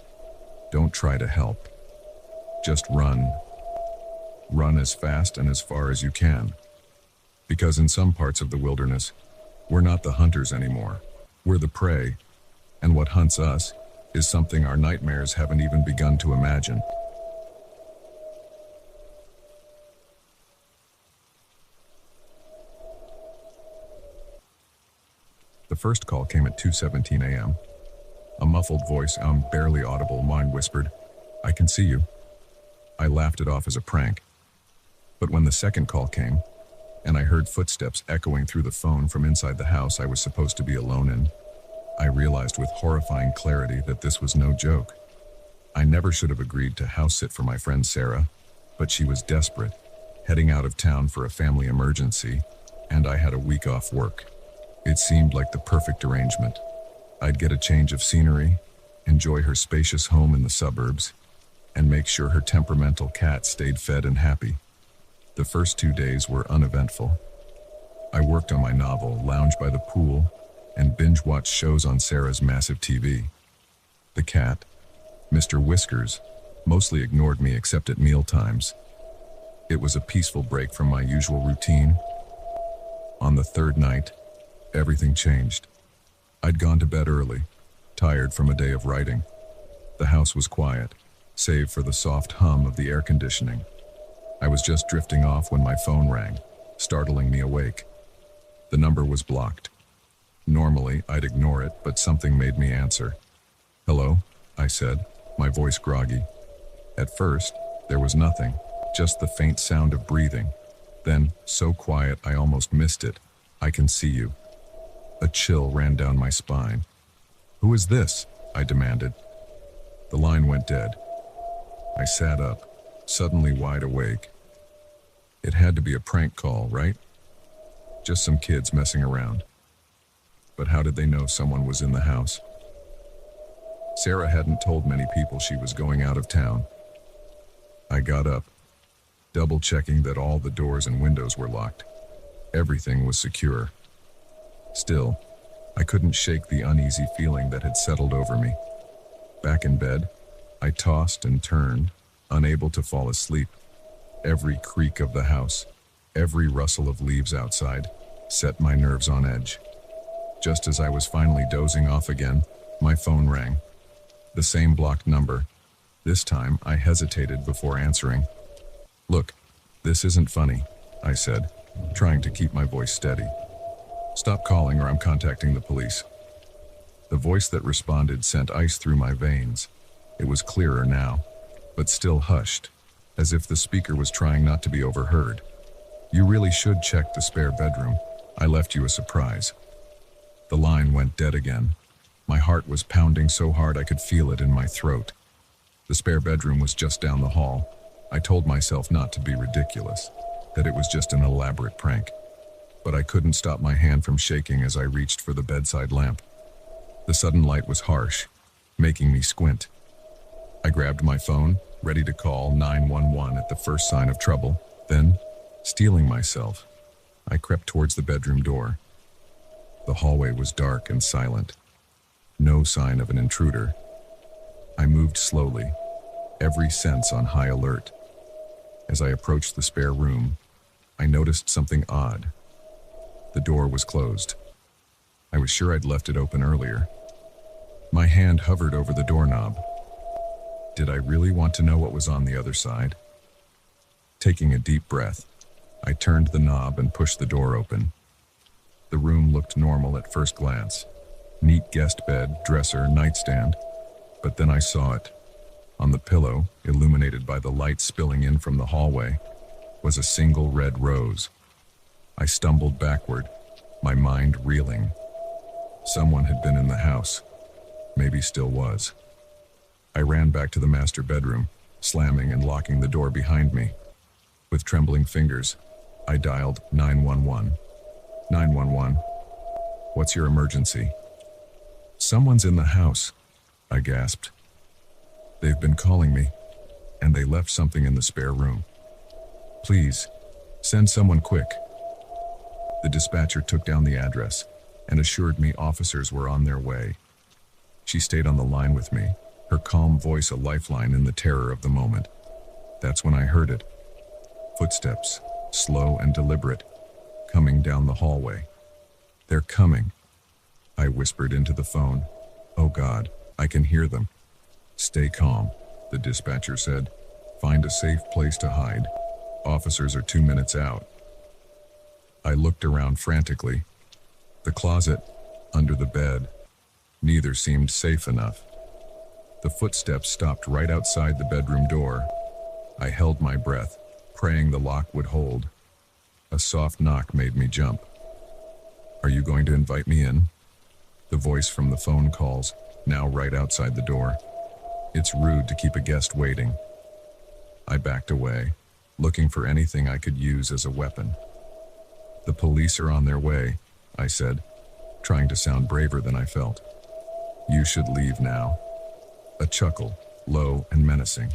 Don't try to help. Just run. Run as fast and as far as you can. Because in some parts of the wilderness, we're not the hunters anymore. We're the prey. And what hunts us is something our nightmares haven't even begun to imagine. The first call came at 2:17 a.m. A muffled voice, barely audible, mine whispered, "I can see you." I laughed it off as a prank. But when the second call came, and I heard footsteps echoing through the phone from inside the house I was supposed to be alone in, I realized with horrifying clarity that this was no joke. I never should have agreed to house sit for my friend Sarah, but she was desperate, heading out of town for a family emergency, and I had a week off work. It seemed like the perfect arrangement. I'd get a change of scenery, enjoy her spacious home in the suburbs, and make sure her temperamental cat stayed fed and happy. The first 2 days were uneventful. I worked on my novel, lounged by the pool, and binge-watched shows on Sarah's massive TV. The cat, Mr. Whiskers, mostly ignored me except at mealtimes. It was a peaceful break from my usual routine. On the third night, everything changed. I'd gone to bed early, tired from a day of writing. The house was quiet, save for the soft hum of the air conditioning. I was just drifting off when my phone rang, startling me awake. The number was blocked. Normally, I'd ignore it, but something made me answer. "Hello," I said, my voice groggy. At first, there was nothing, just the faint sound of breathing. Then, so quiet I almost missed it. "I can see you." A chill ran down my spine. "Who is this?" I demanded. The line went dead. I sat up, suddenly wide awake. It had to be a prank call, right? Just some kids messing around. But how did they know someone was in the house? Sarah hadn't told many people she was going out of town. I got up, double-checking that all the doors and windows were locked. Everything was secure. Still, I couldn't shake the uneasy feeling that had settled over me. Back in bed, I tossed and turned, unable to fall asleep. Every creak of the house, every rustle of leaves outside, set my nerves on edge. Just as I was finally dozing off again, my phone rang. The same blocked number. This time, I hesitated before answering. "Look, this isn't funny," I said, trying to keep my voice steady. "Stop calling or I'm contacting the police." The voice that responded sent ice through my veins. It was clearer now, but still hushed, as if the speaker was trying not to be overheard. "You really should check the spare bedroom. I left you a surprise." The line went dead again. My heart was pounding so hard I could feel it in my throat. The spare bedroom was just down the hall. I told myself not to be ridiculous, that it was just an elaborate prank. But I couldn't stop my hand from shaking as I reached for the bedside lamp. The sudden light was harsh, making me squint. I grabbed my phone, ready to call 911 at the first sign of trouble. Then, steeling myself, I crept towards the bedroom door. The hallway was dark and silent. No sign of an intruder. I moved slowly, every sense on high alert. As I approached the spare room, I noticed something odd. The door was closed. I was sure I'd left it open earlier. My hand hovered over the doorknob. Did I really want to know what was on the other side? Taking a deep breath, I turned the knob and pushed the door open. The room looked normal at first glance. Neat guest bed, dresser, nightstand. But then I saw it. On the pillow, illuminated by the light spilling in from the hallway, was a single red rose. I stumbled backward, my mind reeling. Someone had been in the house. Maybe still was. I ran back to the master bedroom, slamming and locking the door behind me. With trembling fingers, I dialed 911. 911. What's your emergency? Someone's in the house, I gasped. They've been calling me, and they left something in the spare room. Please, send someone quick. The dispatcher took down the address and assured me officers were on their way. She stayed on the line with me, her calm voice a lifeline in the terror of the moment. That's when I heard it. Footsteps, slow and deliberate, coming down the hallway. They're coming, I whispered into the phone. Oh God, I can hear them. Stay calm, the dispatcher said. Find a safe place to hide. Officers are 2 minutes out. I looked around frantically. The closet, under the bed. Neither seemed safe enough. The footsteps stopped right outside the bedroom door. I held my breath, praying the lock would hold. A soft knock made me jump. Are you going to invite me in? The voice from the phone calls, now right outside the door. It's rude to keep a guest waiting. I backed away, looking for anything I could use as a weapon. The police are on their way, I said, trying to sound braver than I felt. You should leave now. A chuckle, low and menacing.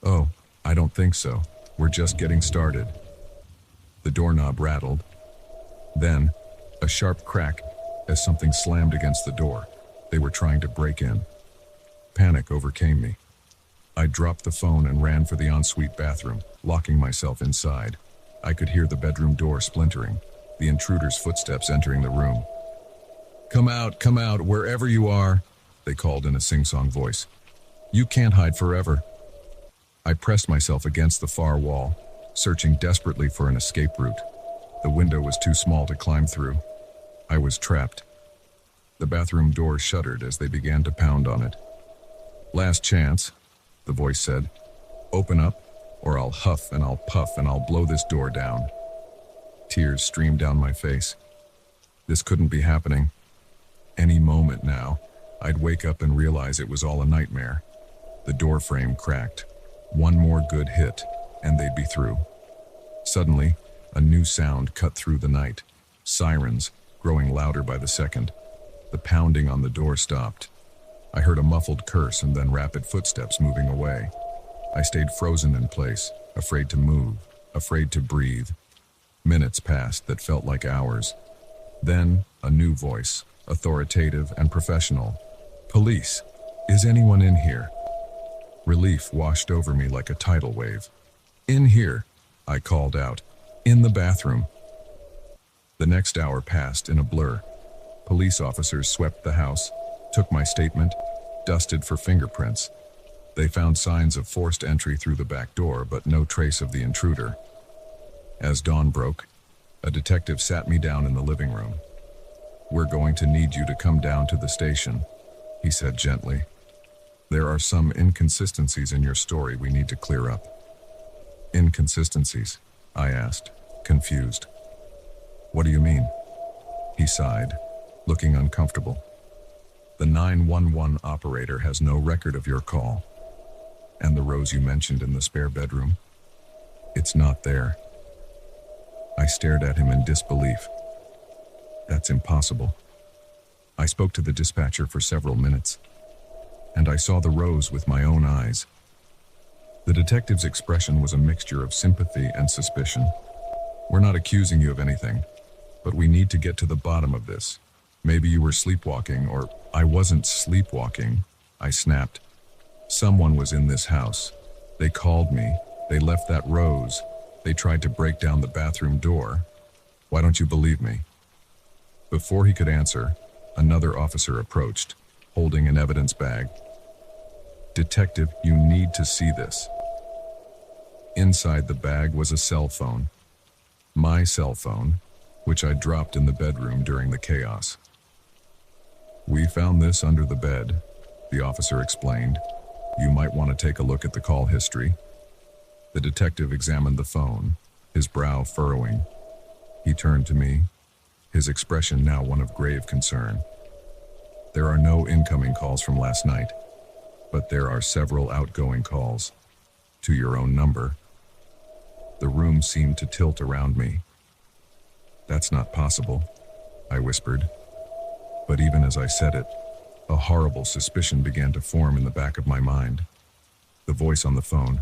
Oh, I don't think so. We're just getting started. The doorknob rattled. Then, a sharp crack as something slammed against the door. They were trying to break in. Panic overcame me. I dropped the phone and ran for the ensuite bathroom, locking myself inside. I could hear the bedroom door splintering, the intruder's footsteps entering the room. Come out, wherever you are, they called in a sing-song voice. You can't hide forever. I pressed myself against the far wall, searching desperately for an escape route. The window was too small to climb through. I was trapped. The bathroom door shuddered as they began to pound on it. Last chance, the voice said. Open up, or I'll huff and I'll puff and I'll blow this door down. Tears streamed down my face. This couldn't be happening. Any moment now, I'd wake up and realize it was all a nightmare. The door frame cracked. One more good hit, and they'd be through. Suddenly, a new sound cut through the night. Sirens, growing louder by the second. The pounding on the door stopped. I heard a muffled curse and then rapid footsteps moving away. I stayed frozen in place, afraid to move, afraid to breathe. Minutes passed that felt like hours. Then, a new voice, authoritative and professional. "Police, is anyone in here?" Relief washed over me like a tidal wave. "In here," I called out. "In the bathroom." The next hour passed in a blur. Police officers swept the house, took my statement, dusted for fingerprints. They found signs of forced entry through the back door, but no trace of the intruder. As dawn broke, a detective sat me down in the living room. "We're going to need you to come down to the station," he said gently. "There are some inconsistencies in your story we need to clear up." "Inconsistencies?" I asked, confused. "What do you mean?" He sighed, looking uncomfortable. "The 911 operator has no record of your call. And the rose you mentioned in the spare bedroom? It's not there." I stared at him in disbelief. "That's impossible." I spoke to the dispatcher for several minutes, and I saw the rose with my own eyes. The detective's expression was a mixture of sympathy and suspicion. "We're not accusing you of anything, but we need to get to the bottom of this. Maybe you were sleepwalking, or—" "I wasn't sleepwalking," I snapped. "Someone was in this house. They called me. They left that rose. They tried to break down the bathroom door. Why don't you believe me?" Before he could answer, another officer approached, holding an evidence bag. "Detective, you need to see this." Inside the bag was a cell phone. My cell phone, which I dropped in the bedroom during the chaos. "We found this under the bed," the officer explained. "You might want to take a look at the call history." The detective examined the phone, his brow furrowing. He turned to me, his expression now one of grave concern. "There are no incoming calls from last night, but there are several outgoing calls. To your own number." The room seemed to tilt around me. "That's not possible," I whispered. But even as I said it, a horrible suspicion began to form in the back of my mind. The voice on the phone,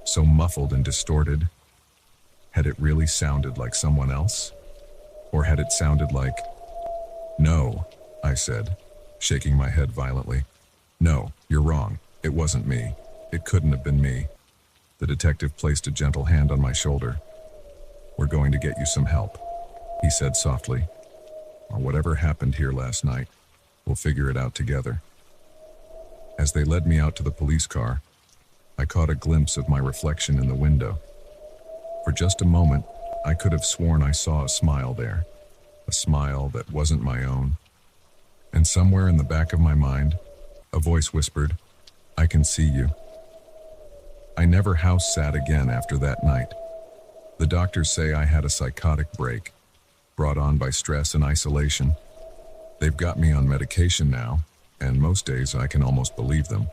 so muffled and distorted, had it really sounded like someone else? Or had it sounded like— "No," I said, shaking my head violently. "No, you're wrong. It wasn't me. It couldn't have been me." The detective placed a gentle hand on my shoulder. "We're going to get you some help," he said softly. "Whatever happened here last night, we'll figure it out together." As they led me out to the police car, I caught a glimpse of my reflection in the window. For just a moment, I could have sworn I saw a smile there, a smile that wasn't my own. And somewhere in the back of my mind, a voice whispered, "I can see you." I never house sat again after that night. The doctors say I had a psychotic break, brought on by stress and isolation. They've got me on medication now, and most days I can almost believe them.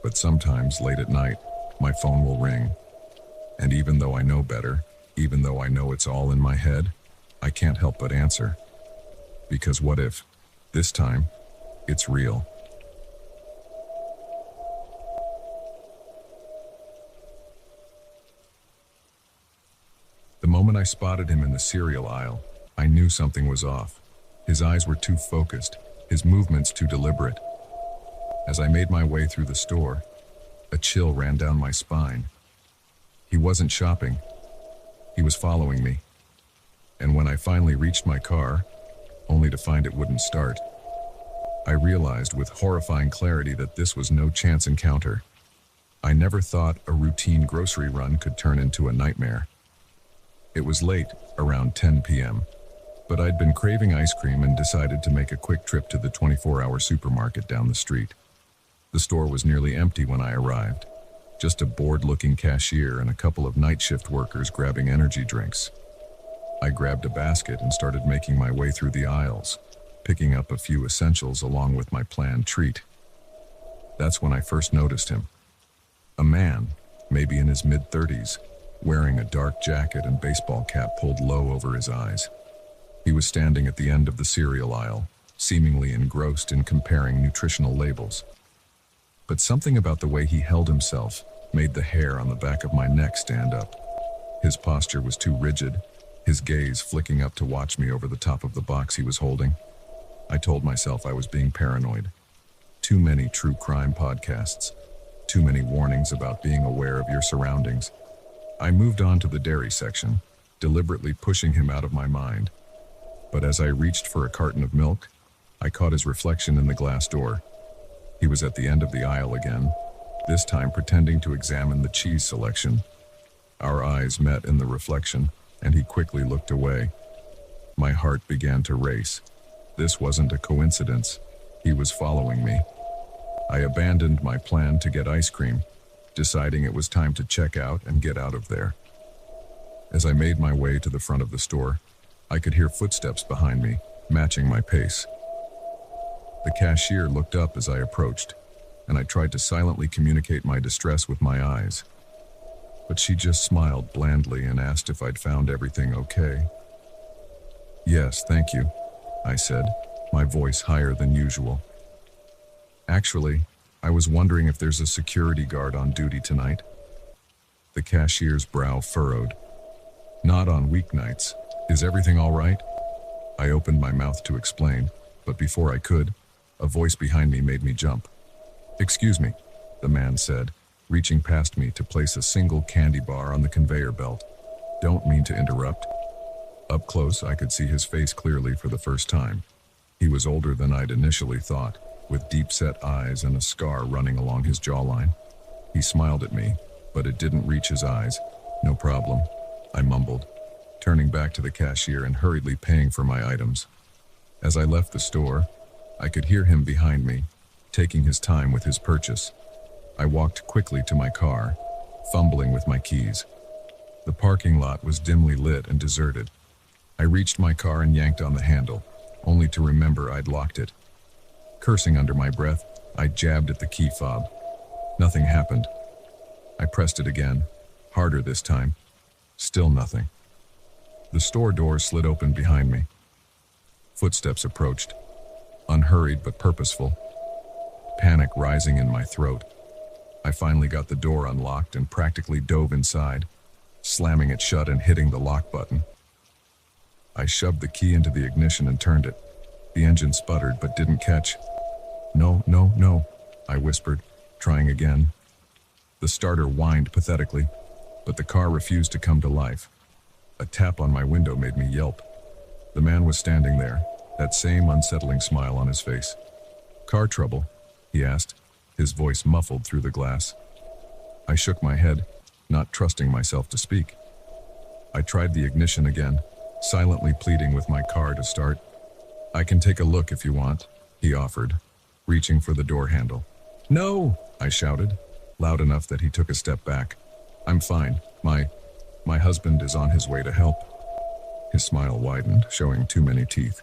But sometimes, late at night, my phone will ring. And even though I know better, even though I know it's all in my head, I can't help but answer. Because what if, this time, it's real? The moment I spotted him in the cereal aisle, I knew something was off. His eyes were too focused, his movements too deliberate. As I made my way through the store, a chill ran down my spine. He wasn't shopping. He was following me. And when I finally reached my car, only to find it wouldn't start, I realized with horrifying clarity that this was no chance encounter. I never thought a routine grocery run could turn into a nightmare. It was late, around 10 p.m., but I'd been craving ice cream and decided to make a quick trip to the 24-hour supermarket down the street. The store was nearly empty when I arrived. Just a bored-looking cashier and a couple of night shift workers grabbing energy drinks. I grabbed a basket and started making my way through the aisles, picking up a few essentials along with my planned treat. That's when I first noticed him. A man, maybe in his mid-30s, wearing a dark jacket and baseball cap pulled low over his eyes. He was standing at the end of the cereal aisle, seemingly engrossed in comparing nutritional labels. But something about the way he held himself made the hair on the back of my neck stand up. His posture was too rigid, his gaze flicking up to watch me over the top of the box he was holding. I told myself I was being paranoid. Too many true crime podcasts. Too many warnings about being aware of your surroundings. I moved on to the dairy section, deliberately pushing him out of my mind. But as I reached for a carton of milk, I caught his reflection in the glass door. He was at the end of the aisle again, this time pretending to examine the cheese selection. Our eyes met in the reflection, and he quickly looked away. My heart began to race. This wasn't a coincidence. He was following me. I abandoned my plan to get ice cream, deciding it was time to check out and get out of there. As I made my way to the front of the store, I could hear footsteps behind me, matching my pace. The cashier looked up as I approached, and I tried to silently communicate my distress with my eyes. But she just smiled blandly and asked if I'd found everything okay. "Yes, thank you," I said, my voice higher than usual. "Actually, I was wondering if there's a security guard on duty tonight." The cashier's brow furrowed. "Not on weeknights. Is everything all right?" I opened my mouth to explain, but before I could, a voice behind me made me jump. "Excuse me," the man said, reaching past me to place a single candy bar on the conveyor belt. "Don't mean to interrupt." Up close, I could see his face clearly for the first time. He was older than I'd initially thought, with deep-set eyes and a scar running along his jawline. He smiled at me, but it didn't reach his eyes. "No problem," I mumbled, turning back to the cashier and hurriedly paying for my items. As I left the store, I could hear him behind me, taking his time with his purchase. I walked quickly to my car, fumbling with my keys. The parking lot was dimly lit and deserted. I reached my car and yanked on the handle, only to remember I'd locked it. Cursing under my breath, I jabbed at the key fob. Nothing happened. I pressed it again, harder this time. Still nothing. The store door slid open behind me. Footsteps approached, unhurried but purposeful. Panic rising in my throat. I finally got the door unlocked and practically dove inside, slamming it shut and hitting the lock button. I shoved the key into the ignition and turned it. The engine sputtered but didn't catch. "No, no, no," I whispered, trying again. The starter whined pathetically, but the car refused to come to life. A tap on my window made me yelp. The man was standing there, that same unsettling smile on his face. "Car trouble?" he asked, his voice muffled through the glass. I shook my head, not trusting myself to speak. I tried the ignition again, silently pleading with my car to start. "I can take a look if you want," he offered, reaching for the door handle. "No!" I shouted, loud enough that he took a step back. "I'm fine. My husband is on his way to help." His smile widened, showing too many teeth.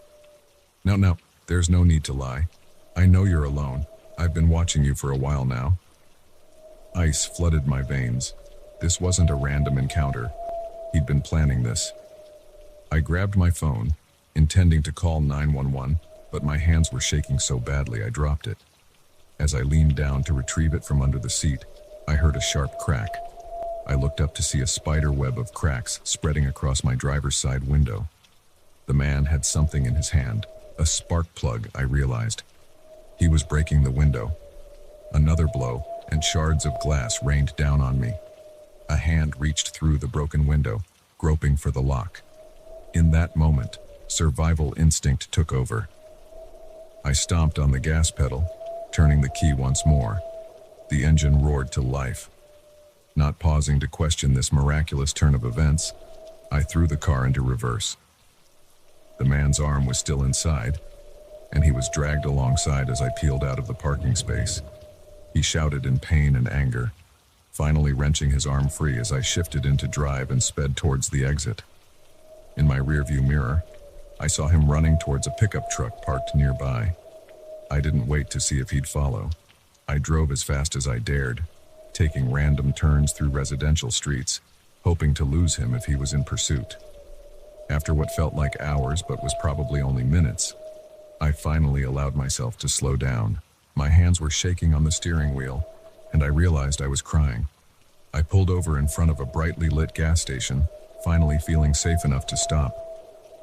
No, there's no need to lie. I know you're alone. I've been watching you for a while now." Ice flooded my veins. This wasn't a random encounter. He'd been planning this. I grabbed my phone, intending to call 911, but my hands were shaking so badly I dropped it. As I leaned down to retrieve it from under the seat, I heard a sharp crack. I looked up to see a spider web of cracks spreading across my driver's side window. The man had something in his hand, a spark plug, I realized. He was breaking the window. Another blow, and shards of glass rained down on me. A hand reached through the broken window, groping for the lock. In that moment, survival instinct took over. I stomped on the gas pedal, turning the key once more. The engine roared to life. Not pausing to question this miraculous turn of events, I threw the car into reverse. The man's arm was still inside, and he was dragged alongside as I peeled out of the parking space. He shouted in pain and anger, finally wrenching his arm free as I shifted into drive and sped towards the exit. In my rearview mirror, I saw him running towards a pickup truck parked nearby. I didn't wait to see if he'd follow. I drove as fast as I dared, taking random turns through residential streets, hoping to lose him if he was in pursuit. After what felt like hours but was probably only minutes, I finally allowed myself to slow down. My hands were shaking on the steering wheel, and I realized I was crying. I pulled over in front of a brightly lit gas station, finally feeling safe enough to stop.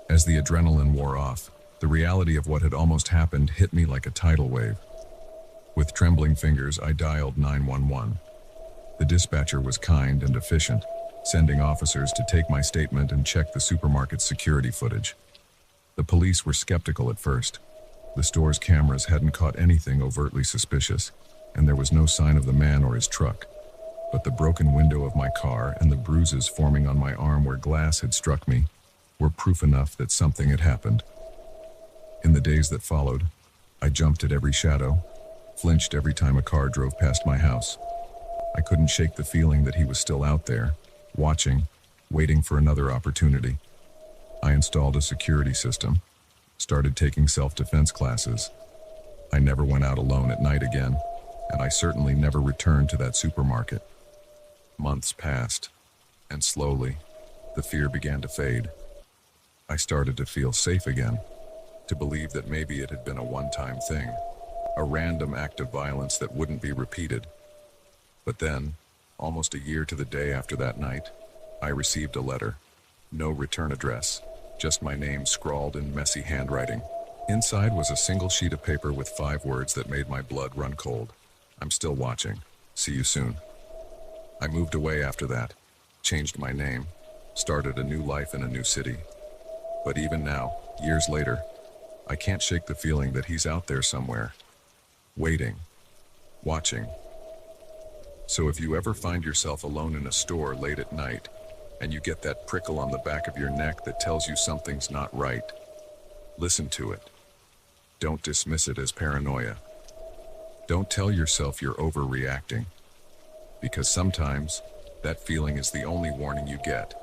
As the adrenaline wore off, the reality of what had almost happened hit me like a tidal wave. With trembling fingers, I dialed 911. The dispatcher was kind and efficient, sending officers to take my statement and check the supermarket's security footage. The police were skeptical at first. The store's cameras hadn't caught anything overtly suspicious, and there was no sign of the man or his truck. But the broken window of my car and the bruises forming on my arm where glass had struck me were proof enough that something had happened. In the days that followed, I jumped at every shadow, flinched every time a car drove past my house. I couldn't shake the feeling that he was still out there, watching, waiting for another opportunity. I installed a security system, started taking self-defense classes. I never went out alone at night again, and I certainly never returned to that supermarket. Months passed, and slowly, the fear began to fade. I started to feel safe again, to believe that maybe it had been a one-time thing, a random act of violence that wouldn't be repeated. But then, almost a year to the day after that night, I received a letter. No return address, just my name scrawled in messy handwriting. Inside was a single sheet of paper with 5 words that made my blood run cold. I'm still watching. See you soon. I moved away after that, changed my name, started a new life in a new city. But even now, years later, I can't shake the feeling that he's out there somewhere, waiting, watching. So if you ever find yourself alone in a store late at night, and you get that prickle on the back of your neck that tells you something's not right, listen to it. Don't dismiss it as paranoia. Don't tell yourself you're overreacting, because sometimes that feeling is the only warning you get,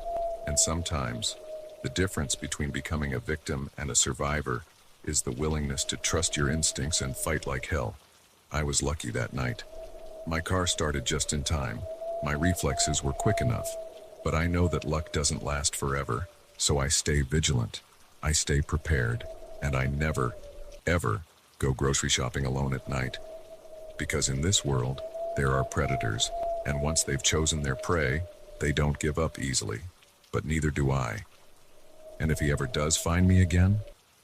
and sometimes the difference between becoming a victim and a survivor is the willingness to trust your instincts and fight like hell. I was lucky that night. My car started just in time. My reflexes were quick enough, but I know that luck doesn't last forever, so I stay vigilant. I stay prepared, and I never, ever go grocery shopping alone at night. Because in this world, there are predators, and once they've chosen their prey, they don't give up easily. But neither do I. And if he ever does find me again,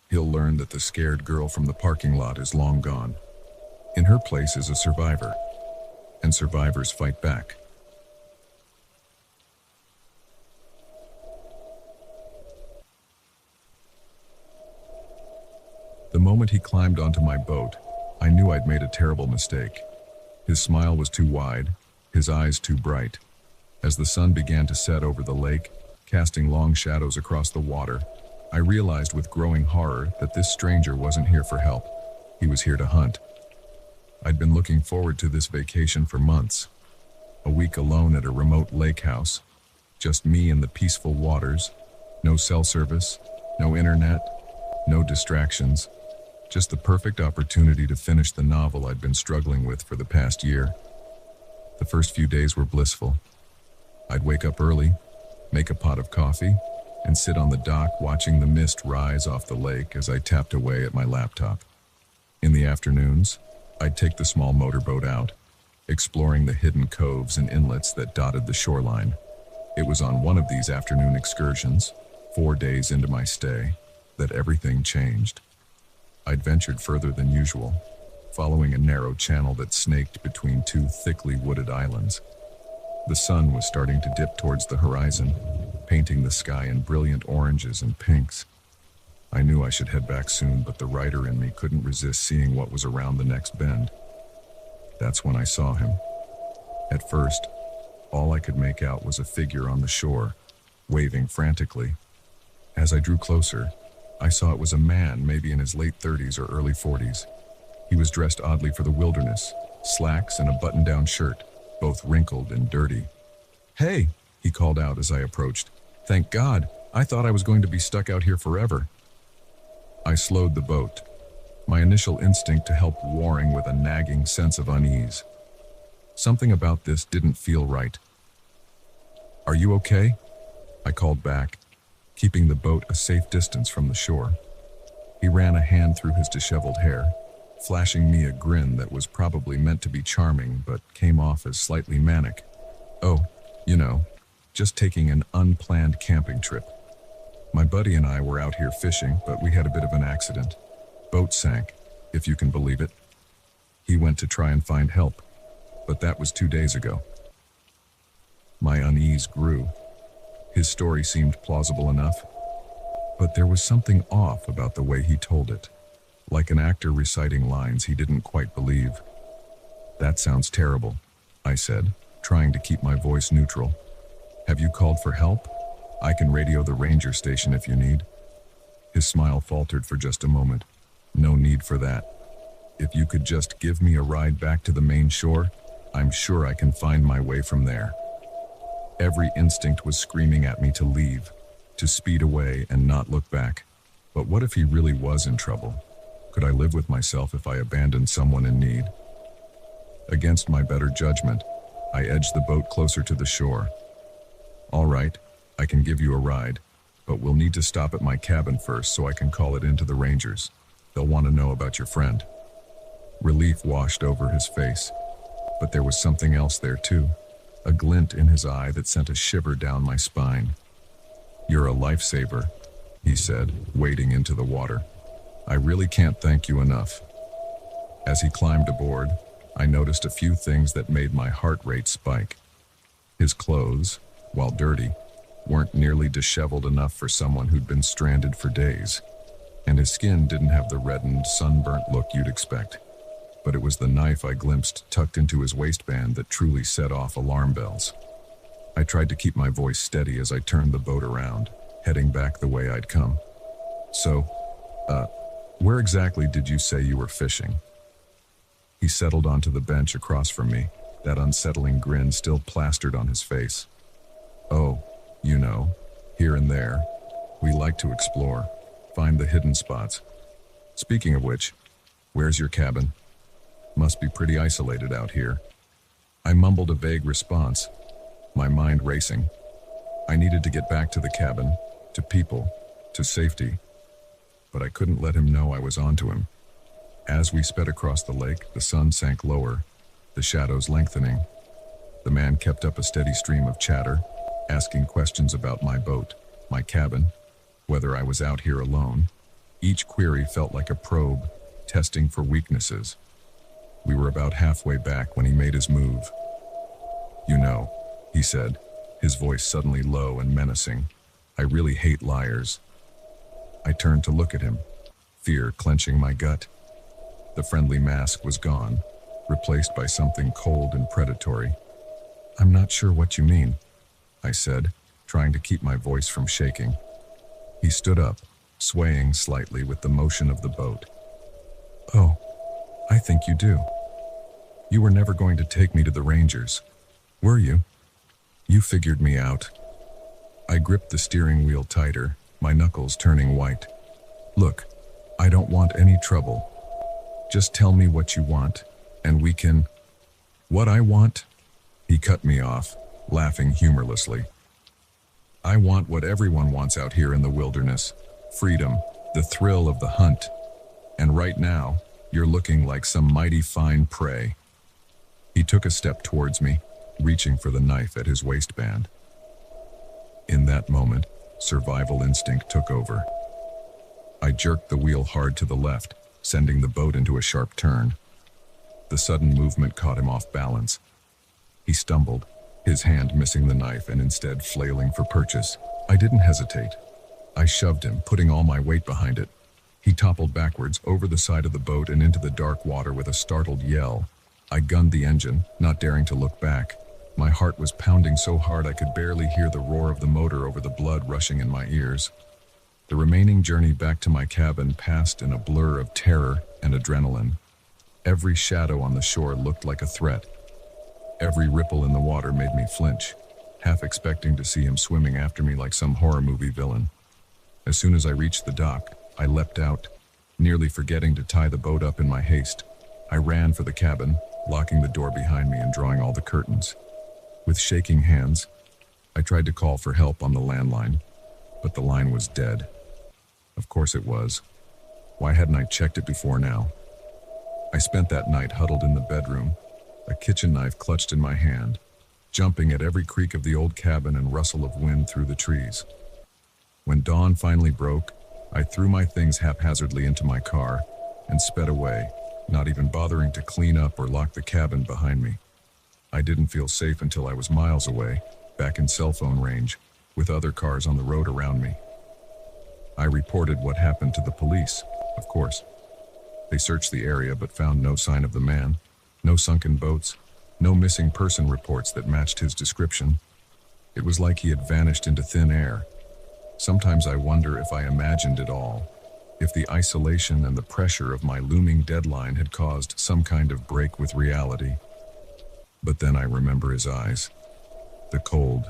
he'll learn that the scared girl from the parking lot is long gone. In her place is a survivor, and survivors fight back. The moment he climbed onto my boat, I knew I'd made a terrible mistake. His smile was too wide, his eyes too bright. As the sun began to set over the lake, casting long shadows across the water, I realized with growing horror that this stranger wasn't here for help. He was here to hunt. I'd been looking forward to this vacation for months. A week alone at a remote lake house, just me and the peaceful waters, no cell service, no internet, no distractions, just the perfect opportunity to finish the novel I'd been struggling with for the past year. The first few days were blissful. I'd wake up early, make a pot of coffee, and sit on the dock watching the mist rise off the lake as I tapped away at my laptop. In the afternoons, I'd take the small motorboat out, exploring the hidden coves and inlets that dotted the shoreline. It was on one of these afternoon excursions, 4 days into my stay, that everything changed. I'd ventured further than usual, following a narrow channel that snaked between 2 thickly wooded islands. The sun was starting to dip towards the horizon, painting the sky in brilliant oranges and pinks. I knew I should head back soon, but the writer in me couldn't resist seeing what was around the next bend. That's when I saw him. At first, all I could make out was a figure on the shore, waving frantically. As I drew closer, I saw it was a man, maybe in his late 30s or early 40s. He was dressed oddly for the wilderness, slacks and a button-down shirt, both wrinkled and dirty. "Hey," he called out as I approached. "Thank God, I thought I was going to be stuck out here forever." I slowed the boat, my initial instinct to help warring with a nagging sense of unease. Something about this didn't feel right. Are you okay? I called back, keeping the boat a safe distance from the shore. He ran a hand through his disheveled hair, flashing me a grin that was probably meant to be charming but came off as slightly manic. Oh, you know, just taking an unplanned camping trip. My buddy and I were out here fishing, but we had a bit of an accident. Boat sank, if you can believe it. He went to try and find help, but that was 2 days ago. My unease grew. His story seemed plausible enough, but there was something off about the way he told it, like an actor reciting lines he didn't quite believe. That sounds terrible, I said, trying to keep my voice neutral. Have you called for help? I can radio the ranger station if you need. His smile faltered for just a moment. No need for that. If you could just give me a ride back to the main shore, I'm sure I can find my way from there. Every instinct was screaming at me to leave, to speed away and not look back. But what if he really was in trouble? Could I live with myself if I abandoned someone in need? Against my better judgment, I edged the boat closer to the shore. All right, I can give you a ride, but we'll need to stop at my cabin first so I can call it in to the rangers. They'll want to know about your friend. Relief washed over his face, but there was something else there too, a glint in his eye that sent a shiver down my spine. You're a lifesaver, he said, wading into the water. I really can't thank you enough. As he climbed aboard, I noticed a few things that made my heart rate spike. His clothes, while dirty, weren't nearly disheveled enough for someone who'd been stranded for days, and his skin didn't have the reddened, sunburnt look you'd expect. But it was the knife I glimpsed tucked into his waistband that truly set off alarm bells. I tried to keep my voice steady as I turned the boat around, heading back the way I'd come. So, where exactly did you say you were fishing? He settled onto the bench across from me, that unsettling grin still plastered on his face. Oh, you know, here and there. We like to explore, find the hidden spots. Speaking of which, where's your cabin? Must be pretty isolated out here. I mumbled a vague response, my mind racing. I needed to get back to the cabin, to people, to safety, but I couldn't let him know I was onto him. As we sped across the lake, the sun sank lower, the shadows lengthening. The man kept up a steady stream of chatter, asking questions about my boat, my cabin, whether I was out here alone. Each query felt like a probe, testing for weaknesses. We were about halfway back when he made his move. You know, he said, his voice suddenly low and menacing, I really hate liars. I turned to look at him, fear clenching my gut. The friendly mask was gone, replaced by something cold and predatory. I'm not sure what you mean, I said, trying to keep my voice from shaking. He stood up, swaying slightly with the motion of the boat. Oh, I think you do. You were never going to take me to the Rangers, were you? You figured me out. I gripped the steering wheel tighter, my knuckles turning white. Look, I don't want any trouble. Just tell me what you want, and we can... What I want? He cut me off, laughing humorlessly. I want what everyone wants out here in the wilderness. Freedom, the thrill of the hunt. And right now, you're looking like some mighty fine prey. He took a step towards me, reaching for the knife at his waistband. In that moment, survival instinct took over. I jerked the wheel hard to the left, sending the boat into a sharp turn. The sudden movement caught him off balance. He stumbled, his hand missing the knife and instead flailing for purchase. I didn't hesitate. I shoved him, putting all my weight behind it. He toppled backwards over the side of the boat and into the dark water with a startled yell. I gunned the engine, not daring to look back. My heart was pounding so hard I could barely hear the roar of the motor over the blood rushing in my ears. The remaining journey back to my cabin passed in a blur of terror and adrenaline. Every shadow on the shore looked like a threat. Every ripple in the water made me flinch, half expecting to see him swimming after me like some horror movie villain. As soon as I reached the dock, I leapt out, nearly forgetting to tie the boat up in my haste. I ran for the cabin, locking the door behind me and drawing all the curtains. With shaking hands, I tried to call for help on the landline, but the line was dead. Of course it was. Why hadn't I checked it before now? I spent that night huddled in the bedroom, a kitchen knife clutched in my hand, jumping at every creak of the old cabin and rustle of wind through the trees. When dawn finally broke, I threw my things haphazardly into my car and sped away, not even bothering to clean up or lock the cabin behind me. I didn't feel safe until I was miles away, back in cell phone range, with other cars on the road around me. I reported what happened to the police, of course. They searched the area but found no sign of the man, no sunken boats, no missing person reports that matched his description. It was like he had vanished into thin air. Sometimes I wonder if I imagined it all, if the isolation and the pressure of my looming deadline had caused some kind of break with reality. But then I remember his eyes, the cold,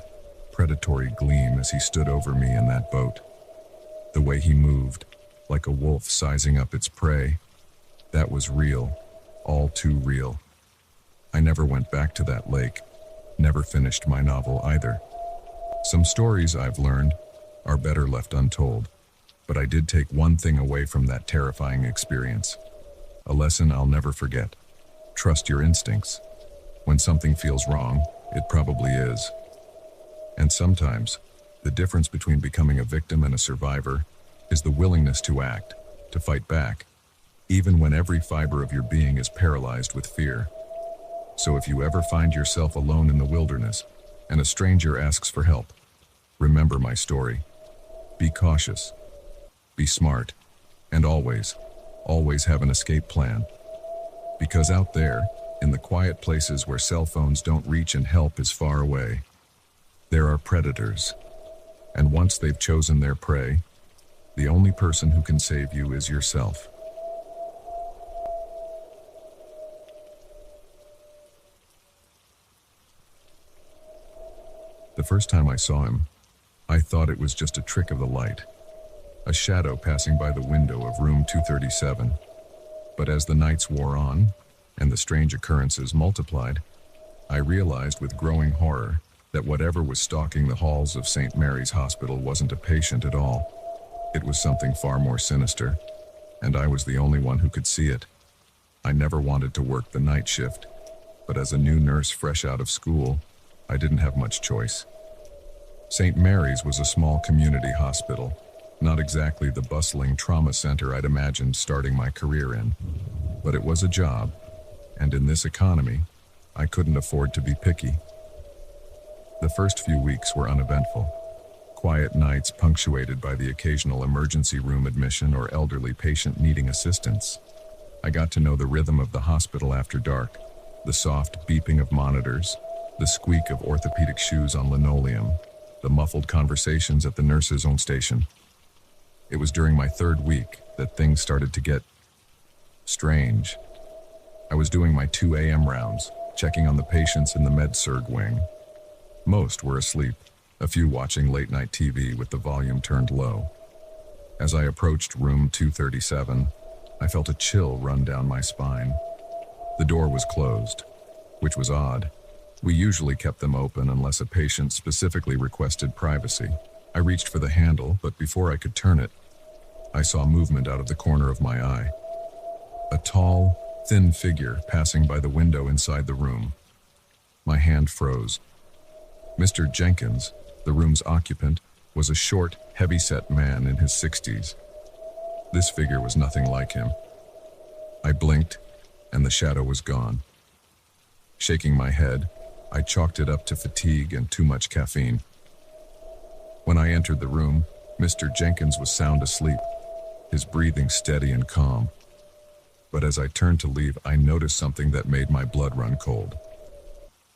predatory gleam as he stood over me in that boat. The way he moved, like a wolf sizing up its prey. That was real, all too real. I never went back to that lake, never finished my novel either. Some stories, I've learned, are better left untold, but I did take one thing away from that terrifying experience. A lesson I'll never forget. Trust your instincts. When something feels wrong, it probably is. And sometimes, the difference between becoming a victim and a survivor is the willingness to act, to fight back, even when every fiber of your being is paralyzed with fear. So if you ever find yourself alone in the wilderness and a stranger asks for help, remember my story. Be cautious, be smart, and always have an escape plan. Because out there, in the quiet places where cell phones don't reach and help is far away, there are predators. And once they've chosen their prey, the only person who can save you is yourself. The first time I saw him, I thought it was just a trick of the light, a shadow passing by the window of room 237. But as the nights wore on, and the strange occurrences multiplied, I realized with growing horror that whatever was stalking the halls of St. Mary's Hospital wasn't a patient at all. It was something far more sinister, and I was the only one who could see it. I never wanted to work the night shift, but as a new nurse fresh out of school, I didn't have much choice. St. Mary's was a small community hospital, not exactly the bustling trauma center I'd imagined starting my career in, but it was a job, and in this economy, I couldn't afford to be picky. The first few weeks were uneventful. Quiet nights punctuated by the occasional emergency room admission or elderly patient needing assistance. I got to know the rhythm of the hospital after dark, the soft beeping of monitors, the squeak of orthopedic shoes on linoleum, the muffled conversations at the nurse's own station. It was during my third week that things started to get strange. I was doing my 2 a.m. rounds, checking on the patients in the med-surg wing. Most were asleep, a few watching late-night TV with the volume turned low. As I approached room 237, I felt a chill run down my spine. The door was closed, which was odd. We usually kept them open unless a patient specifically requested privacy. I reached for the handle, but before I could turn it, I saw movement out of the corner of my eye. A tall, thin figure passing by the window inside the room. My hand froze. Mr. Jenkins, the room's occupant, was a short, heavy-set man in his 60s. This figure was nothing like him. I blinked, and the shadow was gone. Shaking my head, I chalked it up to fatigue and too much caffeine. When I entered the room, Mr. Jenkins was sound asleep, his breathing steady and calm. But as I turned to leave, I noticed something that made my blood run cold.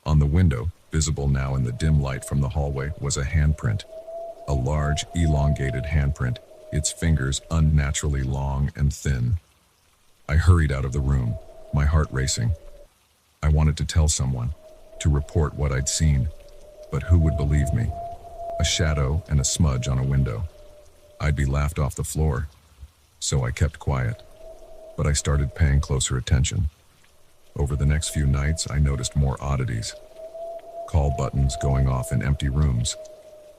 On the window, visible now in the dim light from the hallway, was a handprint. A large, elongated handprint, its fingers unnaturally long and thin. I hurried out of the room, my heart racing. I wanted to tell someone, to report what I'd seen, but who would believe me? A shadow and a smudge on a window. I'd be laughed off the floor, so I kept quiet. But I started paying closer attention. Over the next few nights, I noticed more oddities. call buttons going off in empty rooms,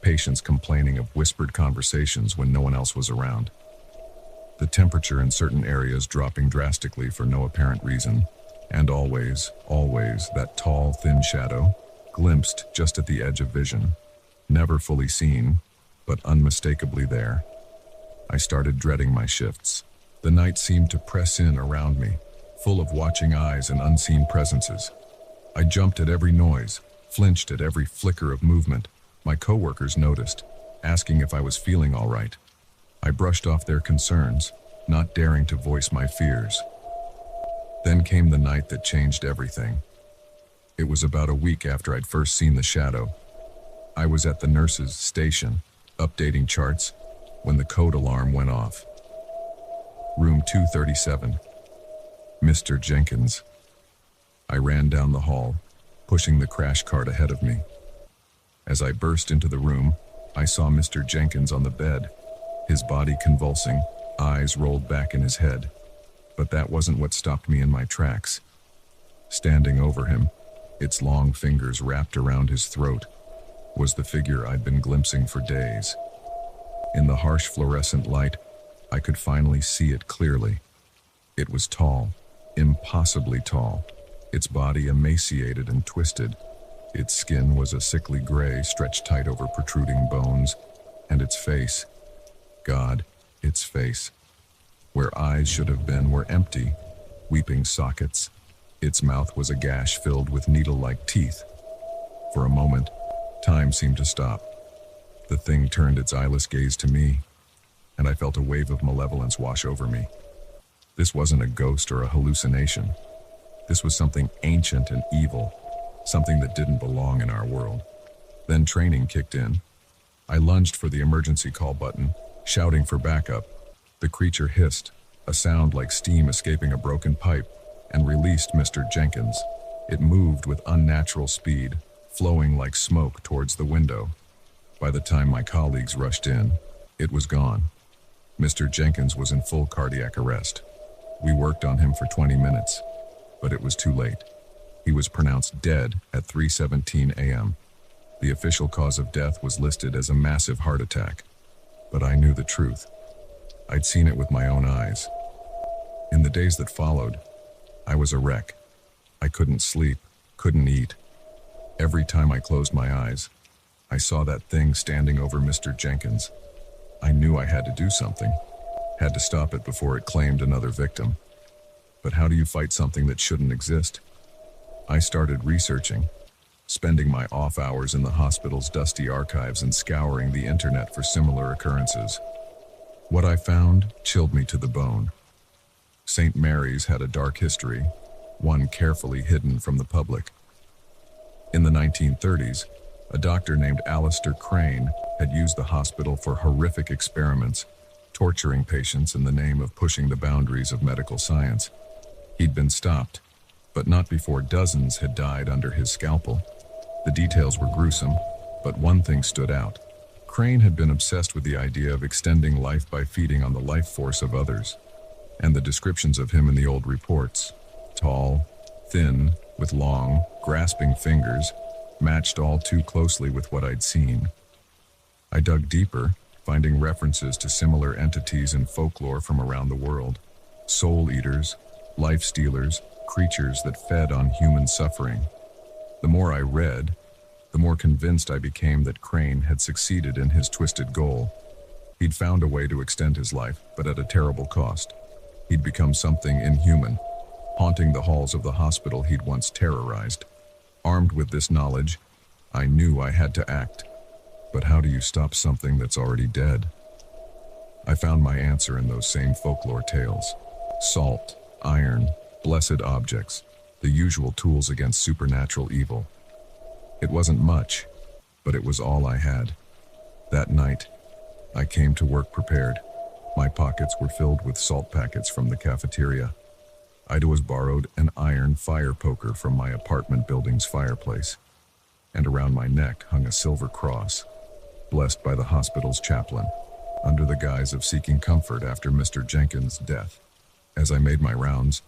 patients complaining of whispered conversations when no one else was around. The temperature in certain areas dropping drastically for no apparent reason, and always, that tall, thin shadow, glimpsed just at the edge of vision, never fully seen, but unmistakably there. I started dreading my shifts. The night seemed to press in around me, full of watching eyes and unseen presences. I jumped at every noise, flinched at every flicker of movement. My coworkers noticed, asking if I was feeling all right. I brushed off their concerns, not daring to voice my fears. Then came the night that changed everything. It was about a week after I'd first seen the shadow. I was at the nurse's station, updating charts, when the code alarm went off. Room 237. Mr. Jenkins. I ran down the hall, pushing the crash cart ahead of me. As I burst into the room, I saw Mr. Jenkins on the bed, his body convulsing, eyes rolled back in his head. But that wasn't what stopped me in my tracks. Standing over him, its long fingers wrapped around his throat, was the figure I'd been glimpsing for days. In the harsh fluorescent light, I could finally see it clearly. It was tall, impossibly tall, its body emaciated and twisted. Its skin was a sickly gray stretched tight over protruding bones, and its face, God, its face, where eyes should have been, were empty, weeping sockets. Its mouth was a gash filled with needle-like teeth. For a moment, time seemed to stop. The thing turned its eyeless gaze to me, and I felt a wave of malevolence wash over me. This wasn't a ghost or a hallucination. This was something ancient and evil, something that didn't belong in our world. Then training kicked in. I lunged for the emergency call button, shouting for backup. The creature hissed, a sound like steam escaping a broken pipe, and released Mr. Jenkins. It moved with unnatural speed, flowing like smoke towards the window. By the time my colleagues rushed in, it was gone. Mr. Jenkins was in full cardiac arrest. We worked on him for 20 minutes, but it was too late. He was pronounced dead at 3:17 a.m. The official cause of death was listed as a massive heart attack, but I knew the truth. I'd seen it with my own eyes. In the days that followed, I was a wreck. I couldn't sleep, couldn't eat. Every time I closed my eyes, I saw that thing standing over Mr. Jenkins. I knew I had to do something, had to stop it before it claimed another victim. But how do you fight something that shouldn't exist? I started researching, spending my off hours in the hospital's dusty archives and scouring the internet for similar occurrences. What I found chilled me to the bone. St. Mary's had a dark history, one carefully hidden from the public. In the 1930s, a doctor named Alistair Crane had used the hospital for horrific experiments, torturing patients in the name of pushing the boundaries of medical science. He'd been stopped, but not before dozens had died under his scalpel. The details were gruesome, but one thing stood out. Crane had been obsessed with the idea of extending life by feeding on the life force of others. And the descriptions of him in the old reports, tall, thin, with long, grasping fingers, matched all too closely with what I'd seen. I dug deeper, finding references to similar entities in folklore from around the world. Soul eaters, life stealers, creatures that fed on human suffering. The more I read, the more convinced I became that Crane had succeeded in his twisted goal. He'd found a way to extend his life, but at a terrible cost. He'd become something inhuman, haunting the halls of the hospital he'd once terrorized. Armed with this knowledge, I knew I had to act. But how do you stop something that's already dead? I found my answer in those same folklore tales. Salt, iron, blessed objects, the usual tools against supernatural evil. It wasn't much, but it was all I had. That night, I came to work prepared. My pockets were filled with salt packets from the cafeteria. I'd borrowed an iron fire poker from my apartment building's fireplace, and around my neck hung a silver cross, blessed by the hospital's chaplain, under the guise of seeking comfort after Mr. Jenkins' death. As I made my rounds,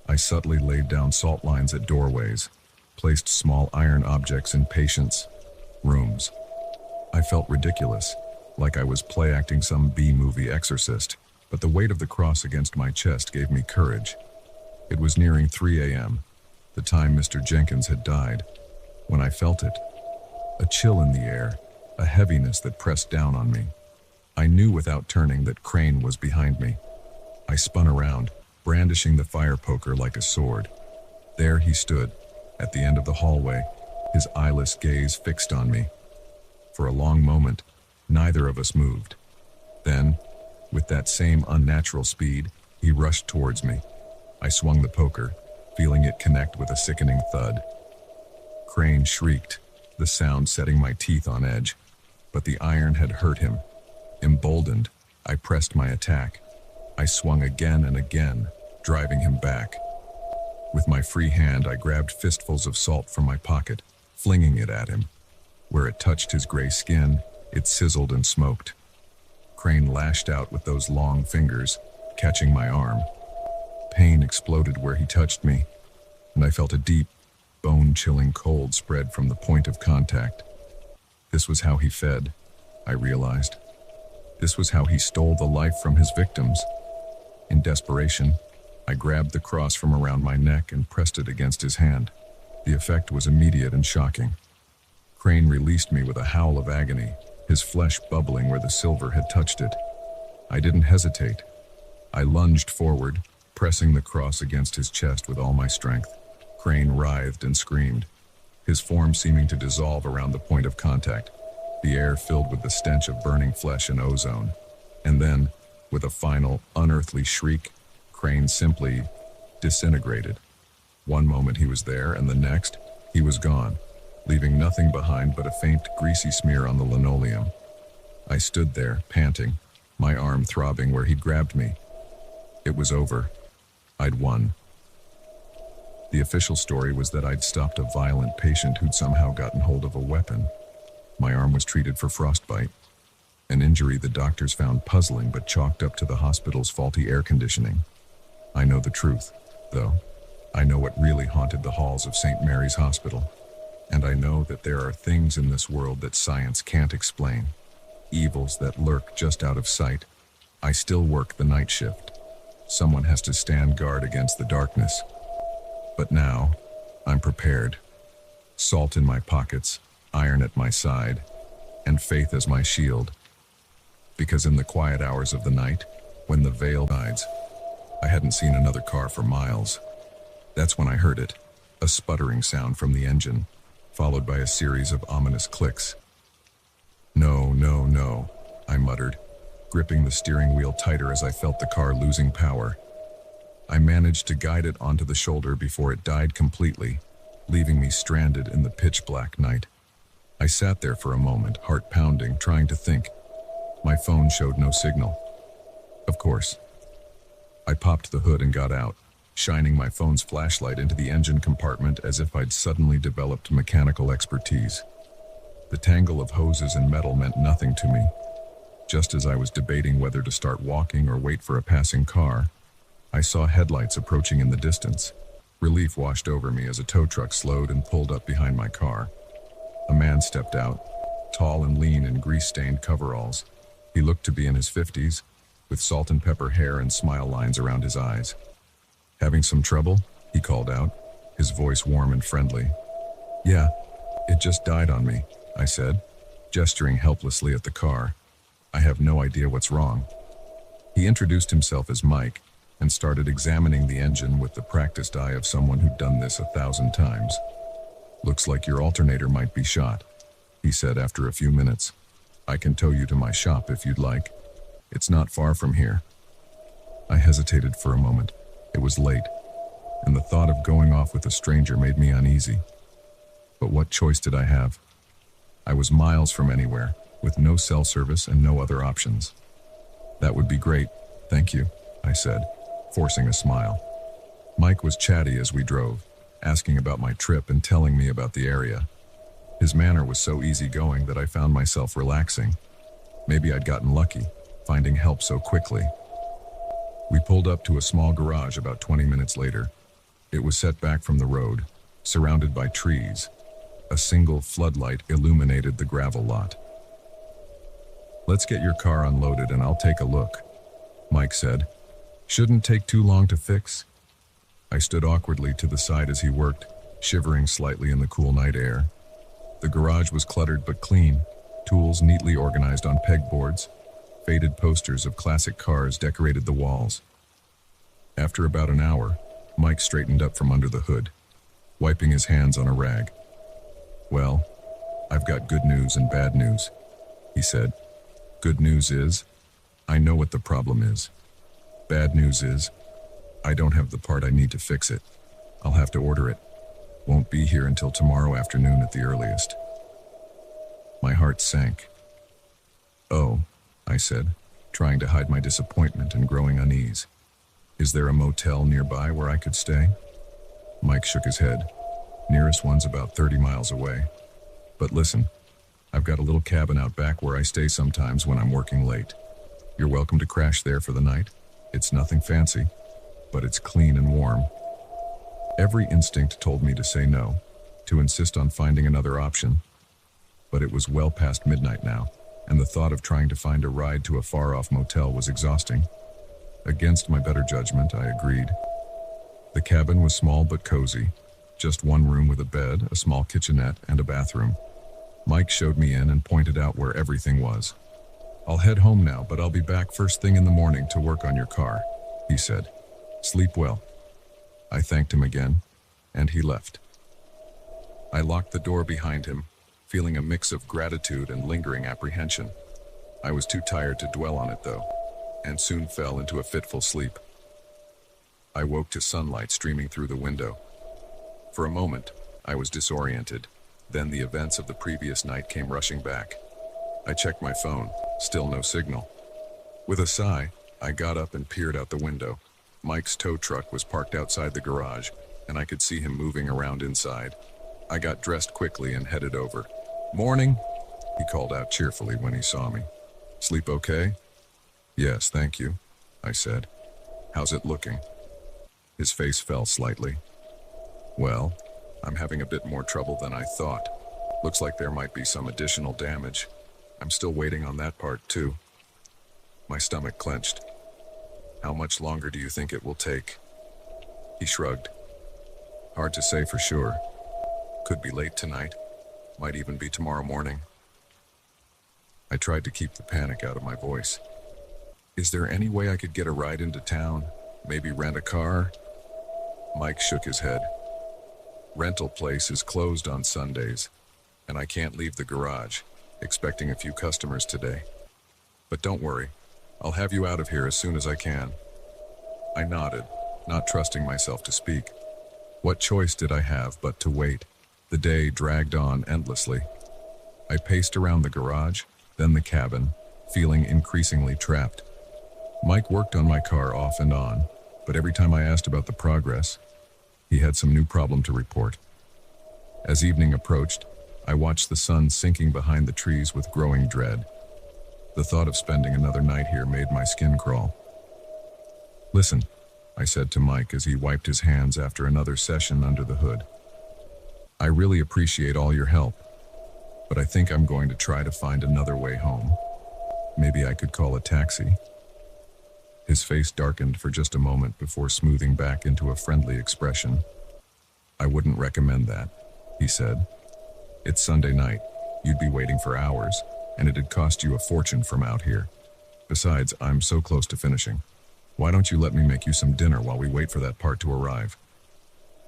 I subtly laid down salt lines at doorways, placed small iron objects in patients' rooms. I felt ridiculous, like I was play-acting some B-movie exorcist, but the weight of the cross against my chest gave me courage. It was nearing 3 a.m., the time Mr. Jenkins had died, when I felt it. A chill in the air, a heaviness that pressed down on me. I knew without turning that Crane was behind me. I spun around, brandishing the fire poker like a sword. There he stood, at the end of the hallway, his eyeless gaze fixed on me. For a long moment, neither of us moved. Then, with that same unnatural speed, he rushed towards me. I swung the poker, feeling it connect with a sickening thud. Crane shrieked, the sound setting my teeth on edge. But the iron had hurt him. Emboldened, I pressed my attack. I swung again and again, driving him back. With my free hand, I grabbed fistfuls of salt from my pocket, flinging it at him. Where it touched his gray skin, it sizzled and smoked. Crane lashed out with those long fingers, catching my arm. Pain exploded where he touched me, and I felt a deep, bone-chilling cold spread from the point of contact. This was how he fed, I realized. This was how he stole the life from his victims. In desperation, I grabbed the cross from around my neck and pressed it against his hand. The effect was immediate and shocking. Crane released me with a howl of agony, his flesh bubbling where the silver had touched it. I didn't hesitate. I lunged forward, pressing the cross against his chest with all my strength. Crane writhed and screamed, his form seeming to dissolve around the point of contact, the air filled with the stench of burning flesh and ozone. And then, with a final, unearthly shriek, Crane simply disintegrated. One moment he was there, and the next, he was gone, leaving nothing behind but a faint, greasy smear on the linoleum. I stood there, panting, my arm throbbing where he'd grabbed me. It was over. I'd won. The official story was that I'd stopped a violent patient who'd somehow gotten hold of a weapon. My arm was treated for frostbite, an injury the doctors found puzzling but chalked up to the hospital's faulty air conditioning. I know the truth, though. I know what really haunted the halls of St. Mary's Hospital. And I know that there are things in this world that science can't explain. Evils that lurk just out of sight. I still work the night shift. Someone has to stand guard against the darkness. But now, I'm prepared. Salt in my pockets, iron at my side, and faith as my shield. Because in the quiet hours of the night, when the veil hides, I hadn't seen another car for miles. That's when I heard it, a sputtering sound from the engine, followed by a series of ominous clicks. No, no, no, I muttered, gripping the steering wheel tighter as I felt the car losing power. I managed to guide it onto the shoulder before it died completely, leaving me stranded in the pitch-black night. I sat there for a moment, heart pounding, trying to think. My phone showed no signal. Of course. I popped the hood and got out, shining my phone's flashlight into the engine compartment as if I'd suddenly developed mechanical expertise. The tangle of hoses and metal meant nothing to me. Just as I was debating whether to start walking or wait for a passing car, I saw headlights approaching in the distance. Relief washed over me as a tow truck slowed and pulled up behind my car. A man stepped out, tall and lean in grease-stained coveralls. He looked to be in his 50s, with salt and pepper hair and smile lines around his eyes. "Having some trouble?" he called out, his voice warm and friendly. "Yeah, it just died on me," I said, gesturing helplessly at the car. "I have no idea what's wrong." He introduced himself as Mike and started examining the engine with the practiced eye of someone who'd done this 1,000 times. "Looks like your alternator might be shot," he said after a few minutes. "I can tow you to my shop if you'd like. It's not far from here." I hesitated for a moment. It was late, and the thought of going off with a stranger made me uneasy. But what choice did I have? I was miles from anywhere, with no cell service and no other options. "That would be great, thank you," I said, forcing a smile. Mike was chatty as we drove, asking about my trip and telling me about the area. His manner was so easygoing that I found myself relaxing. Maybe I'd gotten lucky, finding help so quickly. We pulled up to a small garage about 20 minutes later. It was set back from the road, surrounded by trees. A single floodlight illuminated the gravel lot. "Let's get your car unloaded and I'll take a look," Mike said. "Shouldn't take too long to fix." I stood awkwardly to the side as he worked, shivering slightly in the cool night air. The garage was cluttered but clean, tools neatly organized on pegboards. Faded posters of classic cars decorated the walls. After about an hour, Mike straightened up from under the hood, wiping his hands on a rag. "Well, I've got good news and bad news," he said. "Good news is, I know what the problem is. Bad news is, I don't have the part I need to fix it. I'll have to order it. Won't be here until tomorrow afternoon at the earliest." My heart sank. "Oh," I said, trying to hide my disappointment and growing unease. "Is there a motel nearby where I could stay?" Mike shook his head. "Nearest one's about 30 miles away. But listen, I've got a little cabin out back where I stay sometimes when I'm working late. You're welcome to crash there for the night. It's nothing fancy, but it's clean and warm." Every instinct told me to say no, to insist on finding another option. But it was well past midnight now, and the thought of trying to find a ride to a far-off motel was exhausting. Against my better judgment, I agreed. The cabin was small but cozy, just one room with a bed, a small kitchenette, and a bathroom. Mike showed me in and pointed out where everything was. "I'll head home now, but I'll be back first thing in the morning to work on your car," he said. "Sleep well." I thanked him again, and he left. I locked the door behind him, feeling a mix of gratitude and lingering apprehension. I was too tired to dwell on it, though, and soon fell into a fitful sleep. I woke to sunlight streaming through the window. For a moment, I was disoriented. Then the events of the previous night came rushing back. I checked my phone, still no signal. With a sigh, I got up and peered out the window. Mike's tow truck was parked outside the garage, and I could see him moving around inside. I got dressed quickly and headed over. "Morning," he called out cheerfully when he saw me. "Sleep okay?" "Yes, thank you," I said. "How's it looking?" His face fell slightly. "Well, I'm having a bit more trouble than I thought. Looks like there might be some additional damage. I'm still waiting on that part, too." My stomach clenched. "How much longer do you think it will take?" He shrugged. "Hard to say for sure. Could be late tonight. Might even be tomorrow morning." I tried to keep the panic out of my voice. "Is there any way I could get a ride into town? Maybe rent a car?" Mike shook his head. "Rental place is closed on Sundays, and I can't leave the garage, expecting a few customers today. But don't worry, I'll have you out of here as soon as I can." I nodded, not trusting myself to speak. What choice did I have but to wait? The day dragged on endlessly. I paced around the garage, then the cabin, feeling increasingly trapped. Mike worked on my car off and on, but every time I asked about the progress, he had some new problem to report. As evening approached, I watched the sun sinking behind the trees with growing dread. The thought of spending another night here made my skin crawl. "Listen," I said to Mike as he wiped his hands after another session under the hood. "I really appreciate all your help, but I think I'm going to try to find another way home. Maybe I could call a taxi." His face darkened for just a moment before smoothing back into a friendly expression. "I wouldn't recommend that," he said. "It's Sunday night. You'd be waiting for hours, and it'd cost you a fortune from out here. Besides, I'm so close to finishing. Why don't you let me make you some dinner while we wait for that part to arrive?"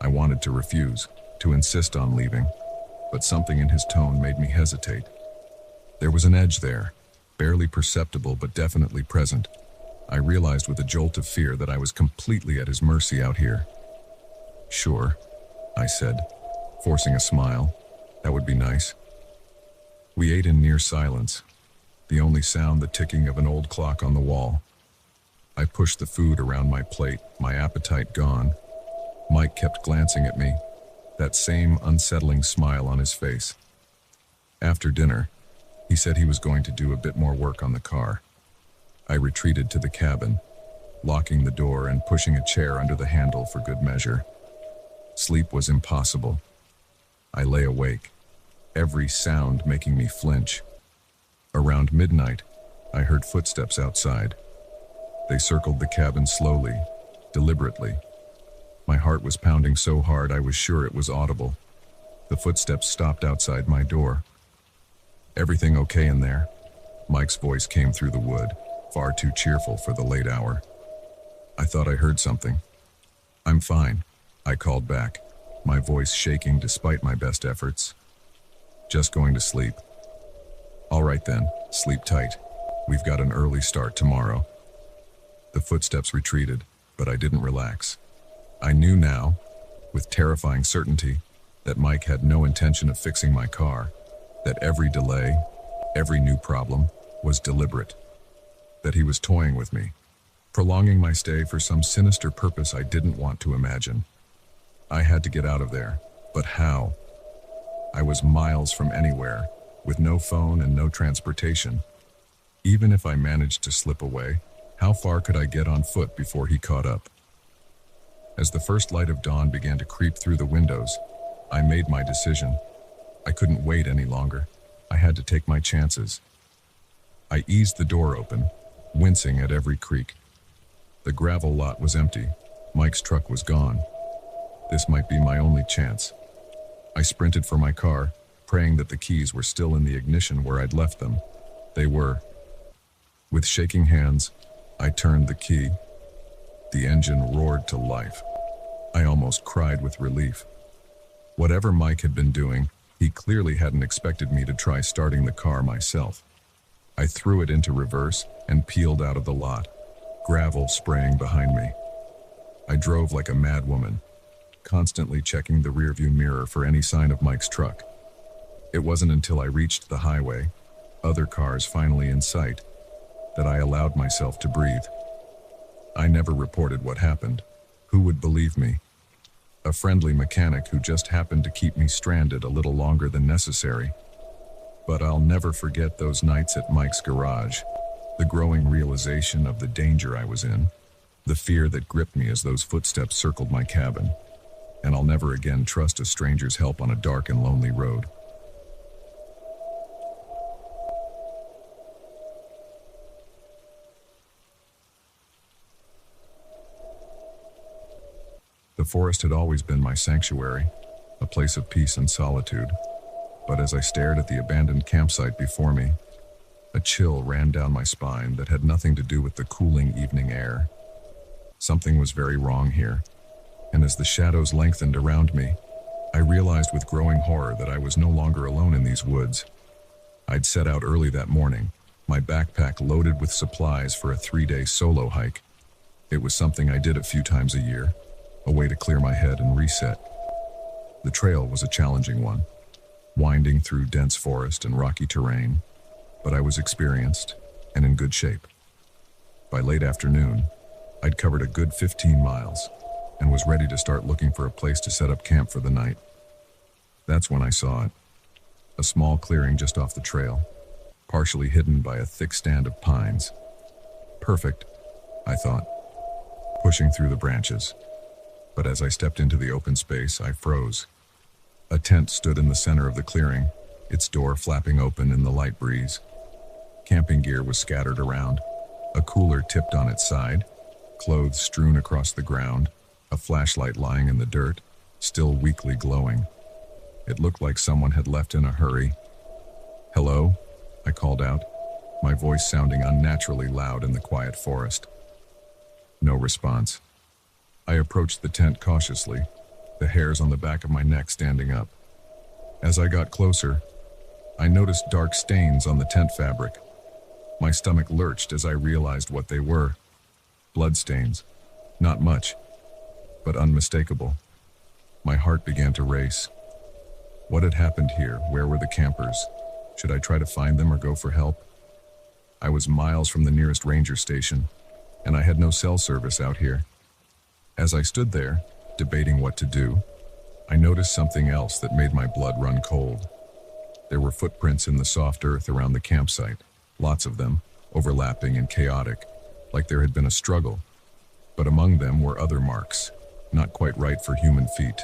I wanted to refuse, to insist on leaving, but something in his tone made me hesitate. There was an edge there, barely perceptible but definitely present. I realized with a jolt of fear that I was completely at his mercy out here. "Sure," I said, forcing a smile. "That would be nice." We ate in near silence, the only sound the ticking of an old clock on the wall. I pushed the food around my plate, my appetite gone. Mike kept glancing at me, that same unsettling smile on his face. After dinner, he said he was going to do a bit more work on the car. I retreated to the cabin, locking the door and pushing a chair under the handle for good measure. Sleep was impossible, I lay awake, every sound making me flinch. Around midnight, I heard footsteps outside. They circled the cabin slowly, deliberately. My heart was pounding so hard I was sure it was audible. The footsteps stopped outside my door. "Everything okay in there?" Mike's voice came through the wood, far too cheerful for the late hour. I thought I heard something. "I'm fine," I called back, my voice shaking despite my best efforts. "Just going to sleep." "All right then, sleep tight. We've got an early start tomorrow." The footsteps retreated, but I didn't relax. I knew now, with terrifying certainty, that Mike had no intention of fixing my car, that every delay, every new problem, was deliberate, that he was toying with me, prolonging my stay for some sinister purpose I didn't want to imagine. I had to get out of there, but how? I was miles from anywhere, with no phone and no transportation. Even if I managed to slip away, how far could I get on foot before he caught up? As the first light of dawn began to creep through the windows, I made my decision. I couldn't wait any longer. I had to take my chances. I eased the door open, wincing at every creak. The gravel lot was empty. Mike's truck was gone. This might be my only chance. I sprinted for my car, praying that the keys were still in the ignition where I'd left them. They were. With shaking hands, I turned the key. The engine roared to life. I almost cried with relief. Whatever Mike had been doing, he clearly hadn't expected me to try starting the car myself. I threw it into reverse and peeled out of the lot, gravel spraying behind me. I drove like a madwoman, constantly checking the rearview mirror for any sign of Mike's truck. It wasn't until I reached the highway, other cars finally in sight, that I allowed myself to breathe. I never reported what happened. Who would believe me? A friendly mechanic who just happened to keep me stranded a little longer than necessary. But I'll never forget those nights at Mike's garage, the growing realization of the danger I was in, the fear that gripped me as those footsteps circled my cabin, and I'll never again trust a stranger's help on a dark and lonely road. The forest had always been my sanctuary, a place of peace and solitude. But as I stared at the abandoned campsite before me, a chill ran down my spine that had nothing to do with the cooling evening air. Something was very wrong here, and as the shadows lengthened around me, I realized with growing horror that I was no longer alone in these woods. I'd set out early that morning, my backpack loaded with supplies for a 3-day solo hike. It was something I did a few times a year, a way to clear my head and reset. The trail was a challenging one, winding through dense forest and rocky terrain, but I was experienced and in good shape. By late afternoon, I'd covered a good 15 miles and was ready to start looking for a place to set up camp for the night. That's when I saw it. A small clearing just off the trail, partially hidden by a thick stand of pines. Perfect, I thought, pushing through the branches. But as I stepped into the open space, I froze. A tent stood in the center of the clearing, its door flapping open in the light breeze. Camping gear was scattered around, a cooler tipped on its side, clothes strewn across the ground, a flashlight lying in the dirt, still weakly glowing. It looked like someone had left in a hurry. "Hello?" I called out, my voice sounding unnaturally loud in the quiet forest. No response. I approached the tent cautiously, the hairs on the back of my neck standing up. As I got closer, I noticed dark stains on the tent fabric. My stomach lurched as I realized what they were. Bloodstains. Not much, but unmistakable. My heart began to race. What had happened here? Where were the campers? Should I try to find them or go for help? I was miles from the nearest ranger station, and I had no cell service out here. As I stood there, debating what to do, I noticed something else that made my blood run cold. There were footprints in the soft earth around the campsite, lots of them, overlapping and chaotic, like there had been a struggle. But among them were other marks, not quite right for human feet.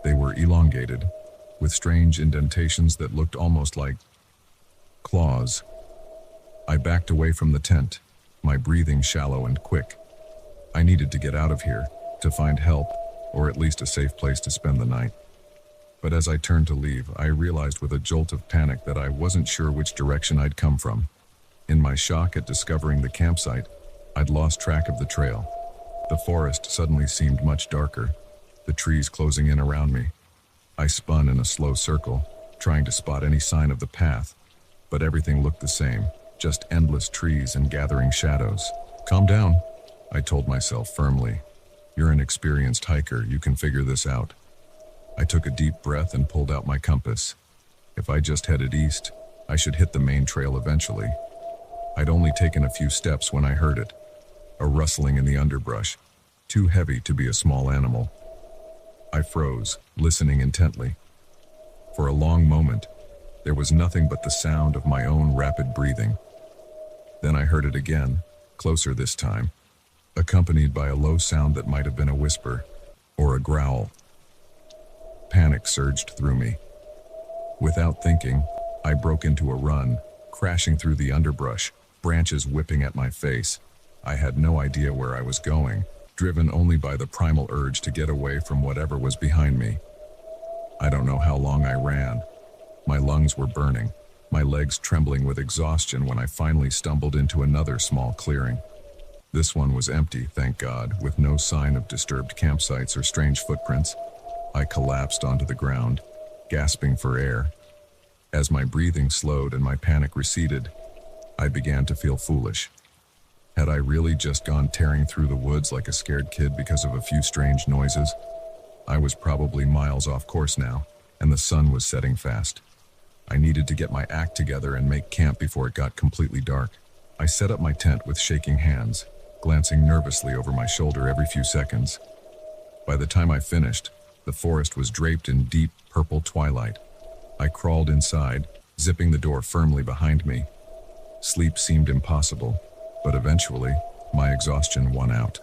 They were elongated, with strange indentations that looked almost like claws. I backed away from the tent, my breathing shallow and quick. I needed to get out of here, to find help, or at least a safe place to spend the night. But as I turned to leave, I realized with a jolt of panic that I wasn't sure which direction I'd come from. In my shock at discovering the campsite, I'd lost track of the trail. The forest suddenly seemed much darker, the trees closing in around me. I spun in a slow circle, trying to spot any sign of the path, but everything looked the same, just endless trees and gathering shadows. "Calm down," I told myself firmly. "You're an experienced hiker, you can figure this out." I took a deep breath and pulled out my compass. If I just headed east, I should hit the main trail eventually. I'd only taken a few steps when I heard it, a rustling in the underbrush, too heavy to be a small animal. I froze, listening intently. For a long moment, there was nothing but the sound of my own rapid breathing. Then I heard it again, closer this time, accompanied by a low sound that might have been a whisper, or a growl. Panic surged through me. Without thinking, I broke into a run, crashing through the underbrush, branches whipping at my face. I had no idea where I was going, driven only by the primal urge to get away from whatever was behind me. I don't know how long I ran. My lungs were burning, my legs trembling with exhaustion when I finally stumbled into another small clearing. This one was empty, thank God, with no sign of disturbed campsites or strange footprints. I collapsed onto the ground, gasping for air. As my breathing slowed and my panic receded, I began to feel foolish. Had I really just gone tearing through the woods like a scared kid because of a few strange noises? I was probably miles off course now, and the sun was setting fast. I needed to get my act together and make camp before it got completely dark. I set up my tent with shaking hands, glancing nervously over my shoulder every few seconds. By the time I finished, the forest was draped in deep purple twilight. I crawled inside, zipping the door firmly behind me. Sleep seemed impossible, but eventually, my exhaustion won out.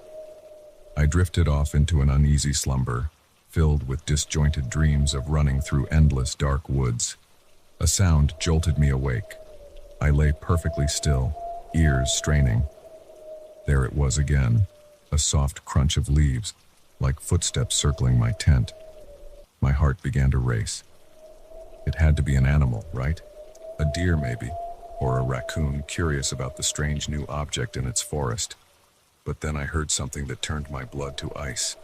I drifted off into an uneasy slumber, filled with disjointed dreams of running through endless dark woods. A sound jolted me awake. I lay perfectly still, ears straining. There it was again, a soft crunch of leaves, like footsteps circling my tent. My heart began to race. It had to be an animal, right? A deer maybe, or a raccoon curious about the strange new object in its forest. But then I heard something that turned my blood to ice.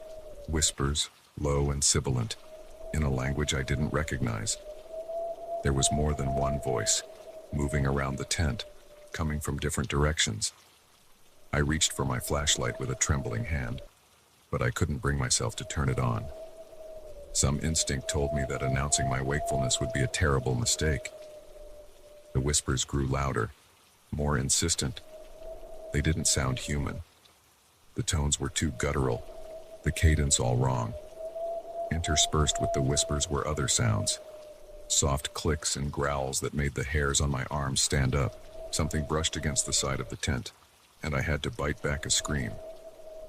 Whispers, low and sibilant, in a language I didn't recognize. There was more than one voice, moving around the tent, coming from different directions. I reached for my flashlight with a trembling hand, but I couldn't bring myself to turn it on. Some instinct told me that announcing my wakefulness would be a terrible mistake. The whispers grew louder, more insistent. They didn't sound human. The tones were too guttural, the cadence all wrong. Interspersed with the whispers were other sounds, soft clicks and growls that made the hairs on my arms stand up. Something brushed against the side of the tent, and I had to bite back a scream.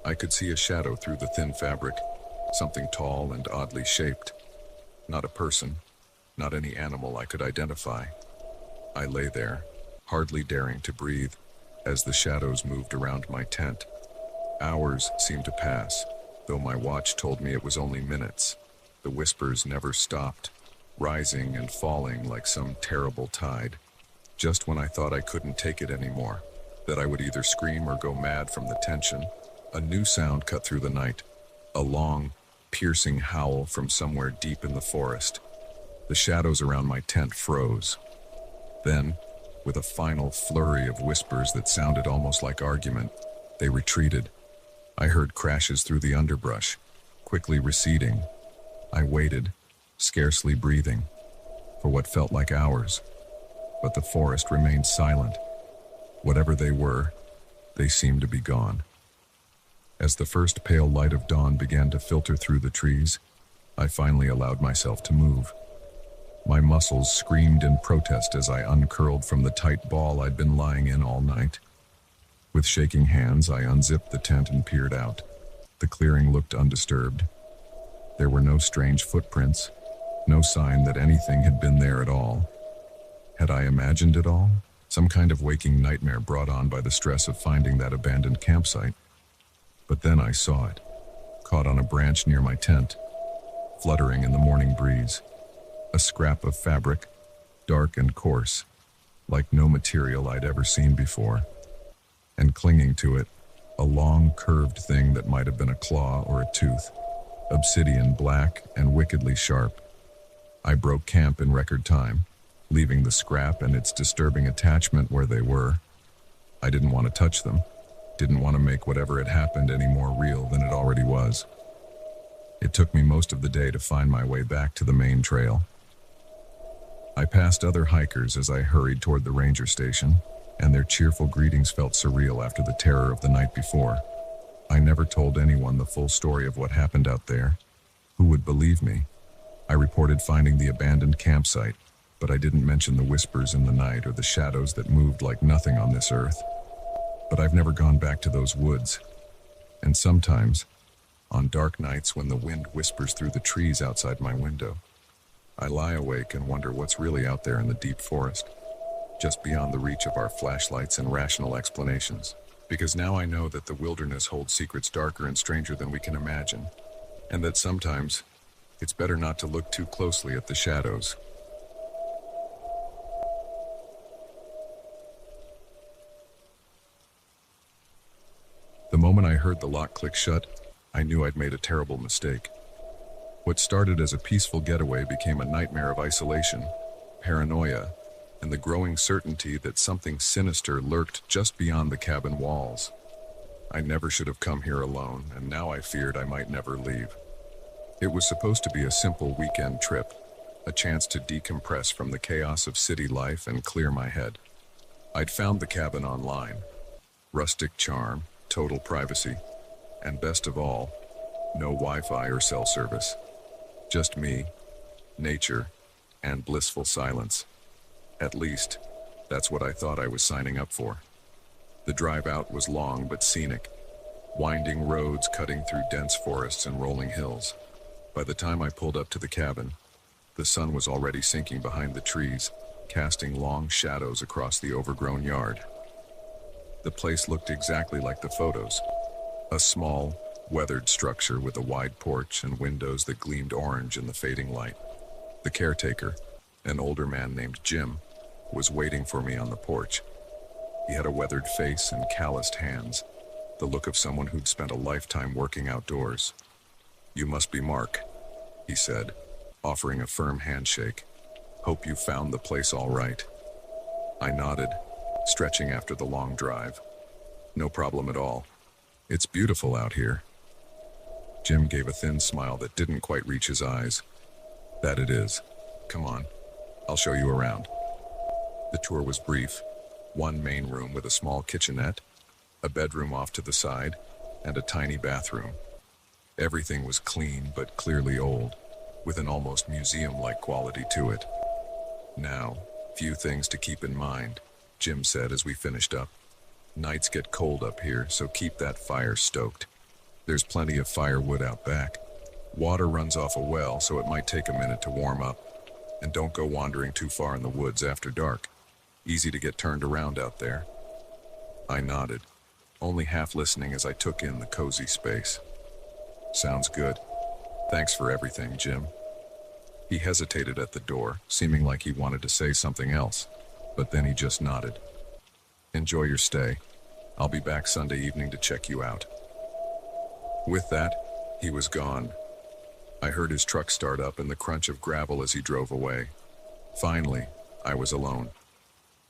I could see a shadow through the thin fabric, something tall and oddly shaped. Not a person, not any animal I could identify. I lay there, hardly daring to breathe, as the shadows moved around my tent. Hours seemed to pass, though my watch told me it was only minutes. The whispers never stopped, rising and falling like some terrible tide. Just when I thought I couldn't take it anymore, that I would either scream or go mad from the tension, a new sound cut through the night, a long, piercing howl from somewhere deep in the forest. The shadows around my tent froze. Then, with a final flurry of whispers that sounded almost like argument, they retreated. I heard crashes through the underbrush, quickly receding. I waited, scarcely breathing, for what felt like hours. But the forest remained silent. Whatever they were, they seemed to be gone. As the first pale light of dawn began to filter through the trees, I finally allowed myself to move. My muscles screamed in protest as I uncurled from the tight ball I'd been lying in all night. With shaking hands, I unzipped the tent and peered out. The clearing looked undisturbed. There were no strange footprints, No sign that anything had been there at all. Had I imagined it all? Some kind of waking nightmare brought on by the stress of finding that abandoned campsite. But then I saw it, caught on a branch near my tent, fluttering in the morning breeze. A scrap of fabric, dark and coarse, like no material I'd ever seen before. And clinging to it, a long, curved thing that might have been a claw or a tooth, obsidian black and wickedly sharp. I broke camp in record time, leaving the scrap and its disturbing attachment where they were. I didn't want to touch them, didn't want to make whatever had happened any more real than it already was. It took me most of the day to find my way back to the main trail. I passed other hikers as I hurried toward the ranger station, and their cheerful greetings felt surreal after the terror of the night before. I never told anyone the full story of what happened out there. Who would believe me? I reported finding the abandoned campsite, but I didn't mention the whispers in the night or the shadows that moved like nothing on this earth. But I've never gone back to those woods. And sometimes, on dark nights when the wind whispers through the trees outside my window, I lie awake and wonder what's really out there in the deep forest, just beyond the reach of our flashlights and rational explanations. Because now I know that the wilderness holds secrets darker and stranger than we can imagine, and that sometimes it's better not to look too closely at the shadows. The moment I heard the lock click shut, I knew I'd made a terrible mistake. What started as a peaceful getaway became a nightmare of isolation, paranoia, and the growing certainty that something sinister lurked just beyond the cabin walls. I never should have come here alone, and now I feared I might never leave. It was supposed to be a simple weekend trip, a chance to decompress from the chaos of city life and clear my head. I'd found the cabin online. Rustic charm, total privacy, and best of all, no Wi-Fi or cell service. Just me, nature, and blissful silence. At least, that's what I thought I was signing up for. The drive out was long but scenic, winding roads cutting through dense forests and rolling hills. By the time I pulled up to the cabin, the sun was already sinking behind the trees, casting long shadows across the overgrown yard. The place looked exactly like the photos. A small, weathered structure with a wide porch and windows that gleamed orange in the fading light. The caretaker, an older man named Jim, was waiting for me on the porch. He had a weathered face and calloused hands, the look of someone who'd spent a lifetime working outdoors. "You must be Mark," he said, offering a firm handshake. "Hope you found the place all right." I nodded, stretching after the long drive. "No problem at all. It's beautiful out here." Jim gave a thin smile that didn't quite reach his eyes. "That it is. Come on, I'll show you around." The tour was brief. One main room with a small kitchenette, a bedroom off to the side, and a tiny bathroom. Everything was clean but clearly old, with an almost museum-like quality to it. "Now, few things to keep in mind," Jim said as we finished up. "Nights get cold up here, so keep that fire stoked. There's plenty of firewood out back. Water runs off a well, so it might take a minute to warm up. And don't go wandering too far in the woods after dark. Easy to get turned around out there." I nodded, only half listening as I took in the cozy space. "Sounds good. Thanks for everything, Jim." He hesitated at the door, seeming like he wanted to say something else, but then he just nodded. "Enjoy your stay. I'll be back Sunday evening to check you out." With that, he was gone. I heard his truck start up and the crunch of gravel as he drove away. Finally, I was alone.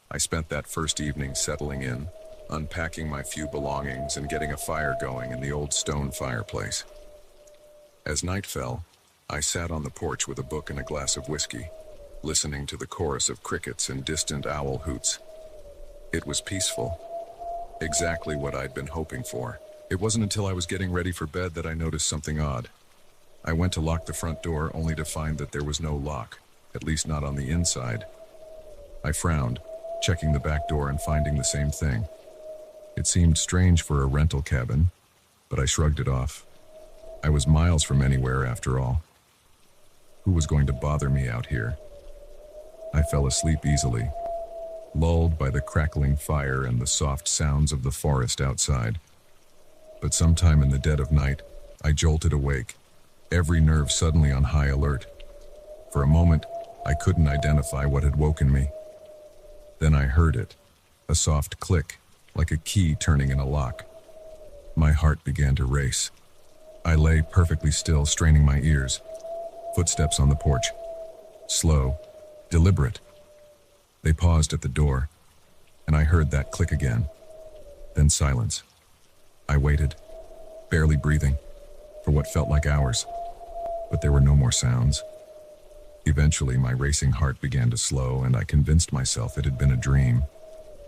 I spent that first evening settling in, unpacking my few belongings and getting a fire going in the old stone fireplace. As night fell, I sat on the porch with a book and a glass of whiskey, listening to the chorus of crickets and distant owl hoots. It was peaceful. Exactly what I'd been hoping for. It wasn't until I was getting ready for bed that I noticed something odd. I went to lock the front door only to find that there was no lock, at least not on the inside. I frowned, checking the back door and finding the same thing. It seemed strange for a rental cabin, but I shrugged it off. I was miles from anywhere after all. Who was going to bother me out here? I fell asleep easily, lulled by the crackling fire and the soft sounds of the forest outside. But sometime in the dead of night, I jolted awake, every nerve suddenly on high alert. For a moment, I couldn't identify what had woken me. Then I heard it, a soft click, like a key turning in a lock. My heart began to race. I lay perfectly still, straining my ears. Footsteps on the porch. Slow, deliberate. They paused at the door, and I heard that click again. Then silence. I waited, barely breathing, for what felt like hours. But there were no more sounds. Eventually, my racing heart began to slow, and I convinced myself it had been a dream,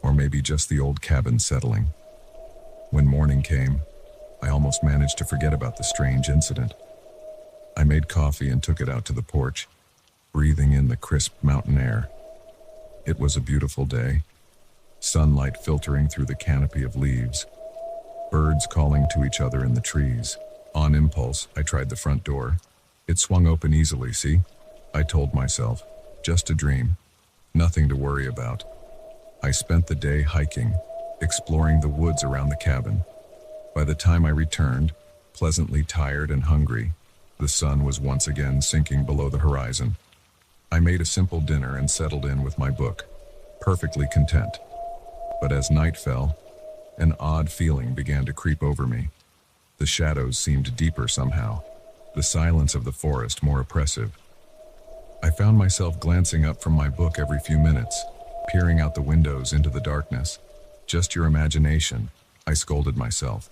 or maybe just the old cabin settling. When morning came, I almost managed to forget about the strange incident. I made coffee and took it out to the porch, breathing in the crisp mountain air. It was a beautiful day, sunlight filtering through the canopy of leaves, birds calling to each other in the trees. On impulse, I tried the front door. It swung open easily, see? I told myself, just a dream, nothing to worry about. I spent the day hiking, exploring the woods around the cabin. By the time I returned, pleasantly tired and hungry, the sun was once again sinking below the horizon. I made a simple dinner and settled in with my book, perfectly content. But as night fell, an odd feeling began to creep over me. The shadows seemed deeper somehow, the silence of the forest more oppressive. I found myself glancing up from my book every few minutes, peering out the windows into the darkness. Just your imagination, I scolded myself.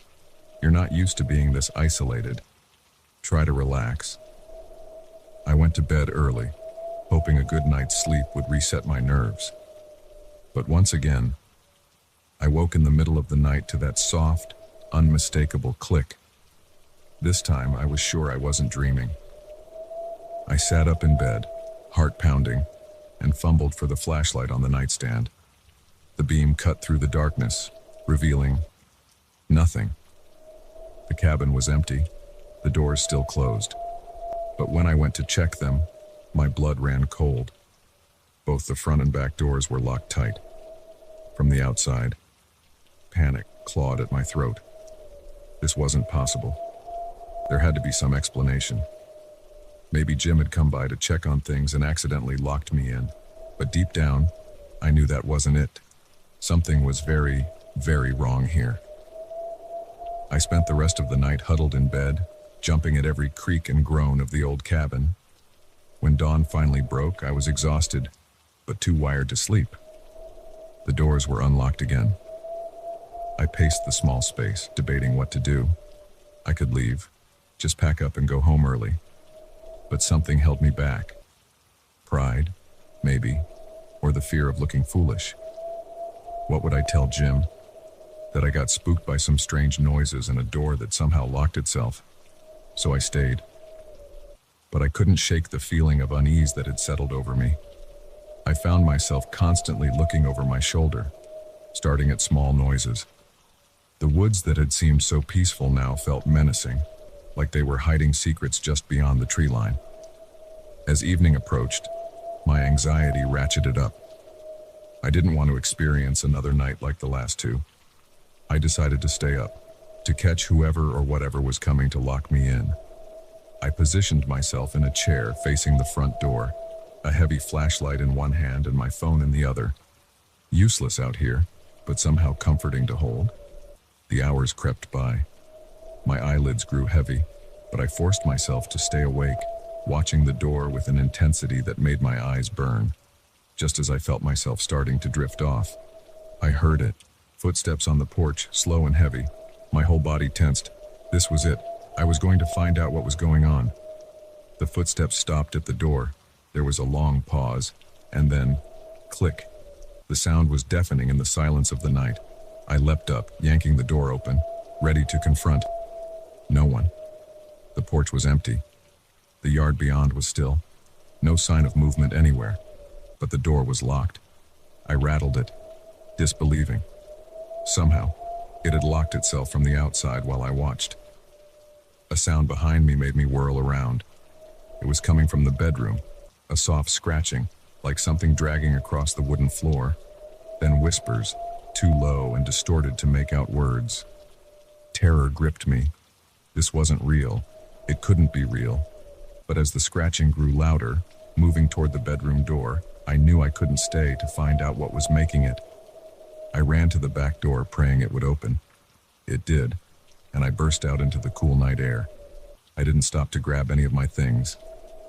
You're not used to being this isolated. Try to relax. I went to bed early, hoping a good night's sleep would reset my nerves. But once again, I woke in the middle of the night to that soft, unmistakable click. This time I was sure I wasn't dreaming. I sat up in bed, heart pounding, and fumbled for the flashlight on the nightstand. The beam cut through the darkness, revealing nothing. The cabin was empty, the doors still closed. But when I went to check them, my blood ran cold. Both the front and back doors were locked tight. From the outside, panic clawed at my throat. This wasn't possible. There had to be some explanation. Maybe Jim had come by to check on things and accidentally locked me in. But deep down, I knew that wasn't it. Something was very, very wrong here. I spent the rest of the night huddled in bed, jumping at every creak and groan of the old cabin. When dawn finally broke, I was exhausted, but too wired to sleep. The doors were unlocked again. I paced the small space, debating what to do. I could leave, just pack up and go home early. But something held me back. Pride, maybe, or the fear of looking foolish. What would I tell Jim? That I got spooked by some strange noises and a door that somehow locked itself. So I stayed. But I couldn't shake the feeling of unease that had settled over me. I found myself constantly looking over my shoulder, starting at small noises. The woods that had seemed so peaceful now felt menacing, like they were hiding secrets just beyond the tree line. As evening approached, my anxiety ratcheted up. I didn't want to experience another night like the last two. I decided to stay up, to catch whoever or whatever was coming to lock me in. I positioned myself in a chair facing the front door, a heavy flashlight in one hand and my phone in the other. Useless out here, but somehow comforting to hold. The hours crept by. My eyelids grew heavy, but I forced myself to stay awake, watching the door with an intensity that made my eyes burn. Just as I felt myself starting to drift off, I heard it. Footsteps on the porch, slow and heavy. My whole body tensed. This was it. I was going to find out what was going on. The footsteps stopped at the door. There was a long pause, and then, click. The sound was deafening in the silence of the night. I leapt up, yanking the door open, ready to confront. No one. The porch was empty. The yard beyond was still. No sign of movement anywhere. But the door was locked. I rattled it, disbelieving. Somehow, it had locked itself from the outside while I watched. A sound behind me made me whirl around. It was coming from the bedroom, a soft scratching, like something dragging across the wooden floor. Then whispers, too low and distorted to make out words. Terror gripped me. This wasn't real. It couldn't be real. But as the scratching grew louder, moving toward the bedroom door, I knew I couldn't stay to find out what was making it. I ran to the back door, praying it would open. It did, and I burst out into the cool night air. I didn't stop to grab any of my things,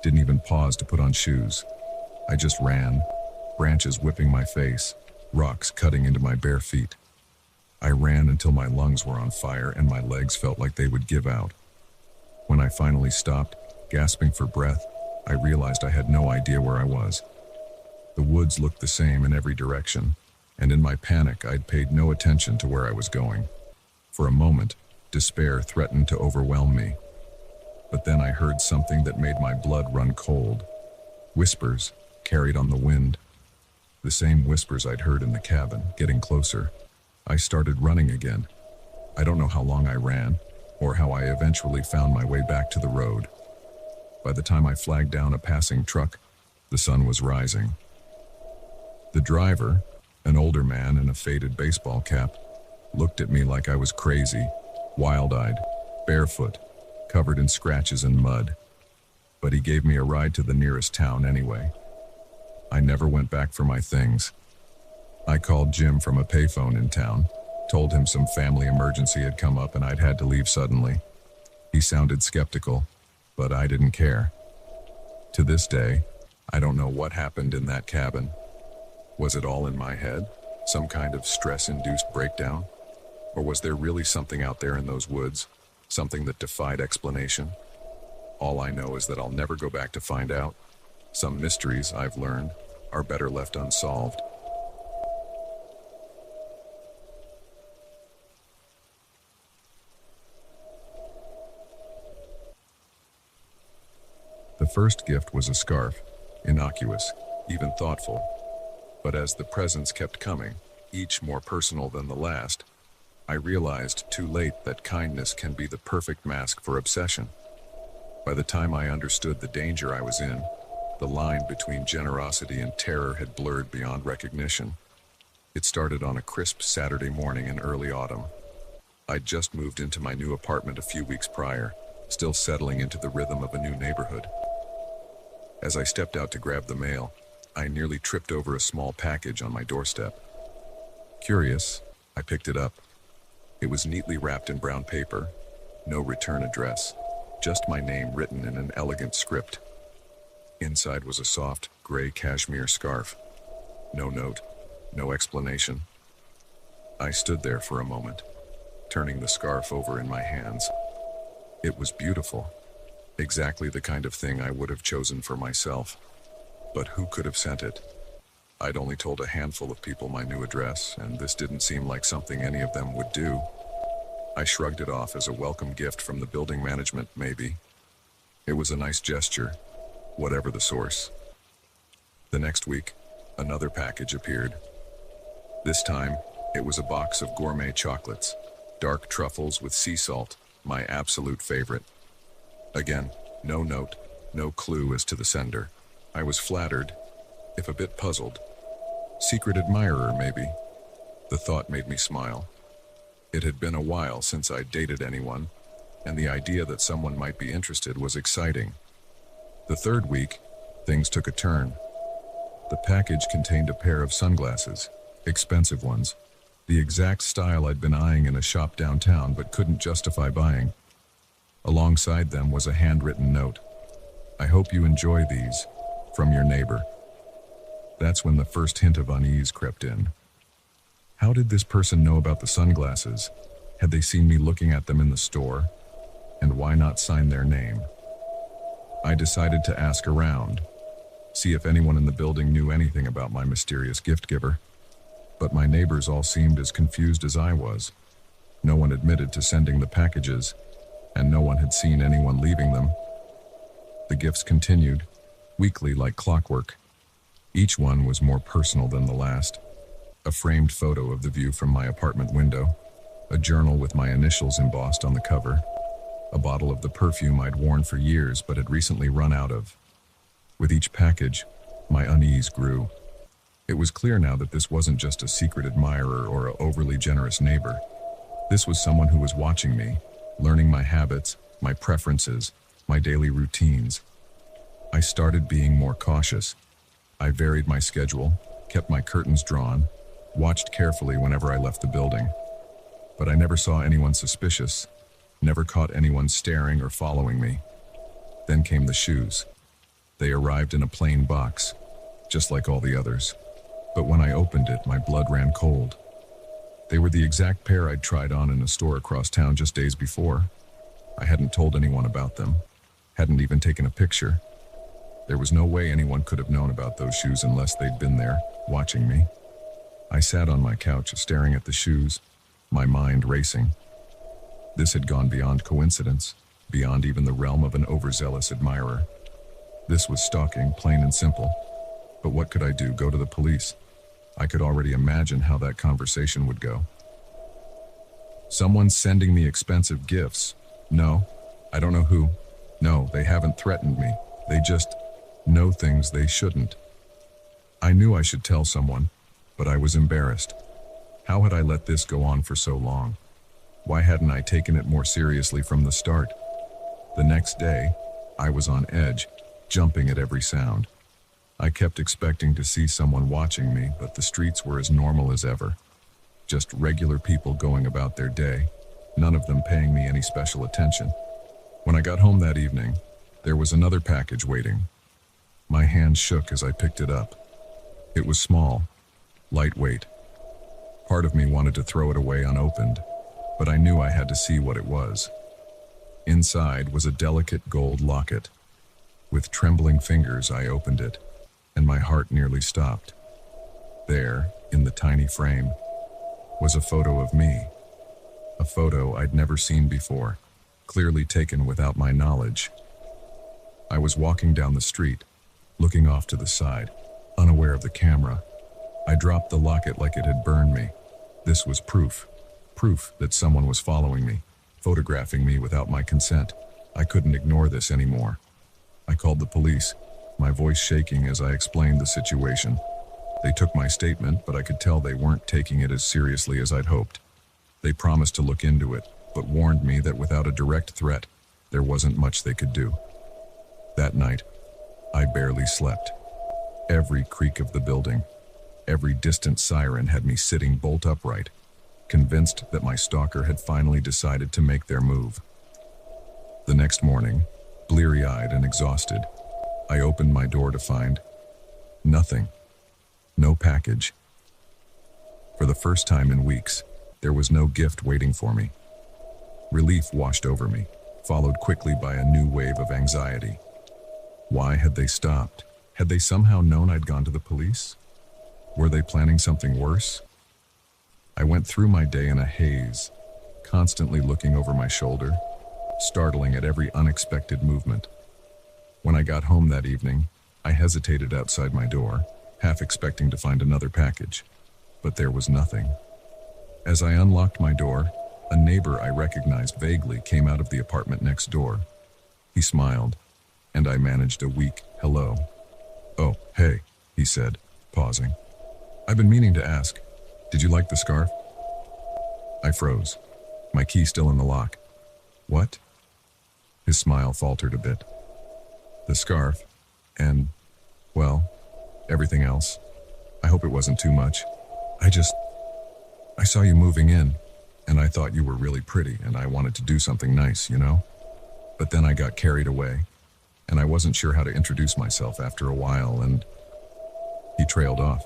didn't even pause to put on shoes. I just ran, branches whipping my face, rocks cutting into my bare feet. I ran until my lungs were on fire and my legs felt like they would give out. When I finally stopped, gasping for breath, I realized I had no idea where I was. The woods looked the same in every direction, and in my panic I'd paid no attention to where I was going. For a moment, despair threatened to overwhelm me. But then I heard something that made my blood run cold. Whispers, carried on the wind. The same whispers I'd heard in the cabin, getting closer. I started running again. I don't know how long I ran, or how I eventually found my way back to the road. By the time I flagged down a passing truck, the sun was rising. The driver, an older man in a faded baseball cap, looked at me like I was crazy, wild-eyed, barefoot, covered in scratches and mud. But he gave me a ride to the nearest town anyway. I never went back for my things. I called Jim from a payphone in town, told him some family emergency had come up and I'd had to leave suddenly. He sounded skeptical, but I didn't care. To this day, I don't know what happened in that cabin. Was it all in my head? Some kind of stress-induced breakdown? Or was there really something out there in those woods? Something that defied explanation? All I know is that I'll never go back to find out. Some mysteries, I've learned, are better left unsolved. The first gift was a scarf, innocuous, even thoughtful. But as the presents kept coming, each more personal than the last, I realized too late that kindness can be the perfect mask for obsession. By the time I understood the danger I was in, the line between generosity and terror had blurred beyond recognition. It started on a crisp Saturday morning in early autumn. I'd just moved into my new apartment a few weeks prior, still settling into the rhythm of a new neighborhood. As I stepped out to grab the mail, I nearly tripped over a small package on my doorstep. Curious, I picked it up. It was neatly wrapped in brown paper, no return address, just my name written in an elegant script. Inside was a soft, gray cashmere scarf. No note, no explanation. I stood there for a moment, turning the scarf over in my hands. It was beautiful, exactly the kind of thing I would have chosen for myself. But who could have sent it? I'd only told a handful of people my new address, and this didn't seem like something any of them would do. I shrugged it off as a welcome gift from the building management, maybe. It was a nice gesture, whatever the source. The next week, another package appeared. This time, it was a box of gourmet chocolates, dark truffles with sea salt, my absolute favorite. Again, no note, no clue as to the sender. I was flattered, if a bit puzzled. Secret admirer, maybe. The thought made me smile. It had been a while since I'd dated anyone, and the idea that someone might be interested was exciting. The third week, things took a turn. The package contained a pair of sunglasses, expensive ones, the exact style I'd been eyeing in a shop downtown but couldn't justify buying. Alongside them was a handwritten note. "I hope you enjoy these, from your neighbor." That's when the first hint of unease crept in. How did this person know about the sunglasses? Had they seen me looking at them in the store? And why not sign their name? I decided to ask around, see if anyone in the building knew anything about my mysterious gift giver. But my neighbors all seemed as confused as I was. No one admitted to sending the packages, and no one had seen anyone leaving them. The gifts continued, weekly like clockwork. Each one was more personal than the last. A framed photo of the view from my apartment window, a journal with my initials embossed on the cover, a bottle of the perfume I'd worn for years but had recently run out of. With each package, my unease grew. It was clear now that this wasn't just a secret admirer or an overly generous neighbor. This was someone who was watching me, learning my habits, my preferences, my daily routines. I started being more cautious. I varied my schedule, kept my curtains drawn, watched carefully whenever I left the building. But I never saw anyone suspicious, never caught anyone staring or following me. Then came the shoes. They arrived in a plain box, just like all the others. But when I opened it, my blood ran cold. They were the exact pair I'd tried on in a store across town just days before. I hadn't told anyone about them, hadn't even taken a picture. There was no way anyone could have known about those shoes unless they'd been there, watching me. I sat on my couch, staring at the shoes, my mind racing. This had gone beyond coincidence, beyond even the realm of an overzealous admirer. This was stalking, plain and simple. But what could I do? Go to the police? I could already imagine how that conversation would go. Someone's sending me expensive gifts. No, I don't know who. No, they haven't threatened me. They just know things they shouldn't. I knew I should tell someone, but I was embarrassed. How had I let this go on for so long? Why hadn't I taken it more seriously from the start? The next day, I was on edge, jumping at every sound. I kept expecting to see someone watching me, but the streets were as normal as ever. Just regular people going about their day, none of them paying me any special attention. When I got home that evening, there was another package waiting. My hand shook as I picked it up. It was small, lightweight. Part of me wanted to throw it away unopened, but I knew I had to see what it was. Inside was a delicate gold locket. With trembling fingers, I opened it, and my heart nearly stopped. There, in the tiny frame, was a photo of me. A photo I'd never seen before, clearly taken without my knowledge. I was walking down the street, looking off to the side, unaware of the camera. I dropped the locket like it had burned me. This was proof that someone was following me, photographing me without my consent. I couldn't ignore this anymore. I called the police, my voice shaking as I explained the situation. They took my statement, but I could tell they weren't taking it as seriously as I'd hoped. They promised to look into it, but warned me that without a direct threat, there wasn't much they could do. That night, I barely slept. Every creak of the building, every distant siren had me sitting bolt upright, convinced that my stalker had finally decided to make their move. The next morning, bleary-eyed and exhausted, I opened my door to find nothing. No package. For the first time in weeks, there was no gift waiting for me. Relief washed over me, followed quickly by a new wave of anxiety. Why had they stopped? Had they somehow known I'd gone to the police? Were they planning something worse? I went through my day in a haze, constantly looking over my shoulder, startling at every unexpected movement. When I got home that evening, I hesitated outside my door, half expecting to find another package, but there was nothing. As I unlocked my door, a neighbor I recognized vaguely came out of the apartment next door. He smiled, and I managed a weak hello. "Oh, hey," he said, pausing. "I've been meaning to ask, did you like the scarf?" I froze, my key still in the lock. "What?" His smile faltered a bit. "The scarf, and, well, everything else. I hope it wasn't too much. I saw you moving in, and I thought you were really pretty, and I wanted to do something nice, you know? But then I got carried away, and I wasn't sure how to introduce myself after a while, and..." He trailed off,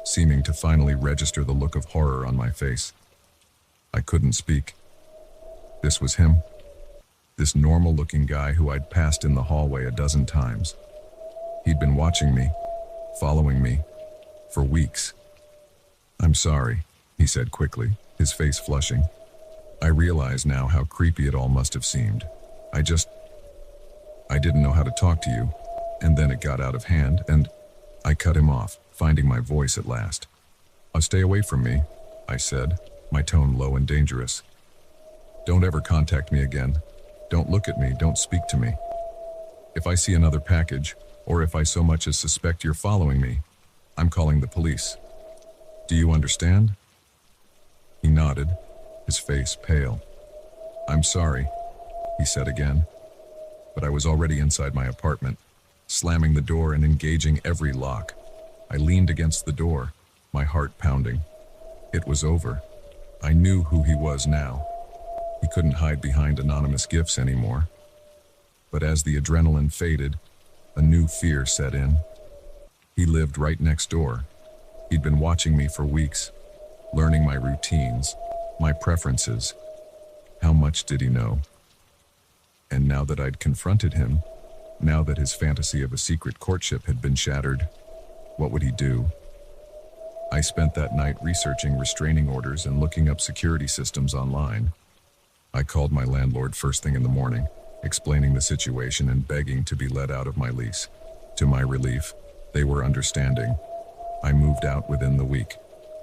seeming to finally register the look of horror on my face. I couldn't speak. This was him. This normal-looking guy who I'd passed in the hallway a dozen times. He'd been watching me, following me, for weeks. "I'm sorry," he said quickly, his face flushing. I realize now how creepy it all must have seemed. I didn't know how to talk to you, and then it got out of hand, and I cut him off, finding my voice at last. "Stay away from me," I said, my tone low and dangerous. "Don't ever contact me again. Don't look at me, don't speak to me. If I see another package, or if I so much as suspect you're following me, I'm calling the police. Do you understand?" He nodded, his face pale. "I'm sorry," he said again, but I was already inside my apartment, slamming the door and engaging every lock. I leaned against the door, my heart pounding. It was over. I knew who he was now. He couldn't hide behind anonymous gifts anymore. But as the adrenaline faded, a new fear set in. He lived right next door. He'd been watching me for weeks, learning my routines, my preferences. How much did he know? And now that I'd confronted him, now that his fantasy of a secret courtship had been shattered, what would he do? I spent that night researching restraining orders and looking up security systems online. I called my landlord first thing in the morning, explaining the situation and begging to be let out of my lease. To my relief, they were understanding. I moved out within the week,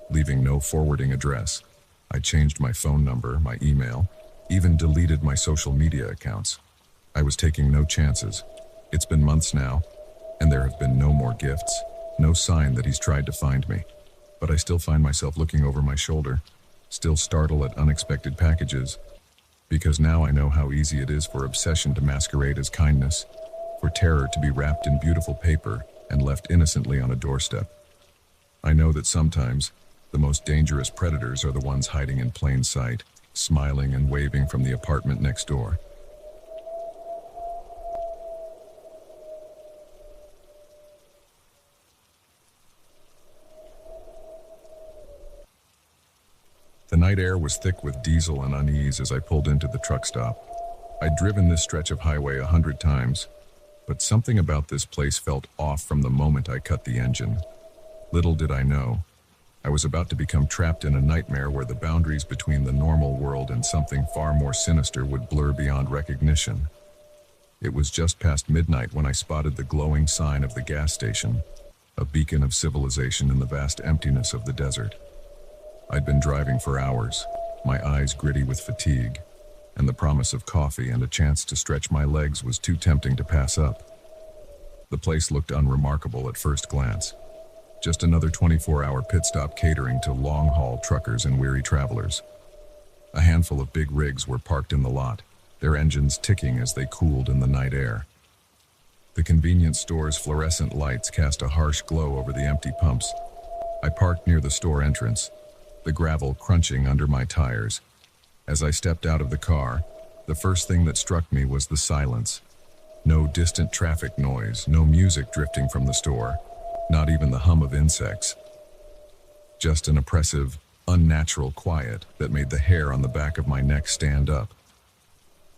leaving no forwarding address. I changed my phone number, my email, even deleted my social media accounts. I was taking no chances. It's been months now, and there have been no more gifts, no sign that he's tried to find me. But I still find myself looking over my shoulder, still startle at unexpected packages, because now I know how easy it is for obsession to masquerade as kindness, for terror to be wrapped in beautiful paper and left innocently on a doorstep. I know that sometimes the most dangerous predators are the ones hiding in plain sight, smiling and waving from the apartment next door. The night air was thick with diesel and unease as I pulled into the truck stop. I'd driven this stretch of highway 100 times, but something about this place felt off from the moment I cut the engine. Little did I know, I was about to become trapped in a nightmare where the boundaries between the normal world and something far more sinister would blur beyond recognition. It was just past midnight when I spotted the glowing sign of the gas station, a beacon of civilization in the vast emptiness of the desert. I'd been driving for hours, my eyes gritty with fatigue, and the promise of coffee and a chance to stretch my legs was too tempting to pass up. The place looked unremarkable at first glance. Just another 24-hour pit stop catering to long-haul truckers and weary travelers. A handful of big rigs were parked in the lot, their engines ticking as they cooled in the night air. The convenience store's fluorescent lights cast a harsh glow over the empty pumps. I parked near the store entrance, the gravel crunching under my tires. As I stepped out of the car, the first thing that struck me was the silence. No distant traffic noise, no music drifting from the store, not even the hum of insects. Just an oppressive, unnatural quiet that made the hair on the back of my neck stand up.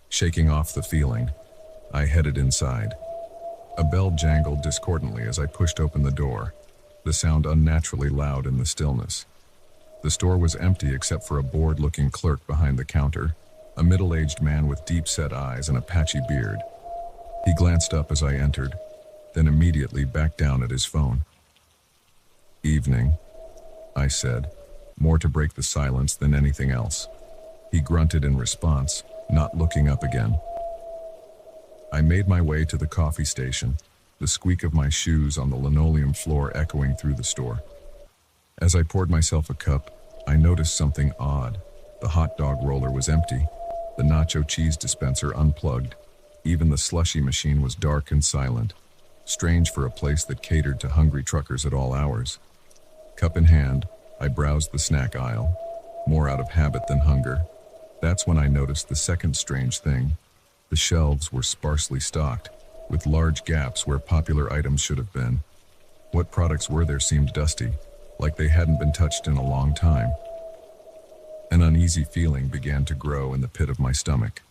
Shaking off the feeling, I headed inside. A bell jangled discordantly as I pushed open the door, the sound unnaturally loud in the stillness. The store was empty except for a bored-looking clerk behind the counter, a middle-aged man with deep-set eyes and a patchy beard. He glanced up as I entered, then immediately backed down at his phone. "Evening," I said, more to break the silence than anything else. He grunted in response, not looking up again. I made my way to the coffee station, the squeak of my shoes on the linoleum floor echoing through the store. As I poured myself a cup, I noticed something odd. The hot dog roller was empty, the nacho cheese dispenser unplugged. Even the slushy machine was dark and silent, strange for a place that catered to hungry truckers at all hours. Cup in hand, I browsed the snack aisle, more out of habit than hunger. That's when I noticed the second strange thing. The shelves were sparsely stocked, with large gaps where popular items should have been. What products were there seemed dusty, like they hadn't been touched in a long time. An uneasy feeling began to grow in the pit of my stomach.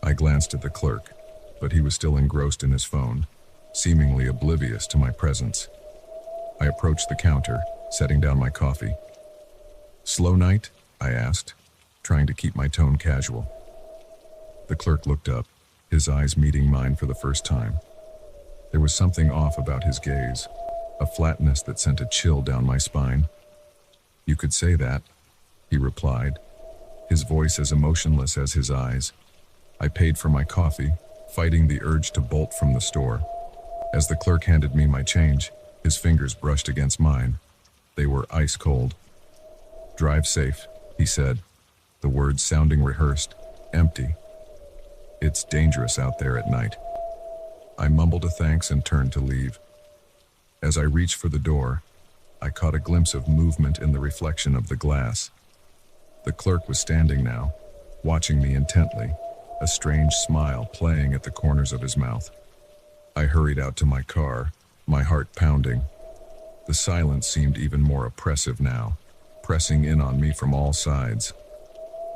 I glanced at the clerk, but he was still engrossed in his phone, seemingly oblivious to my presence. I approached the counter, setting down my coffee. "Slow night?" I asked, trying to keep my tone casual. The clerk looked up, his eyes meeting mine for the first time. There was something off about his gaze, a flatness that sent a chill down my spine. "You could say that," he replied, his voice as emotionless as his eyes. I paid for my coffee, fighting the urge to bolt from the store. As the clerk handed me my change, his fingers brushed against mine. They were ice cold. "Drive safe," he said, the words sounding rehearsed, empty. "It's dangerous out there at night." I mumbled a thanks and turned to leave. As I reached for the door, I caught a glimpse of movement in the reflection of the glass. The clerk was standing now, watching me intently, a strange smile playing at the corners of his mouth. I hurried out to my car, my heart pounding. The silence seemed even more oppressive now, pressing in on me from all sides.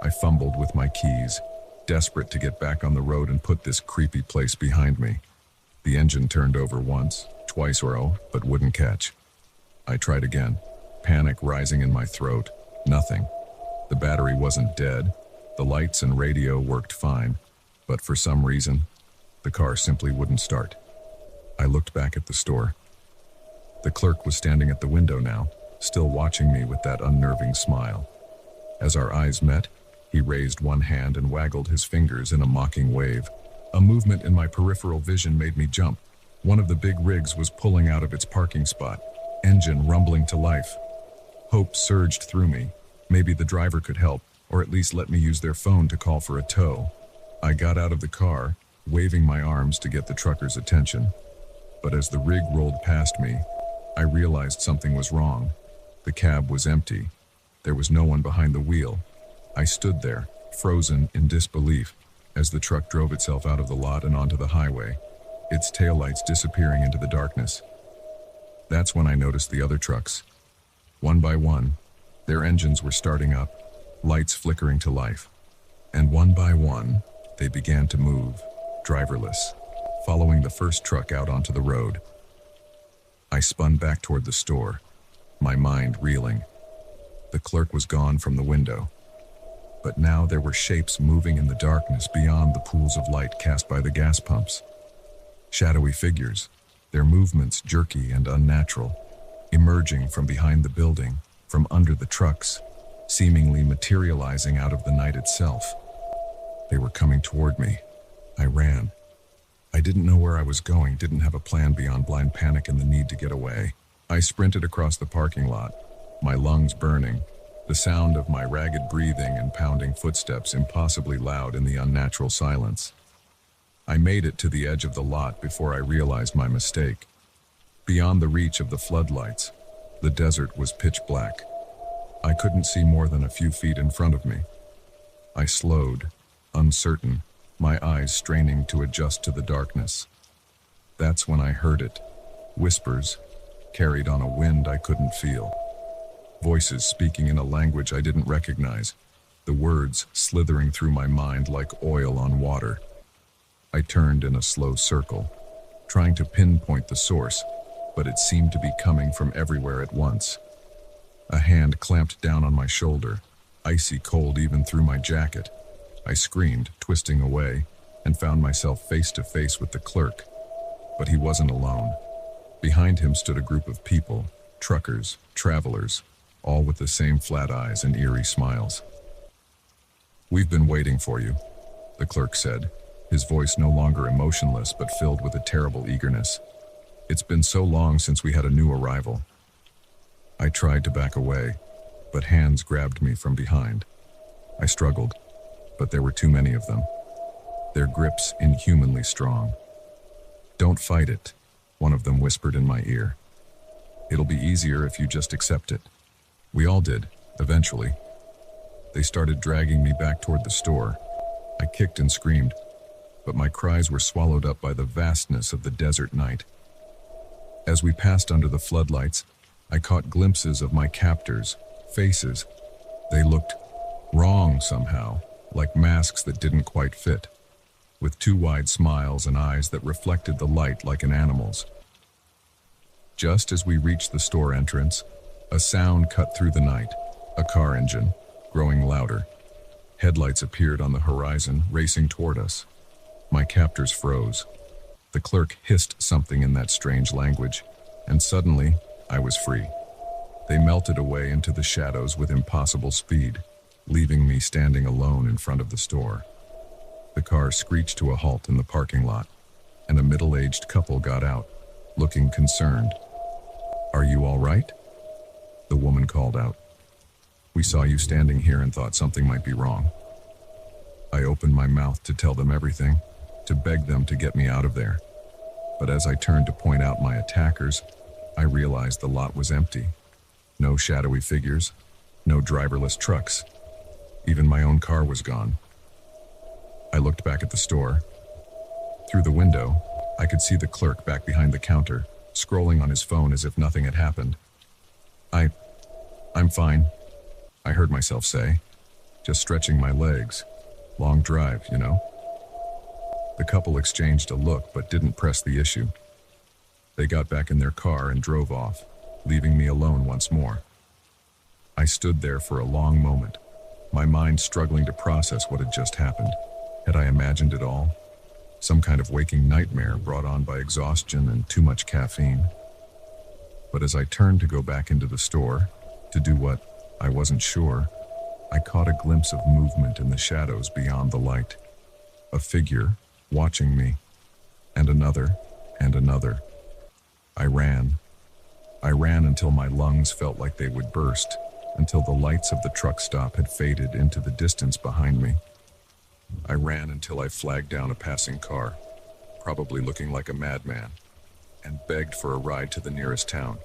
I fumbled with my keys, desperate to get back on the road and put this creepy place behind me. The engine turned over once, twice or so, but wouldn't catch. I tried again, panic rising in my throat. Nothing. The battery wasn't dead. The lights and radio worked fine, but for some reason, the car simply wouldn't start. I looked back at the store. The clerk was standing at the window now, still watching me with that unnerving smile. As our eyes met, he raised one hand and waggled his fingers in a mocking wave. A movement in my peripheral vision made me jump. One of the big rigs was pulling out of its parking spot, engine rumbling to life. Hope surged through me. Maybe the driver could help, or at least let me use their phone to call for a tow. I got out of the car, waving my arms to get the trucker's attention. But as the rig rolled past me, I realized something was wrong. The cab was empty. There was no one behind the wheel. I stood there, frozen in disbelief, as the truck drove itself out of the lot and onto the highway, its taillights disappearing into the darkness. That's when I noticed the other trucks. One by one, their engines were starting up, lights flickering to life. And one by one, they began to move, driverless, following the first truck out onto the road. I spun back toward the store, my mind reeling. The clerk was gone from the window. But now there were shapes moving in the darkness beyond the pools of light cast by the gas pumps. Shadowy figures, their movements jerky and unnatural, emerging from behind the building, from under the trucks, seemingly materializing out of the night itself. They were coming toward me. I ran. I didn't know where I was going, didn't have a plan beyond blind panic and the need to get away. I sprinted across the parking lot, my lungs burning, the sound of my ragged breathing and pounding footsteps impossibly loud in the unnatural silence. I made it to the edge of the lot before I realized my mistake. Beyond the reach of the floodlights, the desert was pitch black. I couldn't see more than a few feet in front of me. I slowed, uncertain, my eyes straining to adjust to the darkness. That's when I heard it. Whispers, carried on a wind I couldn't feel. Voices speaking in a language I didn't recognize, the words slithering through my mind like oil on water. I turned in a slow circle, trying to pinpoint the source, but it seemed to be coming from everywhere at once. A hand clamped down on my shoulder, icy cold even through my jacket. I screamed, twisting away, and found myself face to face with the clerk. But he wasn't alone. Behind him stood a group of people, truckers, travelers, all with the same flat eyes and eerie smiles. "We've been waiting for you," the clerk said, his voice no longer emotionless but filled with a terrible eagerness. "It's been so long since we had a new arrival." I tried to back away, but hands grabbed me from behind. I struggled, but there were too many of them, their grips inhumanly strong. "Don't fight it," one of them whispered in my ear. "It'll be easier if you just accept it." We all did, eventually. They started dragging me back toward the store. I kicked and screamed, but my cries were swallowed up by the vastness of the desert night. As we passed under the floodlights, I caught glimpses of my captors, faces. They looked wrong somehow, like masks that didn't quite fit, with two wide smiles and eyes that reflected the light like an animal's. Just as we reached the store entrance, a sound cut through the night, a car engine, growing louder. Headlights appeared on the horizon, racing toward us. My captors froze. The clerk hissed something in that strange language, and suddenly, I was free. They melted away into the shadows with impossible speed, leaving me standing alone in front of the store. The car screeched to a halt in the parking lot, and a middle-aged couple got out, looking concerned. "Are you all right?" the woman called out. "We saw you standing here and thought something might be wrong." I opened my mouth to tell them everything, to beg them to get me out of there. But as I turned to point out my attackers, I realized the lot was empty. No shadowy figures, no driverless trucks. Even my own car was gone. I looked back at the store. Through the window, I could see the clerk back behind the counter, scrolling on his phone as if nothing had happened. I'm fine," I heard myself say, "just stretching my legs. Long drive, you know." The couple exchanged a look but didn't press the issue. They got back in their car and drove off, leaving me alone once more. I stood there for a long moment, my mind struggling to process what had just happened. Had I imagined it all? Some kind of waking nightmare brought on by exhaustion and too much caffeine. But as I turned to go back into the store, to do what, I wasn't sure, I caught a glimpse of movement in the shadows beyond the light. A figure watching me, and another, and another. I ran until my lungs felt like they would burst, until the lights of the truck stop had faded into the distance behind me. I ran until I flagged down a passing car, probably looking like a madman, and begged for a ride to the nearest town.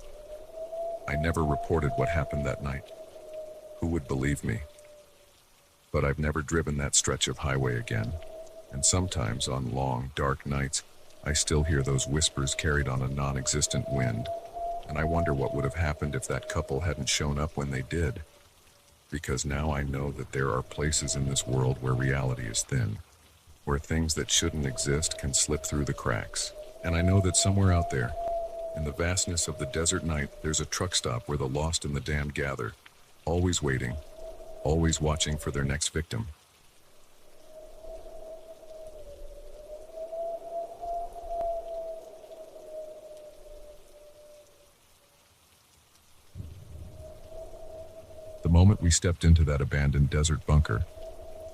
I never reported what happened that night. Who would believe me? But I've never driven that stretch of highway again, and sometimes on long, dark nights, I still hear those whispers carried on a non-existent wind, and I wonder what would have happened if that couple hadn't shown up when they did. Because now I know that there are places in this world where reality is thin, where things that shouldn't exist can slip through the cracks. And I know that somewhere out there, in the vastness of the desert night, there's a truck stop where the lost and the damned gather, always waiting, always watching for their next victim. The moment we stepped into that abandoned desert bunker,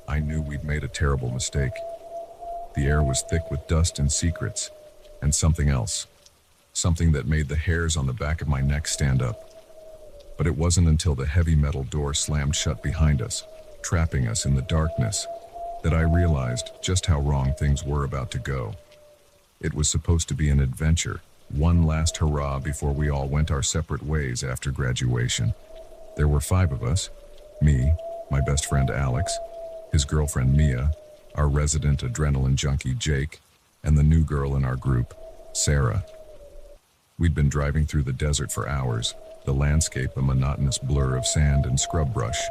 I knew we'd made a terrible mistake. The air was thick with dust and secrets, and something else. Something that made the hairs on the back of my neck stand up. But it wasn't until the heavy metal door slammed shut behind us, trapping us in the darkness, that I realized just how wrong things were about to go. It was supposed to be an adventure, one last hurrah before we all went our separate ways after graduation. There were 5 of us: me, my best friend Alex, his girlfriend Mia, our resident adrenaline junkie Jake, and the new girl in our group, Sarah. We'd been driving through the desert for hours, the landscape a monotonous blur of sand and scrub brush,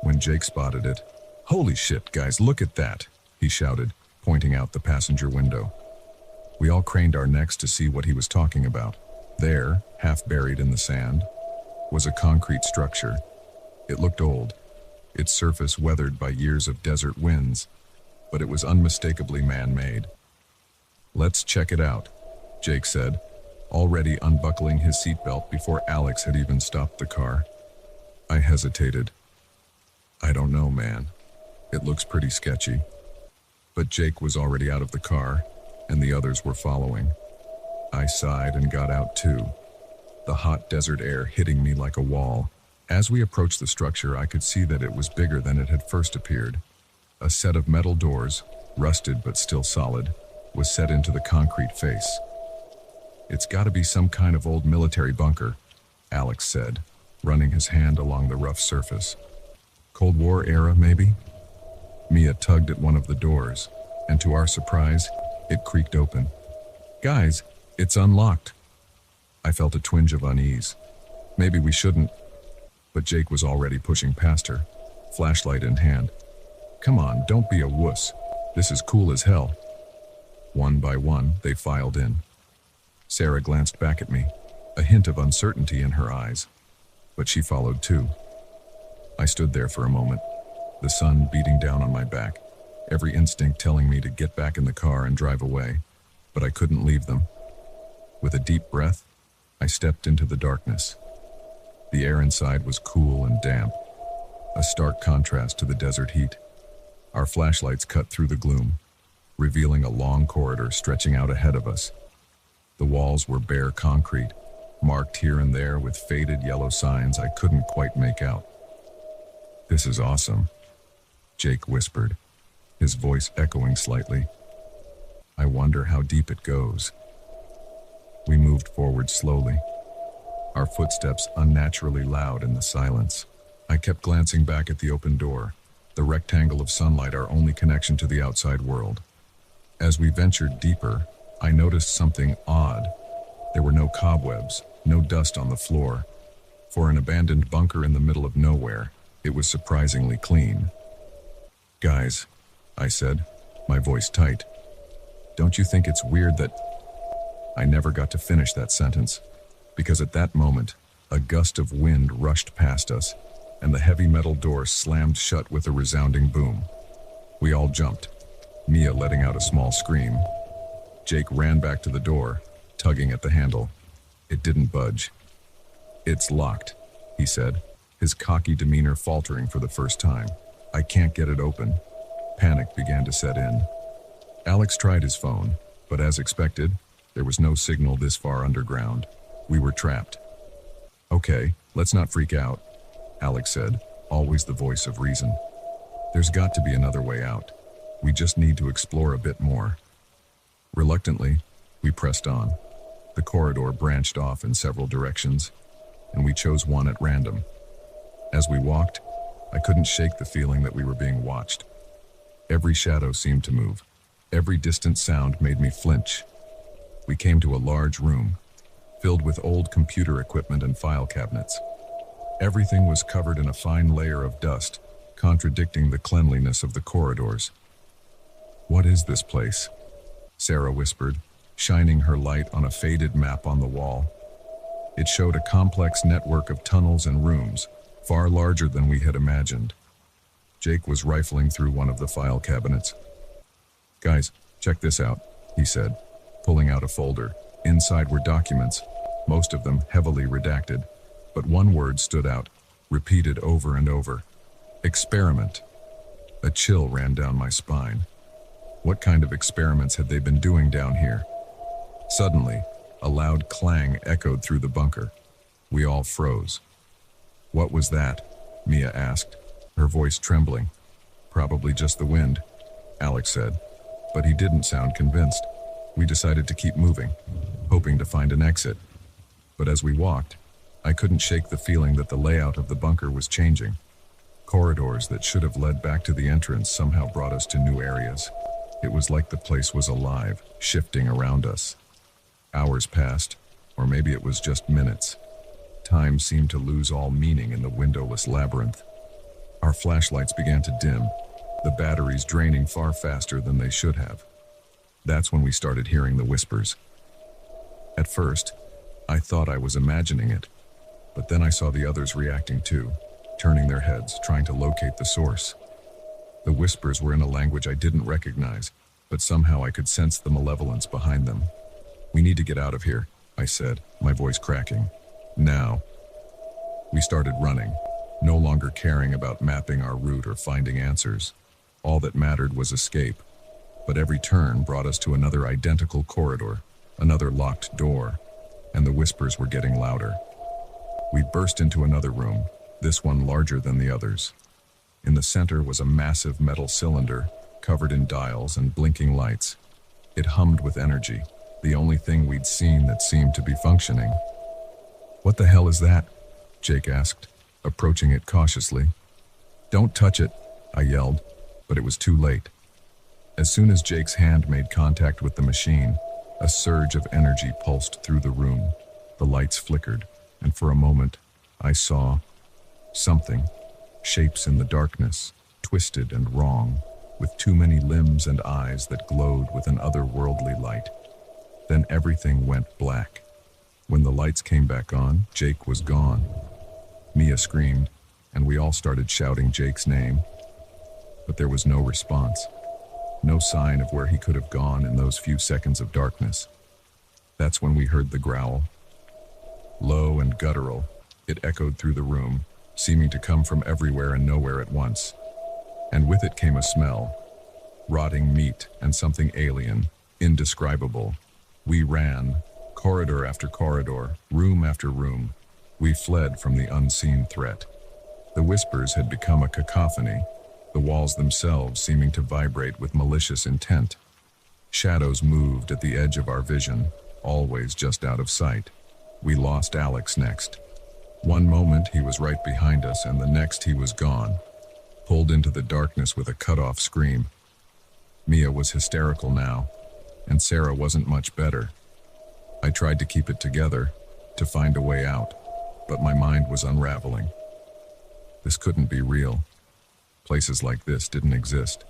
when Jake spotted it. "Holy shit, guys, look at that!" he shouted, pointing out the passenger window. We all craned our necks to see what he was talking about. There, half buried in the sand, was a concrete structure. It looked old, its surface weathered by years of desert winds, but it was unmistakably man-made. "Let's check it out," Jake said, already unbuckling his seatbelt before Alex had even stopped the car. I hesitated. "I don't know, man. It looks pretty sketchy." But Jake was already out of the car, and the others were following. I sighed and got out too, the hot desert air hitting me like a wall. As we approached the structure, I could see that it was bigger than it had first appeared. A set of metal doors, rusted but still solid, was set into the concrete face. "It's gotta be some kind of old military bunker," Alex said, running his hand along the rough surface. "Cold War era, maybe?" Mia tugged at one of the doors, and to our surprise, it creaked open. "Guys, it's unlocked." I felt a twinge of unease. Maybe we shouldn't. But Jake was already pushing past her, flashlight in hand. "Come on, don't be a wuss. This is cool as hell." One by one, they filed in. Sarah glanced back at me, a hint of uncertainty in her eyes, but she followed too. I stood there for a moment, the sun beating down on my back, every instinct telling me to get back in the car and drive away, but I couldn't leave them. With a deep breath, I stepped into the darkness. The air inside was cool and damp, a stark contrast to the desert heat. Our flashlights cut through the gloom, revealing a long corridor stretching out ahead of us. The walls were bare concrete, marked here and there with faded yellow signs I couldn't quite make out. "This is awesome," Jake whispered, his voice echoing slightly. "I wonder how deep it goes." We moved forward slowly, our footsteps unnaturally loud in the silence. I kept glancing back at the open door, the rectangle of sunlight our only connection to the outside world. As we ventured deeper, I noticed something odd. There were no cobwebs, no dust on the floor. For an abandoned bunker in the middle of nowhere, it was surprisingly clean. "Guys," I said, my voice tight, "don't you think it's weird that—" I never got to finish that sentence, because at that moment, a gust of wind rushed past us, and the heavy metal door slammed shut with a resounding boom. We all jumped, Mia letting out a small scream. Jake ran back to the door, tugging at the handle. It didn't budge. "It's locked," he said, his cocky demeanor faltering for the first time. "I can't get it open." Panic began to set in. Alex tried his phone, but as expected, there was no signal this far underground. We were trapped. "Okay, let's not freak out," Alex said, always the voice of reason. "There's got to be another way out. We just need to explore a bit more." Reluctantly, we pressed on. The corridor branched off in several directions, and we chose one at random. As we walked, I couldn't shake the feeling that we were being watched. Every shadow seemed to move. Every distant sound made me flinch. We came to a large room, filled with old computer equipment and file cabinets. Everything was covered in a fine layer of dust, contradicting the cleanliness of the corridors. "What is this place?" Sarah whispered, shining her light on a faded map on the wall. It showed a complex network of tunnels and rooms, far larger than we had imagined. Jake was rifling through one of the file cabinets. "Guys, check this out," he said, pulling out a folder. Inside were documents, most of them heavily redacted, but one word stood out, repeated over and over. "Experiment." A chill ran down my spine. What kind of experiments had they been doing down here? Suddenly, a loud clang echoed through the bunker. We all froze. "What was that?" Mia asked, her voice trembling. "Probably just the wind," Alex said, but he didn't sound convinced. We decided to keep moving, hoping to find an exit. But as we walked, I couldn't shake the feeling that the layout of the bunker was changing. Corridors that should have led back to the entrance somehow brought us to new areas. It was like the place was alive, shifting around us. Hours passed, or maybe it was just minutes. Time seemed to lose all meaning in the windowless labyrinth. Our flashlights began to dim, the batteries draining far faster than they should have. That's when we started hearing the whispers. At first, I thought I was imagining it, but then I saw the others reacting too, turning their heads, trying to locate the source. The whispers were in a language I didn't recognize, but somehow I could sense the malevolence behind them. "We need to get out of here," I said, my voice cracking. "Now." We started running, no longer caring about mapping our route or finding answers. All that mattered was escape. But every turn brought us to another identical corridor, another locked door, and the whispers were getting louder. We burst into another room, this one larger than the others. In the center was a massive metal cylinder, covered in dials and blinking lights. It hummed with energy, the only thing we'd seen that seemed to be functioning. "What the hell is that?" Jake asked, approaching it cautiously. "Don't touch it," I yelled, but it was too late. As soon as Jake's hand made contact with the machine, a surge of energy pulsed through the room. The lights flickered, and for a moment, I saw something. Shapes in the darkness, twisted and wrong, with too many limbs and eyes that glowed with an otherworldly light. Then everything went black. When the lights came back on, Jake was gone. Mia screamed, and we all started shouting Jake's name. But there was no response. No sign of where he could have gone in those few seconds of darkness. That's when we heard the growl. Low and guttural, it echoed through the room, seeming to come from everywhere and nowhere at once. And with it came a smell. rotting meat, and something alien, indescribable. We ran, corridor after corridor, room after room. We fled from the unseen threat. The whispers had become a cacophony, the walls themselves seeming to vibrate with malicious intent. Shadows moved at the edge of our vision, always just out of sight. We lost Alex next. One moment he was right behind us, and the next he was gone, pulled into the darkness with a cut-off scream. Mia was hysterical now, and Sarah wasn't much better. I tried to keep it together, to find a way out, but my mind was unraveling. This couldn't be real. Places like this didn't exist.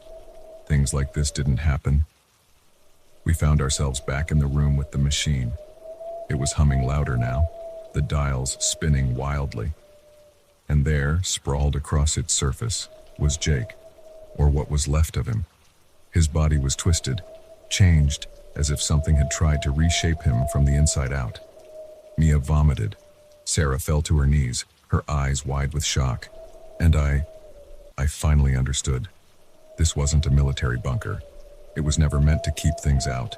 Things like this didn't happen. We found ourselves back in the room with the machine. It was humming louder now, the dials spinning wildly. And there, sprawled across its surface, was Jake, or what was left of him. His body was twisted, changed, as if something had tried to reshape him from the inside out. Mia vomited. Sarah fell to her knees, her eyes wide with shock. And I finally understood. This wasn't a military bunker. It was never meant to keep things out.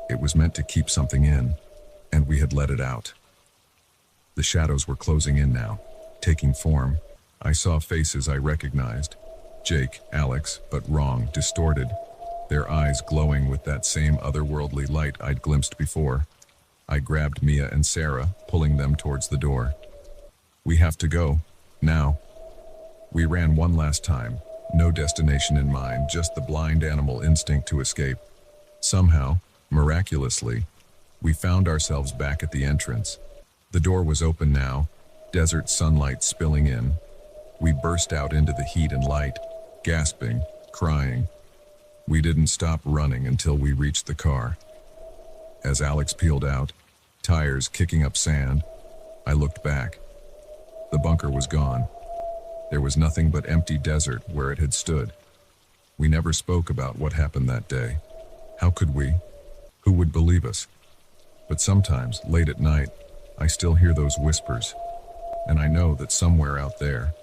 It was meant to keep something in, and we had let it out. The shadows were closing in now, taking form. I saw faces I recognized. Jake, Alex, but wrong, distorted. Their eyes glowing with that same otherworldly light I'd glimpsed before. I grabbed Mia and Sarah, pulling them towards the door. We have to go, now. We ran one last time, no destination in mind, just the blind animal instinct to escape. Somehow, miraculously, we found ourselves back at the entrance. The door was open now, desert sunlight spilling in. We burst out into the heat and light, gasping, crying. We didn't stop running until we reached the car. As Alex peeled out, tires kicking up sand, I looked back. The bunker was gone. There was nothing but empty desert where it had stood. We never spoke about what happened that day. How could we? Who would believe us? But sometimes, late at night, I still hear those whispers, and I know that somewhere out there,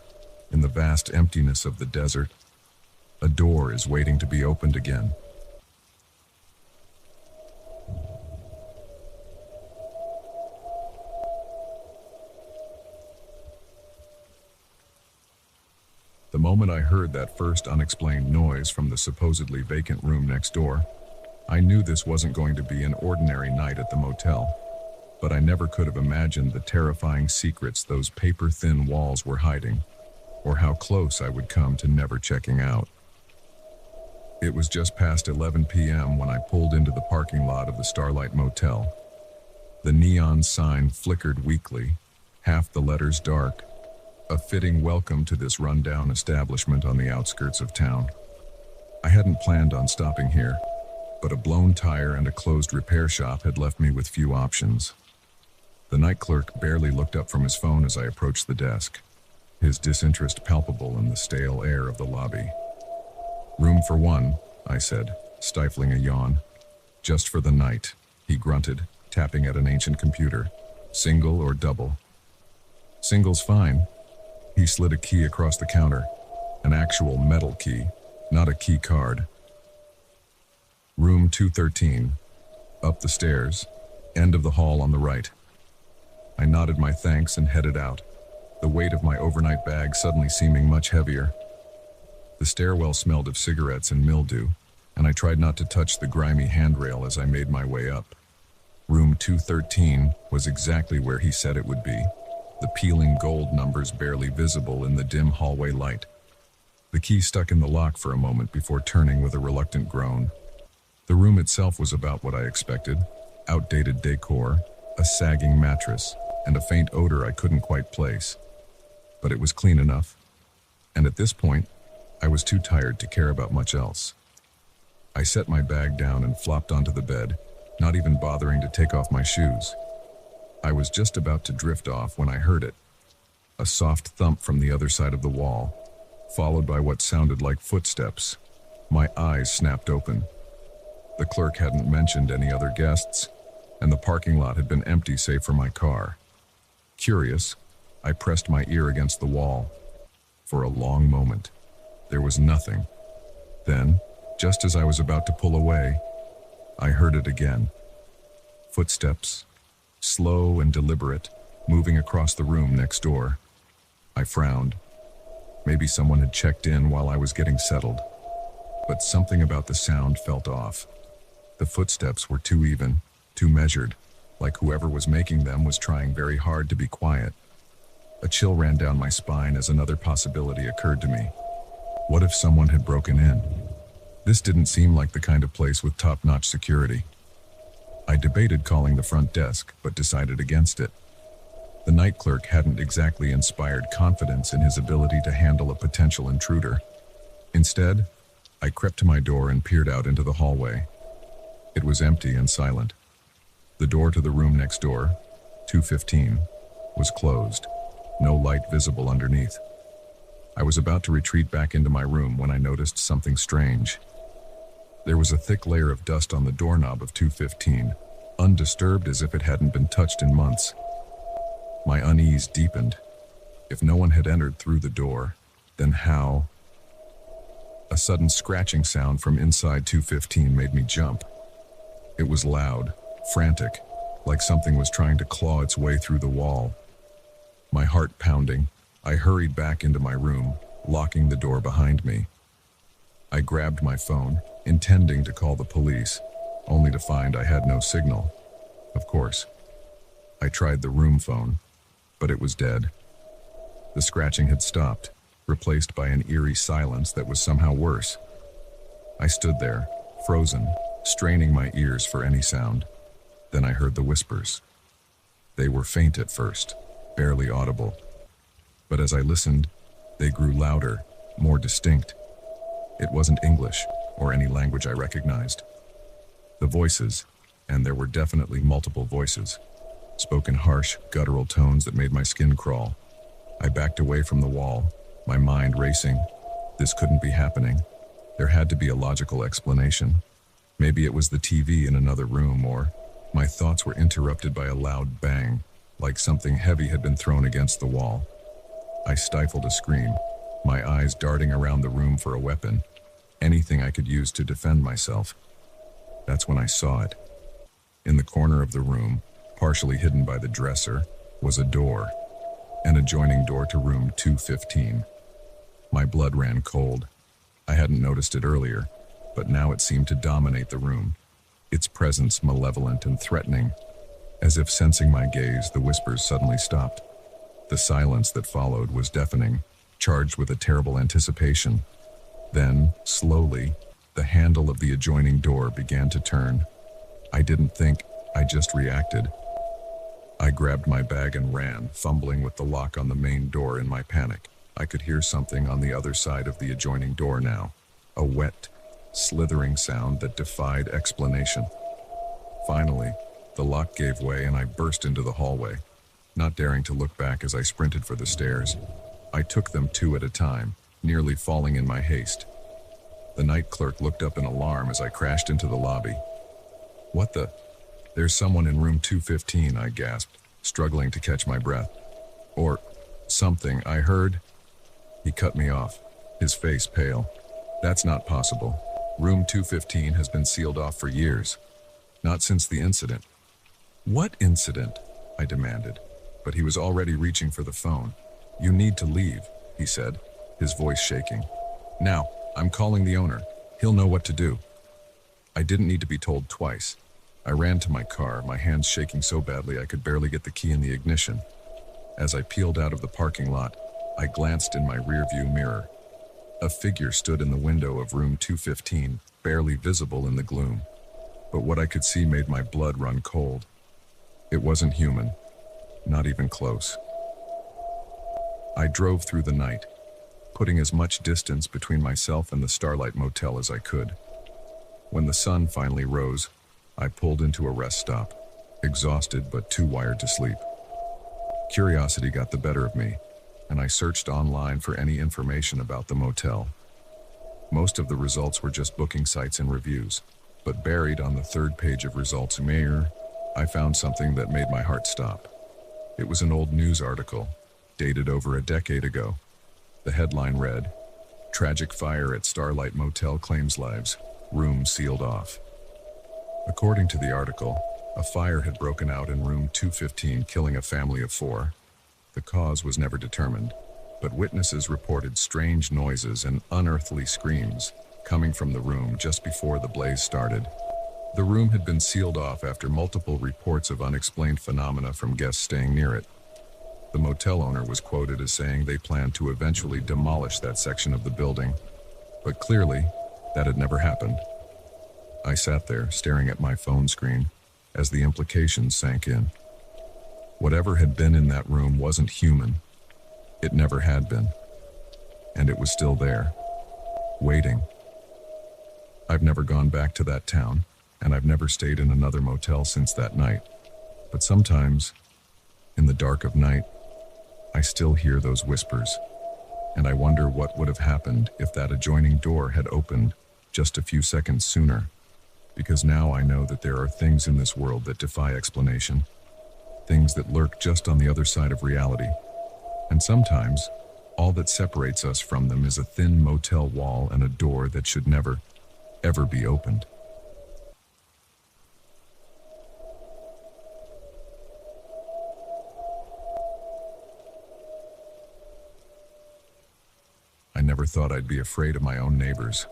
in the vast emptiness of the desert, a door is waiting to be opened again. The moment I heard that first unexplained noise from the supposedly vacant room next door, I knew this wasn't going to be an ordinary night at the motel. But I never could have imagined the terrifying secrets those paper-thin walls were hiding, or how close I would come to never checking out. It was just past 11 p.m. when I pulled into the parking lot of the Starlight Motel. The neon sign flickered weakly, half the letters dark, a fitting welcome to this rundown establishment on the outskirts of town. I hadn't planned on stopping here, but a blown tire and a closed repair shop had left me with few options. The night clerk barely looked up from his phone as I approached the desk, his disinterest palpable in the stale air of the lobby. "Room for one," I said, stifling a yawn. "Just for the night," he grunted, tapping at an ancient computer. "Single or double?" "Single's fine." He slid a key across the counter, an actual metal key, not a key card. "Room 213, up the stairs, end of the hall on the right." I nodded my thanks and headed out, the weight of my overnight bag suddenly seeming much heavier. The stairwell smelled of cigarettes and mildew, and I tried not to touch the grimy handrail as I made my way up. Room 213 was exactly where he said it would be, the peeling gold numbers barely visible in the dim hallway light. The key stuck in the lock for a moment before turning with a reluctant groan. The room itself was about what I expected: outdated decor, a sagging mattress, and a faint odor I couldn't quite place. But it was clean enough, and at this point, I was too tired to care about much else. I set my bag down and flopped onto the bed, not even bothering to take off my shoes. I was just about to drift off when I heard it. A soft thump from the other side of the wall, followed by what sounded like footsteps. My eyes snapped open. The clerk hadn't mentioned any other guests, and the parking lot had been empty save for my car. Curious, I pressed my ear against the wall. For a long moment, there was nothing. Then, Just as I was about to pull away, I heard it again. Footsteps, slow and deliberate, moving across the room next door. I frowned. Maybe someone had checked in while I was getting settled. But something about the sound felt off. The footsteps were too even, too measured, like whoever was making them was trying very hard to be quiet. A chill ran down my spine as another possibility occurred to me. What if someone had broken in? This didn't seem like the kind of place with top-notch security. I debated calling the front desk, but decided against it. The night clerk hadn't exactly inspired confidence in his ability to handle a potential intruder. Instead, I crept to my door and peered out into the hallway. It was empty and silent. The door to the room next door, 215, was closed, no light visible underneath. I was about to retreat back into my room when I noticed something strange. There was a thick layer of dust on the doorknob of 215, undisturbed as if it hadn't been touched in months. My unease deepened. If no one had entered through the door, then how? A sudden scratching sound from inside 215 made me jump. It was loud, frantic, like something was trying to claw its way through the wall. My heart pounding, I hurried back into my room, locking the door behind me. I grabbed my phone, intending to call the police, only to find I had no signal. Of course. I tried the room phone, but it was dead. The scratching had stopped, replaced by an eerie silence that was somehow worse. I stood there, frozen, straining my ears for any sound. Then I heard the whispers. They were faint at first, barely audible. But as I listened, they grew louder, more distinct. It wasn't English, or any language I recognized. The voices, and there were definitely multiple voices, spoke in harsh, guttural tones that made my skin crawl. I backed away from the wall, my mind racing. This couldn't be happening. There had to be a logical explanation. Maybe it was the TV in another room, or my thoughts were interrupted by a loud bang, like something heavy had been thrown against the wall. I stifled a scream, my eyes darting around the room for a weapon, anything I could use to defend myself. That's when I saw it. In the corner of the room, partially hidden by the dresser, was a door, an adjoining door to room 215. My blood ran cold. I hadn't noticed it earlier, but now it seemed to dominate the room, its presence malevolent and threatening. As if sensing my gaze, the whispers suddenly stopped. The silence that followed was deafening, charged with a terrible anticipation. Then, slowly, the handle of the adjoining door began to turn. I didn't think, I just reacted. I grabbed my bag and ran, fumbling with the lock on the main door in my panic. I could hear something on the other side of the adjoining door now. A wet, slithering sound that defied explanation. Finally, the lock gave way and I burst into the hallway, not daring to look back as I sprinted for the stairs. I took them two at a time, nearly falling in my haste. The night clerk looked up in alarm as I crashed into the lobby. What the? There's someone in room 215, I gasped, struggling to catch my breath. Or something, I heard. He cut me off, his face pale. That's not possible. Room 215 has been sealed off for years. Not since the incident. What incident? I demanded, but he was already reaching for the phone. You need to leave, he said, his voice shaking. Now, I'm calling the owner. He'll know what to do. I didn't need to be told twice. I ran to my car, my hands shaking so badly I could barely get the key in the ignition. As I peeled out of the parking lot, I glanced in my rearview mirror. A figure stood in the window of room 215, barely visible in the gloom. But what I could see made my blood run cold. It wasn't human, not even close. I drove through the night, putting as much distance between myself and the Starlight Motel as I could. When the sun finally rose, I pulled into a rest stop, exhausted but too wired to sleep. Curiosity got the better of me, and I searched online for any information about the motel. Most of the results were just booking sites and reviews, but buried on the third page of results mirror, I found something that made my heart stop. It was an old news article, dated over a decade ago. The headline read, Tragic fire at Starlight Motel claims lives. Room sealed off. According to the article, a fire had broken out in room 215, killing a family of 4. The cause was never determined, but witnesses reported strange noises and unearthly screams coming from the room just before the blaze started. The room had been sealed off after multiple reports of unexplained phenomena from guests staying near it. The motel owner was quoted as saying they planned to eventually demolish that section of the building, but clearly, that had never happened. I sat there, staring at my phone screen, as the implications sank in. Whatever had been in that room wasn't human. It never had been. And it was still there, waiting. I've never gone back to that town, and I've never stayed in another motel since that night. But sometimes, in the dark of night, I still hear those whispers, and I wonder what would have happened if that adjoining door had opened just a few seconds sooner. Because now I know that there are things in this world that defy explanation, things that lurk just on the other side of reality. And sometimes, all that separates us from them is a thin motel wall and a door that should never, ever be opened. I never thought I'd be afraid of my own neighbors.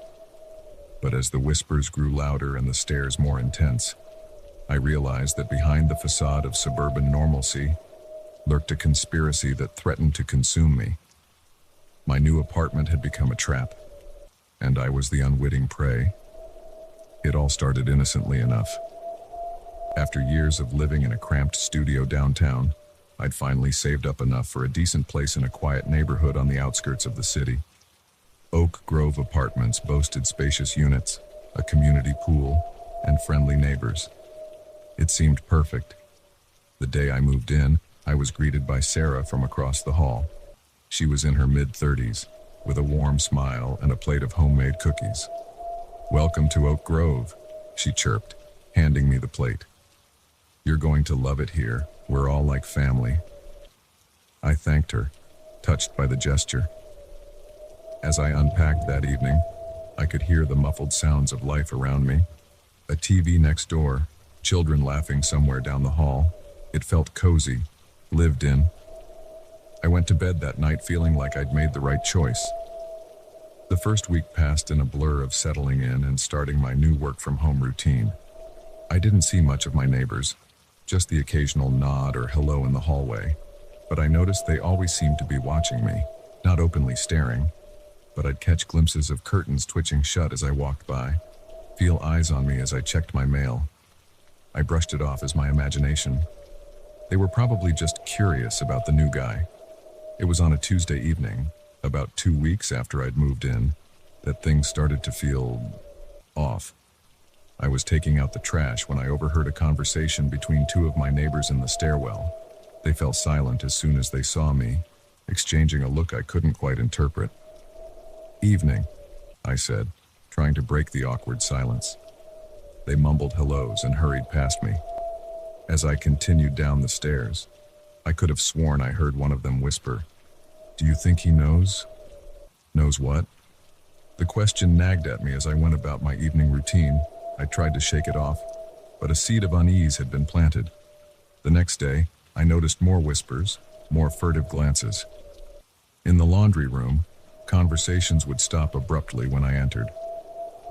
But as the whispers grew louder and the stares more intense, I realized that behind the facade of suburban normalcy lurked a conspiracy that threatened to consume me. My new apartment had become a trap, and I was the unwitting prey. It all started innocently enough. After years of living in a cramped studio downtown, I'd finally saved up enough for a decent place in a quiet neighborhood on the outskirts of the city. Oak Grove Apartments boasted spacious units, a community pool, and friendly neighbors. It seemed perfect. The day I moved in, I was greeted by Sarah from across the hall. She was in her mid-30s, with a warm smile and a plate of homemade cookies. "Welcome to Oak Grove," she chirped, handing me the plate. "You're going to love it here. We're all like family." I thanked her, touched by the gesture. As I unpacked that evening, I could hear the muffled sounds of life around me. A TV next door, children laughing somewhere down the hall. It felt cozy, lived in. I went to bed that night feeling like I'd made the right choice. The first week passed in a blur of settling in and starting my new work-from-home routine. I didn't see much of my neighbors, just the occasional nod or hello in the hallway, but I noticed they always seemed to be watching me, not openly staring, but I'd catch glimpses of curtains twitching shut as I walked by, feel eyes on me as I checked my mail. I brushed it off as my imagination. They were probably just curious about the new guy. It was on a Tuesday evening, about 2 weeks after I'd moved in, that things started to feel off. I was taking out the trash when I overheard a conversation between 2 of my neighbors in the stairwell. They fell silent as soon as they saw me, exchanging a look I couldn't quite interpret. "Evening," I said, trying to break the awkward silence. They mumbled hellos and hurried past me. As I continued down the stairs, I could have sworn I heard one of them whisper, "Do you think he knows?" "Knows what?" The question nagged at me as I went about my evening routine. I tried to shake it off, but a seed of unease had been planted. The next day, I noticed more whispers, more furtive glances. In the laundry room, conversations would stop abruptly when I entered.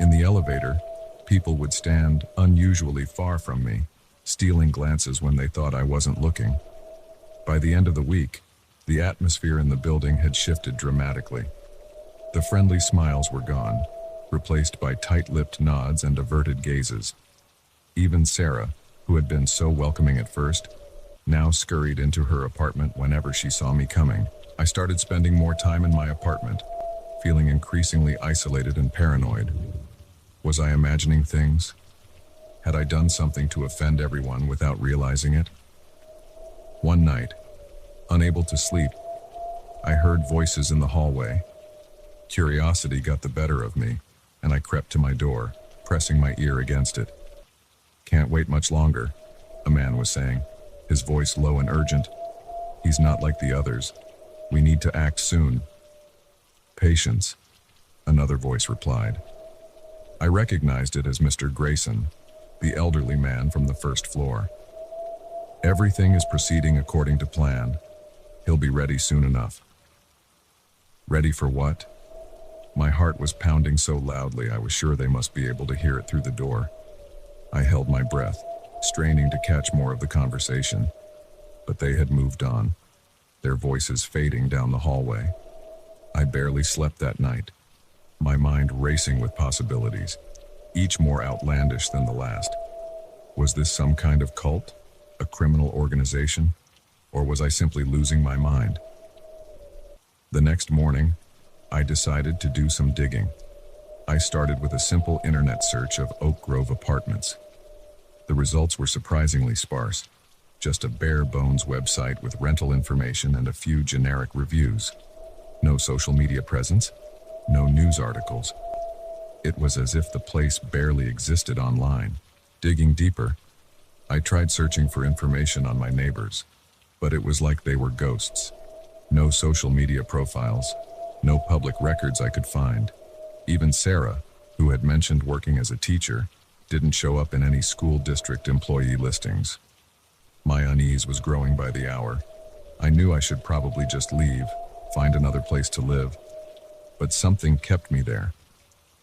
In the elevator, people would stand unusually far from me, stealing glances when they thought I wasn't looking. By the end of the week, the atmosphere in the building had shifted dramatically. The friendly smiles were gone, replaced by tight-lipped nods and averted gazes. Even Sarah, who had been so welcoming at first, now scurried into her apartment whenever she saw me coming. I started spending more time in my apartment, feeling increasingly isolated and paranoid. Was I imagining things? Had I done something to offend everyone without realizing it? One night, unable to sleep, I heard voices in the hallway. Curiosity got the better of me, and I crept to my door, pressing my ear against it. "Can't wait much longer," a man was saying, his voice low and urgent. "He's not like the others. We need to act soon." "Patience," another voice replied. I recognized it as Mr. Grayson, the elderly man from the first floor. Everything is proceeding according to plan. He'll be ready soon enough. Ready for what? My heart was pounding so loudly I was sure they must be able to hear it through the door. I held my breath, straining to catch more of the conversation. But they had moved on, their voices fading down the hallway. I barely slept that night, my mind racing with possibilities, each more outlandish than the last. Was this some kind of cult, a criminal organization, or was I simply losing my mind? The next morning, I decided to do some digging. I started with a simple internet search of Oak Grove apartments. The results were surprisingly sparse, just a bare-bones website with rental information and a few generic reviews. No social media presence, no news articles. It was as if the place barely existed online. Digging deeper, I tried searching for information on my neighbors, but it was like they were ghosts. No social media profiles, no public records I could find. Even Sarah, who had mentioned working as a teacher, didn't show up in any school district employee listings. My unease was growing by the hour. I knew I should probably just leave, find another place to live. But something kept me there.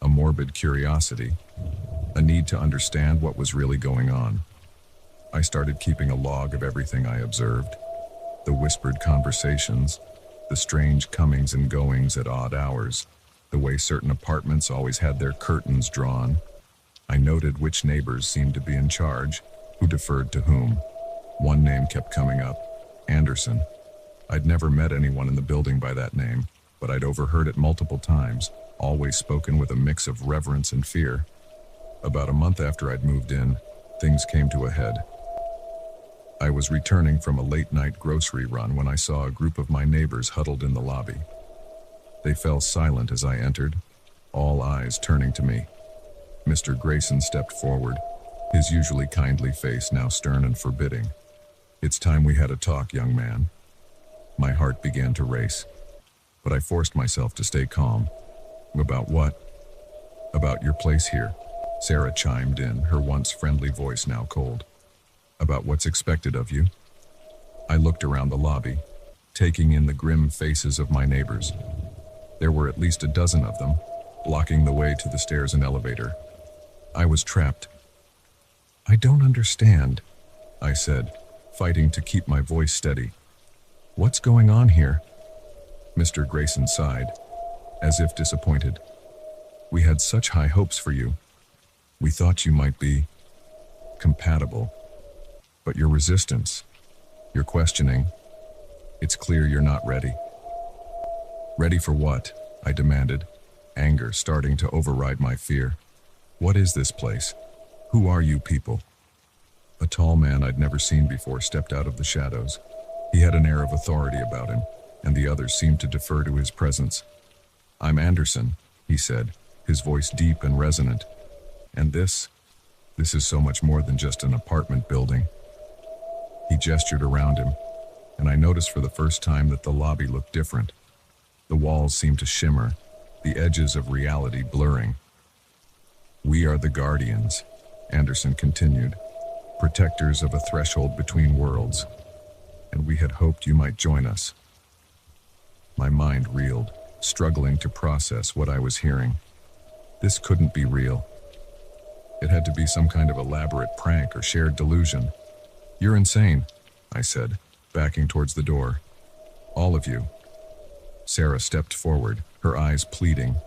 A morbid curiosity, a need to understand what was really going on. I started keeping a log of everything I observed. The whispered conversations, the strange comings and goings at odd hours, the way certain apartments always had their curtains drawn. I noted which neighbors seemed to be in charge, who deferred to whom. One name kept coming up, Anderson. I'd never met anyone in the building by that name, but I'd overheard it multiple times, always spoken with a mix of reverence and fear. About a month after I'd moved in, things came to a head. I was returning from a late-night grocery run when I saw a group of my neighbors huddled in the lobby. They fell silent as I entered, all eyes turning to me. Mr. Grayson stepped forward, his usually kindly face now stern and forbidding. "It's time we had a talk, young man." My heart began to race, but I forced myself to stay calm. "About what?" "About your place here," Sarah chimed in, her once friendly voice now cold. "About what's expected of you." I looked around the lobby, taking in the grim faces of my neighbors. There were at least a dozen of them, blocking the way to the stairs and elevator. I was trapped. "I don't understand," I said, fighting to keep my voice steady. "What's going on here?" Mr. Grayson sighed, as if disappointed. "We had such high hopes for you. We thought you might be compatible. But your resistance, your questioning, it's clear you're not ready." "Ready for what?" I demanded, anger starting to override my fear. "What is this place? Who are you people?" A tall man I'd never seen before stepped out of the shadows. He had an air of authority about him, and the others seemed to defer to his presence. "I'm Anderson," he said, his voice deep and resonant. "And this is so much more than just an apartment building." He gestured around him, and I noticed for the first time that the lobby looked different. The walls seemed to shimmer, the edges of reality blurring. "We are the Guardians," Anderson continued, "protectors of a threshold between worlds, and we had hoped you might join us." My mind reeled, struggling to process what I was hearing. This couldn't be real. It had to be some kind of elaborate prank or shared delusion. "You're insane," I said, backing towards the door. "All of you." Sarah stepped forward, her eyes pleading.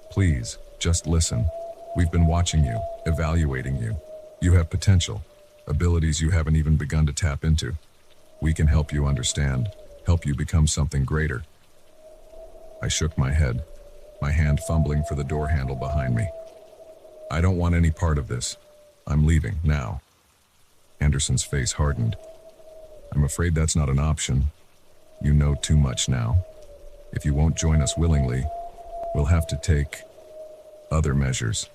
"Please, just listen. We've been watching you, evaluating you. You have potential, abilities you haven't even begun to tap into. We can help you understand, help you become something greater." I shook my head, my hand fumbling for the door handle behind me. "I don't want any part of this. I'm leaving, now." Anderson's face hardened. "I'm afraid that's not an option. You know too much now. If you won't join us willingly, we'll have to take other measures."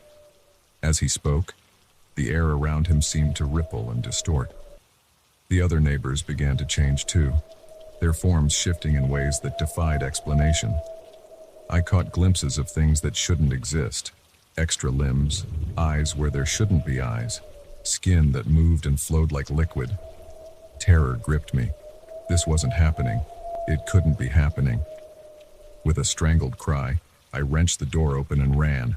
As he spoke, the air around him seemed to ripple and distort. The other neighbors began to change too, their forms shifting in ways that defied explanation. I caught glimpses of things that shouldn't exist. Extra limbs, eyes where there shouldn't be eyes, skin that moved and flowed like liquid. Terror gripped me. This wasn't happening. It couldn't be happening. With a strangled cry, I wrenched the door open and ran.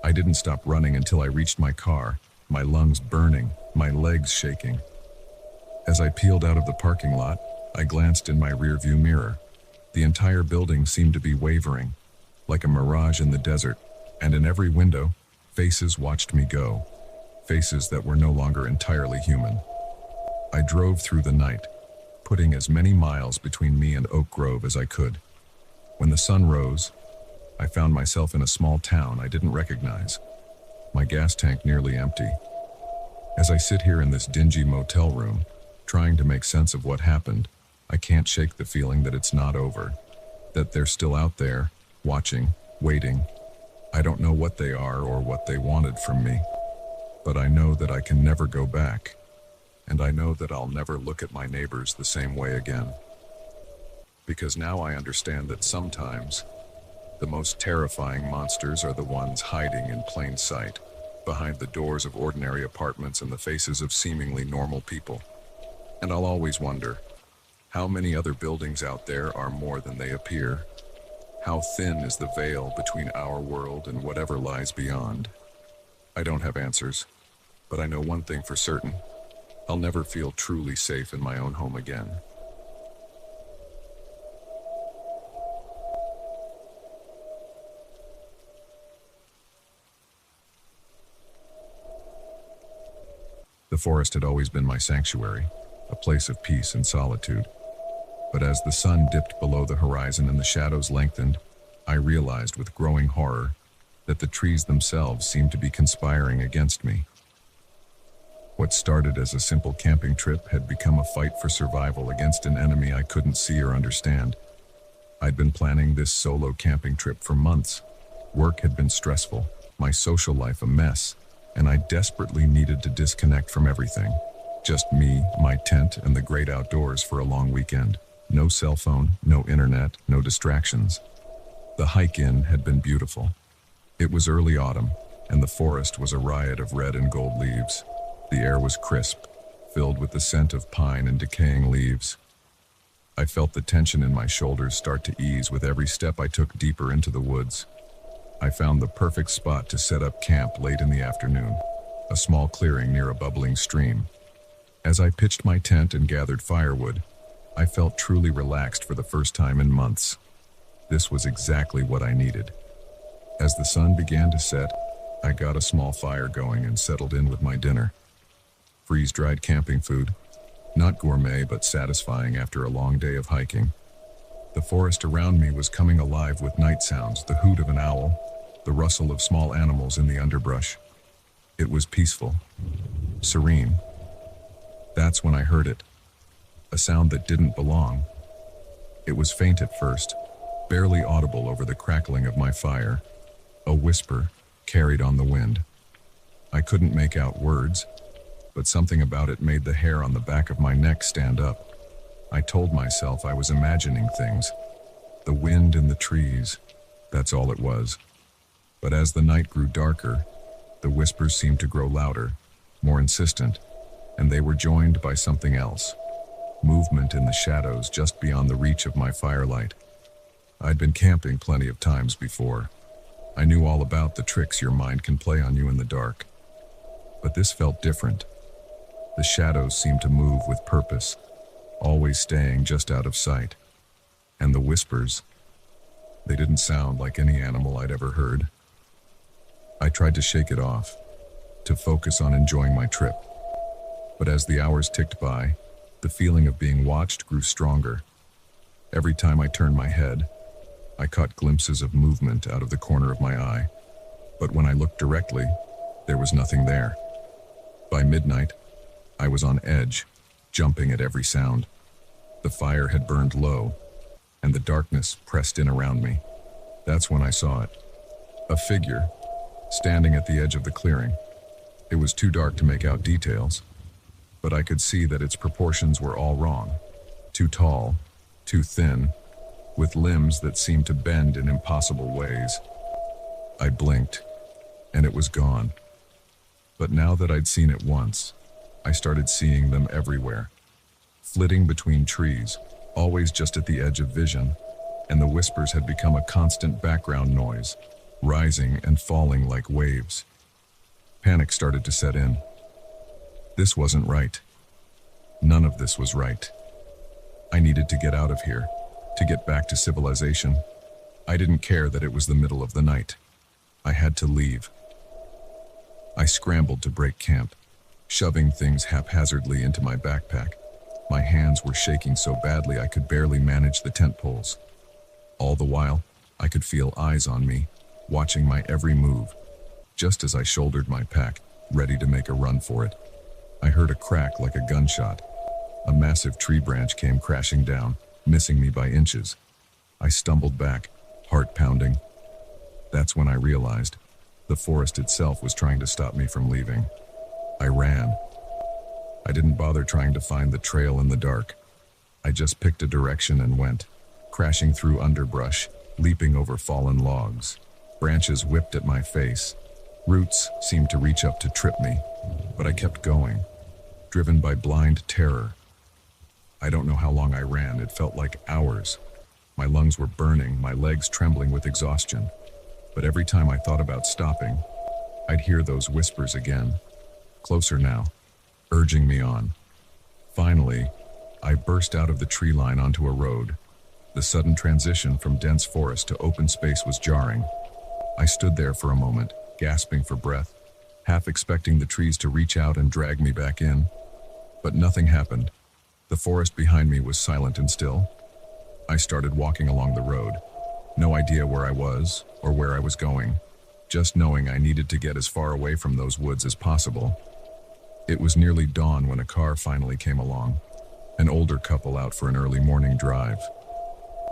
I didn't stop running until I reached my car, my lungs burning, my legs shaking. As I peeled out of the parking lot, I glanced in my rearview mirror. The entire building seemed to be wavering, like a mirage in the desert, and in every window, faces watched me go. Faces that were no longer entirely human. I drove through the night, putting as many miles between me and Oak Grove as I could. When the sun rose, I found myself in a small town I didn't recognize, my gas tank nearly empty. As I sit here in this dingy motel room, trying to make sense of what happened, I can't shake the feeling that it's not over, that they're still out there, watching, waiting. I don't know what they are or what they wanted from me, but I know that I can never go back, and I know that I'll never look at my neighbors the same way again. Because now I understand that sometimes, the most terrifying monsters are the ones hiding in plain sight, behind the doors of ordinary apartments and the faces of seemingly normal people. And I'll always wonder, how many other buildings out there are more than they appear? How thin is the veil between our world and whatever lies beyond? I don't have answers, but I know one thing for certain. I'll never feel truly safe in my own home again. The forest had always been my sanctuary, a place of peace and solitude. But as the sun dipped below the horizon and the shadows lengthened, I realized with growing horror that the trees themselves seemed to be conspiring against me. What started as a simple camping trip had become a fight for survival against an enemy I couldn't see or understand. I'd been planning this solo camping trip for months. Work had been stressful, my social life a mess, and I desperately needed to disconnect from everything. Just me, my tent, and the great outdoors for a long weekend. No cell phone, no internet, no distractions. The hike-in had been beautiful. It was early autumn, and the forest was a riot of red and gold leaves. The air was crisp, filled with the scent of pine and decaying leaves. I felt the tension in my shoulders start to ease with every step I took deeper into the woods. I found the perfect spot to set up camp late in the afternoon, a small clearing near a bubbling stream. As I pitched my tent and gathered firewood, I felt truly relaxed for the first time in months. This was exactly what I needed. As the sun began to set, I got a small fire going and settled in with my dinner. Freeze-dried camping food, not gourmet but satisfying after a long day of hiking. The forest around me was coming alive with night sounds, the hoot of an owl, the rustle of small animals in the underbrush. It was peaceful, serene. That's when I heard it. A sound that didn't belong. It was faint at first, barely audible over the crackling of my fire. A whisper carried on the wind. I couldn't make out words, but something about it made the hair on the back of my neck stand up. I told myself I was imagining things. The wind in the trees, that's all it was. But as the night grew darker, the whispers seemed to grow louder, more insistent, and they were joined by something else. Movement in the shadows just beyond the reach of my firelight. I'd been camping plenty of times before. I knew all about the tricks your mind can play on you in the dark. But this felt different. The shadows seemed to move with purpose, always staying just out of sight. And the whispers, they didn't sound like any animal I'd ever heard. I tried to shake it off, to focus on enjoying my trip. But as the hours ticked by, the feeling of being watched grew stronger. Every time I turned my head, I caught glimpses of movement out of the corner of my eye. But when I looked directly, there was nothing there. By midnight, I was on edge, jumping at every sound. The fire had burned low, and the darkness pressed in around me. That's when I saw it. A figure, standing at the edge of the clearing. It was too dark to make out details, but I could see that its proportions were all wrong. Too tall, too thin, with limbs that seemed to bend in impossible ways. I blinked, and it was gone. But now that I'd seen it once, I started seeing them everywhere, flitting between trees, always just at the edge of vision, and the whispers had become a constant background noise, rising and falling like waves. Panic started to set in. This wasn't right. None of this was right. I needed to get out of here, to get back to civilization. I didn't care that it was the middle of the night. I had to leave. I scrambled to break camp, shoving things haphazardly into my backpack. My hands were shaking so badly I could barely manage the tent poles. All the while, I could feel eyes on me, watching my every move. Just as I shouldered my pack, ready to make a run for it, I heard a crack like a gunshot. A massive tree branch came crashing down, missing me by inches. I stumbled back, heart pounding. That's when I realized the forest itself was trying to stop me from leaving. I ran. I didn't bother trying to find the trail in the dark. I just picked a direction and went, crashing through underbrush, leaping over fallen logs. Branches whipped at my face. Roots seemed to reach up to trip me, but I kept going, driven by blind terror. I don't know how long I ran. It felt like hours. My lungs were burning, my legs trembling with exhaustion. But every time I thought about stopping, I'd hear those whispers again, closer now, urging me on. Finally, I burst out of the tree line onto a road. The sudden transition from dense forest to open space was jarring. I stood there for a moment, gasping for breath, half expecting the trees to reach out and drag me back in. But nothing happened. The forest behind me was silent and still. I started walking along the road. No idea where I was or where I was going, just knowing I needed to get as far away from those woods as possible. It was nearly dawn when a car finally came along, an older couple out for an early morning drive.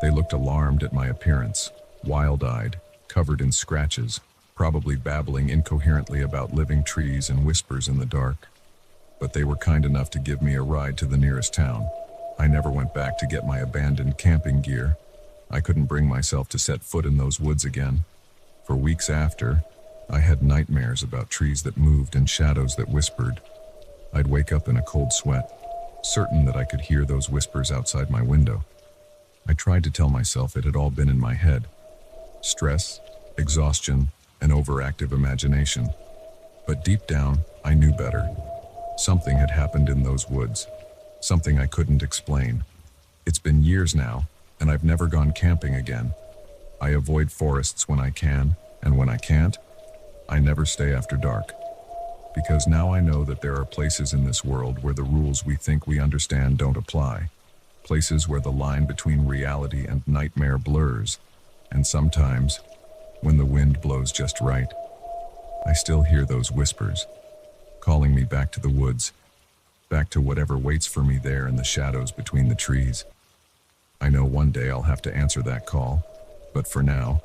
They looked alarmed at my appearance, wild-eyed, covered in scratches, probably babbling incoherently about living trees and whispers in the dark. But they were kind enough to give me a ride to the nearest town. I never went back to get my abandoned camping gear. I couldn't bring myself to set foot in those woods again. For weeks after, I had nightmares about trees that moved and shadows that whispered. I'd wake up in a cold sweat, certain that I could hear those whispers outside my window. I tried to tell myself it had all been in my head. Stress, exhaustion, and overactive imagination. But deep down, I knew better. Something had happened in those woods. Something I couldn't explain. It's been years now, and I've never gone camping again. I avoid forests when I can, and when I can't, I never stay after dark. Because now I know that there are places in this world where the rules we think we understand don't apply. Places where the line between reality and nightmare blurs. And sometimes, when the wind blows just right, I still hear those whispers, calling me back to the woods, back to whatever waits for me there in the shadows between the trees. I know one day I'll have to answer that call, but for now,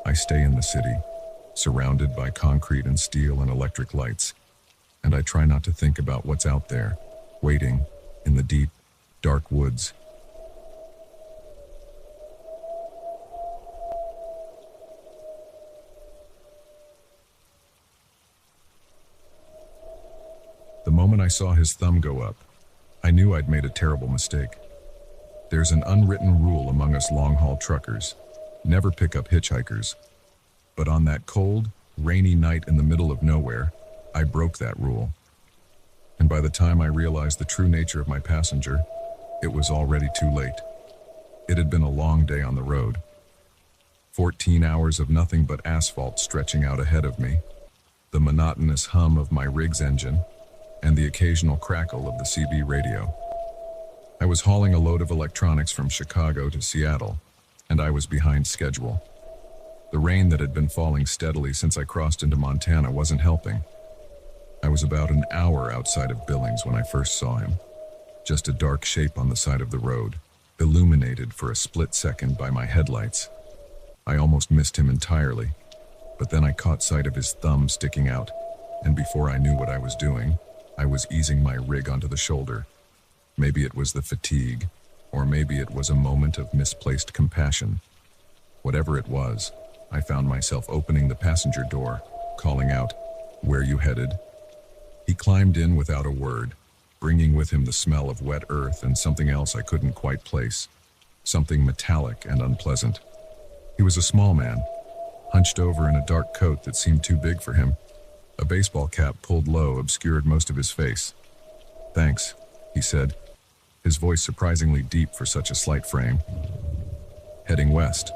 I stay in the city, surrounded by concrete and steel and electric lights, and I try not to think about what's out there, waiting in the deep, dark woods. The moment I saw his thumb go up, I knew I'd made a terrible mistake. There's an unwritten rule among us long-haul truckers: never pick up hitchhikers. But on that cold, rainy night in the middle of nowhere, I broke that rule. And by the time I realized the true nature of my passenger, it was already too late. It had been a long day on the road. 14 hours of nothing but asphalt stretching out ahead of me, the monotonous hum of my rig's engine, and the occasional crackle of the CB radio. I was hauling a load of electronics from Chicago to Seattle, and I was behind schedule. The rain that had been falling steadily since I crossed into Montana wasn't helping. I was about an hour outside of Billings when I first saw him, just a dark shape on the side of the road, illuminated for a split second by my headlights. I almost missed him entirely, but then I caught sight of his thumb sticking out, and before I knew what I was doing, I was easing my rig onto the shoulder. Maybe it was the fatigue, Or maybe it was a moment of misplaced compassion. Whatever it was, I found myself opening the passenger door, calling out, "Where you headed?" He climbed in without a word, bringing with him the smell of wet earth and something else I couldn't quite place, something metallic and unpleasant. He was a small man, hunched over in a dark coat that seemed too big for him. A baseball cap pulled low obscured most of his face. "Thanks," he said, his voice surprisingly deep for such a slight frame. "Heading west."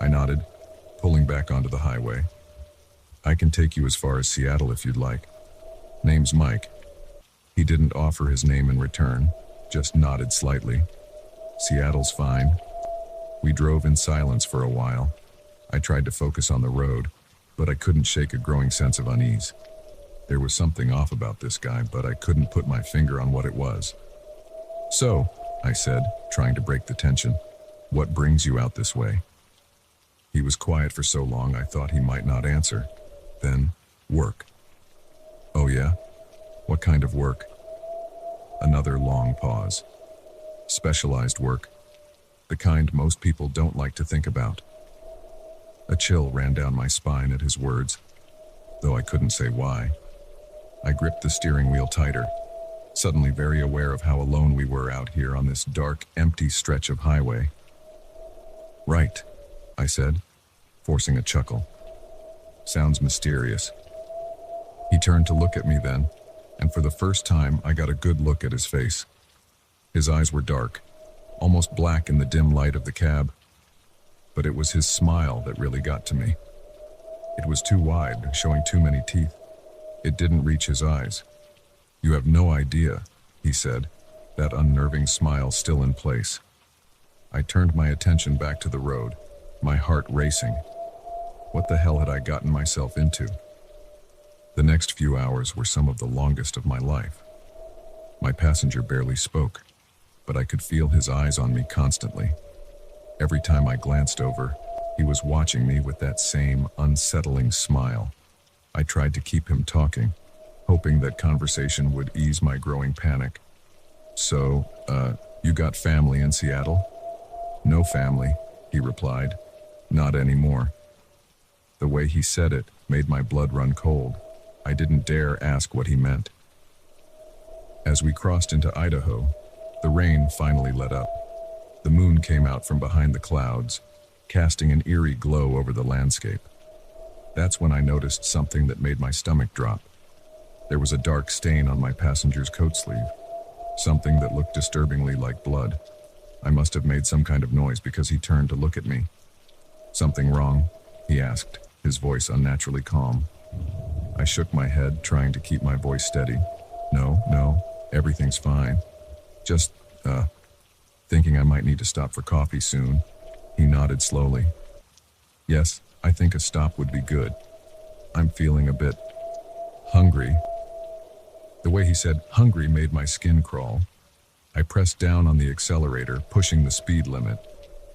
I nodded, pulling back onto the highway. "I can take you as far as Seattle if you'd like. Name's Mike." He didn't offer his name in return, just nodded slightly. "Seattle's fine." We drove in silence for a while. I tried to focus on the road, but I couldn't shake a growing sense of unease. There was something off about this guy, but I couldn't put my finger on what it was. "So," I said, trying to break the tension, "what brings you out this way?" He was quiet for so long I thought he might not answer. Then, "Work." "Oh yeah? What kind of work?" Another long pause. "Specialized work. The kind most people don't like to think about." A chill ran down my spine at his words, though I couldn't say why. I gripped the steering wheel tighter, suddenly very aware of how alone we were out here on this dark, empty stretch of highway. "Right," I said, forcing a chuckle. "Sounds mysterious." He turned to look at me then, and for the first time I got a good look at his face. His eyes were dark, almost black in the dim light of the cab. But it was his smile that really got to me. It was too wide, showing too many teeth. It didn't reach his eyes. "You have no idea," he said, that unnerving smile still in place. I turned my attention back to the road, my heart racing. What the hell had I gotten myself into? The next few hours were some of the longest of my life. My passenger barely spoke, but I could feel his eyes on me constantly. Every time I glanced over, he was watching me with that same unsettling smile. I tried to keep him talking, hoping that conversation would ease my growing panic. "So, you got family in Seattle?" "No family," he replied. "Not anymore." The way he said it made my blood run cold. I didn't dare ask what he meant. As we crossed into Idaho, the rain finally let up. The moon came out from behind the clouds, casting an eerie glow over the landscape. That's when I noticed something that made my stomach drop. There was a dark stain on my passenger's coat sleeve, something that looked disturbingly like blood. I must have made some kind of noise because he turned to look at me. "Something wrong?" he asked, his voice unnaturally calm. I shook my head, trying to keep my voice steady. No, everything's fine. Just, thinking I might need to stop for coffee soon." He nodded slowly. "Yes, I think a stop would be good. I'm feeling a bit hungry." The way he said hungry made my skin crawl. I pressed down on the accelerator, pushing the speed limit.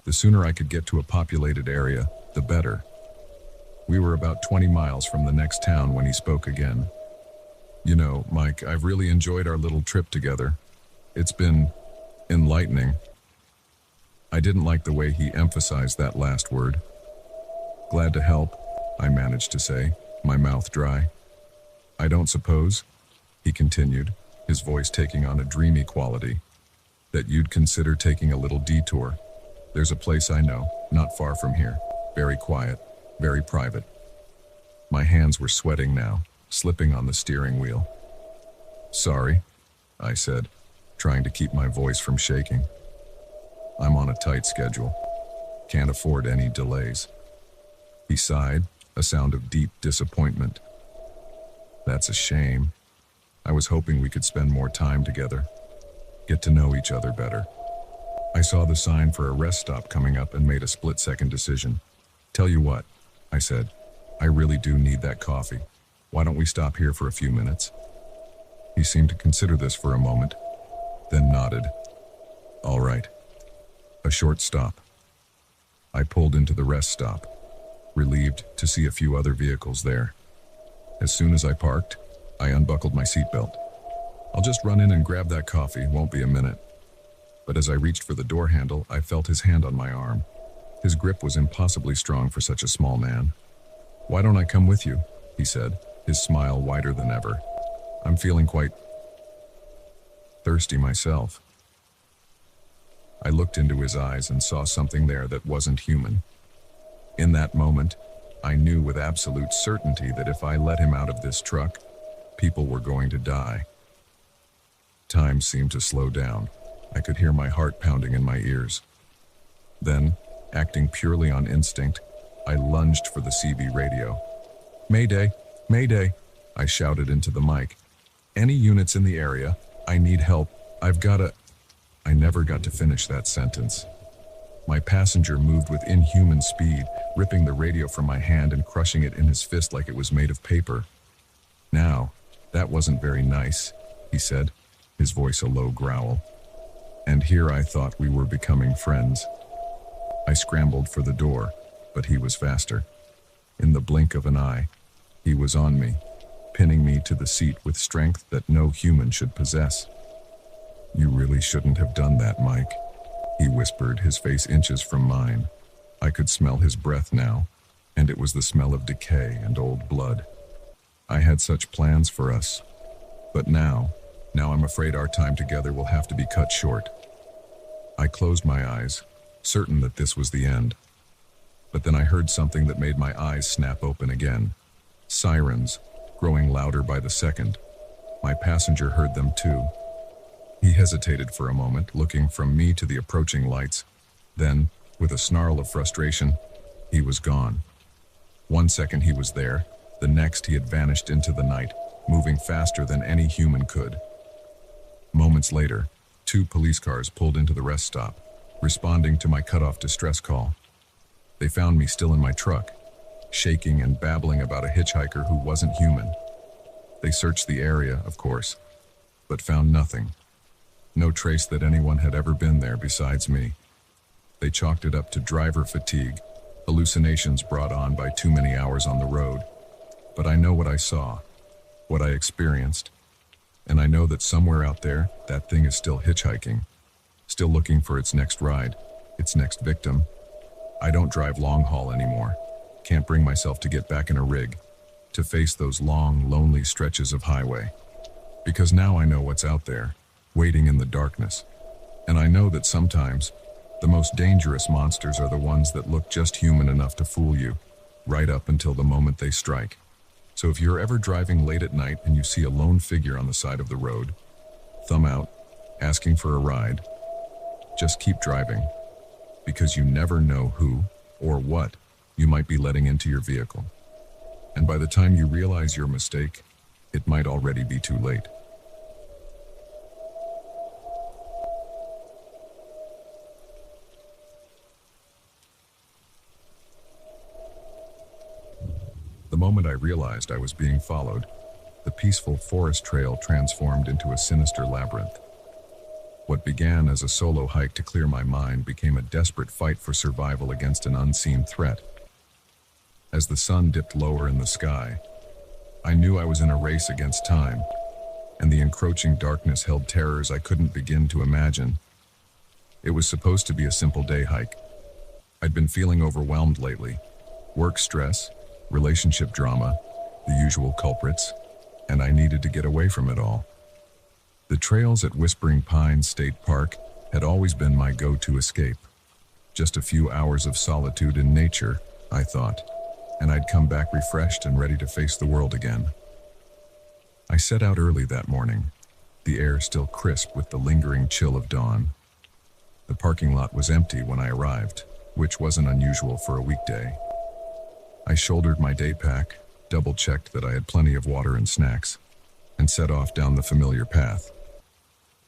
The sooner I could get to a populated area, the better. We were about 20 miles from the next town when he spoke again. "You know, Mike, I've really enjoyed our little trip together. It's been enlightening." I didn't like the way he emphasized that last word. "Glad to help," I managed to say, my mouth dry. "I don't suppose," he continued, his voice taking on a dreamy quality, "that you'd consider taking a little detour. There's a place I know, not far from here, very quiet, very private." My hands were sweating now, slipping on the steering wheel. "Sorry," I said, trying to keep my voice from shaking. "I'm on a tight schedule. Can't afford any delays." He sighed, a sound of deep disappointment. "That's a shame. I was hoping we could spend more time together, get to know each other better." I saw the sign for a rest stop coming up and made a split-second decision. "Tell you what," I said, "I really do need that coffee. Why don't we stop here for a few minutes?" He seemed to consider this for a moment, then nodded. "All right." A short stop. I pulled into the rest stop, relieved to see a few other vehicles there. As soon as I parked, I unbuckled my seatbelt. "I'll just run in and grab that coffee, won't be a minute." But as I reached for the door handle, I felt his hand on my arm. His grip was impossibly strong for such a small man. "Why don't I come with you?" he said, his smile wider than ever. "I'm feeling quite thirsty myself." I looked into his eyes and saw something there that wasn't human. In that moment, I knew with absolute certainty that if I let him out of this truck, people were going to die. Time seemed to slow down. I could hear my heart pounding in my ears. Then, acting purely on instinct, I lunged for the CB radio. "Mayday! Mayday!" I shouted into the mic. "Any units in the area? I need help. I've gotta..." I never got to finish that sentence. My passenger moved with inhuman speed, ripping the radio from my hand and crushing it in his fist like it was made of paper. "Now, that wasn't very nice," he said, his voice a low growl. And here I thought we were becoming friends. I scrambled for the door, but he was faster. In the blink of an eye, he was on me, pinning me to the seat with strength that no human should possess. "You really shouldn't have done that, Mike," he whispered, his face inches from mine. I could smell his breath now, and it was the smell of decay and old blood. I had such plans for us. But now I'm afraid our time together will have to be cut short. I closed my eyes, certain that this was the end. But then I heard something that made my eyes snap open again. Sirens, growing louder by the second. My passenger heard them too. He hesitated for a moment, looking from me to the approaching lights. Then, with a snarl of frustration, he was gone. 1 second he was there, the next he had vanished into the night, moving faster than any human could. Moments later, 2 police cars pulled into the rest stop, responding to my cut-off distress call. They found me still in my truck, shaking and babbling about a hitchhiker who wasn't human. They searched the area, of course, but found nothing. No trace that anyone had ever been there besides me. They chalked it up to driver fatigue, hallucinations brought on by too many hours on the road. But I know what I saw, what I experienced, and I know that somewhere out there, that thing is still hitchhiking, still looking for its next ride, its next victim. I don't drive long haul anymore. Can't bring myself to get back in a rig, to face those long, lonely stretches of highway. Because now I know what's out there, waiting in the darkness. And I know that sometimes, the most dangerous monsters are the ones that look just human enough to fool you, right up until the moment they strike. So if you're ever driving late at night and you see a lone figure on the side of the road, thumb out, asking for a ride, just keep driving, because you never know who or what you might be letting into your vehicle. And by the time you realize your mistake, it might already be too late. The moment I realized I was being followed, the peaceful forest trail transformed into a sinister labyrinth. What began as a solo hike to clear my mind became a desperate fight for survival against an unseen threat. As the sun dipped lower in the sky, I knew I was in a race against time, and the encroaching darkness held terrors I couldn't begin to imagine. It was supposed to be a simple day hike. I'd been feeling overwhelmed lately. Work stress, relationship drama, the usual culprits, and I needed to get away from it all. The trails at Whispering Pines State Park had always been my go-to escape. Just a few hours of solitude in nature, I thought, and I'd come back refreshed and ready to face the world again. I set out early that morning, the air still crisp with the lingering chill of dawn. The parking lot was empty when I arrived, which wasn't unusual for a weekday. I shouldered my day pack, double-checked that I had plenty of water and snacks, and set off down the familiar path.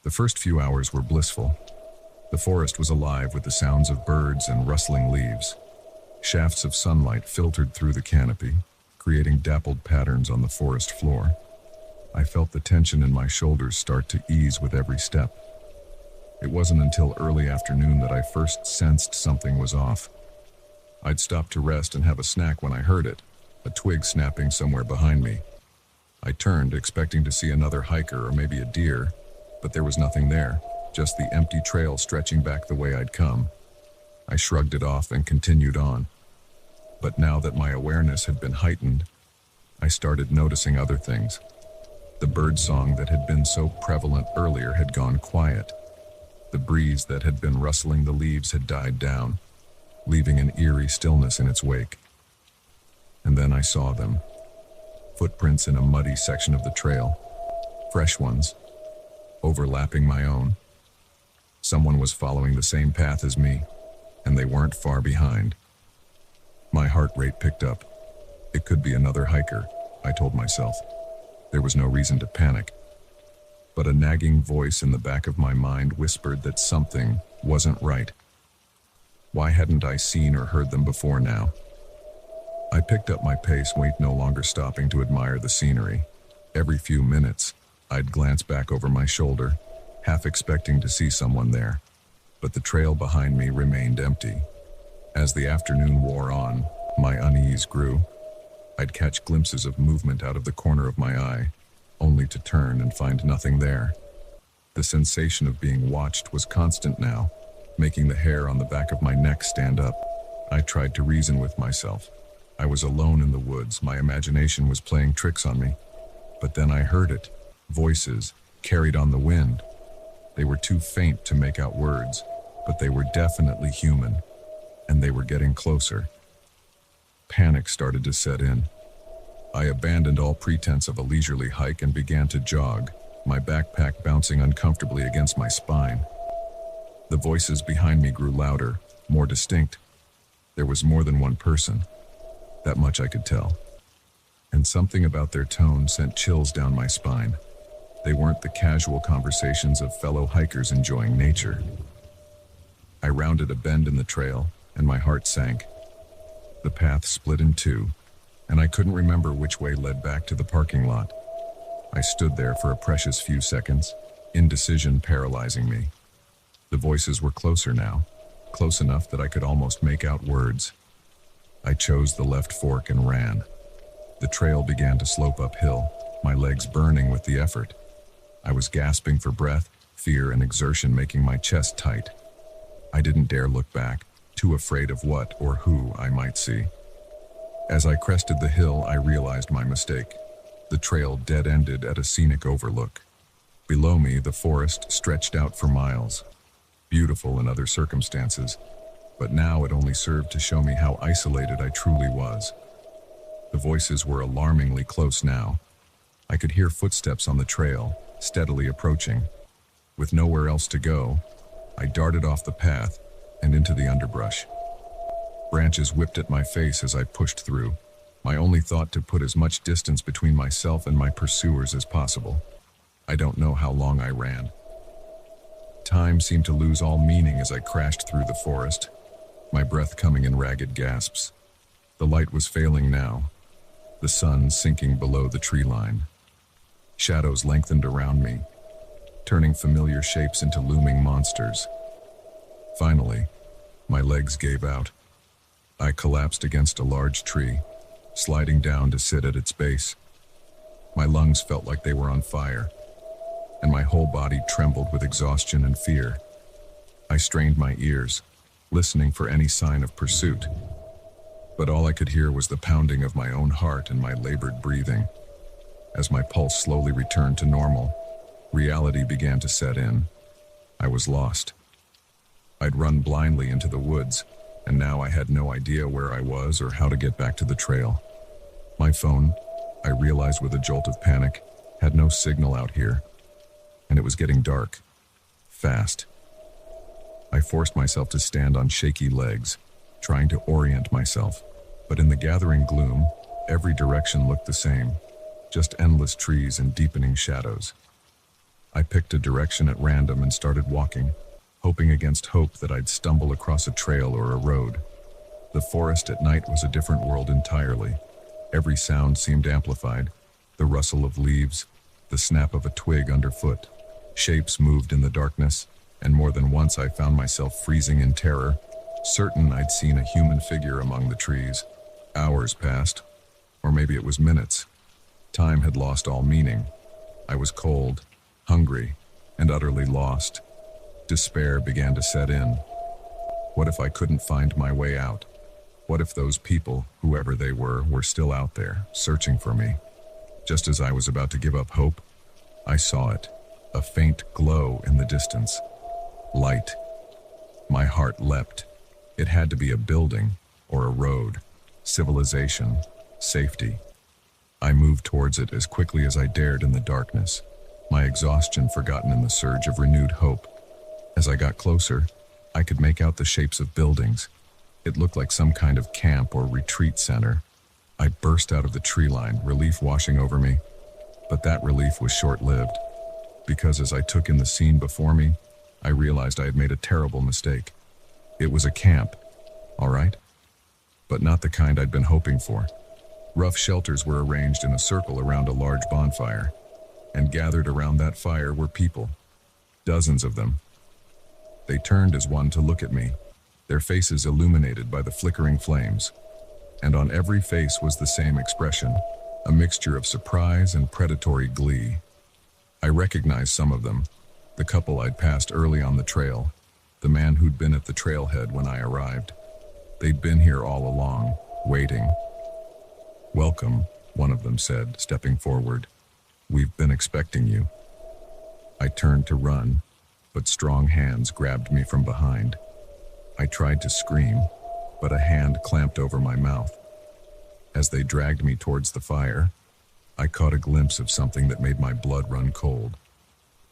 The first few hours were blissful. The forest was alive with the sounds of birds and rustling leaves. Shafts of sunlight filtered through the canopy, creating dappled patterns on the forest floor. I felt the tension in my shoulders start to ease with every step. It wasn't until early afternoon that I first sensed something was off. I'd stopped to rest and have a snack when I heard it, a twig snapping somewhere behind me. I turned, expecting to see another hiker or maybe a deer, but there was nothing there. just the empty trail stretching back the way I'd come. I shrugged it off and continued on. But now that my awareness had been heightened, I started noticing other things. The birdsong that had been so prevalent earlier had gone quiet. The breeze that had been rustling the leaves had died down, leaving an eerie stillness in its wake. And then I saw them. Footprints in a muddy section of the trail. Fresh ones, overlapping my own. Someone was following the same path as me, and they weren't far behind. My heart rate picked up. It could be another hiker, I told myself. There was no reason to panic. But a nagging voice in the back of my mind whispered that something wasn't right. Why hadn't I seen or heard them before now? I picked up my pace, no longer stopping to admire the scenery. Every few minutes, I'd glance back over my shoulder, half expecting to see someone there. But the trail behind me remained empty. As the afternoon wore on, my unease grew. I'd catch glimpses of movement out of the corner of my eye, only to turn and find nothing there. The sensation of being watched was constant now, making the hair on the back of my neck stand up. I tried to reason with myself. I was alone in the woods, my imagination was playing tricks on me. But then I heard it, voices, carried on the wind. They were too faint to make out words, but they were definitely human, and they were getting closer. Panic started to set in. I abandoned all pretense of a leisurely hike and began to jog, my backpack bouncing uncomfortably against my spine. The voices behind me grew louder, more distinct. There was more than one person. That much I could tell. And something about their tone sent chills down my spine. They weren't the casual conversations of fellow hikers enjoying nature. I rounded a bend in the trail, and my heart sank. The path split in two, and I couldn't remember which way led back to the parking lot. I stood there for a precious few seconds, indecision paralyzing me. The voices were closer now, close enough that I could almost make out words. I chose the left fork and ran. The trail began to slope uphill, my legs burning with the effort. I was gasping for breath, fear and exertion making my chest tight. I didn't dare look back, too afraid of what or who I might see. As I crested the hill, I realized my mistake. The trail dead-ended at a scenic overlook. Below me, the forest stretched out for miles, beautiful in other circumstances, but now it only served to show me how isolated I truly was. The voices were alarmingly close now. I could hear footsteps on the trail, steadily approaching. With nowhere else to go, I darted off the path and into the underbrush. Branches whipped at my face as I pushed through, my only thought to put as much distance between myself and my pursuers as possible. I don't know how long I ran. Time seemed to lose all meaning as I crashed through the forest, my breath coming in ragged gasps. The light was failing now, the sun sinking below the tree line. Shadows lengthened around me, turning familiar shapes into looming monsters. Finally, my legs gave out. I collapsed against a large tree, sliding down to sit at its base. My lungs felt like they were on fire, and my whole body trembled with exhaustion and fear. I strained my ears, listening for any sign of pursuit, but all I could hear was the pounding of my own heart and my labored breathing. As my pulse slowly returned to normal, reality began to set in. I was lost. I'd run blindly into the woods, and now I had no idea where I was or how to get back to the trail. My phone, I realized with a jolt of panic, had no signal out here, and it was getting dark, fast. I forced myself to stand on shaky legs, trying to orient myself, but in the gathering gloom, every direction looked the same, just endless trees and deepening shadows. I picked a direction at random and started walking, hoping against hope that I'd stumble across a trail or a road. The forest at night was a different world entirely. Every sound seemed amplified, the rustle of leaves, the snap of a twig underfoot. Shapes moved in the darkness, and more than once I found myself freezing in terror, certain I'd seen a human figure among the trees. Hours passed, or maybe it was minutes. Time had lost all meaning. I was cold, hungry, and utterly lost. Despair began to set in. What if I couldn't find my way out? What if those people, whoever they were still out there, searching for me? Just as I was about to give up hope, I saw it, a faint glow in the distance. Light. My heart leapt. It had to be a building, or a road, civilization, safety. I moved towards it as quickly as I dared in the darkness, my exhaustion forgotten in the surge of renewed hope. As I got closer, I could make out the shapes of buildings. It looked like some kind of camp or retreat center. I burst out of the tree line, relief washing over me. But that relief was short-lived, because as I took in the scene before me, I realized I had made a terrible mistake. It was a camp, all right, but not the kind I'd been hoping for. Rough shelters were arranged in a circle around a large bonfire, and gathered around that fire were people, dozens of them. They turned as one to look at me, their faces illuminated by the flickering flames, and on every face was the same expression, a mixture of surprise and predatory glee. I recognized some of them, the couple I'd passed early on the trail, the man who'd been at the trailhead when I arrived. They'd been here all along, waiting. "Welcome," one of them said, stepping forward. "We've been expecting you." I turned to run, but strong hands grabbed me from behind. I tried to scream, but a hand clamped over my mouth. As they dragged me towards the fire, I caught a glimpse of something that made my blood run cold.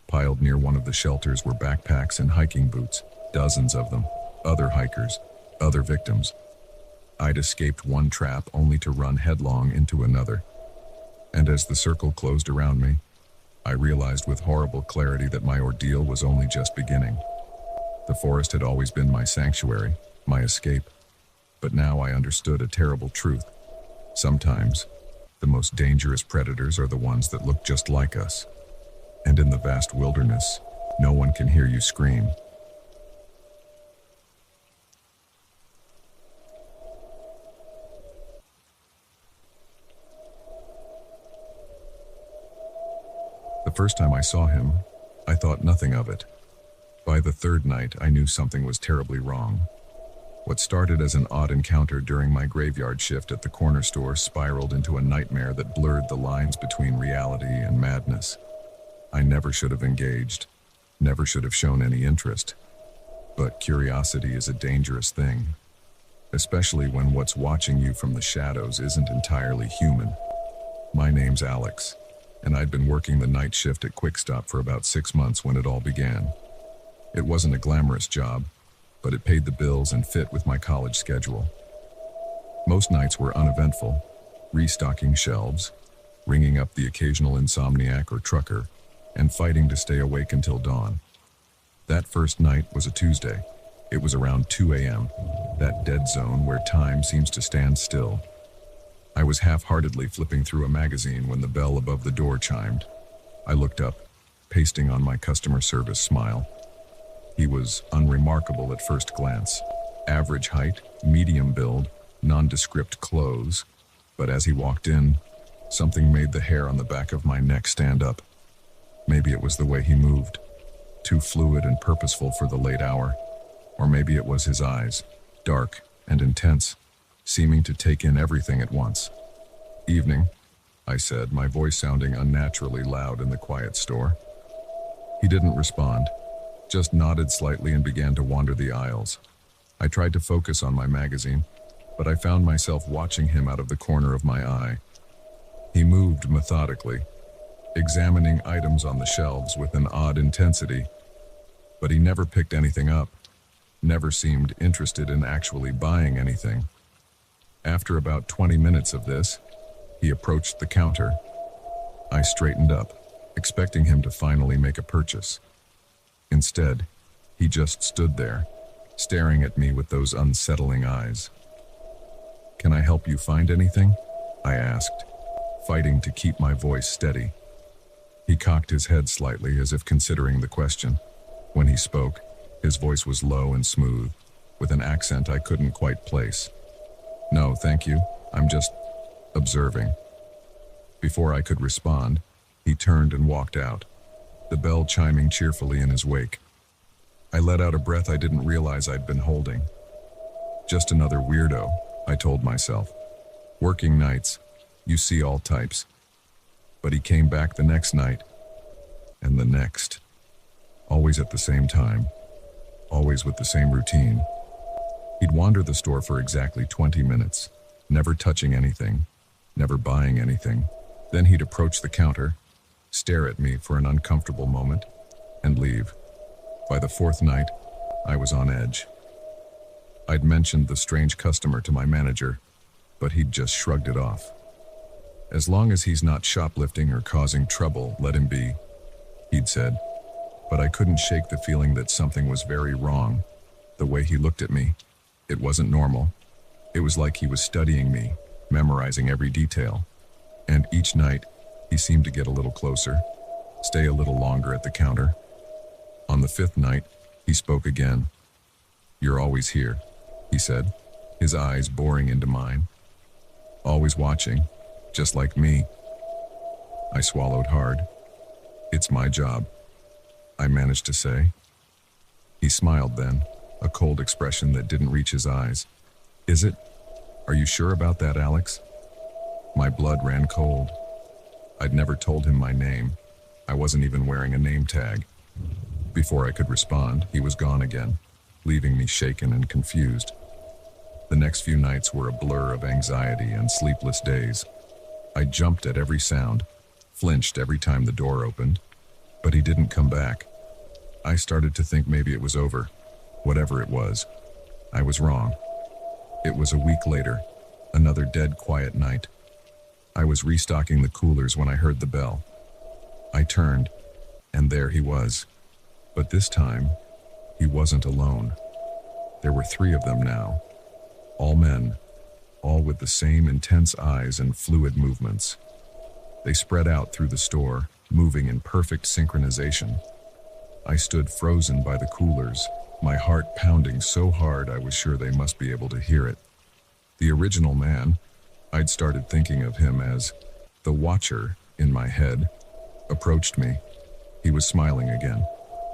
Piled near one of the shelters were backpacks and hiking boots, dozens of them, other hikers, other victims. I'd escaped one trap only to run headlong into another. And as the circle closed around me, I realized with horrible clarity that my ordeal was only just beginning. The forest had always been my sanctuary, my escape. But now I understood a terrible truth. Sometimes, the most dangerous predators are the ones that look just like us. And in the vast wilderness, no one can hear you scream. The first time I saw him, I thought nothing of it. By the third night, I knew something was terribly wrong. What started as an odd encounter during my graveyard shift at the corner store spiraled into a nightmare that blurred the lines between reality and madness. I never should have engaged, never should have shown any interest. But curiosity is a dangerous thing, especially when what's watching you from the shadows isn't entirely human. My name's Alex, and I'd been working the night shift at Quick Stop for about 6 months when it all began. It wasn't a glamorous job, but it paid the bills and fit with my college schedule. Most nights were uneventful, restocking shelves, ringing up the occasional insomniac or trucker, and fighting to stay awake until dawn. That first night was a Tuesday. It was around 2 a.m., that dead zone where time seems to stand still. I was half-heartedly flipping through a magazine when the bell above the door chimed. I looked up, pasting on my customer service smile. He was unremarkable at first glance. Average height, medium build, nondescript clothes. But as he walked in, something made the hair on the back of my neck stand up. Maybe it was the way he moved, too fluid and purposeful for the late hour. Or maybe it was his eyes, dark and intense, seeming to take in everything at once. "Evening," I said, my voice sounding unnaturally loud in the quiet store. He didn't respond, just nodded slightly and began to wander the aisles. I tried to focus on my magazine, but I found myself watching him out of the corner of my eye. He moved methodically, examining items on the shelves with an odd intensity, but he never picked anything up, never seemed interested in actually buying anything. After about 20 minutes of this, he approached the counter. I straightened up, expecting him to finally make a purchase. Instead, he just stood there, staring at me with those unsettling eyes. "Can I help you find anything?" I asked, fighting to keep my voice steady. He cocked his head slightly as if considering the question. When he spoke, his voice was low and smooth, with an accent I couldn't quite place. "No, thank you. I'm just observing." Before I could respond, he turned and walked out, the bell chiming cheerfully in his wake. I let out a breath I didn't realize I'd been holding. Just another weirdo, I told myself. Working nights, you see all types. But he came back the next night, and the next. Always at the same time, always with the same routine. He'd wander the store for exactly 20 minutes, never touching anything, never buying anything. Then he'd approach the counter, stare at me for an uncomfortable moment, and leave. By the fourth night, I was on edge. I'd mentioned the strange customer to my manager, but he'd just shrugged it off. As long as he's not shoplifting or causing trouble, let him be, he'd said. But I couldn't shake the feeling that something was very wrong. The way he looked at me, it wasn't normal. It was like he was studying me, memorizing every detail. And each night, he seemed to get a little closer, stay a little longer at the counter. On the fifth night, he spoke again. "You're always here," he said, his eyes boring into mine. "Always watching, just like me." I swallowed hard. "It's my job," I managed to say. He smiled then, a cold expression that didn't reach his eyes. "Is it? Are you sure about that, Alex?" My blood ran cold. I'd never told him my name. I wasn't even wearing a name tag. Before I could respond, he was gone again, leaving me shaken and confused. The next few nights were a blur of anxiety and sleepless days. I jumped at every sound, flinched every time the door opened, but he didn't come back. I started to think maybe it was over. Whatever it was, I was wrong. It was a week later, another dead quiet night. I was restocking the coolers when I heard the bell. I turned, and there he was. But this time, he wasn't alone. There were 3 of them now. All men, all with the same intense eyes and fluid movements. They spread out through the store, moving in perfect synchronization. I stood frozen by the coolers, my heart pounding so hard I was sure they must be able to hear it. The original man, I'd started thinking of him as the Watcher in my head, approached me. He was smiling again,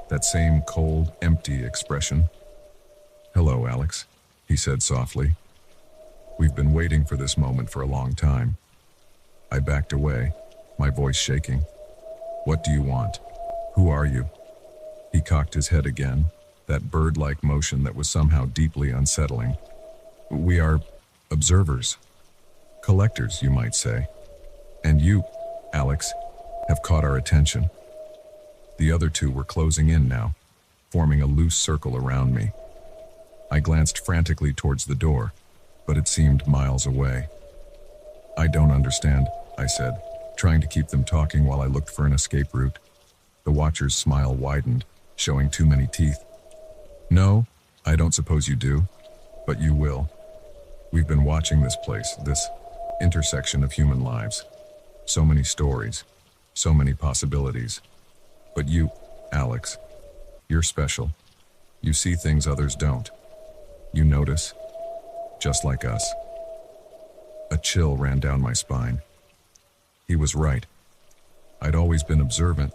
that same cold, empty expression. "Hello, Alex," he said softly. "We've been waiting for this moment for a long time." I backed away, my voice shaking. "What do you want? Who are you?" He cocked his head again, that bird-like motion that was somehow deeply unsettling. "We are observers. Collectors, you might say. And you, Alex, have caught our attention." The other 2 were closing in now, forming a loose circle around me. I glanced frantically towards the door, but it seemed miles away. "I don't understand," I said, trying to keep them talking while I looked for an escape route. The Watcher's smile widened, showing too many teeth. "No, I don't suppose you do, but you will. We've been watching this place, this intersection of human lives. So many stories, so many possibilities. But you, Alex, you're special. You see things others don't. You notice, just like us." A chill ran down my spine. He was right. I'd always been observant,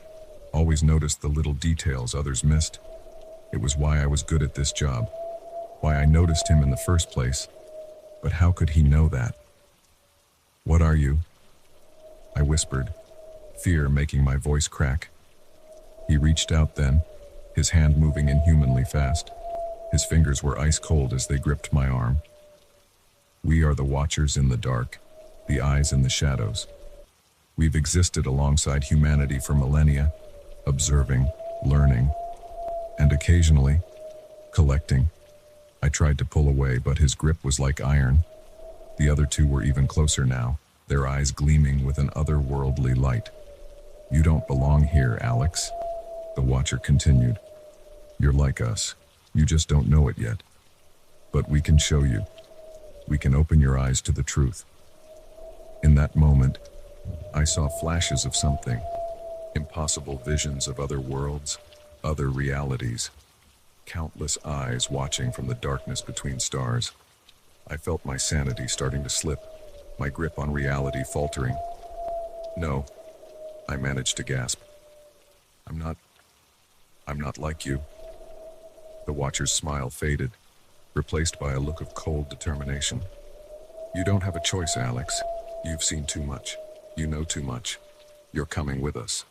always noticed the little details others missed. It was why I was good at this job, why I noticed him in the first place. But how could he know that? "What are you?" I whispered, fear making my voice crack. He reached out then, his hand moving inhumanly fast. His fingers were ice cold as they gripped my arm. "We are the Watchers in the dark, the eyes in the shadows. We've existed alongside humanity for millennia, observing, learning, and occasionally, collecting." I tried to pull away, but his grip was like iron. The other 2 were even closer now, their eyes gleaming with an otherworldly light. "You don't belong here, Alex," the Watcher continued. "You're like us. You just don't know it yet. But we can show you. We can open your eyes to the truth." In that moment, I saw flashes of something, impossible visions of other worlds, other realities. Countless eyes watching from the darkness between stars. I felt my sanity starting to slip, my grip on reality faltering. "No," I managed to gasp. I'm not like you." The watcher's smile faded, replaced by a look of cold determination. You don't have a choice, Alex. You've seen too much. You know too much. You're coming with us.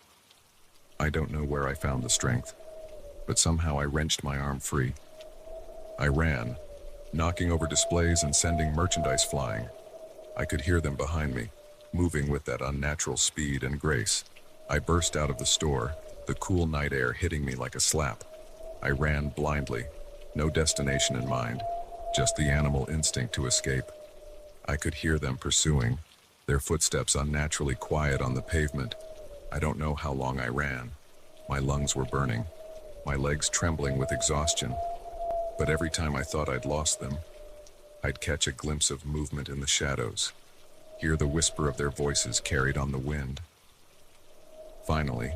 I don't know where I found the strength, but somehow I wrenched my arm free. I ran, knocking over displays and sending merchandise flying. I could hear them behind me, moving with that unnatural speed and grace. I burst out of the store, the cool night air hitting me like a slap. I ran blindly, no destination in mind, just the animal instinct to escape. I could hear them pursuing, their footsteps unnaturally quiet on the pavement. I don't know how long I ran. My lungs were burning, my legs trembling with exhaustion. But every time I thought I'd lost them, I'd catch a glimpse of movement in the shadows, hear the whisper of their voices carried on the wind. Finally,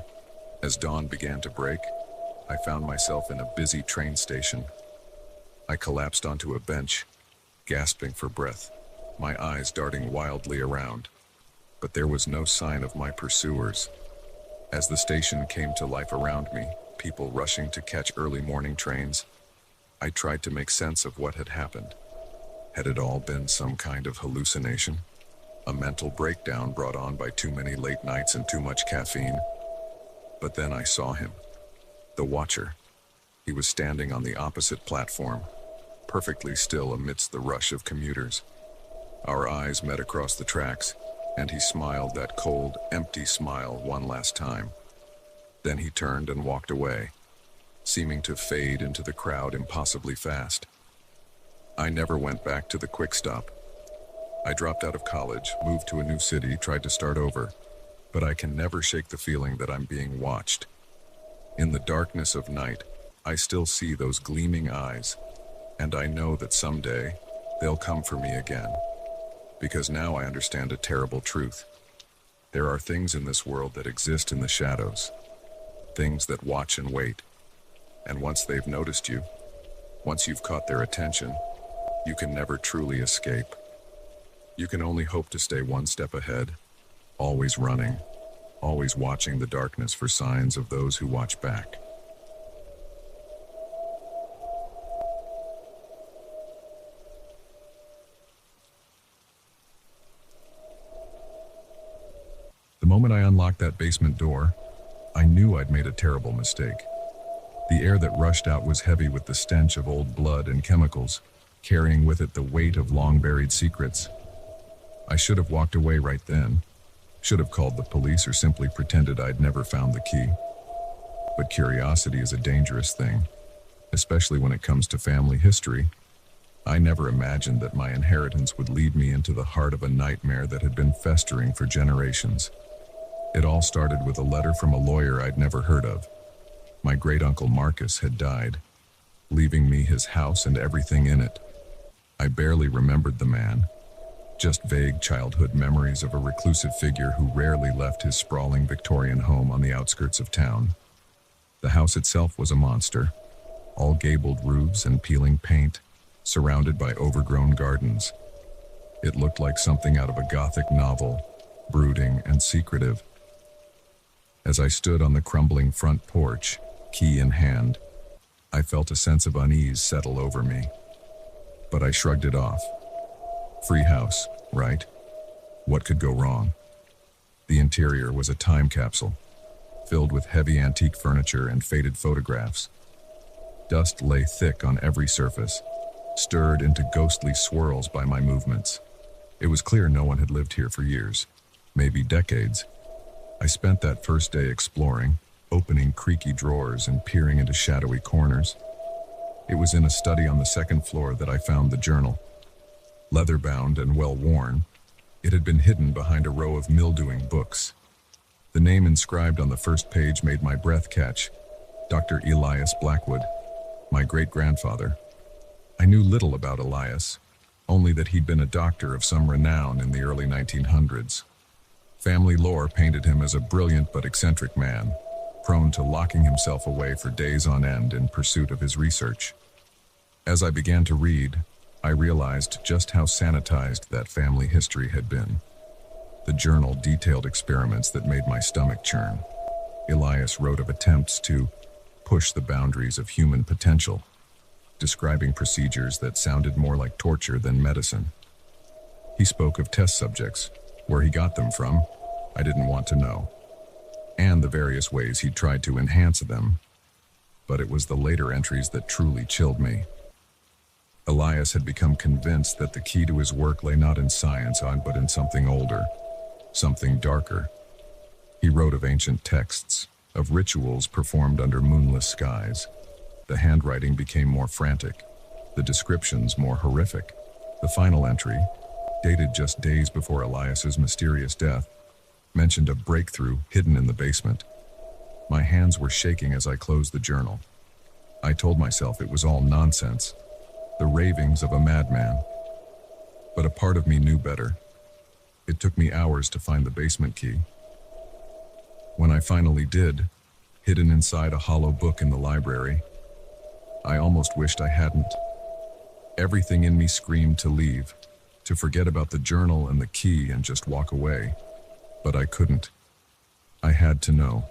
as dawn began to break, I found myself in a busy train station. I collapsed onto a bench, gasping for breath, my eyes darting wildly around. But there was no sign of my pursuers. As the station came to life around me, people rushing to catch early morning trains, I tried to make sense of what had happened. Had it all been some kind of hallucination? A mental breakdown brought on by too many late nights and too much caffeine? But then I saw him. The watcher. He was standing on the opposite platform, perfectly still amidst the rush of commuters. Our eyes met across the tracks, and he smiled that cold, empty smile one last time. Then he turned and walked away, seeming to fade into the crowd impossibly fast. I never went back to the quick stop. I dropped out of college, moved to a new city, tried to start over, but I can never shake the feeling that I'm being watched. In the darkness of night, I still see those gleaming eyes, and I know that someday they'll come for me again. Because now I understand a terrible truth. There are things in this world that exist in the shadows, things that watch and wait. And once they've noticed you, once you've caught their attention, you can never truly escape. You can only hope to stay one step ahead, always running, always watching the darkness for signs of those who watch back. The moment I unlocked that basement door, I knew I'd made a terrible mistake. The air that rushed out was heavy with the stench of old blood and chemicals, carrying with it the weight of long-buried secrets. I should have walked away right then, should have called the police or simply pretended I'd never found the key. But curiosity is a dangerous thing, especially when it comes to family history. I never imagined that my inheritance would lead me into the heart of a nightmare that had been festering for generations. It all started with a letter from a lawyer I'd never heard of. My great-uncle Marcus had died, leaving me his house and everything in it. I barely remembered the man, just vague childhood memories of a reclusive figure who rarely left his sprawling Victorian home on the outskirts of town. The house itself was a monster, all gabled roofs and peeling paint, surrounded by overgrown gardens. It looked like something out of a Gothic novel, brooding and secretive. As I stood on the crumbling front porch, key in hand, I felt a sense of unease settle over me. But I shrugged it off. Free house, right? What could go wrong? The interior was a time capsule, filled with heavy antique furniture and faded photographs. Dust lay thick on every surface, stirred into ghostly swirls by my movements. It was clear no one had lived here for years, maybe decades. I spent that first day exploring, opening creaky drawers and peering into shadowy corners. It was in a study on the second floor that I found the journal. Leather-bound and well-worn, it had been hidden behind a row of mildewing books. The name inscribed on the first page made my breath catch. Dr. Elias Blackwood, my great-grandfather. I knew little about Elias, only that he'd been a doctor of some renown in the early 1900s. Family lore painted him as a brilliant but eccentric man, prone to locking himself away for days on end in pursuit of his research. As I began to read, I realized just how sanitized that family history had been. The journal detailed experiments that made my stomach churn. Elias wrote of attempts to push the boundaries of human potential, describing procedures that sounded more like torture than medicine. He spoke of test subjects, where he got them from, I didn't want to know, and the various ways he'd tried to enhance them. But it was the later entries that truly chilled me. Elias had become convinced that the key to his work lay not in science, but in something older, something darker. He wrote of ancient texts, of rituals performed under moonless skies. The handwriting became more frantic, the descriptions more horrific. The final entry, dated just days before Elias's mysterious death, mentioned a breakthrough hidden in the basement. My hands were shaking as I closed the journal. I told myself it was all nonsense, the ravings of a madman. But a part of me knew better. It took me hours to find the basement key. When I finally did, hidden inside a hollow book in the library, I almost wished I hadn't. Everything in me screamed to leave, to forget about the journal and the key and just walk away. But I couldn't. I had to know.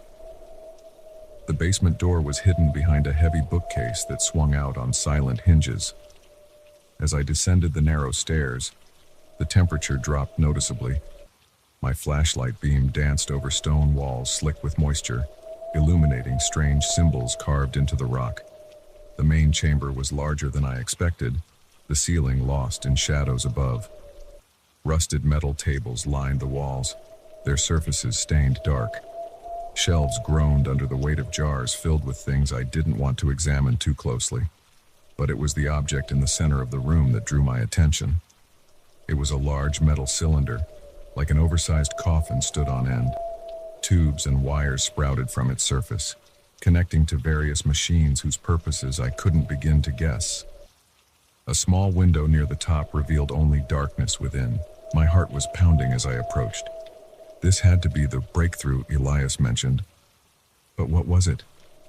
The basement door was hidden behind a heavy bookcase that swung out on silent hinges. As I descended the narrow stairs, the temperature dropped noticeably. My flashlight beam danced over stone walls slick with moisture, illuminating strange symbols carved into the rock. The main chamber was larger than I expected, the ceiling lost in shadows above. Rusted metal tables lined the walls, their surfaces stained dark. Shelves groaned under the weight of jars filled with things I didn't want to examine too closely. But it was the object in the center of the room that drew my attention. It was a large metal cylinder, like an oversized coffin stood on end. Tubes and wires sprouted from its surface, connecting to various machines whose purposes I couldn't begin to guess. A small window near the top revealed only darkness within. My heart was pounding as I approached. This had to be the breakthrough Elias mentioned. But what was it?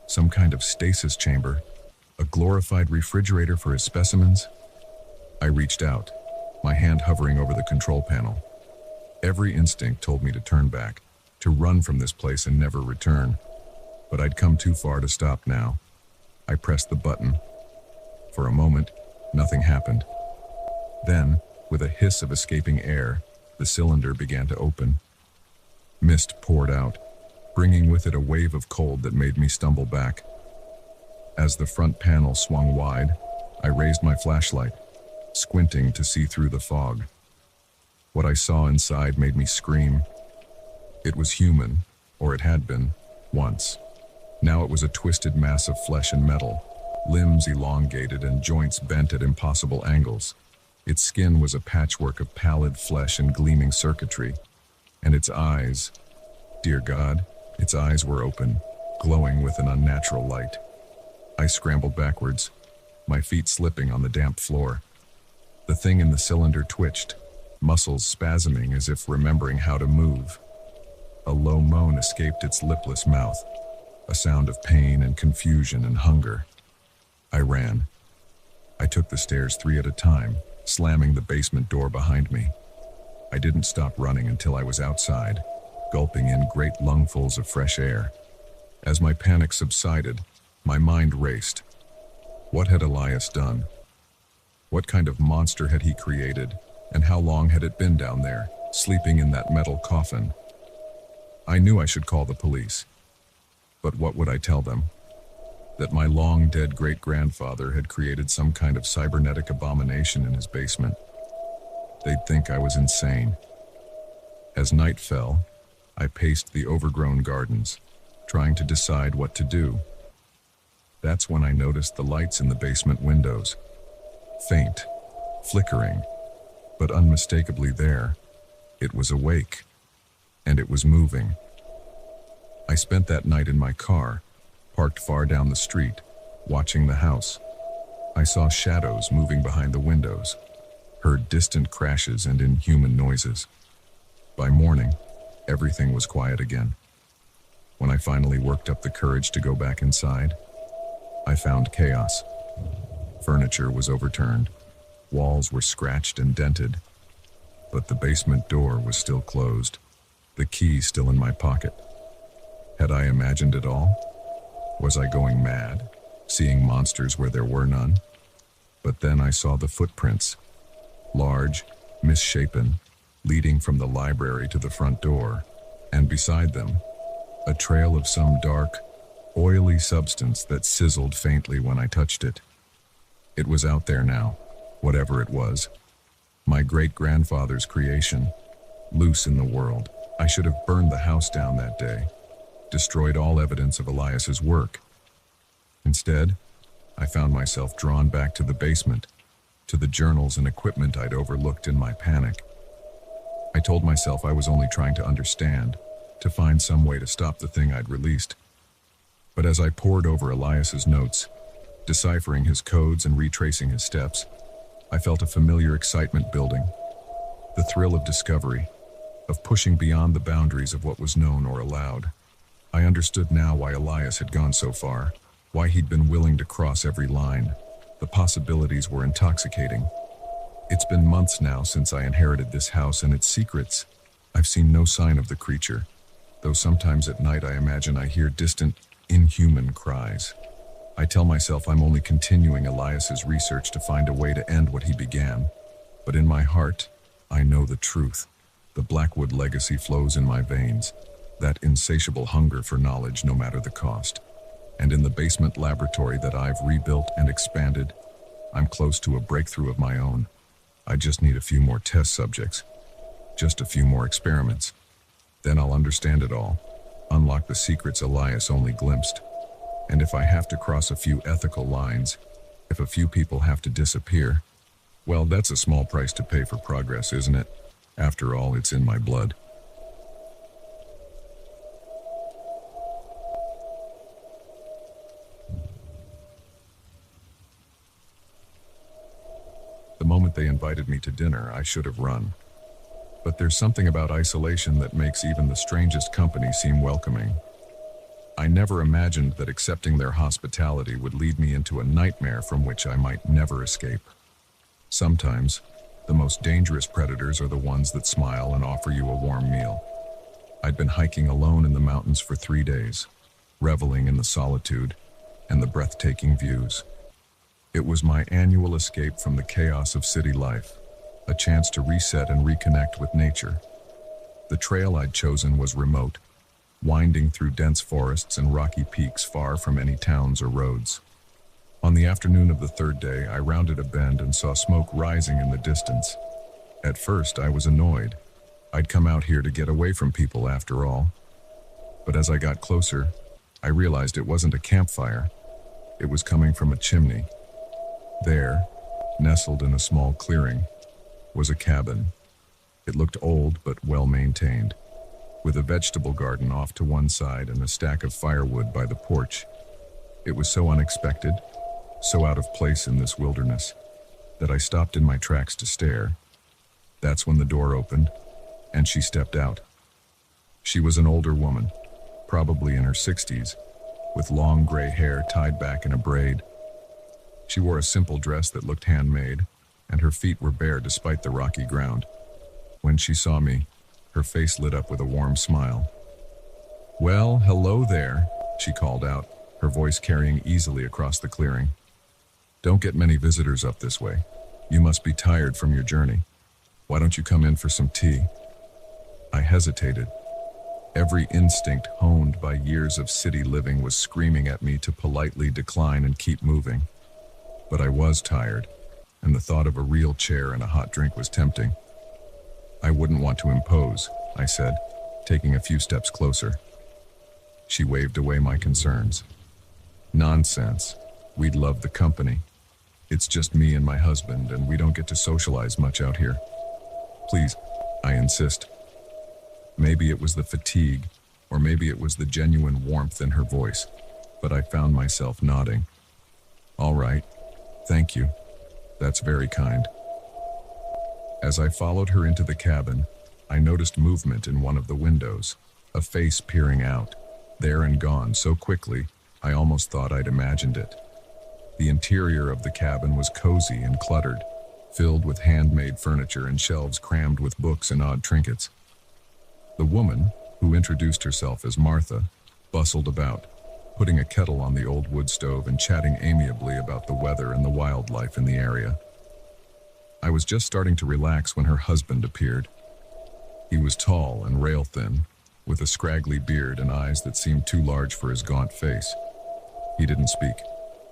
Some kind of stasis chamber? A glorified refrigerator for his specimens? I reached out, my hand hovering over the control panel. Every instinct told me to turn back, to run from this place and never return. But I'd come too far to stop now. I pressed the button. For a moment, nothing happened. Then, with a hiss of escaping air, the cylinder began to open. Mist poured out, bringing with it a wave of cold that made me stumble back. As the front panel swung wide, I raised my flashlight, squinting to see through the fog. What I saw inside made me scream. It was human, or it had been, once. Now it was a twisted mass of flesh and metal, limbs elongated and joints bent at impossible angles. Its skin was a patchwork of pallid flesh and gleaming circuitry, and its eyes, dear God, its eyes were open, glowing with an unnatural light. I scrambled backwards, my feet slipping on the damp floor. The thing in the cylinder twitched, muscles spasming as if remembering how to move. A low moan escaped its lipless mouth, a sound of pain and confusion and hunger. I ran. I took the stairs 3 at a time, slamming the basement door behind me. I didn't stop running until I was outside, gulping in great lungfuls of fresh air. As my panic subsided, my mind raced. What had Elias done? What kind of monster had he created, and how long had it been down there, sleeping in that metal coffin? I knew I should call the police. But what would I tell them? That my long-dead great-grandfather had created some kind of cybernetic abomination in his basement. They'd think I was insane. As night fell, I paced the overgrown gardens, trying to decide what to do. That's when I noticed the lights in the basement windows. Faint, flickering, but unmistakably there. It was awake, and it was moving. I spent that night in my car, parked far down the street, watching the house. I saw shadows moving behind the windows, heard distant crashes and inhuman noises. By morning, everything was quiet again. When I finally worked up the courage to go back inside, I found chaos. Furniture was overturned, walls were scratched and dented, but the basement door was still closed, the key still in my pocket. Had I imagined it all? Was I going mad, seeing monsters where there were none? But then I saw the footprints, large, misshapen, leading from the library to the front door, and beside them, a trail of some dark, oily substance that sizzled faintly when I touched it. It was out there now, whatever it was. My great-grandfather's creation, loose in the world. I should have burned the house down that day, destroyed all evidence of Elias's work. Instead, I found myself drawn back to the basement, to the journals and equipment I'd overlooked in my panic. I told myself I was only trying to understand, to find some way to stop the thing I'd released. But as I pored over Elias's notes, deciphering his codes and retracing his steps, I felt a familiar excitement building. The thrill of discovery, of pushing beyond the boundaries of what was known or allowed. I understood now why Elias had gone so far, why he'd been willing to cross every line. The possibilities were intoxicating. It's been months now since I inherited this house and its secrets. I've seen no sign of the creature, though sometimes at night I imagine I hear distant, inhuman cries. I tell myself I'm only continuing Elias's research to find a way to end what he began. But in my heart, I know the truth. The Blackwood legacy flows in my veins, that insatiable hunger for knowledge no matter the cost. And in the basement laboratory that I've rebuilt and expanded, I'm close to a breakthrough of my own. I just need a few more test subjects, just a few more experiments. Then I'll understand it all, unlock the secrets Elias only glimpsed. And if I have to cross a few ethical lines, if a few people have to disappear, well, that's a small price to pay for progress, isn't it? After all, it's in my blood. The moment they invited me to dinner, I should have run. But there's something about isolation that makes even the strangest company seem welcoming. I never imagined that accepting their hospitality would lead me into a nightmare from which I might never escape. Sometimes, the most dangerous predators are the ones that smile and offer you a warm meal. I'd been hiking alone in the mountains for 3 days, reveling in the solitude and the breathtaking views. It was my annual escape from the chaos of city life, a chance to reset and reconnect with nature. The trail I'd chosen was remote, winding through dense forests and rocky peaks far from any towns or roads. On the afternoon of the third day, I rounded a bend and saw smoke rising in the distance. At first, I was annoyed. I'd come out here to get away from people after all. But as I got closer, I realized it wasn't a campfire. It was coming from a chimney. There, nestled in a small clearing, was a cabin. It looked old but well maintained, with a vegetable garden off to one side and a stack of firewood by the porch. It was so unexpected, so out of place in this wilderness, that I stopped in my tracks to stare. That's when the door opened, and she stepped out. She was an older woman, probably in her 60s, with long gray hair tied back in a braid. She wore a simple dress that looked handmade, and her feet were bare despite the rocky ground. When she saw me, her face lit up with a warm smile. "Well, hello there," she called out, her voice carrying easily across the clearing. "Don't get many visitors up this way. You must be tired from your journey. Why don't you come in for some tea?" I hesitated. Every instinct honed by years of city living was screaming at me to politely decline and keep moving. But I was tired, and the thought of a real chair and a hot drink was tempting. "I wouldn't want to impose," I said, taking a few steps closer. She waved away my concerns. "Nonsense. We'd love the company. It's just me and my husband, and we don't get to socialize much out here. Please," I insist. Maybe it was the fatigue, or maybe it was the genuine warmth in her voice, but I found myself nodding. "All right. Thank you. That's very kind." As I followed her into the cabin, I noticed movement in one of the windows, a face peering out, there and gone so quickly I almost thought I'd imagined it. The interior of the cabin was cozy and cluttered, filled with handmade furniture and shelves crammed with books and odd trinkets. The woman, who introduced herself as Martha, bustled about, putting a kettle on the old wood stove and chatting amiably about the weather and the wildlife in the area. I was just starting to relax when her husband appeared. He was tall and rail-thin, with a scraggly beard and eyes that seemed too large for his gaunt face. He didn't speak,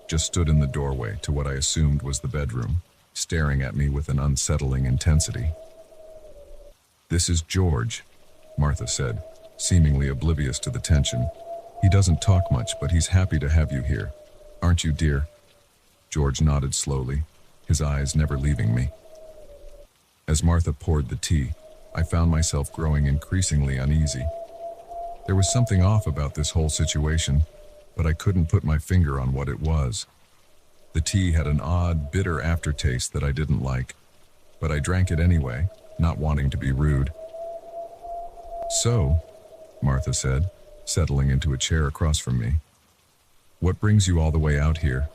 just stood in the doorway to what I assumed was the bedroom, staring at me with an unsettling intensity. "This is George," Martha said, seemingly oblivious to the tension. "He doesn't talk much, but he's happy to have you here. Aren't you, dear?" George nodded slowly, his eyes never leaving me. As Martha poured the tea, I found myself growing increasingly uneasy. There was something off about this whole situation, but I couldn't put my finger on what it was. The tea had an odd, bitter aftertaste that I didn't like, but I drank it anyway, not wanting to be rude. "So," Martha said, settling into a chair across from me, "what brings you all the way out here,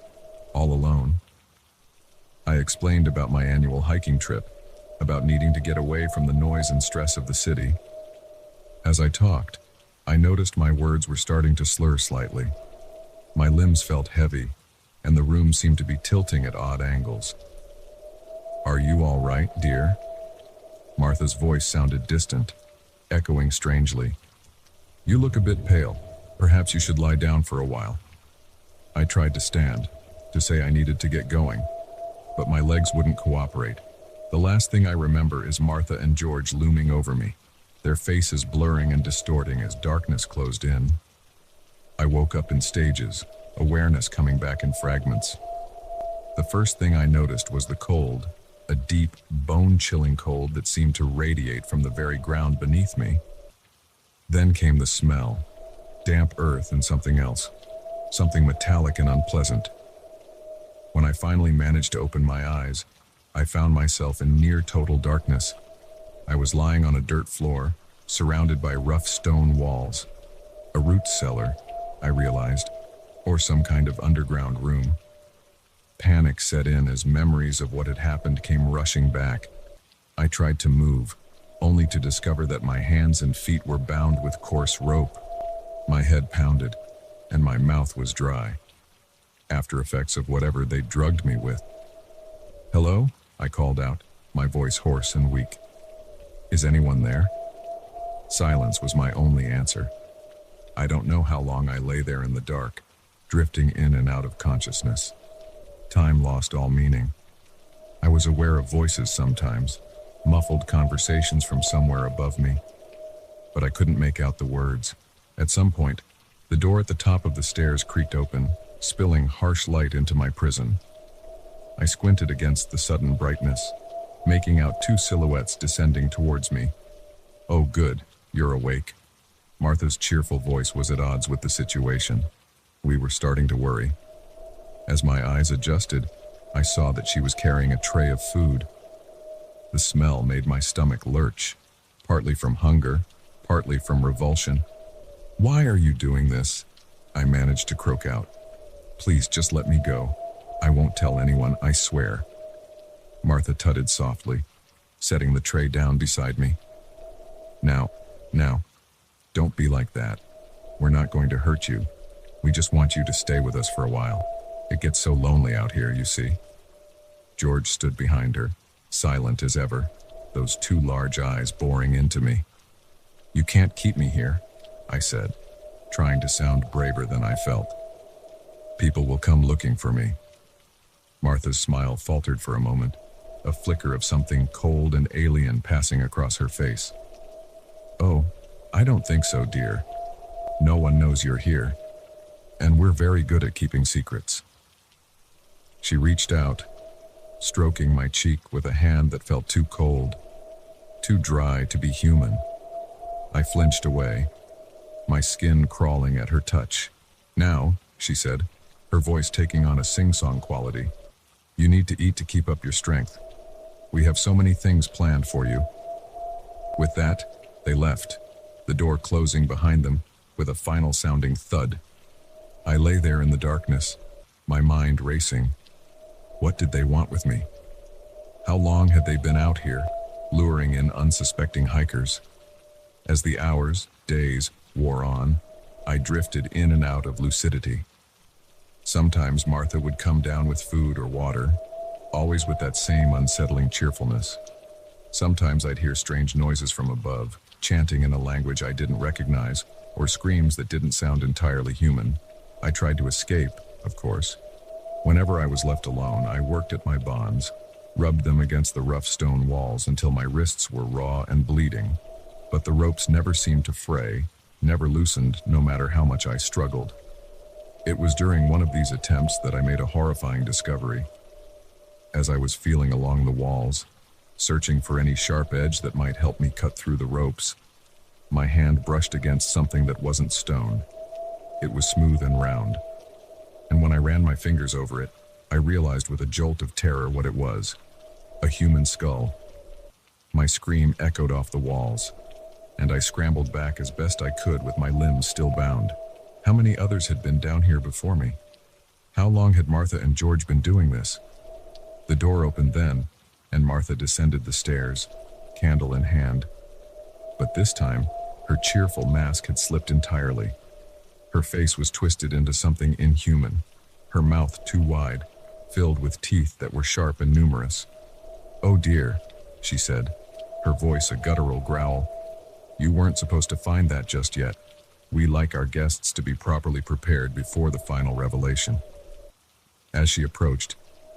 all alone?" I explained about my annual hiking trip, about needing to get away from the noise and stress of the city. As I talked, I noticed my words were starting to slur slightly. My limbs felt heavy, and the room seemed to be tilting at odd angles. "Are you all right, dear?" Martha's voice sounded distant, echoing strangely. "You look a bit pale. Perhaps you should lie down for a while." I tried to stand, to say I needed to get going, but my legs wouldn't cooperate. The last thing I remember is Martha and George looming over me, their faces blurring and distorting as darkness closed in. I woke up in stages, awareness coming back in fragments. The first thing I noticed was the cold, a deep, bone-chilling cold that seemed to radiate from the very ground beneath me. Then came the smell, damp earth and something else, something metallic and unpleasant. When I finally managed to open my eyes, I found myself in near total darkness. I was lying on a dirt floor, surrounded by rough stone walls. A root cellar, I realized, or some kind of underground room. Panic set in as memories of what had happened came rushing back. I tried to move, only to discover that my hands and feet were bound with coarse rope. My head pounded, and my mouth was dry. After effects of whatever they drugged me with. "Hello?" I called out, my voice hoarse and weak. "Is anyone there?" Silence was my only answer. I don't know how long I lay there in the dark, drifting in and out of consciousness. Time lost all meaning. I was aware of voices sometimes, muffled conversations from somewhere above me, but I couldn't make out the words. At some point, the door at the top of the stairs creaked open, spilling harsh light into my prison. I squinted against the sudden brightness, making out two silhouettes descending towards me. "Oh good, you're awake." Martha's cheerful voice was at odds with the situation. We were starting to worry. As my eyes adjusted, I saw that she was carrying a tray of food. The smell made my stomach lurch, partly from hunger, partly from revulsion. "Why are you doing this?" I managed to croak out. "Please just let me go. I won't tell anyone, I swear." Martha tutted softly, setting the tray down beside me. Now, don't be like that. We're not going to hurt you. We just want you to stay with us for a while. It gets so lonely out here, you see." George stood behind her, silent as ever, those two large eyes boring into me. "You can't keep me here," I said, trying to sound braver than I felt. "People will come looking for me." Martha's smile faltered for a moment, a flicker of something cold and alien passing across her face. "Oh, I don't think so, dear. No one knows you're here, and we're very good at keeping secrets." She reached out, stroking my cheek with a hand that felt too cold, too dry to be human. I flinched away, my skin crawling at her touch. "Now," she said, her voice taking on a sing-song quality, "you need to eat to keep up your strength. We have so many things planned for you." With that, they left, the door closing behind them with a final sounding thud. I lay there in the darkness, my mind racing. What did they want with me? How long had they been out here, luring in unsuspecting hikers? As the hours, days, wore on, I drifted in and out of lucidity. Sometimes Martha would come down with food or water, always with that same unsettling cheerfulness. Sometimes I'd hear strange noises from above, chanting in a language I didn't recognize, or screams that didn't sound entirely human. I tried to escape, of course. Whenever I was left alone, I worked at my bonds, rubbed them against the rough stone walls until my wrists were raw and bleeding. But the ropes never seemed to fray, never loosened, no matter how much I struggled. It was during one of these attempts that I made a horrifying discovery. As I was feeling along the walls, searching for any sharp edge that might help me cut through the ropes, my hand brushed against something that wasn't stone. It was smooth and round. And when I ran my fingers over it, I realized with a jolt of terror what it was: a human skull. My scream echoed off the walls, and I scrambled back as best I could with my limbs still bound. How many others had been down here before me? How long had Martha and George been doing this? The door opened then, and Martha descended the stairs, candle in hand. But this time, her cheerful mask had slipped entirely. Her face was twisted into something inhuman, her mouth too wide, filled with teeth that were sharp and numerous. "Oh dear," she said, her voice a guttural growl. "You weren't supposed to find that just yet. We like our guests to be properly prepared before the final revelation." As she approached,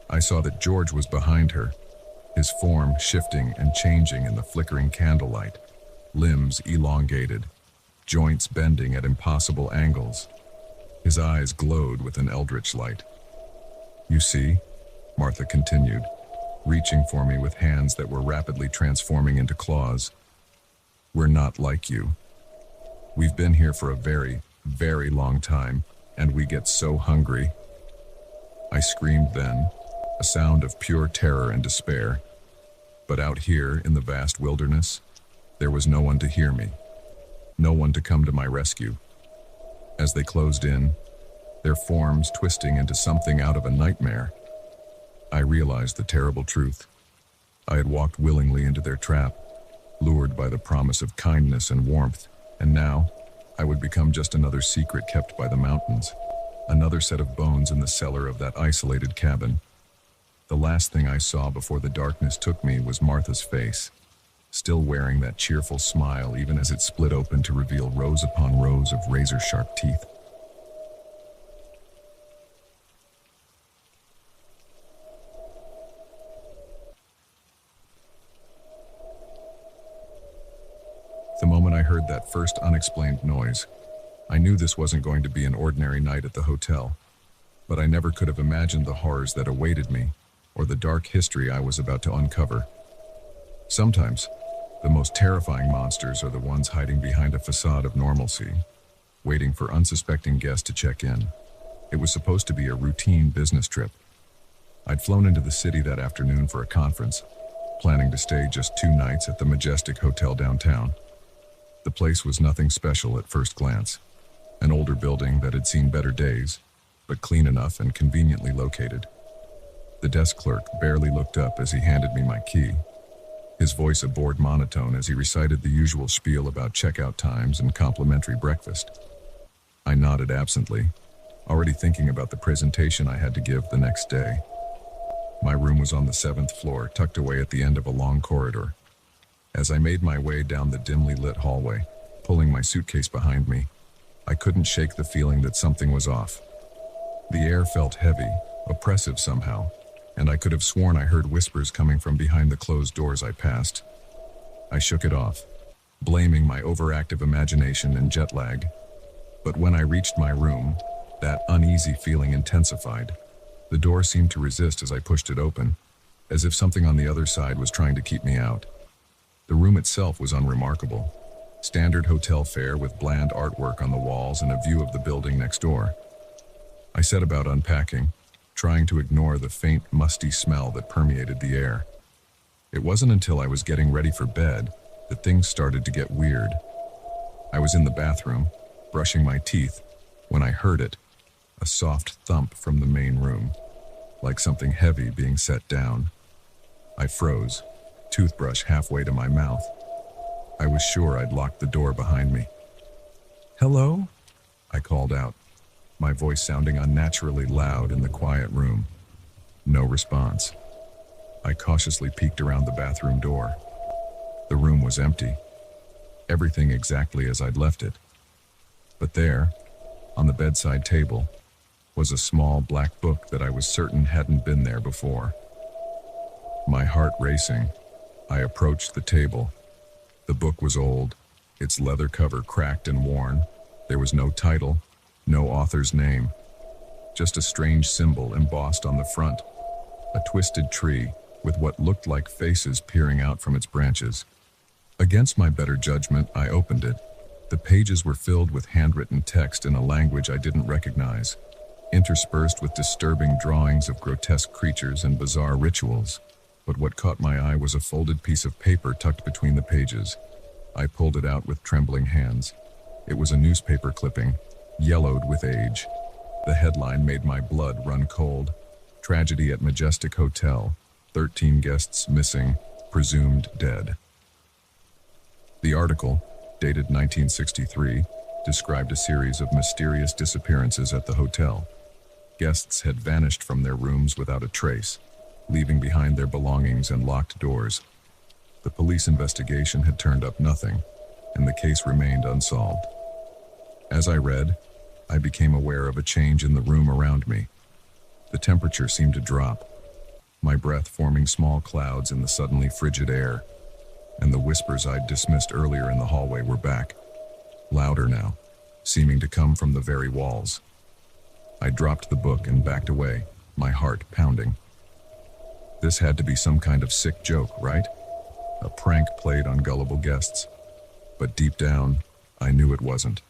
I saw that George was behind her, his form shifting and changing in the flickering candlelight, limbs elongated, joints bending at impossible angles. His eyes glowed with an eldritch light. "You see," Martha continued, reaching for me with hands that were rapidly transforming into claws, "we're not like you. We've been here for a very, very long time, and we get so hungry." I screamed then, a sound of pure terror and despair. But out here in the vast wilderness, there was no one to hear me, no one to come to my rescue. As they closed in, their forms twisting into something out of a nightmare, I realized the terrible truth. I had walked willingly into their trap, lured by the promise of kindness and warmth, and now I would become just another secret kept by the mountains, another set of bones in the cellar of that isolated cabin. The last thing I saw before the darkness took me was Martha's face, still wearing that cheerful smile even as it split open to reveal rows upon rows of razor-sharp teeth. The moment I heard that first unexplained noise, I knew this wasn't going to be an ordinary night at the hotel, but I never could have imagined the horrors that awaited me, or the dark history I was about to uncover. Sometimes, the most terrifying monsters are the ones hiding behind a facade of normalcy, waiting for unsuspecting guests to check in. It was supposed to be a routine business trip. I'd flown into the city that afternoon for a conference, planning to stay just 2 nights at the Majestic Hotel downtown. The place was nothing special at first glance, an older building that had seen better days, but clean enough and conveniently located. The desk clerk barely looked up as he handed me my key, his voice a bored monotone as he recited the usual spiel about checkout times and complimentary breakfast. I nodded absently, already thinking about the presentation I had to give the next day. My room was on the 7th floor, tucked away at the end of a long corridor. As I made my way down the dimly lit hallway, pulling my suitcase behind me, I couldn't shake the feeling that something was off. The air felt heavy, oppressive somehow, and I could have sworn I heard whispers coming from behind the closed doors I passed. I shook it off, blaming my overactive imagination and jet lag. But when I reached my room, that uneasy feeling intensified. The door seemed to resist as I pushed it open, as if something on the other side was trying to keep me out. The room itself was unremarkable. Standard hotel fare with bland artwork on the walls and a view of the building next door. I set about unpacking, trying to ignore the faint, musty smell that permeated the air. It wasn't until I was getting ready for bed that things started to get weird. I was in the bathroom, brushing my teeth, when I heard it, a soft thump from the main room, like something heavy being set down. I froze, toothbrush halfway to my mouth. I was sure I'd locked the door behind me. "Hello?" I called out, my voice sounding unnaturally loud in the quiet room. No response. I cautiously peeked around the bathroom door. The room was empty. Everything exactly as I'd left it. But there, on the bedside table, was a small black book that I was certain hadn't been there before. My heart racing, I approached the table. The book was old, its leather cover cracked and worn. There was no title, no author's name, just a strange symbol embossed on the front, a twisted tree with what looked like faces peering out from its branches. Against my better judgment, I opened it. The pages were filled with handwritten text in a language I didn't recognize, interspersed with disturbing drawings of grotesque creatures and bizarre rituals. But what caught my eye was a folded piece of paper tucked between the pages. I pulled it out with trembling hands. It was a newspaper clipping, yellowed with age. The headline made my blood run cold. Tragedy at Majestic Hotel. 13 guests missing, presumed dead. The article, dated 1963, described a series of mysterious disappearances at the hotel. Guests had vanished from their rooms without a trace, leaving behind their belongings and locked doors. The police investigation had turned up nothing, and the case remained unsolved. As I read, I became aware of a change in the room around me. The temperature seemed to drop, my breath forming small clouds in the suddenly frigid air, and the whispers I'd dismissed earlier in the hallway were back, louder now, seeming to come from the very walls. I dropped the book and backed away, my heart pounding. This had to be some kind of sick joke, right? A prank played on gullible guests. But deep down, I knew it wasn't.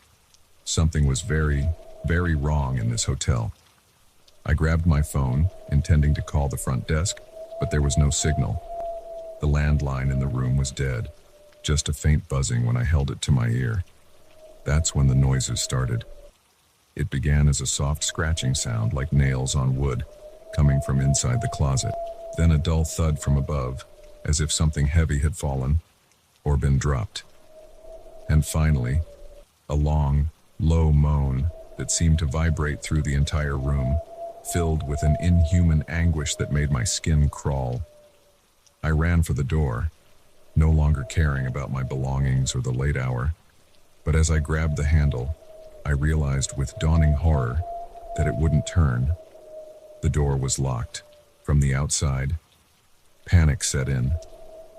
Something was very, very wrong in this hotel. I grabbed my phone, intending to call the front desk, but there was no signal. The landline in the room was dead, just a faint buzzing when I held it to my ear. That's when the noises started. It began as a soft scratching sound like nails on wood, coming from inside the closet. Then a dull thud from above, as if something heavy had fallen or been dropped. And finally, a long, low moan that seemed to vibrate through the entire room, filled with an inhuman anguish that made my skin crawl. I ran for the door, no longer caring about my belongings or the late hour. But as I grabbed the handle, I realized with dawning horror that it wouldn't turn. The door was locked. From the outside, panic set in.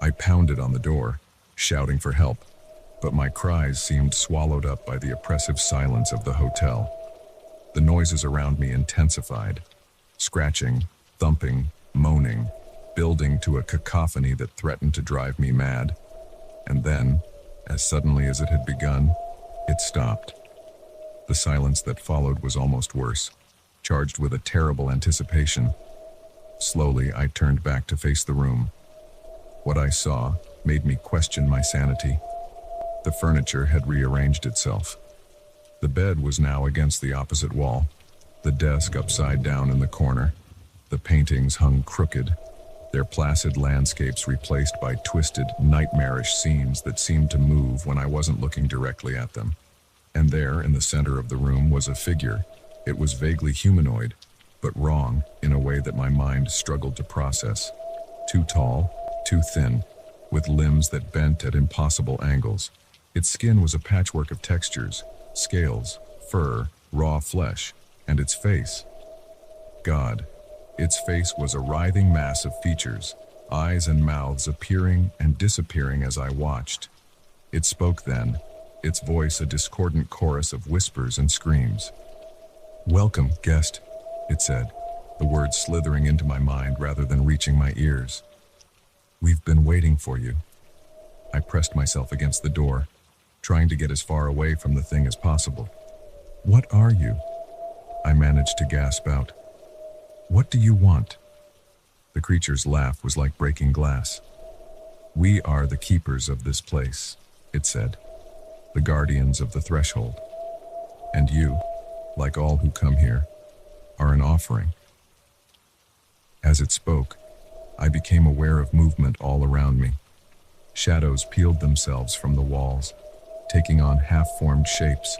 I pounded on the door, shouting for help, but my cries seemed swallowed up by the oppressive silence of the hotel. The noises around me intensified, scratching, thumping, moaning, building to a cacophony that threatened to drive me mad. And then, as suddenly as it had begun, it stopped. The silence that followed was almost worse, charged with a terrible anticipation. Slowly, I turned back to face the room. What I saw made me question my sanity. The furniture had rearranged itself. The bed was now against the opposite wall, the desk upside down in the corner. The paintings hung crooked, their placid landscapes replaced by twisted, nightmarish scenes that seemed to move when I wasn't looking directly at them. And there, in the center of the room, was a figure. It was vaguely humanoid, but wrong in a way that my mind struggled to process. Too tall, too thin, with limbs that bent at impossible angles. Its skin was a patchwork of textures, scales, fur, raw flesh, and its face. God, its face was a writhing mass of features, eyes and mouths appearing and disappearing as I watched. It spoke then, its voice a discordant chorus of whispers and screams. "Welcome, guest," it said, the words slithering into my mind rather than reaching my ears. "We've been waiting for you." I pressed myself against the door, trying to get as far away from the thing as possible. "What are you?" I managed to gasp out. "What do you want?" The creature's laugh was like breaking glass. "We are the keepers of this place," it said, "the guardians of the threshold. And you, like all who come here, are an offering." As it spoke, I became aware of movement all around me. Shadows peeled themselves from the walls, taking on half-formed shapes,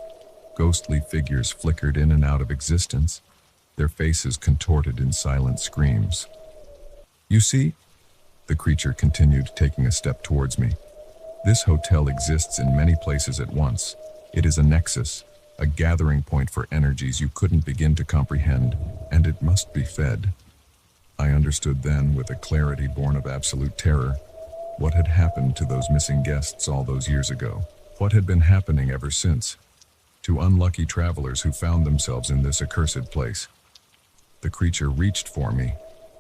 Ghostly figures flickered in and out of existence, their faces contorted in silent screams. "You see," the creature continued, taking a step towards me. "This hotel exists in many places at once. It is a nexus, a gathering point for energies you couldn't begin to comprehend, and it must be fed." I understood then, with a clarity born of absolute terror, what had happened to those missing guests all those years ago. What had been happening ever since, to unlucky travelers who found themselves in this accursed place. The creature reached for me,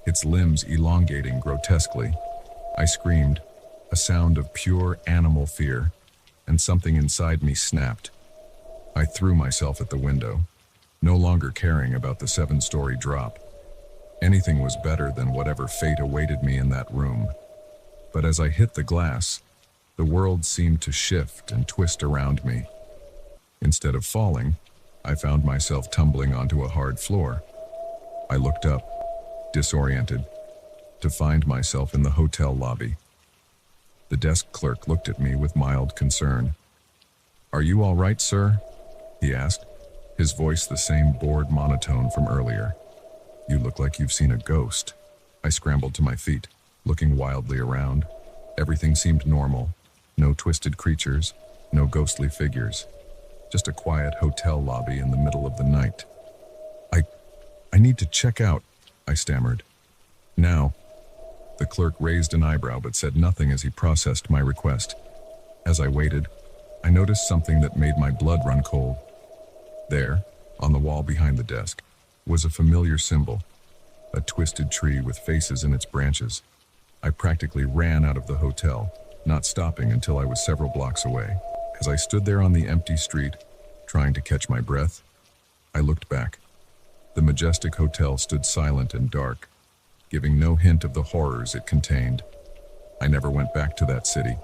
its limbs elongating grotesquely. I screamed, a sound of pure animal fear, and something inside me snapped. I threw myself at the window, no longer caring about the 7-story drop. Anything was better than whatever fate awaited me in that room. But as I hit the glass, the world seemed to shift and twist around me. Instead of falling, I found myself tumbling onto a hard floor. I looked up, disoriented, to find myself in the hotel lobby. The desk clerk looked at me with mild concern. "Are you all right, sir?" he asked, his voice the same bored monotone from earlier. "You look like you've seen a ghost." I scrambled to my feet, looking wildly around. Everything seemed normal. No twisted creatures, no ghostly figures. Just a quiet hotel lobby in the middle of the night. I need to check out," I stammered. "Now." The clerk raised an eyebrow but said nothing as he processed my request. As I waited, I noticed something that made my blood run cold. There, on the wall behind the desk, was a familiar symbol, a twisted tree with faces in its branches. I practically ran out of the hotel, not stopping until I was several blocks away. As I stood there on the empty street, trying to catch my breath, I looked back. The majestic hotel stood silent and dark, giving no hint of the horrors it contained. I never went back to that city,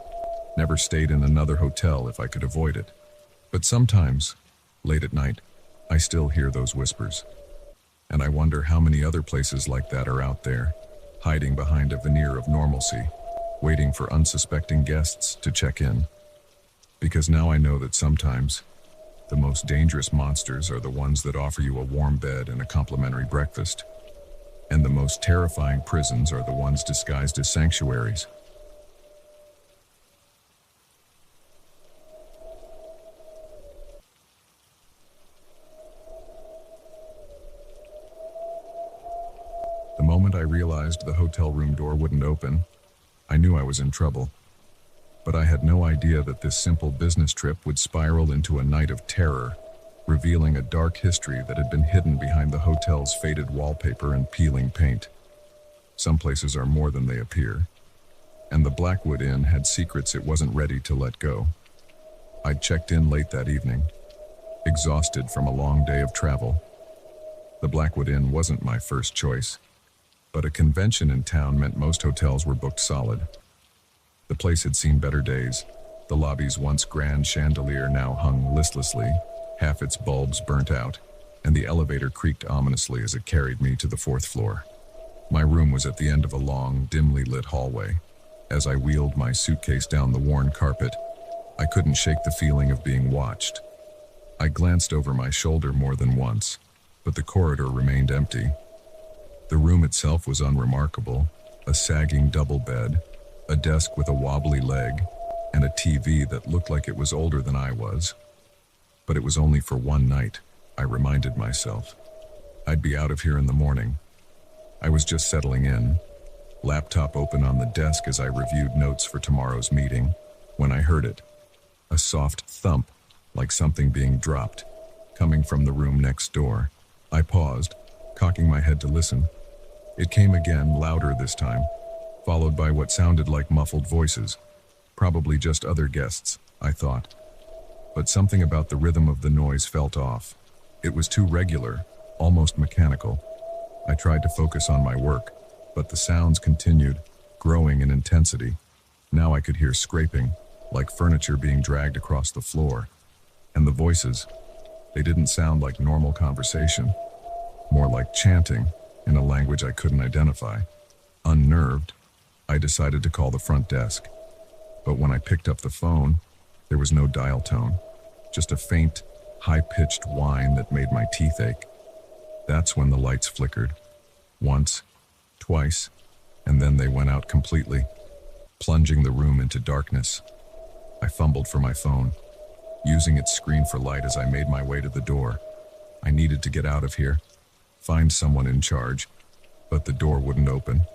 never stayed in another hotel if I could avoid it. But sometimes, late at night, I still hear those whispers. And I wonder how many other places like that are out there, hiding behind a veneer of normalcy, waiting for unsuspecting guests to check in. Because now I know that sometimes, the most dangerous monsters are the ones that offer you a warm bed and a complimentary breakfast. And the most terrifying prisons are the ones disguised as sanctuaries. The moment I realized the hotel room door wouldn't open, I knew I was in trouble. But I had no idea that this simple business trip would spiral into a night of terror, revealing a dark history that had been hidden behind the hotel's faded wallpaper and peeling paint. Some places are more than they appear, and the Blackwood Inn had secrets it wasn't ready to let go. I'd checked in late that evening, exhausted from a long day of travel. The Blackwood Inn wasn't my first choice, but a convention in town meant most hotels were booked solid. The place had seen better days. The lobby's once grand chandelier now hung listlessly, half its bulbs burnt out, and the elevator creaked ominously as it carried me to the 4th floor. My room was at the end of a long, dimly lit hallway. As I wheeled my suitcase down the worn carpet, I couldn't shake the feeling of being watched. I glanced over my shoulder more than once, but the corridor remained empty. The room itself was unremarkable, a sagging double bed, a desk with a wobbly leg, and a TV that looked like it was older than I was. But it was only for one night, I reminded myself. I'd be out of here in the morning. I was just settling in, laptop open on the desk as I reviewed notes for tomorrow's meeting, when I heard it. A soft thump, like something being dropped, coming from the room next door. I paused, cocking my head to listen. It came again, louder this time, followed by what sounded like muffled voices. Probably just other guests, I thought. But something about the rhythm of the noise felt off. It was too regular, almost mechanical. I tried to focus on my work, but the sounds continued, growing in intensity. Now I could hear scraping, like furniture being dragged across the floor. And the voices, they didn't sound like normal conversation, more like chanting in a language I couldn't identify. Unnerved, I decided to call the front desk. But when I picked up the phone, there was no dial tone, just a faint, high-pitched whine that made my teeth ache. That's when the lights flickered. Once, twice, and then they went out completely, plunging the room into darkness. I fumbled for my phone, using its screen for light as I made my way to the door. I needed to get out of here, find someone in charge, but the door wouldn't open.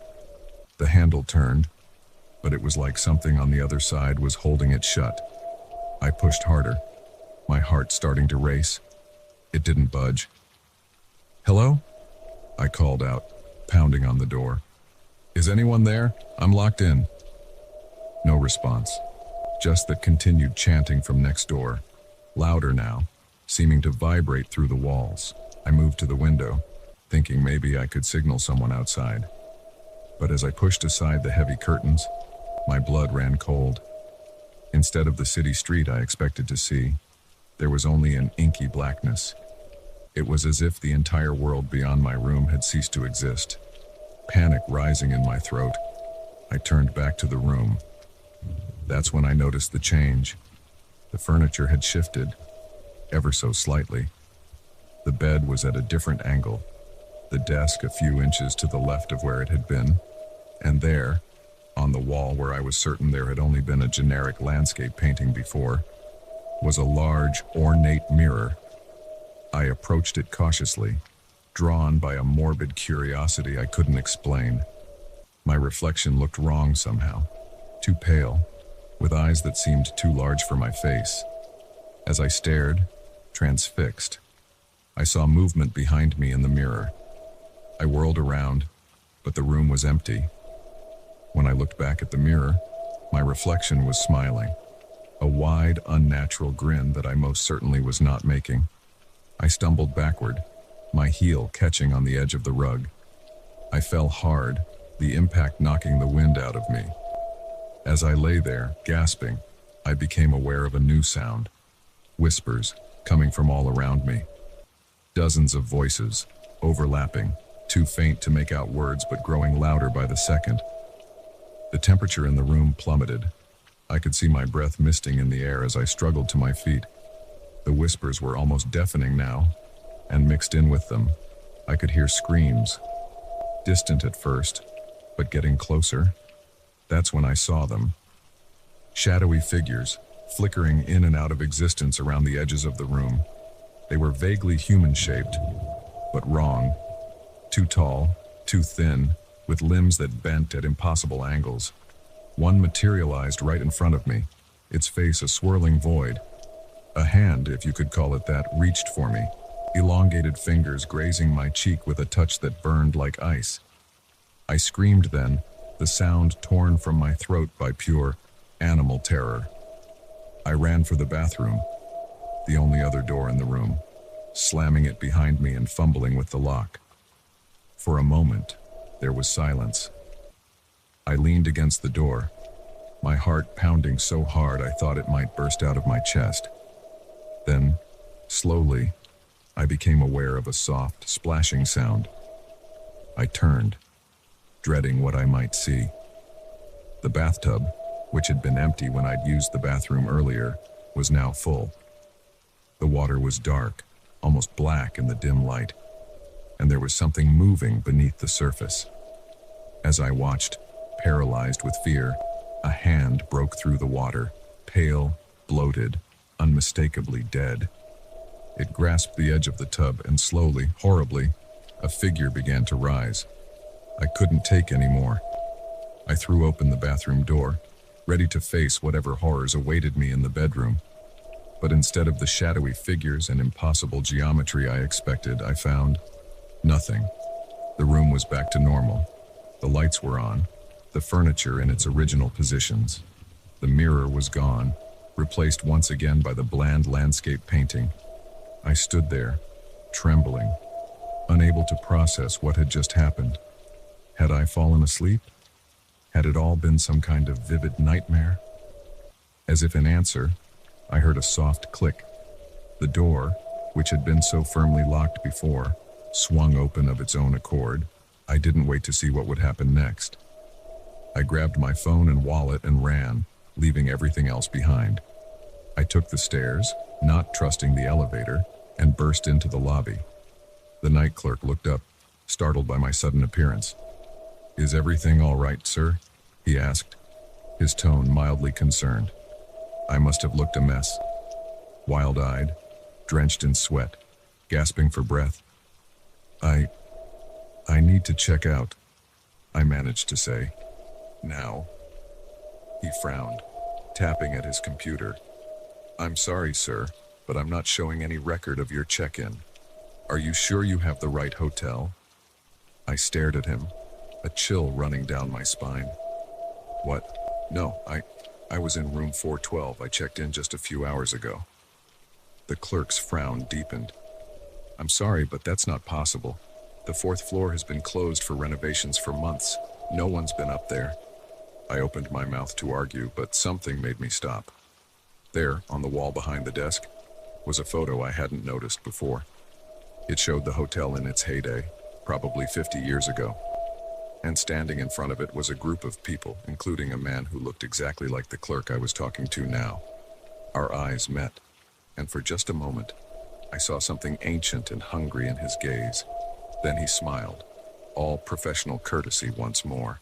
The handle turned, but it was like something on the other side was holding it shut. I pushed harder, my heart starting to race. It didn't budge. "Hello?" I called out, pounding on the door. "Is anyone there? I'm locked in." No response, just the continued chanting from next door, louder now, seeming to vibrate through the walls. I moved to the window, thinking maybe I could signal someone outside. But as I pushed aside the heavy curtains, my blood ran cold. Instead of the city street I expected to see, there was only an inky blackness. It was as if the entire world beyond my room had ceased to exist. Panic rising in my throat, I turned back to the room. That's when I noticed the change. The furniture had shifted, ever so slightly. The bed was at a different angle, the desk a few inches to the left of where it had been, and there, on the wall where I was certain there had only been a generic landscape painting before, was a large, ornate mirror. I approached it cautiously, drawn by a morbid curiosity I couldn't explain. My reflection looked wrong somehow, too pale, with eyes that seemed too large for my face. As I stared, transfixed, I saw movement behind me in the mirror. I whirled around, but the room was empty. When I looked back at the mirror, my reflection was smiling, a wide, unnatural grin that I most certainly was not making. I stumbled backward, my heel catching on the edge of the rug. I fell hard, the impact knocking the wind out of me. As I lay there, gasping, I became aware of a new sound. Whispers, coming from all around me. Dozens of voices, overlapping, too faint to make out words but growing louder by the second. The temperature in the room plummeted. I could see my breath misting in the air as I struggled to my feet. The whispers were almost deafening now, and mixed in with them, I could hear screams. Distant at first, but getting closer. That's when I saw them. Shadowy figures, flickering in and out of existence around the edges of the room. They were vaguely human-shaped, but wrong. Too tall, too thin, with limbs that bent at impossible angles. One materialized right in front of me, its face a swirling void. A hand, if you could call it that, reached for me, elongated fingers grazing my cheek with a touch that burned like ice. I screamed then, the sound torn from my throat by pure, animal terror. I ran for the bathroom, the only other door in the room, slamming it behind me and fumbling with the lock. For a moment, there was silence. I leaned against the door, my heart pounding so hard I thought it might burst out of my chest. Then, slowly, I became aware of a soft, splashing sound. I turned, dreading what I might see. The bathtub, which had been empty when I'd used the bathroom earlier, was now full. The water was dark, almost black in the dim light, and there was something moving beneath the surface. As I watched, paralyzed with fear, a hand broke through the water, pale, bloated, unmistakably dead. It grasped the edge of the tub and slowly, horribly, a figure began to rise. I couldn't take any more. I threw open the bathroom door, ready to face whatever horrors awaited me in the bedroom. But instead of the shadowy figures and impossible geometry I expected, I found nothing. The room was back to normal. The lights were on, the furniture in its original positions. The mirror was gone, replaced once again by the bland landscape painting. I stood there, trembling, unable to process what had just happened. Had I fallen asleep? Had it all been some kind of vivid nightmare? As if in answer, I heard a soft click. The door, which had been so firmly locked before, swung open of its own accord. I didn't wait to see what would happen next. I grabbed my phone and wallet and ran, leaving everything else behind. I took the stairs, not trusting the elevator, and burst into the lobby. The night clerk looked up, startled by my sudden appearance. "Is everything all right, sir?" he asked, his tone mildly concerned. I must have looked a mess. Wild-eyed, drenched in sweat, gasping for breath. I need to check out," I managed to say. "Now." He frowned, tapping at his computer. "I'm sorry, sir, but I'm not showing any record of your check-in. Are you sure you have the right hotel?" I stared at him, a chill running down my spine. "What? No, I was in room 412. I checked in just a few hours ago." The clerk's frown deepened. "I'm sorry, but that's not possible. The fourth floor has been closed for renovations for months. No one's been up there." I opened my mouth to argue, but something made me stop. There, on the wall behind the desk, was a photo I hadn't noticed before. It showed the hotel in its heyday, probably 50 years ago. And standing in front of it was a group of people, including a man who looked exactly like the clerk I was talking to now. Our eyes met, and for just a moment, I saw something ancient and hungry in his gaze. Then he smiled, all professional courtesy once more.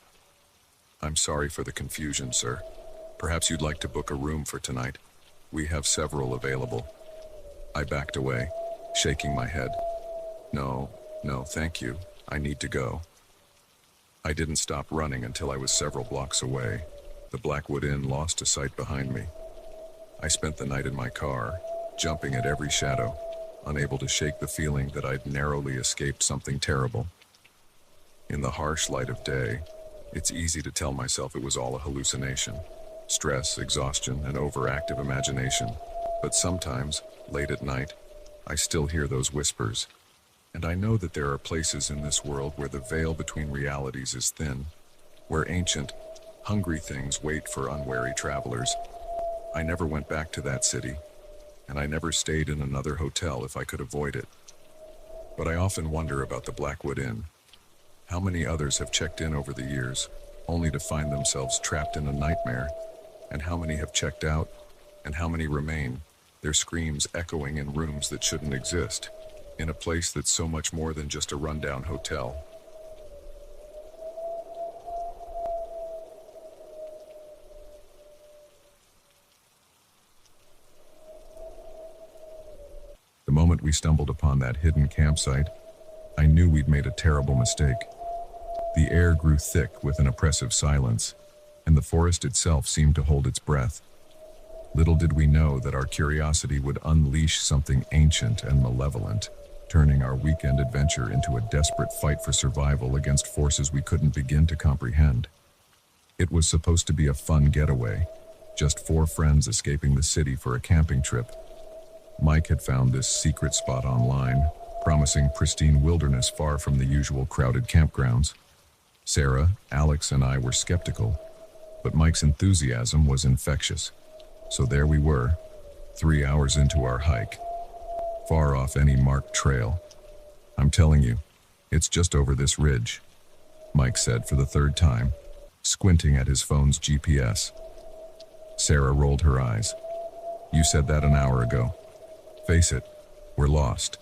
"I'm sorry for the confusion, sir. Perhaps you'd like to book a room for tonight. We have several available." I backed away, shaking my head. No, thank you. I need to go." I didn't stop running until I was several blocks away. The Blackwood Inn lost to sight behind me. I spent the night in my car, jumping at every shadow, unable to shake the feeling that I'd narrowly escaped something terrible. In the harsh light of day, it's easy to tell myself it was all a hallucination. Stress, exhaustion, and overactive imagination. But sometimes, late at night, I still hear those whispers. And I know that there are places in this world where the veil between realities is thin, where ancient, hungry things wait for unwary travelers. I never went back to that city, and I never stayed in another hotel if I could avoid it. But I often wonder about the Blackwood Inn. How many others have checked in over the years, only to find themselves trapped in a nightmare? And how many have checked out, and how many remain, their screams echoing in rooms that shouldn't exist, in a place that's so much more than just a rundown hotel? The moment we stumbled upon that hidden campsite, I knew we'd made a terrible mistake. The air grew thick with an oppressive silence, and the forest itself seemed to hold its breath. Little did we know that our curiosity would unleash something ancient and malevolent, turning our weekend adventure into a desperate fight for survival against forces we couldn't begin to comprehend. It was supposed to be a fun getaway, just 4 friends escaping the city for a camping trip. Mike had found this secret spot online, promising pristine wilderness far from the usual crowded campgrounds. Sarah, Alex, and I were skeptical, but Mike's enthusiasm was infectious. So there we were, 3 hours into our hike, far off any marked trail. "I'm telling you, it's just over this ridge," Mike said for the 3rd time, squinting at his phone's GPS. Sarah rolled her eyes. "You said that an hour ago. Face it, we're lost."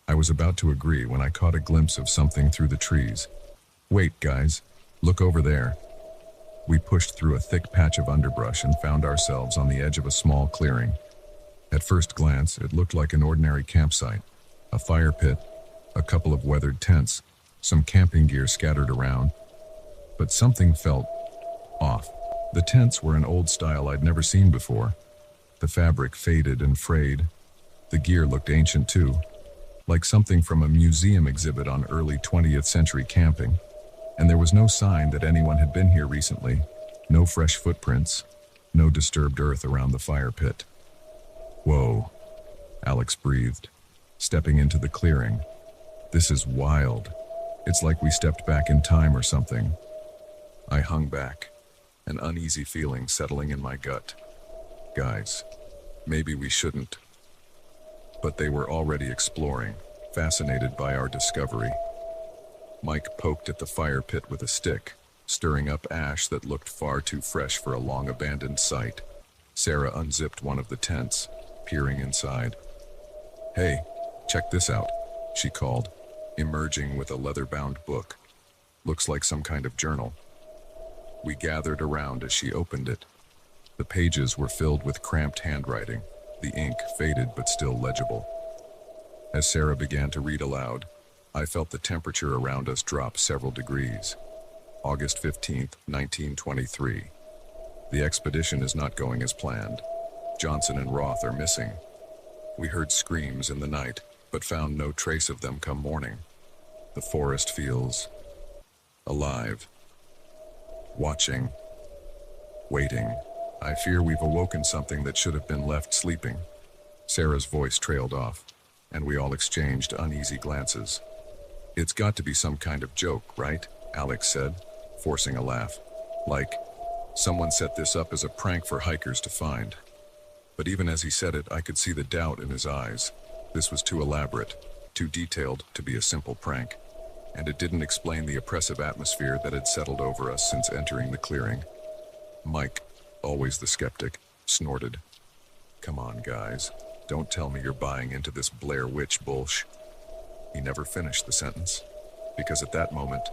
I was about to agree when I caught a glimpse of something through the trees. "Wait, guys, look over there." We pushed through a thick patch of underbrush and found ourselves on the edge of a small clearing. At first glance, it looked like an ordinary campsite. A fire pit, a couple of weathered tents, some camping gear scattered around. But something felt off. The tents were an old style I'd never seen before. The fabric faded and frayed. The gear looked ancient too, like something from a museum exhibit on early 20th century camping. And there was no sign that anyone had been here recently. No fresh footprints, no disturbed earth around the fire pit. "Whoa," Alex breathed, stepping into the clearing. "This is wild. It's like we stepped back in time or something." I hung back, an uneasy feeling settling in my gut. Guys, maybe we shouldn't. But they were already exploring, fascinated by our discovery. Mike poked at the fire pit with a stick, stirring up ash that looked far too fresh for a long-abandoned site. Sarah unzipped one of the tents, peering inside. "Hey, check this out," she called, emerging with a leather-bound book. "Looks like some kind of journal." We gathered around as she opened it. The pages were filled with cramped handwriting, the ink faded but still legible. As Sarah began to read aloud, I felt the temperature around us drop several degrees. August 15th, 1923. The expedition is not going as planned. Johnson and Roth are missing. We heard screams in the night, but found no trace of them come morning. The forest feels alive. Watching. Waiting. I fear we've awoken something that should have been left sleeping. Sarah's voice trailed off, and we all exchanged uneasy glances. "It's got to be some kind of joke, right?" Alex said, forcing a laugh. "Like, someone set this up as a prank for hikers to find." But even as he said it, I could see the doubt in his eyes. This was too elaborate, too detailed to be a simple prank, and it didn't explain the oppressive atmosphere that had settled over us since entering the clearing. Mike, always the skeptic, snorted. "Come on, guys. Don't tell me you're buying into this Blair Witch bullsh." He never finished the sentence, because at that moment,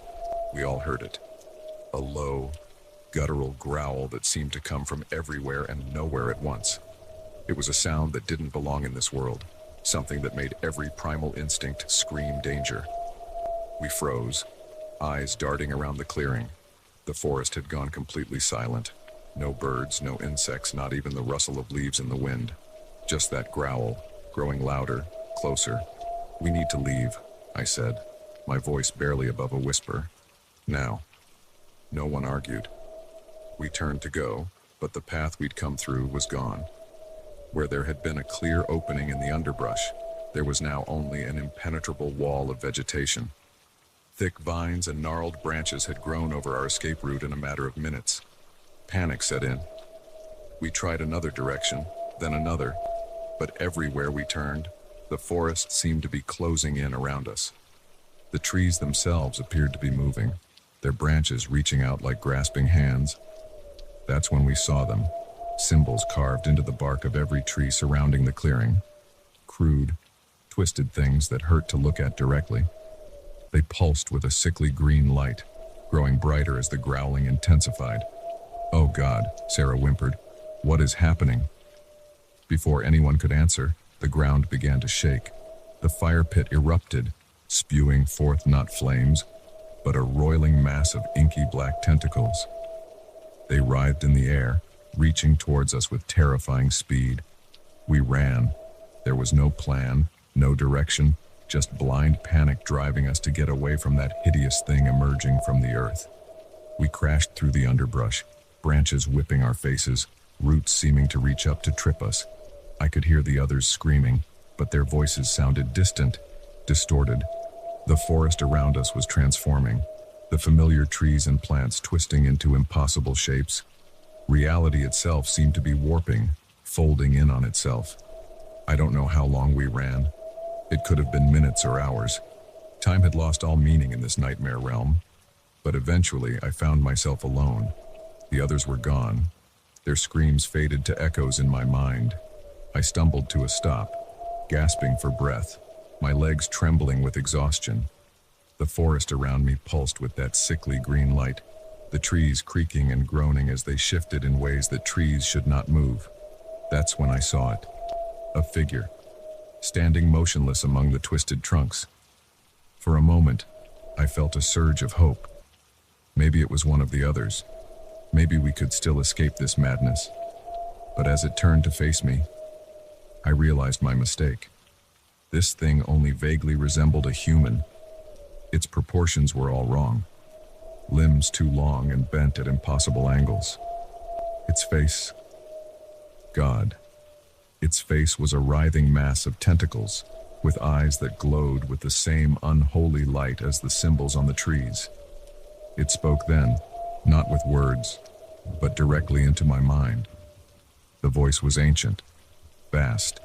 we all heard it. A low, guttural growl that seemed to come from everywhere and nowhere at once. It was a sound that didn't belong in this world, something that made every primal instinct scream danger. We froze, eyes darting around the clearing. The forest had gone completely silent. No birds, no insects, not even the rustle of leaves in the wind. Just that growl, growing louder, closer. "We need to leave," I said, my voice barely above a whisper. "Now." No one argued. We turned to go, but the path we'd come through was gone. Where there had been a clear opening in the underbrush, there was now only an impenetrable wall of vegetation. Thick vines and gnarled branches had grown over our escape route in a matter of minutes. Panic set in. We tried another direction, then another, but everywhere we turned, the forest seemed to be closing in around us. The trees themselves appeared to be moving, their branches reaching out like grasping hands. That's when we saw them, symbols carved into the bark of every tree surrounding the clearing. Crude, twisted things that hurt to look at directly. They pulsed with a sickly green light, growing brighter as the growling intensified. "Oh God," Sarah whimpered. "What is happening?" Before anyone could answer, the ground began to shake. The fire pit erupted, spewing forth not flames, but a roiling mass of inky black tentacles. They writhed in the air, reaching towards us with terrifying speed. We ran. There was no plan, no direction, just blind panic driving us to get away from that hideous thing emerging from the earth. We crashed through the underbrush, branches whipping our faces, roots seeming to reach up to trip us. I could hear the others screaming, but their voices sounded distant, distorted. The forest around us was transforming, the familiar trees and plants twisting into impossible shapes. Reality itself seemed to be warping, folding in on itself. I don't know how long we ran. It could have been minutes or hours. Time had lost all meaning in this nightmare realm. But eventually I found myself alone. The others were gone. Their screams faded to echoes in my mind. I stumbled to a stop, gasping for breath, my legs trembling with exhaustion. The forest around me pulsed with that sickly green light, the trees creaking and groaning as they shifted in ways that trees should not move. That's when I saw it. A figure, standing motionless among the twisted trunks. For a moment, I felt a surge of hope. Maybe it was one of the others. Maybe we could still escape this madness. But as it turned to face me, I realized my mistake. This thing only vaguely resembled a human. Its proportions were all wrong. Limbs too long and bent at impossible angles. Its face... God. Its face was a writhing mass of tentacles, with eyes that glowed with the same unholy light as the symbols on the trees. It spoke then, not with words, but directly into my mind. The voice was ancient, vast,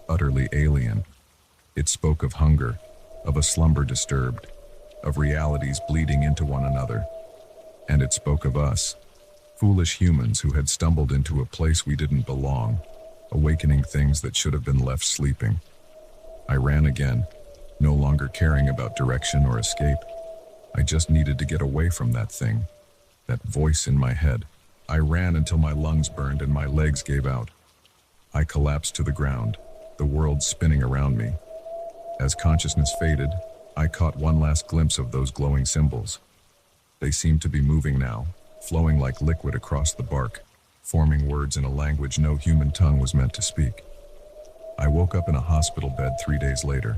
utterly alien. It spoke of hunger, of a slumber disturbed, of realities bleeding into one another. And it spoke of us, Foolish humans who had stumbled into a place we didn't belong, awakening things that should have been left sleeping. I ran again, no longer caring about direction or escape. I just needed to get away from that thing, that voice in my head. I ran until my lungs burned and my legs gave out. I collapsed to the ground, the world spinning around me. As consciousness faded, I caught one last glimpse of those glowing symbols. They seemed to be moving now, flowing like liquid across the bark, forming words in a language no human tongue was meant to speak. I woke up in a hospital bed 3 days later.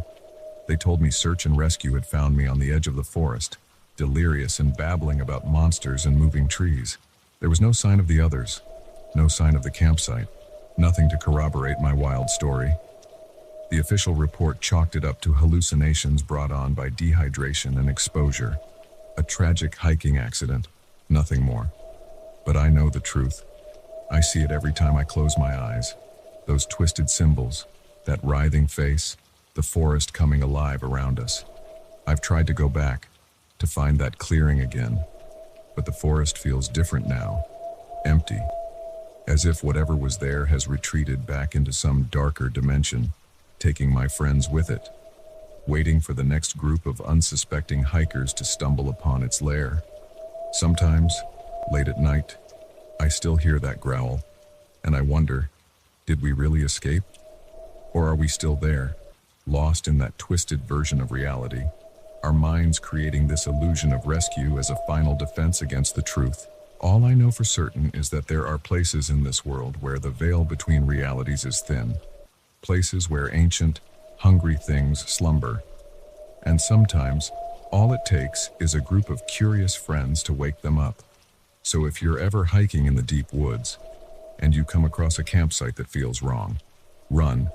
They told me search and rescue had found me on the edge of the forest, delirious and babbling about monsters and moving trees. There was no sign of the others, no sign of the campsite, nothing to corroborate my wild story. The official report chalked it up to hallucinations brought on by dehydration and exposure. A tragic hiking accident, nothing more. But I know the truth. I see it every time I close my eyes. Those twisted symbols, that writhing face, the forest coming alive around us. I've tried to go back, to find that clearing again. But the forest feels different now, empty, as if whatever was there has retreated back into some darker dimension, taking my friends with it, waiting for the next group of unsuspecting hikers to stumble upon its lair. Sometimes, late at night, I still hear that growl, and I wonder, did we really escape? Or are we still there, lost in that twisted version of reality? Our minds creating this illusion of rescue as a final defense against the truth. All I know for certain is that there are places in this world where the veil between realities is thin. Places where ancient, hungry things slumber. And sometimes, all it takes is a group of curious friends to wake them up. So if you're ever hiking in the deep woods, and you come across a campsite that feels wrong, run,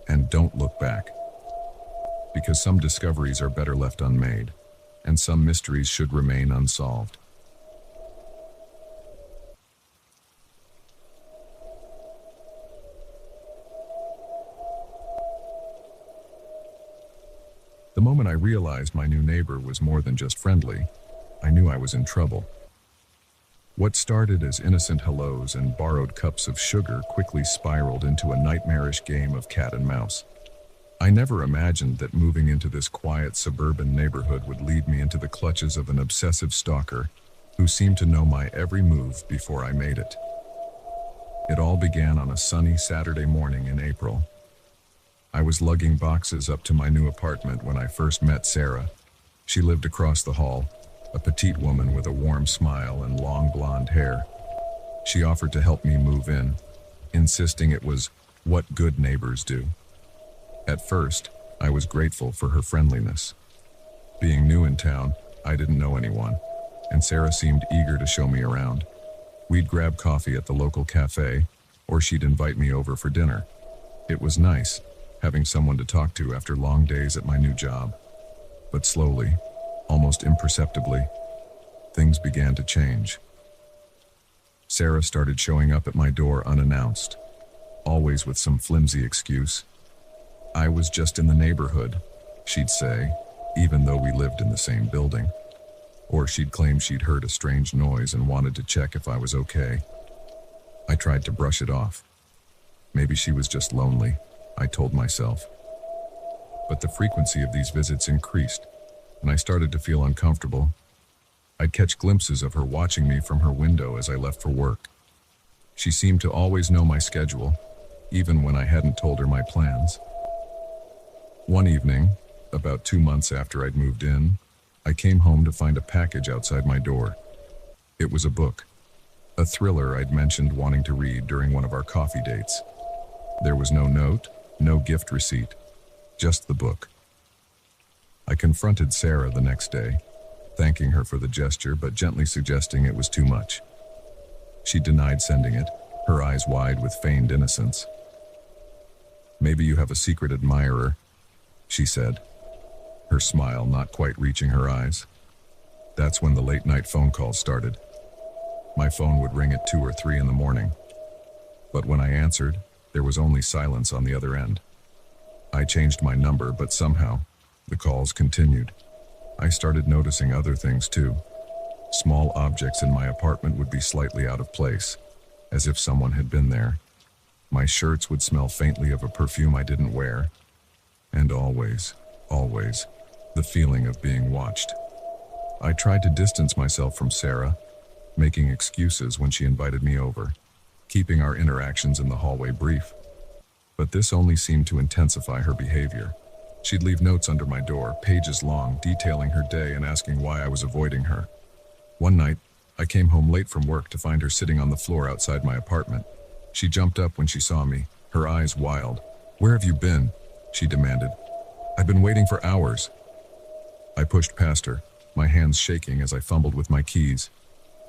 and don't look back. Because some discoveries are better left unmade, and some mysteries should remain unsolved. The moment I realized my new neighbor was more than just friendly, I knew I was in trouble. What started as innocent hellos and borrowed cups of sugar quickly spiraled into a nightmarish game of cat and mouse. I never imagined that moving into this quiet suburban neighborhood would lead me into the clutches of an obsessive stalker who seemed to know my every move before I made it. It all began on a sunny Saturday morning in April. I was lugging boxes up to my new apartment when I first met Sarah. She lived across the hall, a petite woman with a warm smile and long blonde hair. She offered to help me move in, insisting it was what good neighbors do. At first, I was grateful for her friendliness. Being new in town, I didn't know anyone, and Sarah seemed eager to show me around. We'd grab coffee at the local cafe, or she'd invite me over for dinner. It was nice, having someone to talk to after long days at my new job. But slowly, almost imperceptibly, things began to change. Sarah started showing up at my door unannounced, always with some flimsy excuse. I was just in the neighborhood, she'd say, even though we lived in the same building. Or she'd claim she'd heard a strange noise and wanted to check if I was okay. I tried to brush it off. Maybe she was just lonely, I told myself. But the frequency of these visits increased, and I started to feel uncomfortable. I'd catch glimpses of her watching me from her window as I left for work. She seemed to always know my schedule, even when I hadn't told her my plans. One evening, about 2 months after I'd moved in, I came home to find a package outside my door. It was a book, a thriller I'd mentioned wanting to read during one of our coffee dates. There was no note, no gift receipt, just the book. I confronted Sarah the next day, thanking her for the gesture but gently suggesting it was too much. She denied sending it, her eyes wide with feigned innocence. "Maybe you have a secret admirer," she said, her smile not quite reaching her eyes. That's when the late-night phone calls started. My phone would ring at 2 or 3 in the morning. But when I answered, there was only silence on the other end. I changed my number, but somehow, the calls continued. I started noticing other things too. Small objects in my apartment would be slightly out of place, as if someone had been there. My shirts would smell faintly of a perfume I didn't wear. And always, the feeling of being watched. I tried to distance myself from Sarah, making excuses when she invited me over, keeping our interactions in the hallway brief. But this only seemed to intensify her behavior. She'd leave notes under my door, pages long, detailing her day and asking why I was avoiding her. One night, I came home late from work to find her sitting on the floor outside my apartment. She jumped up when she saw me, her eyes wild. "Where have you been?" she demanded. "I've been waiting for hours." I pushed past her, my hands shaking as I fumbled with my keys.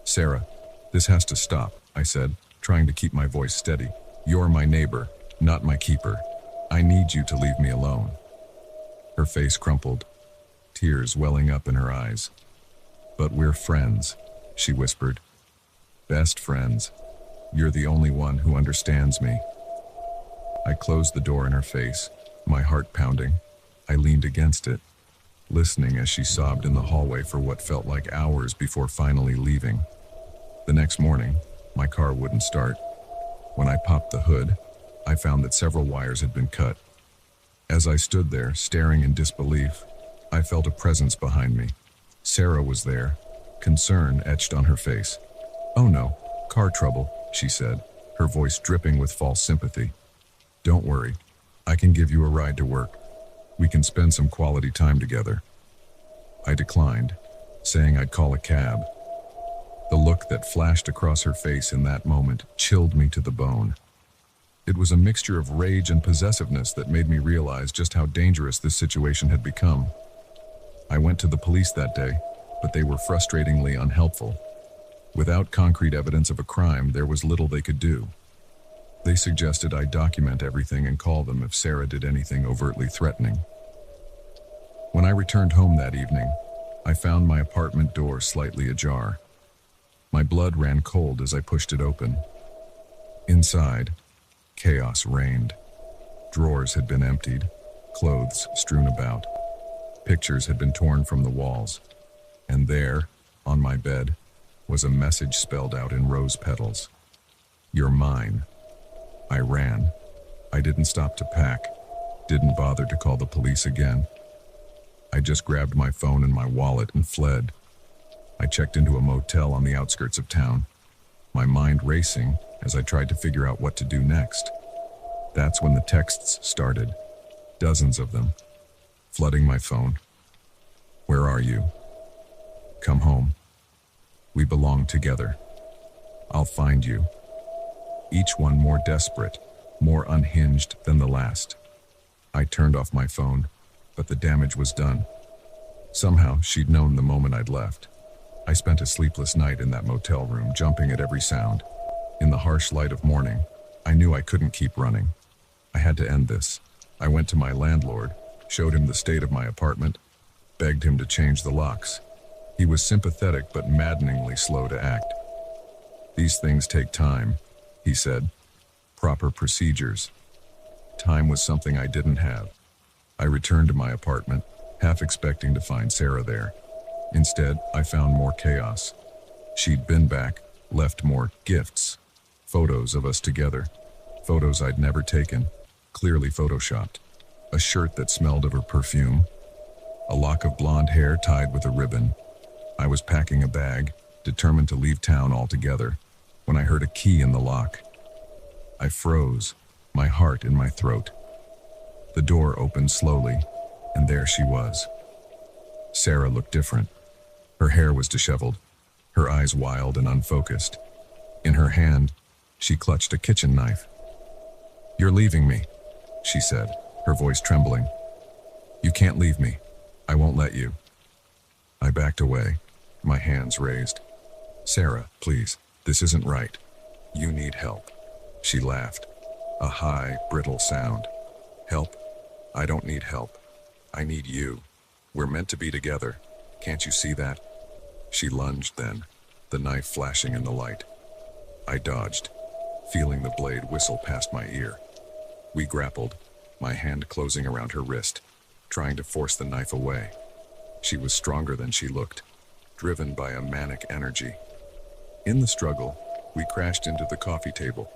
"Sarah, this has to stop," I said, trying to keep my voice steady. "You're my neighbor, not my keeper. I need you to leave me alone." Her face crumpled, tears welling up in her eyes. "But we're friends," she whispered. "Best friends. You're the only one who understands me." I closed the door in her face, my heart pounding. I leaned against it, listening as she sobbed in the hallway for what felt like hours before finally leaving. The next morning, my car wouldn't start. When I popped the hood, I found that several wires had been cut. As I stood there, staring in disbelief, I felt a presence behind me. Sarah was there, concern etched on her face. "Oh no, car trouble," she said, her voice dripping with false sympathy. "Don't worry, I can give you a ride to work. We can spend some quality time together." I declined, saying I'd call a cab. The look that flashed across her face in that moment chilled me to the bone. It was a mixture of rage and possessiveness that made me realize just how dangerous this situation had become. I went to the police that day, but they were frustratingly unhelpful. Without concrete evidence of a crime, there was little they could do. They suggested I document everything and call them if Sarah did anything overtly threatening. When I returned home that evening, I found my apartment door slightly ajar. My blood ran cold as I pushed it open. Inside, chaos reigned. Drawers had been emptied, clothes strewn about. Pictures had been torn from the walls. And there, on my bed, was a message spelled out in rose petals. "You're mine." I ran. I didn't stop to pack, didn't bother to call the police again. I just grabbed my phone and my wallet and fled. I checked into a motel on the outskirts of town, my mind racing as I tried to figure out what to do next. That's when the texts started, dozens of them, flooding my phone. "Where are you? Come home. We belong together. I'll find you." Each one more desperate, more unhinged than the last. I turned off my phone, but the damage was done. Somehow, she'd known the moment I'd left. I spent a sleepless night in that motel room, jumping at every sound. In the harsh light of morning, I knew I couldn't keep running. I had to end this. I went to my landlord, showed him the state of my apartment, begged him to change the locks. He was sympathetic but maddeningly slow to act. "These things take time," he said. "Proper procedures." Time was something I didn't have. I returned to my apartment, half expecting to find Sarah there. Instead, I found more chaos. She'd been back, left more gifts. Photos of us together. Photos I'd never taken, clearly photoshopped. A shirt that smelled of her perfume. A lock of blonde hair tied with a ribbon. I was packing a bag, determined to leave town altogether, when I heard a key in the lock. I froze, my heart in my throat. The door opened slowly, and there she was. Sarah looked different. Her hair was disheveled, her eyes wild and unfocused. In her hand, she clutched a kitchen knife. "You're leaving me," she said, her voice trembling. "You can't leave me. I won't let you." I backed away, my hands raised. "Sarah, please, this isn't right. You need help." She laughed, a high, brittle sound. "Help? I don't need help. I need you. We're meant to be together. Can't you see that?" She lunged then, the knife flashing in the light. I dodged, feeling the blade whistle past my ear. We grappled, my hand closing around her wrist, trying to force the knife away. She was stronger than she looked, driven by a manic energy. In the struggle, we crashed into the coffee table.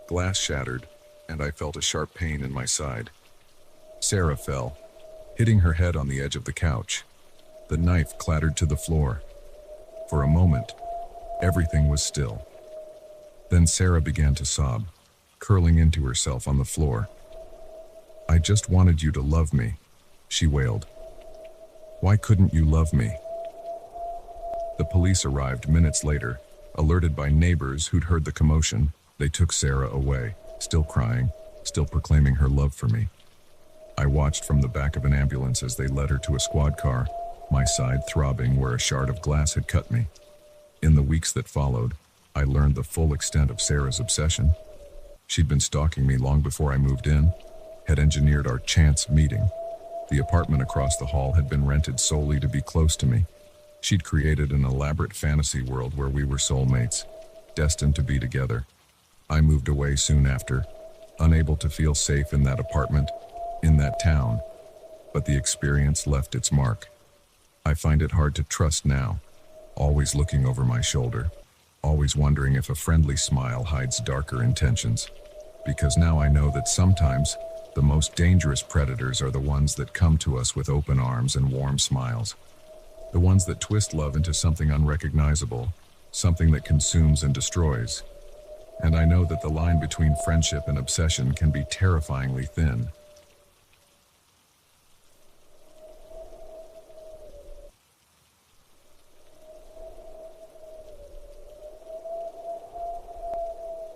Glass shattered, and I felt a sharp pain in my side. Sarah fell, hitting her head on the edge of the couch. The knife clattered to the floor. For a moment, everything was still. Then Sarah began to sob, curling into herself on the floor. "I just wanted you to love me," she wailed. "Why couldn't you love me?" The police arrived minutes later, alerted by neighbors who'd heard the commotion. They took Sarah away, still crying, still proclaiming her love for me. I watched from the back of an ambulance as they led her to a squad car, my side throbbing where a shard of glass had cut me. In the weeks that followed, I learned the full extent of Sarah's obsession. She'd been stalking me long before I moved in, had engineered our chance meeting. The apartment across the hall had been rented solely to be close to me. She'd created an elaborate fantasy world where we were soulmates, destined to be together. I moved away soon after, unable to feel safe in that apartment, in that town, but the experience left its mark. I find it hard to trust now, always looking over my shoulder, always wondering if a friendly smile hides darker intentions, because now I know that sometimes the most dangerous predators are the ones that come to us with open arms and warm smiles, the ones that twist love into something unrecognizable, something that consumes and destroys. And I know that the line between friendship and obsession can be terrifyingly thin.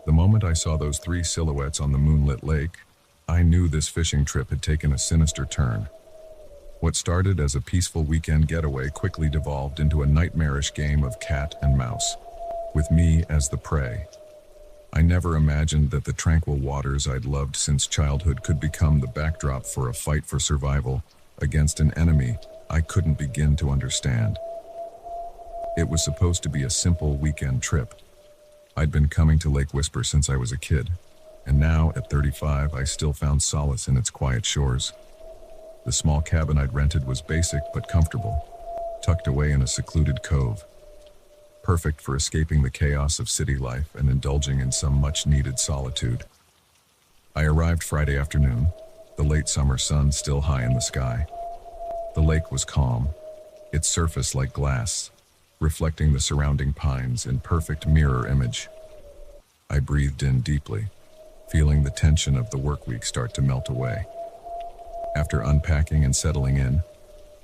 The moment I saw those three silhouettes on the moonlit lake, I knew this fishing trip had taken a sinister turn. What started as a peaceful weekend getaway quickly devolved into a nightmarish game of cat and mouse, with me as the prey. I never imagined that the tranquil waters I'd loved since childhood could become the backdrop for a fight for survival against an enemy I couldn't begin to understand. It was supposed to be a simple weekend trip. I'd been coming to Lake Whisper since I was a kid, and now, at 35, I still found solace in its quiet shores. The small cabin I'd rented was basic but comfortable, tucked away in a secluded cove, perfect for escaping the chaos of city life and indulging in some much-needed solitude. I arrived Friday afternoon, the late summer sun still high in the sky. The lake was calm, its surface like glass, reflecting the surrounding pines in perfect mirror image. I breathed in deeply, feeling the tension of the work week start to melt away. After unpacking and settling in,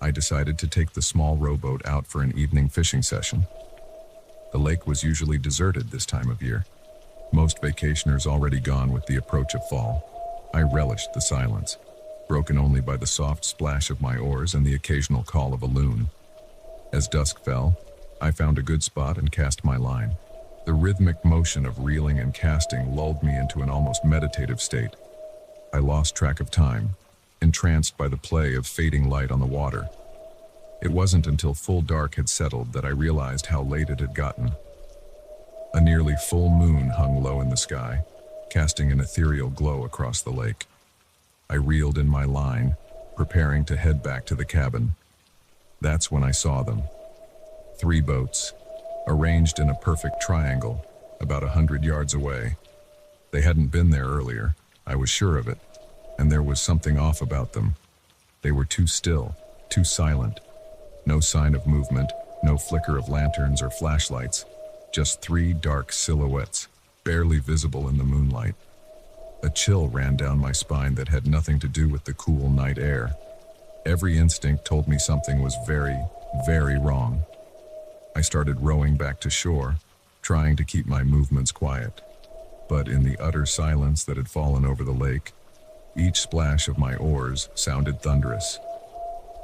I decided to take the small rowboat out for an evening fishing session. The lake was usually deserted this time of year, most vacationers already gone with the approach of fall. I relished the silence, broken only by the soft splash of my oars and the occasional call of a loon. As dusk fell, I found a good spot and cast my line. The rhythmic motion of reeling and casting lulled me into an almost meditative state. I lost track of time, entranced by the play of fading light on the water. It wasn't until full dark had settled that I realized how late it had gotten. A nearly full moon hung low in the sky, casting an ethereal glow across the lake. I reeled in my line, preparing to head back to the cabin. That's when I saw them. 3 boats, arranged in a perfect triangle, about 100 yards away. They hadn't been there earlier, I was sure of it, and there was something off about them. They were too still, too silent. No sign of movement, no flicker of lanterns or flashlights, just 3 dark silhouettes, barely visible in the moonlight. A chill ran down my spine that had nothing to do with the cool night air. Every instinct told me something was very, very wrong. I started rowing back to shore, trying to keep my movements quiet. But in the utter silence that had fallen over the lake, each splash of my oars sounded thunderous.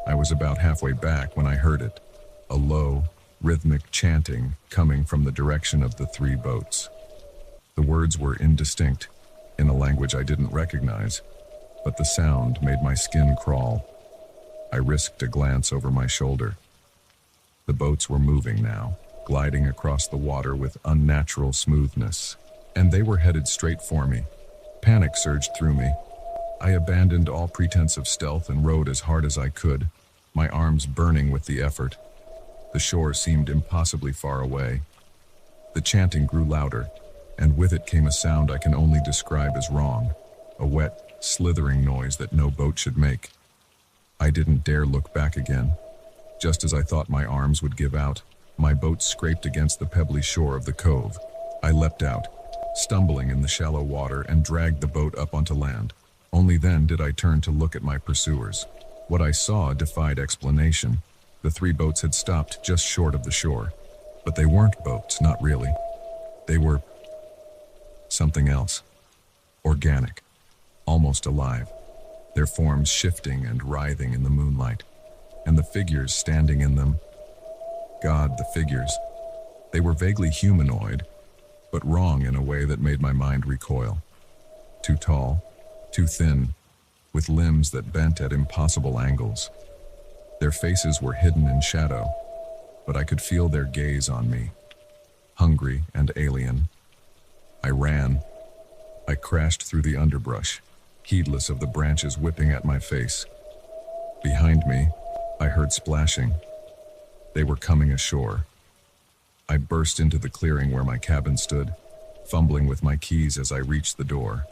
I was about halfway back when I heard it, a low, rhythmic chanting coming from the direction of the 3 boats. The words were indistinct, in a language I didn't recognize, but the sound made my skin crawl. I risked a glance over my shoulder. The boats were moving now, gliding across the water with unnatural smoothness, and they were headed straight for me. Panic surged through me. I abandoned all pretense of stealth and rowed as hard as I could, my arms burning with the effort. The shore seemed impossibly far away. The chanting grew louder, and with it came a sound I can only describe as wrong, a wet, slithering noise that no boat should make. I didn't dare look back again. Just as I thought my arms would give out, my boat scraped against the pebbly shore of the cove. I leapt out, stumbling in the shallow water, and dragged the boat up onto land. Only then did I turn to look at my pursuers. What I saw defied explanation. The 3 boats had stopped just short of the shore. But they weren't boats, not really. They were something else. Organic, almost alive, their forms shifting and writhing in the moonlight. And the figures standing in them. God, the figures. They were vaguely humanoid, but wrong in a way that made my mind recoil. Too tall, too thin, with limbs that bent at impossible angles. Their faces were hidden in shadow, but I could feel their gaze on me, hungry and alien. I ran. I crashed through the underbrush, heedless of the branches whipping at my face. Behind me, I heard splashing. They were coming ashore. I burst into the clearing where my cabin stood, fumbling with my keys as I reached the door.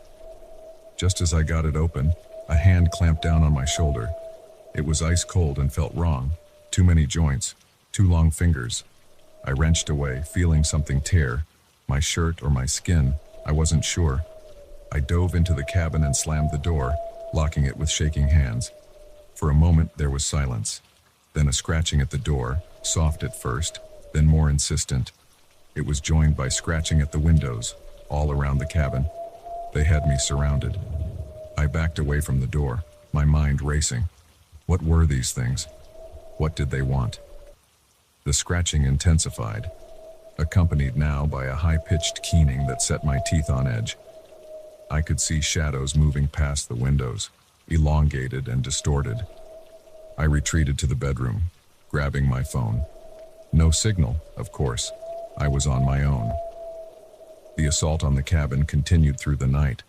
Just as I got it open, a hand clamped down on my shoulder. It was ice cold and felt wrong. Too many joints, too long fingers. I wrenched away, feeling something tear. My shirt or my skin, I wasn't sure. I dove into the cabin and slammed the door, locking it with shaking hands. For a moment there was silence, then a scratching at the door, soft at first, then more insistent. It was joined by scratching at the windows, all around the cabin. They had me surrounded. I backed away from the door, my mind racing. What were these things? What did they want? The scratching intensified, accompanied now by a high-pitched keening that set my teeth on edge. I could see shadows moving past the windows, elongated and distorted. I retreated to the bedroom, grabbing my phone. No signal, of course. I was on my own. The assault on the cabin continued through the night.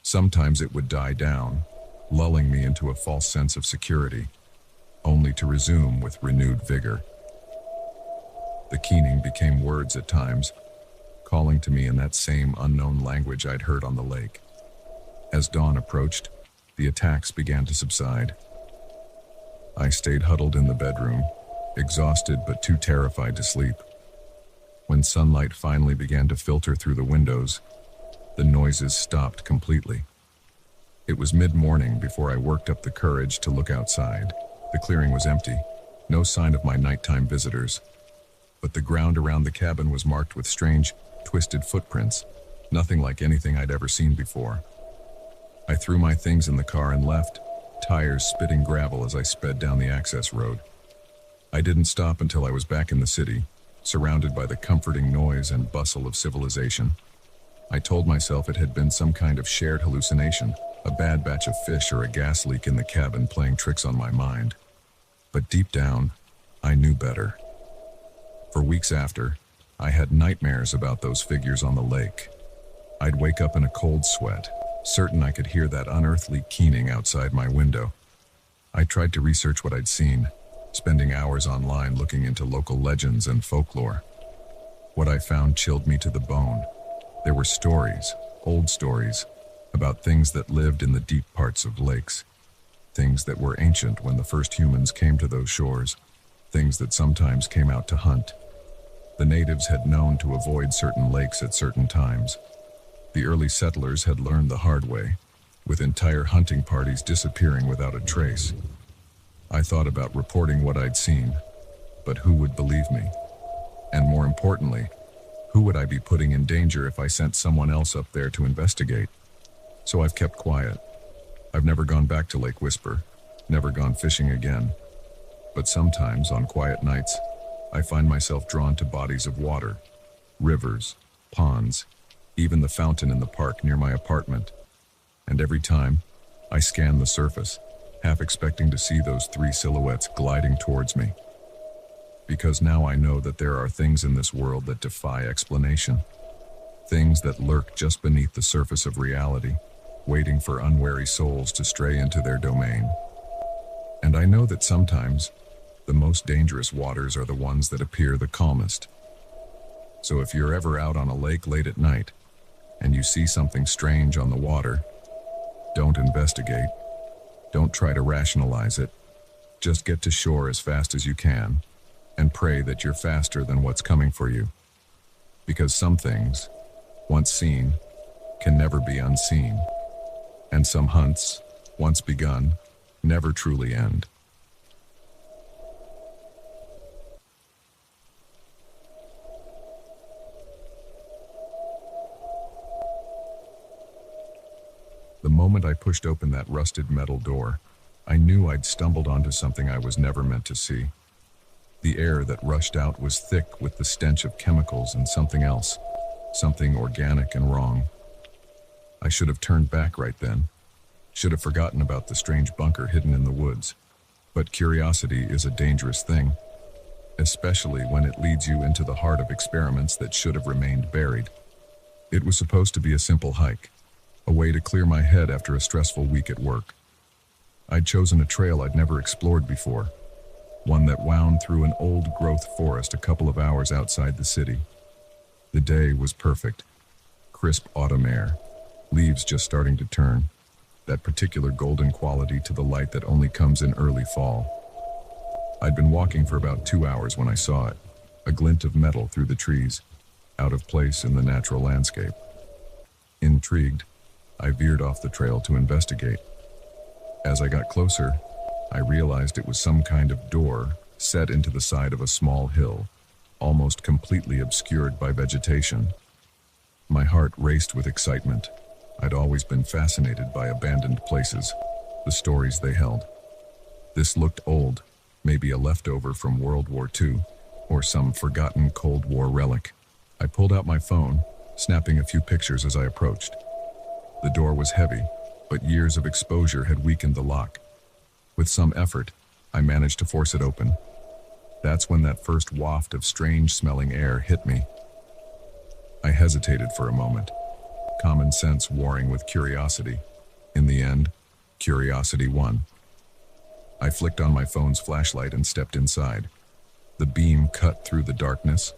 Sometimes it would die down, lulling me into a false sense of security, only to resume with renewed vigor. The keening became words at times, calling to me in that same unknown language I'd heard on the lake. As dawn approached, the attacks began to subside. I stayed huddled in the bedroom, exhausted but too terrified to sleep. When sunlight finally began to filter through the windows, the noises stopped completely. It was mid-morning before I worked up the courage to look outside. The clearing was empty, no sign of my nighttime visitors. But the ground around the cabin was marked with strange, twisted footprints, nothing like anything I'd ever seen before. I threw my things in the car and left, tires spitting gravel as I sped down the access road. I didn't stop until I was back in the city, surrounded by the comforting noise and bustle of civilization. I told myself it had been some kind of shared hallucination, a bad batch of fish or a gas leak in the cabin playing tricks on my mind. But deep down, I knew better. For weeks after, I had nightmares about those figures on the lake. I'd wake up in a cold sweat, certain I could hear that unearthly keening outside my window. I tried to research what I'd seen, spending hours online looking into local legends and folklore. What I found chilled me to the bone. There were stories, old stories, about things that lived in the deep parts of lakes. Things that were ancient when the first humans came to those shores. Things that sometimes came out to hunt. The natives had known to avoid certain lakes at certain times. The early settlers had learned the hard way, with entire hunting parties disappearing without a trace. I thought about reporting what I'd seen, but who would believe me? And more importantly, who would I be putting in danger if I sent someone else up there to investigate? So I've kept quiet. I've never gone back to Lake Whisper, never gone fishing again. But sometimes, on quiet nights, I find myself drawn to bodies of water, rivers, ponds, even the fountain in the park near my apartment. And every time, I scan the surface, half expecting to see those 3 silhouettes gliding towards me. Because now I know that there are things in this world that defy explanation. Things that lurk just beneath the surface of reality, waiting for unwary souls to stray into their domain. And I know that sometimes, The most dangerous waters are the ones that appear the calmest. So if you're ever out on a lake late at night and you see something strange on the water, don't investigate. Don't try to rationalize it. Just get to shore as fast as you can and pray that you're faster than what's coming for you. Because some things, once seen, can never be unseen. And some hunts, once begun, never truly end. The moment I pushed open that rusted metal door, I knew I'd stumbled onto something I was never meant to see. The air that rushed out was thick with the stench of chemicals and something else, something organic and wrong. I should have turned back right then, should have forgotten about the strange bunker hidden in the woods. But curiosity is a dangerous thing, especially when it leads you into the heart of experiments that should have remained buried. It was supposed to be a simple hike, a way to clear my head after a stressful week at work. I'd chosen a trail I'd never explored before, one that wound through an old-growth forest a couple of hours outside the city. The day was perfect. Crisp autumn air, leaves just starting to turn, that particular golden quality to the light that only comes in early fall. I'd been walking for about 2 hours when I saw it, a glint of metal through the trees, out of place in the natural landscape. Intrigued, I veered off the trail to investigate. As I got closer, I realized it was some kind of door set into the side of a small hill, almost completely obscured by vegetation. My heart raced with excitement. I'd always been fascinated by abandoned places, the stories they held. This looked old, maybe a leftover from World War II, or some forgotten Cold War relic. I pulled out my phone, snapping a few pictures as I approached. The door was heavy, but years of exposure had weakened the lock. With some effort, I managed to force it open. That's when that first waft of strange-smelling air hit me. I hesitated for a moment, common sense warring with curiosity. In the end, curiosity won. I flicked on my phone's flashlight and stepped inside. The beam cut through the darkness,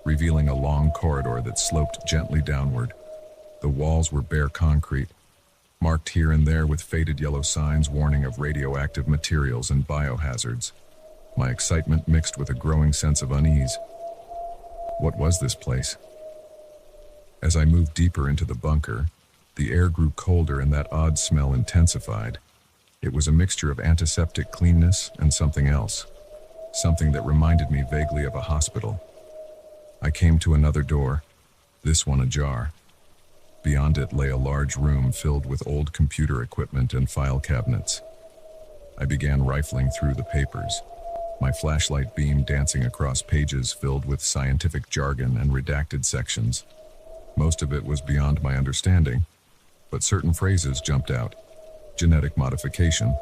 revealing a long corridor that sloped gently downward. The walls were bare concrete, marked here and there with faded yellow signs warning of radioactive materials and biohazards. My excitement mixed with a growing sense of unease. What was this place? As I moved deeper into the bunker, the air grew colder and that odd smell intensified. It was a mixture of antiseptic cleanness and something else, something that reminded me vaguely of a hospital. I came to another door, this one ajar. Beyond it lay a large room filled with old computer equipment and file cabinets. I began rifling through the papers, my flashlight beam dancing across pages filled with scientific jargon and redacted sections. Most of it was beyond my understanding, but certain phrases jumped out. Genetic modification,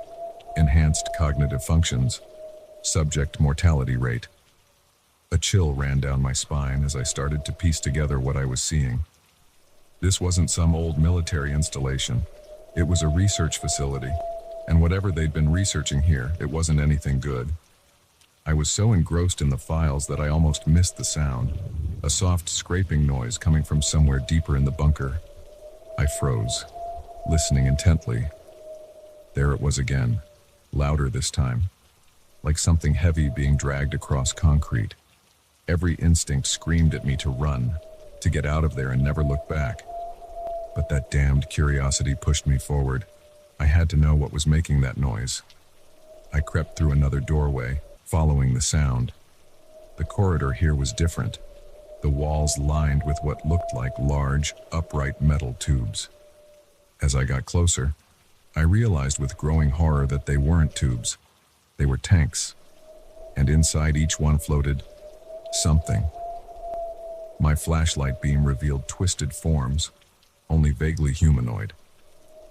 enhanced cognitive functions, subject mortality rate. A chill ran down my spine as I started to piece together what I was seeing. This wasn't some old military installation. It was a research facility, and whatever they'd been researching here, it wasn't anything good. I was so engrossed in the files that I almost missed the sound, a soft scraping noise coming from somewhere deeper in the bunker. I froze, listening intently. There it was again, louder this time, like something heavy being dragged across concrete. Every instinct screamed at me to run, to get out of there and never look back. But that damned curiosity pushed me forward. I had to know what was making that noise. I crept through another doorway, following the sound. The corridor here was different, the walls lined with what looked like large, upright metal tubes. As I got closer, I realized with growing horror that they weren't tubes. They were tanks, and inside each one floated something. My flashlight beam revealed twisted forms, only vaguely humanoid.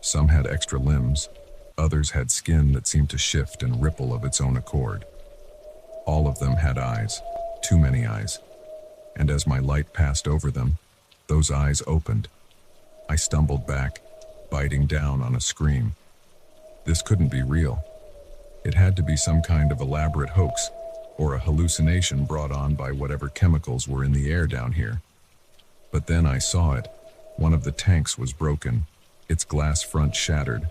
Some had extra limbs, others had skin that seemed to shift and ripple of its own accord. All of them had eyes, too many eyes, and as my light passed over them, those eyes opened. I stumbled back, biting down on a scream. This couldn't be real. It had to be some kind of elaborate hoax, or a hallucination brought on by whatever chemicals were in the air down here. But then I saw it. One of the tanks was broken, its glass front shattered,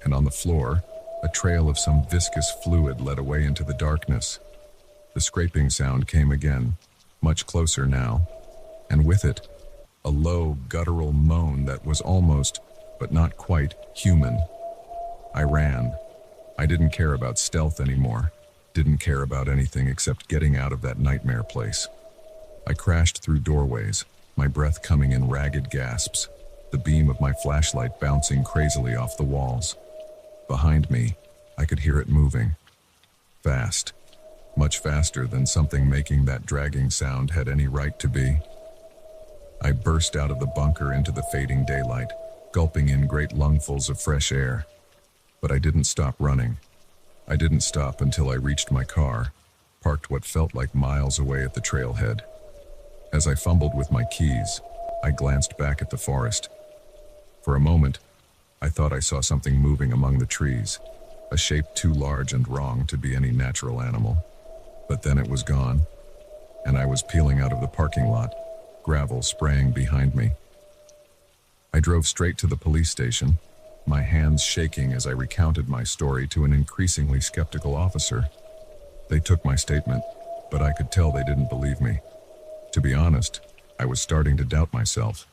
and on the floor, a trail of some viscous fluid led away into the darkness. The scraping sound came again, much closer now, and with it, a low, guttural moan that was almost, but not quite, human. I ran. I didn't care about stealth anymore, didn't care about anything except getting out of that nightmare place. I crashed through doorways, my breath coming in ragged gasps, the beam of my flashlight bouncing crazily off the walls. Behind me, I could hear it moving. Fast. Much faster than something making that dragging sound had any right to be. I burst out of the bunker into the fading daylight, gulping in great lungfuls of fresh air. But I didn't stop running. I didn't stop until I reached my car, parked what felt like miles away at the trailhead. As I fumbled with my keys, I glanced back at the forest. For a moment, I thought I saw something moving among the trees, a shape too large and wrong to be any natural animal. But then it was gone, and I was peeling out of the parking lot, gravel spraying behind me. I drove straight to the police station, my hands shaking as I recounted my story to an increasingly skeptical officer. They took my statement, but I could tell they didn't believe me. To be honest, I was starting to doubt myself.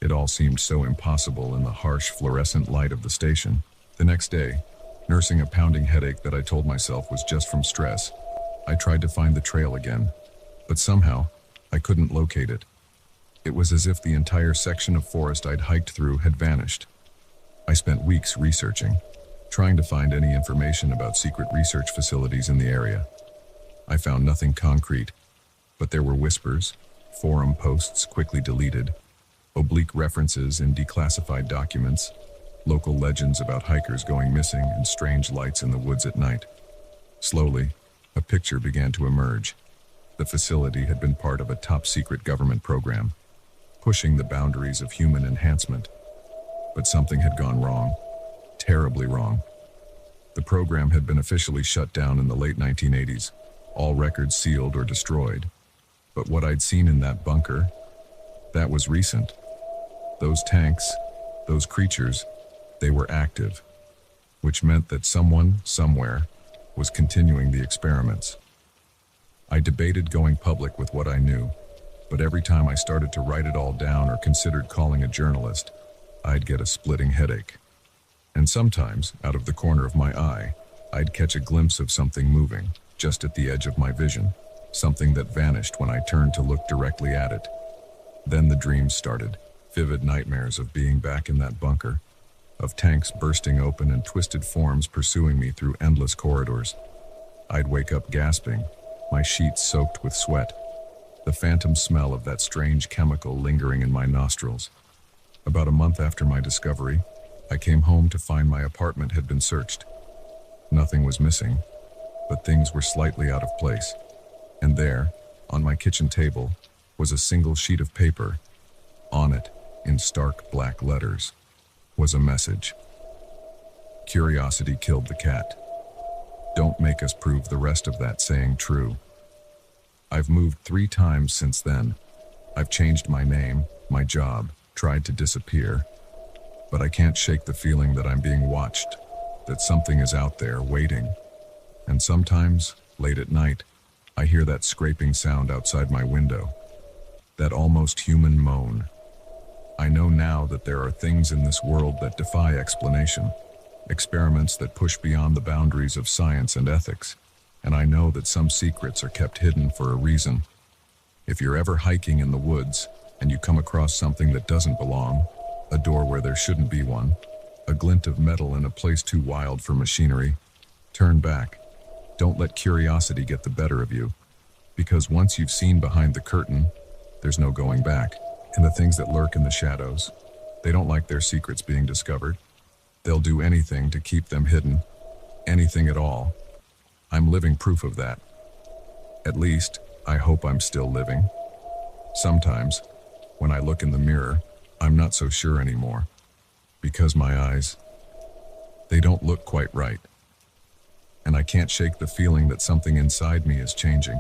It all seemed so impossible in the harsh fluorescent light of the station. The next day, nursing a pounding headache that I told myself was just from stress, I tried to find the trail again, but somehow I couldn't locate it. It was as if the entire section of forest I'd hiked through had vanished. I spent weeks researching, trying to find any information about secret research facilities in the area. I found nothing concrete, but there were whispers, forum posts quickly deleted, oblique references in declassified documents, local legends about hikers going missing and strange lights in the woods at night. Slowly, a picture began to emerge. The facility had been part of a top-secret government program, pushing the boundaries of human enhancement. But something had gone wrong, terribly wrong. The program had been officially shut down in the late 1980s, all records sealed or destroyed. But what I'd seen in that bunker, that was recent. Those tanks, those creatures, they were active, which meant that someone, somewhere, was continuing the experiments. I debated going public with what I knew, but every time I started to write it all down or considered calling a journalist, I'd get a splitting headache. And sometimes, out of the corner of my eye, I'd catch a glimpse of something moving, just at the edge of my vision, something that vanished when I turned to look directly at it. Then the dreams started, vivid nightmares of being back in that bunker, of tanks bursting open and twisted forms pursuing me through endless corridors. I'd wake up gasping, my sheets soaked with sweat, the phantom smell of that strange chemical lingering in my nostrils. About a month after my discovery, I came home to find my apartment had been searched. Nothing was missing, but things were slightly out of place. And there, on my kitchen table, was a single sheet of paper. On it, in stark black letters, was a message. Curiosity killed the cat. Don't make us prove the rest of that saying true. I've moved 3 times since then. I've changed my name, my job, tried to disappear. But I can't shake the feeling that I'm being watched, that something is out there waiting. And sometimes, late at night, I hear that scraping sound outside my window, that almost human moan. I know now that there are things in this world that defy explanation, experiments that push beyond the boundaries of science and ethics, and I know that some secrets are kept hidden for a reason. If you're ever hiking in the woods and you come across something that doesn't belong, a door where there shouldn't be one, a glint of metal in a place too wild for machinery, turn back. Don't let curiosity get the better of you, because once you've seen behind the curtain, there's no going back. And the things that lurk in the shadows, they don't like their secrets being discovered. They'll do anything to keep them hidden, anything at all. I'm living proof of that. At least, I hope I'm still living. Sometimes, when I look in the mirror, I'm not so sure anymore, because my eyes, they don't look quite right. and I can't shake the feeling that something inside me is changing.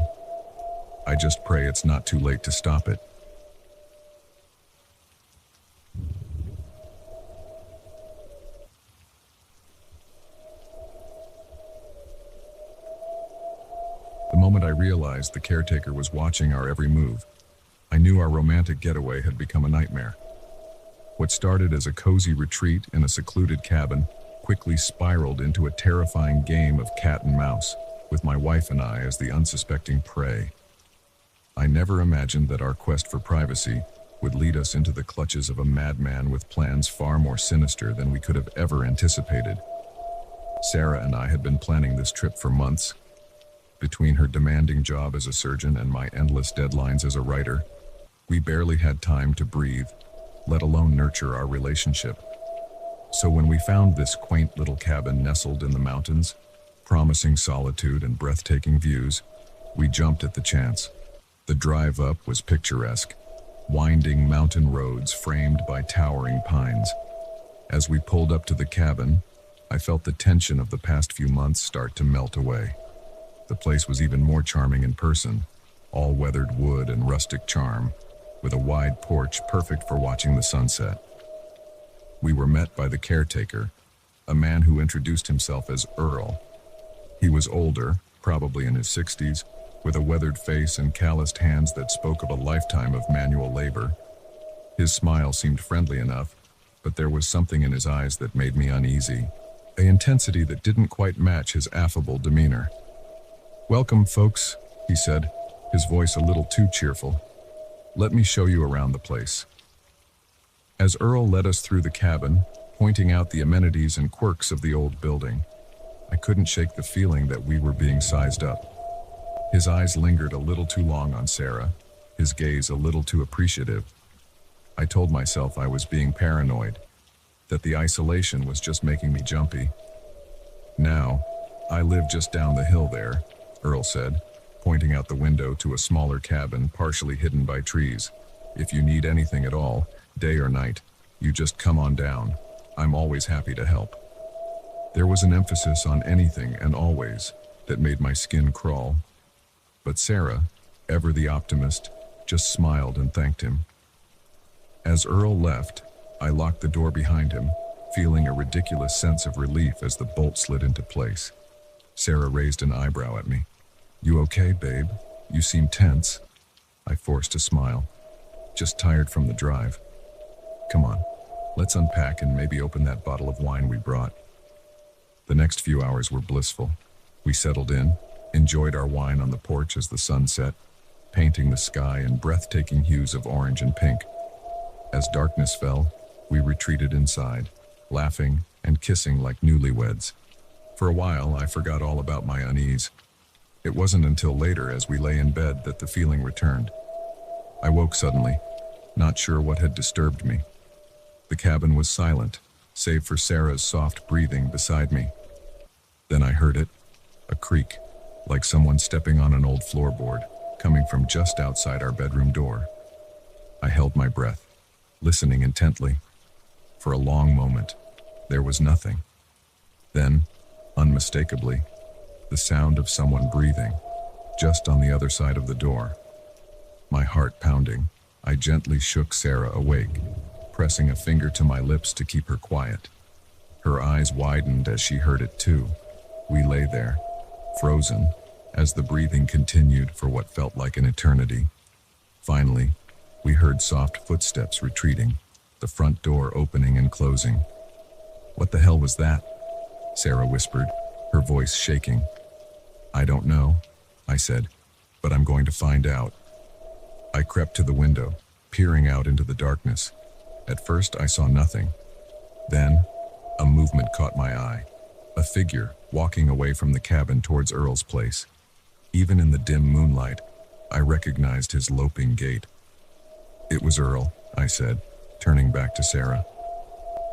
I just pray it's not too late to stop it. The moment I realized the caretaker was watching our every move, I knew our romantic getaway had become a nightmare. What started as a cozy retreat in a secluded cabin quickly spiraled into a terrifying game of cat and mouse, with my wife and I as the unsuspecting prey. I never imagined that our quest for privacy would lead us into the clutches of a madman with plans far more sinister than we could have ever anticipated. Sarah and I had been planning this trip for months. Between her demanding job as a surgeon and my endless deadlines as a writer, we barely had time to breathe, let alone nurture our relationship. So when we found this quaint little cabin nestled in the mountains, promising solitude and breathtaking views, we jumped at the chance. The drive up was picturesque, winding mountain roads framed by towering pines. As we pulled up to the cabin, I felt the tension of the past few months start to melt away. The place was even more charming in person, all weathered wood and rustic charm, with a wide porch perfect for watching the sunset. We were met by the caretaker, a man who introduced himself as Earl. He was older, probably in his 60s, with a weathered face and calloused hands that spoke of a lifetime of manual labor. His smile seemed friendly enough, but there was something in his eyes that made me uneasy, an intensity that didn't quite match his affable demeanor. "Welcome, folks," he said, his voice a little too cheerful. "Let me show you around the place." As Earl led us through the cabin, pointing out the amenities and quirks of the old building, I couldn't shake the feeling that we were being sized up. His eyes lingered a little too long on Sarah, his gaze a little too appreciative. I told myself I was being paranoid, that the isolation was just making me jumpy. "Now, I live just down the hill there," Earl said, pointing out the window to a smaller cabin partially hidden by trees. "If you need anything at all, day or night, you just come on down. I'm always happy to help." There was an emphasis on anything and always that made my skin crawl. But Sarah, ever the optimist, just smiled and thanked him. As Earl left, I locked the door behind him, feeling a ridiculous sense of relief as the bolt slid into place. Sarah raised an eyebrow at me. "You okay, babe? You seem tense." I forced a smile. "Just tired from the drive." "Come on, let's unpack and maybe open that bottle of wine we brought." The next few hours were blissful. We settled in, enjoyed our wine on the porch as the sun set, painting the sky in breathtaking hues of orange and pink. As darkness fell, we retreated inside, laughing and kissing like newlyweds. For a while, I forgot all about my unease. It wasn't until later, as we lay in bed, that the feeling returned. I woke suddenly, not sure what had disturbed me. The cabin was silent, save for Sarah's soft breathing beside me. Then I heard it, a creak, like someone stepping on an old floorboard, coming from just outside our bedroom door. I held my breath, listening intently. For a long moment, there was nothing. Then, unmistakably, the sound of someone breathing, just on the other side of the door. My heart pounding, I gently shook Sarah awake, pressing a finger to my lips to keep her quiet. Her eyes widened as she heard it too. We lay there, frozen, as the breathing continued for what felt like an eternity. Finally, we heard soft footsteps retreating, the front door opening and closing. "What the hell was that?" Sarah whispered, her voice shaking. "I don't know," I said, "but I'm going to find out." I crept to the window, peering out into the darkness. At first, I saw nothing. Then, a movement caught my eye. A figure walking away from the cabin towards Earl's place. Even in the dim moonlight, I recognized his loping gait. "It was Earl," I said, turning back to Sarah.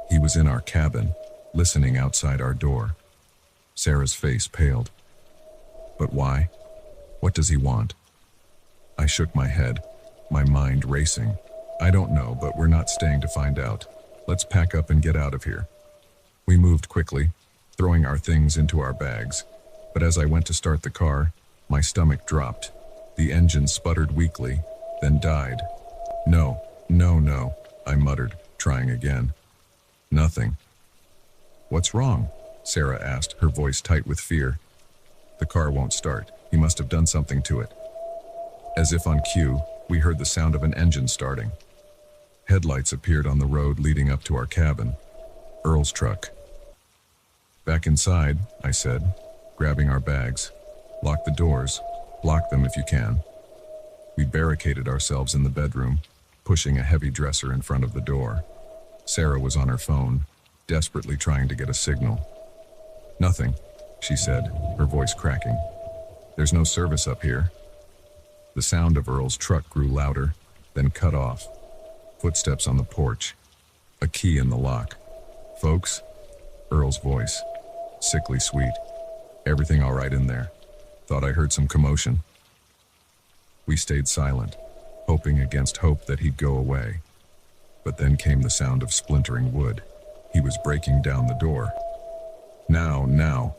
He was in our cabin, listening outside our door. Sarah's face paled. "But why? What does he want?" I shook my head, my mind racing. "I don't know, but we're not staying to find out. Let's pack up and get out of here." We moved quickly, throwing our things into our bags. But as I went to start the car, my stomach dropped. The engine sputtered weakly, then died. No, no, no, I muttered, trying again. Nothing. What's wrong? Sarah asked, her voice tight with fear. The car won't start. He must have done something to it. As if on cue, we heard the sound of an engine starting. Headlights appeared on the road leading up to our cabin. Earl's truck. Back inside, I said, grabbing our bags. Lock the doors. Lock them if you can. We barricaded ourselves in the bedroom, pushing a heavy dresser in front of the door. Sarah was on her phone, desperately trying to get a signal. Nothing, she said, her voice cracking. There's no service up here. The sound of Earl's truck grew louder, then cut off. Footsteps on the porch. A key in the lock. Folks? Earl's voice. Sickly sweet. Everything all right in there? Thought I heard some commotion. We stayed silent, hoping against hope that he'd go away. But then came the sound of splintering wood. He was breaking down the door. Now,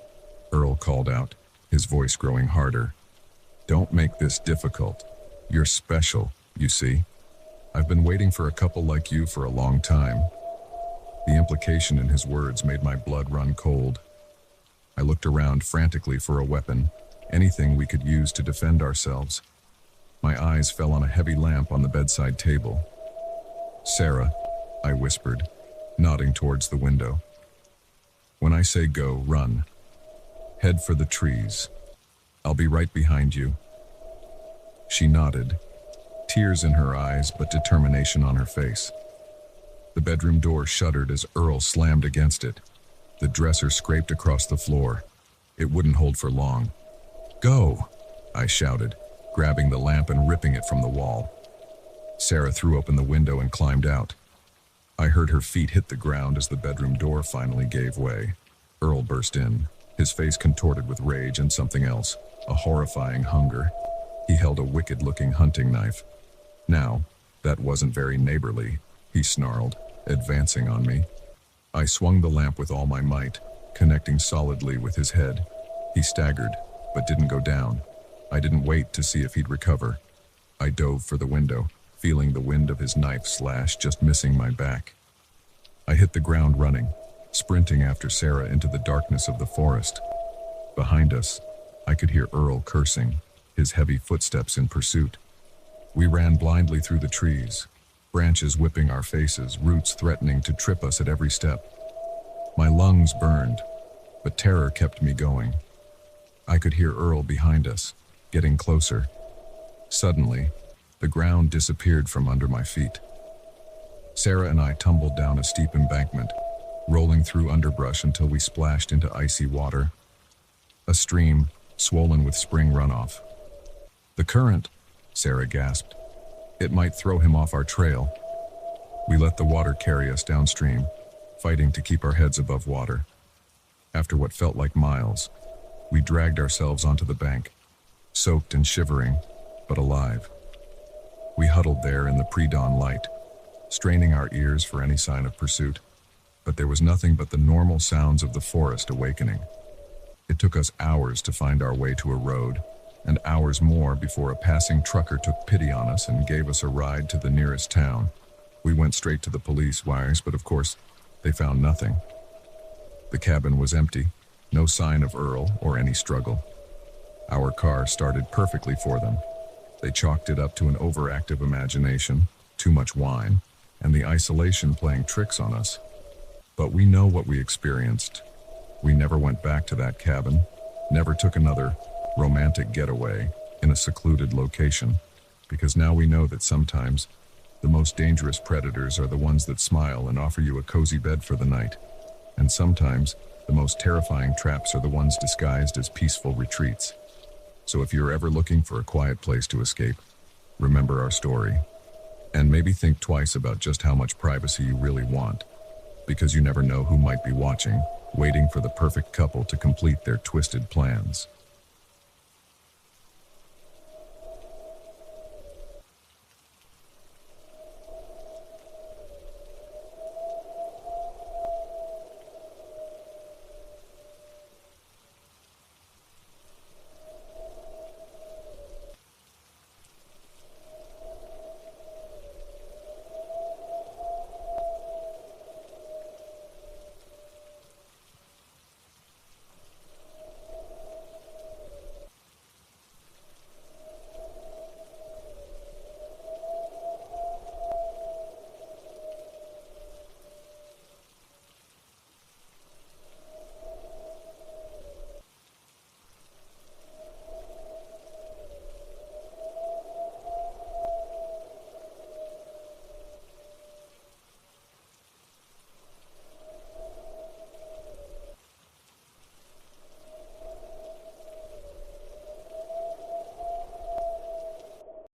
Earl called out, his voice growing harder. Don't make this difficult. You're special, you see. I've been waiting for a couple like you for a long time. The implication in his words made my blood run cold. I looked around frantically for a weapon, anything we could use to defend ourselves. My eyes fell on a heavy lamp on the bedside table. Sarah, I whispered, nodding towards the window. When I say go, run. Head for the trees. I'll be right behind you. She nodded, tears in her eyes but determination on her face. The bedroom door shuddered as Earl slammed against it. The dresser scraped across the floor. It wouldn't hold for long. Go, I shouted, grabbing the lamp and ripping it from the wall. Sarah threw open the window and climbed out. I heard her feet hit the ground as the bedroom door finally gave way. Earl burst in, his face contorted with rage and something else, a horrifying hunger. He held a wicked-looking hunting knife. Now, that wasn't very neighborly, he snarled, advancing on me. I swung the lamp with all my might, connecting solidly with his head. He staggered, but didn't go down. I didn't wait to see if he'd recover. I dove for the window, feeling the wind of his knife slash just missing my back. I hit the ground running, sprinting after Sarah into the darkness of the forest. Behind us, I could hear Earl cursing, his heavy footsteps in pursuit. We ran blindly through the trees, branches whipping our faces, roots threatening to trip us at every step. My lungs burned, but terror kept me going. I could hear Earl behind us, getting closer. Suddenly, the ground disappeared from under my feet. Sarah and I tumbled down a steep embankment, rolling through underbrush until we splashed into icy water. A stream, swollen with spring runoff. The current, Sarah gasped. It might throw him off our trail. We let the water carry us downstream, fighting to keep our heads above water. After what felt like miles, we dragged ourselves onto the bank, soaked and shivering, but alive. We huddled there in the pre-dawn light, straining our ears for any sign of pursuit, but there was nothing but the normal sounds of the forest awakening. It took us hours to find our way to a road, and hours more before a passing trucker took pity on us and gave us a ride to the nearest town. We went straight to the police wires, but of course, they found nothing. The cabin was empty, no sign of Earl or any struggle. Our car started perfectly for them. They chalked it up to an overactive imagination, too much wine, and the isolation playing tricks on us. But we know what we experienced. We never went back to that cabin, never took another romantic getaway in a secluded location, because now we know that sometimes the most dangerous predators are the ones that smile and offer you a cozy bed for the night, and sometimes the most terrifying traps are the ones disguised as peaceful retreats. So if you're ever looking for a quiet place to escape, remember our story, and maybe think twice about just how much privacy you really want, because you never know who might be watching, waiting for the perfect couple to complete their twisted plans.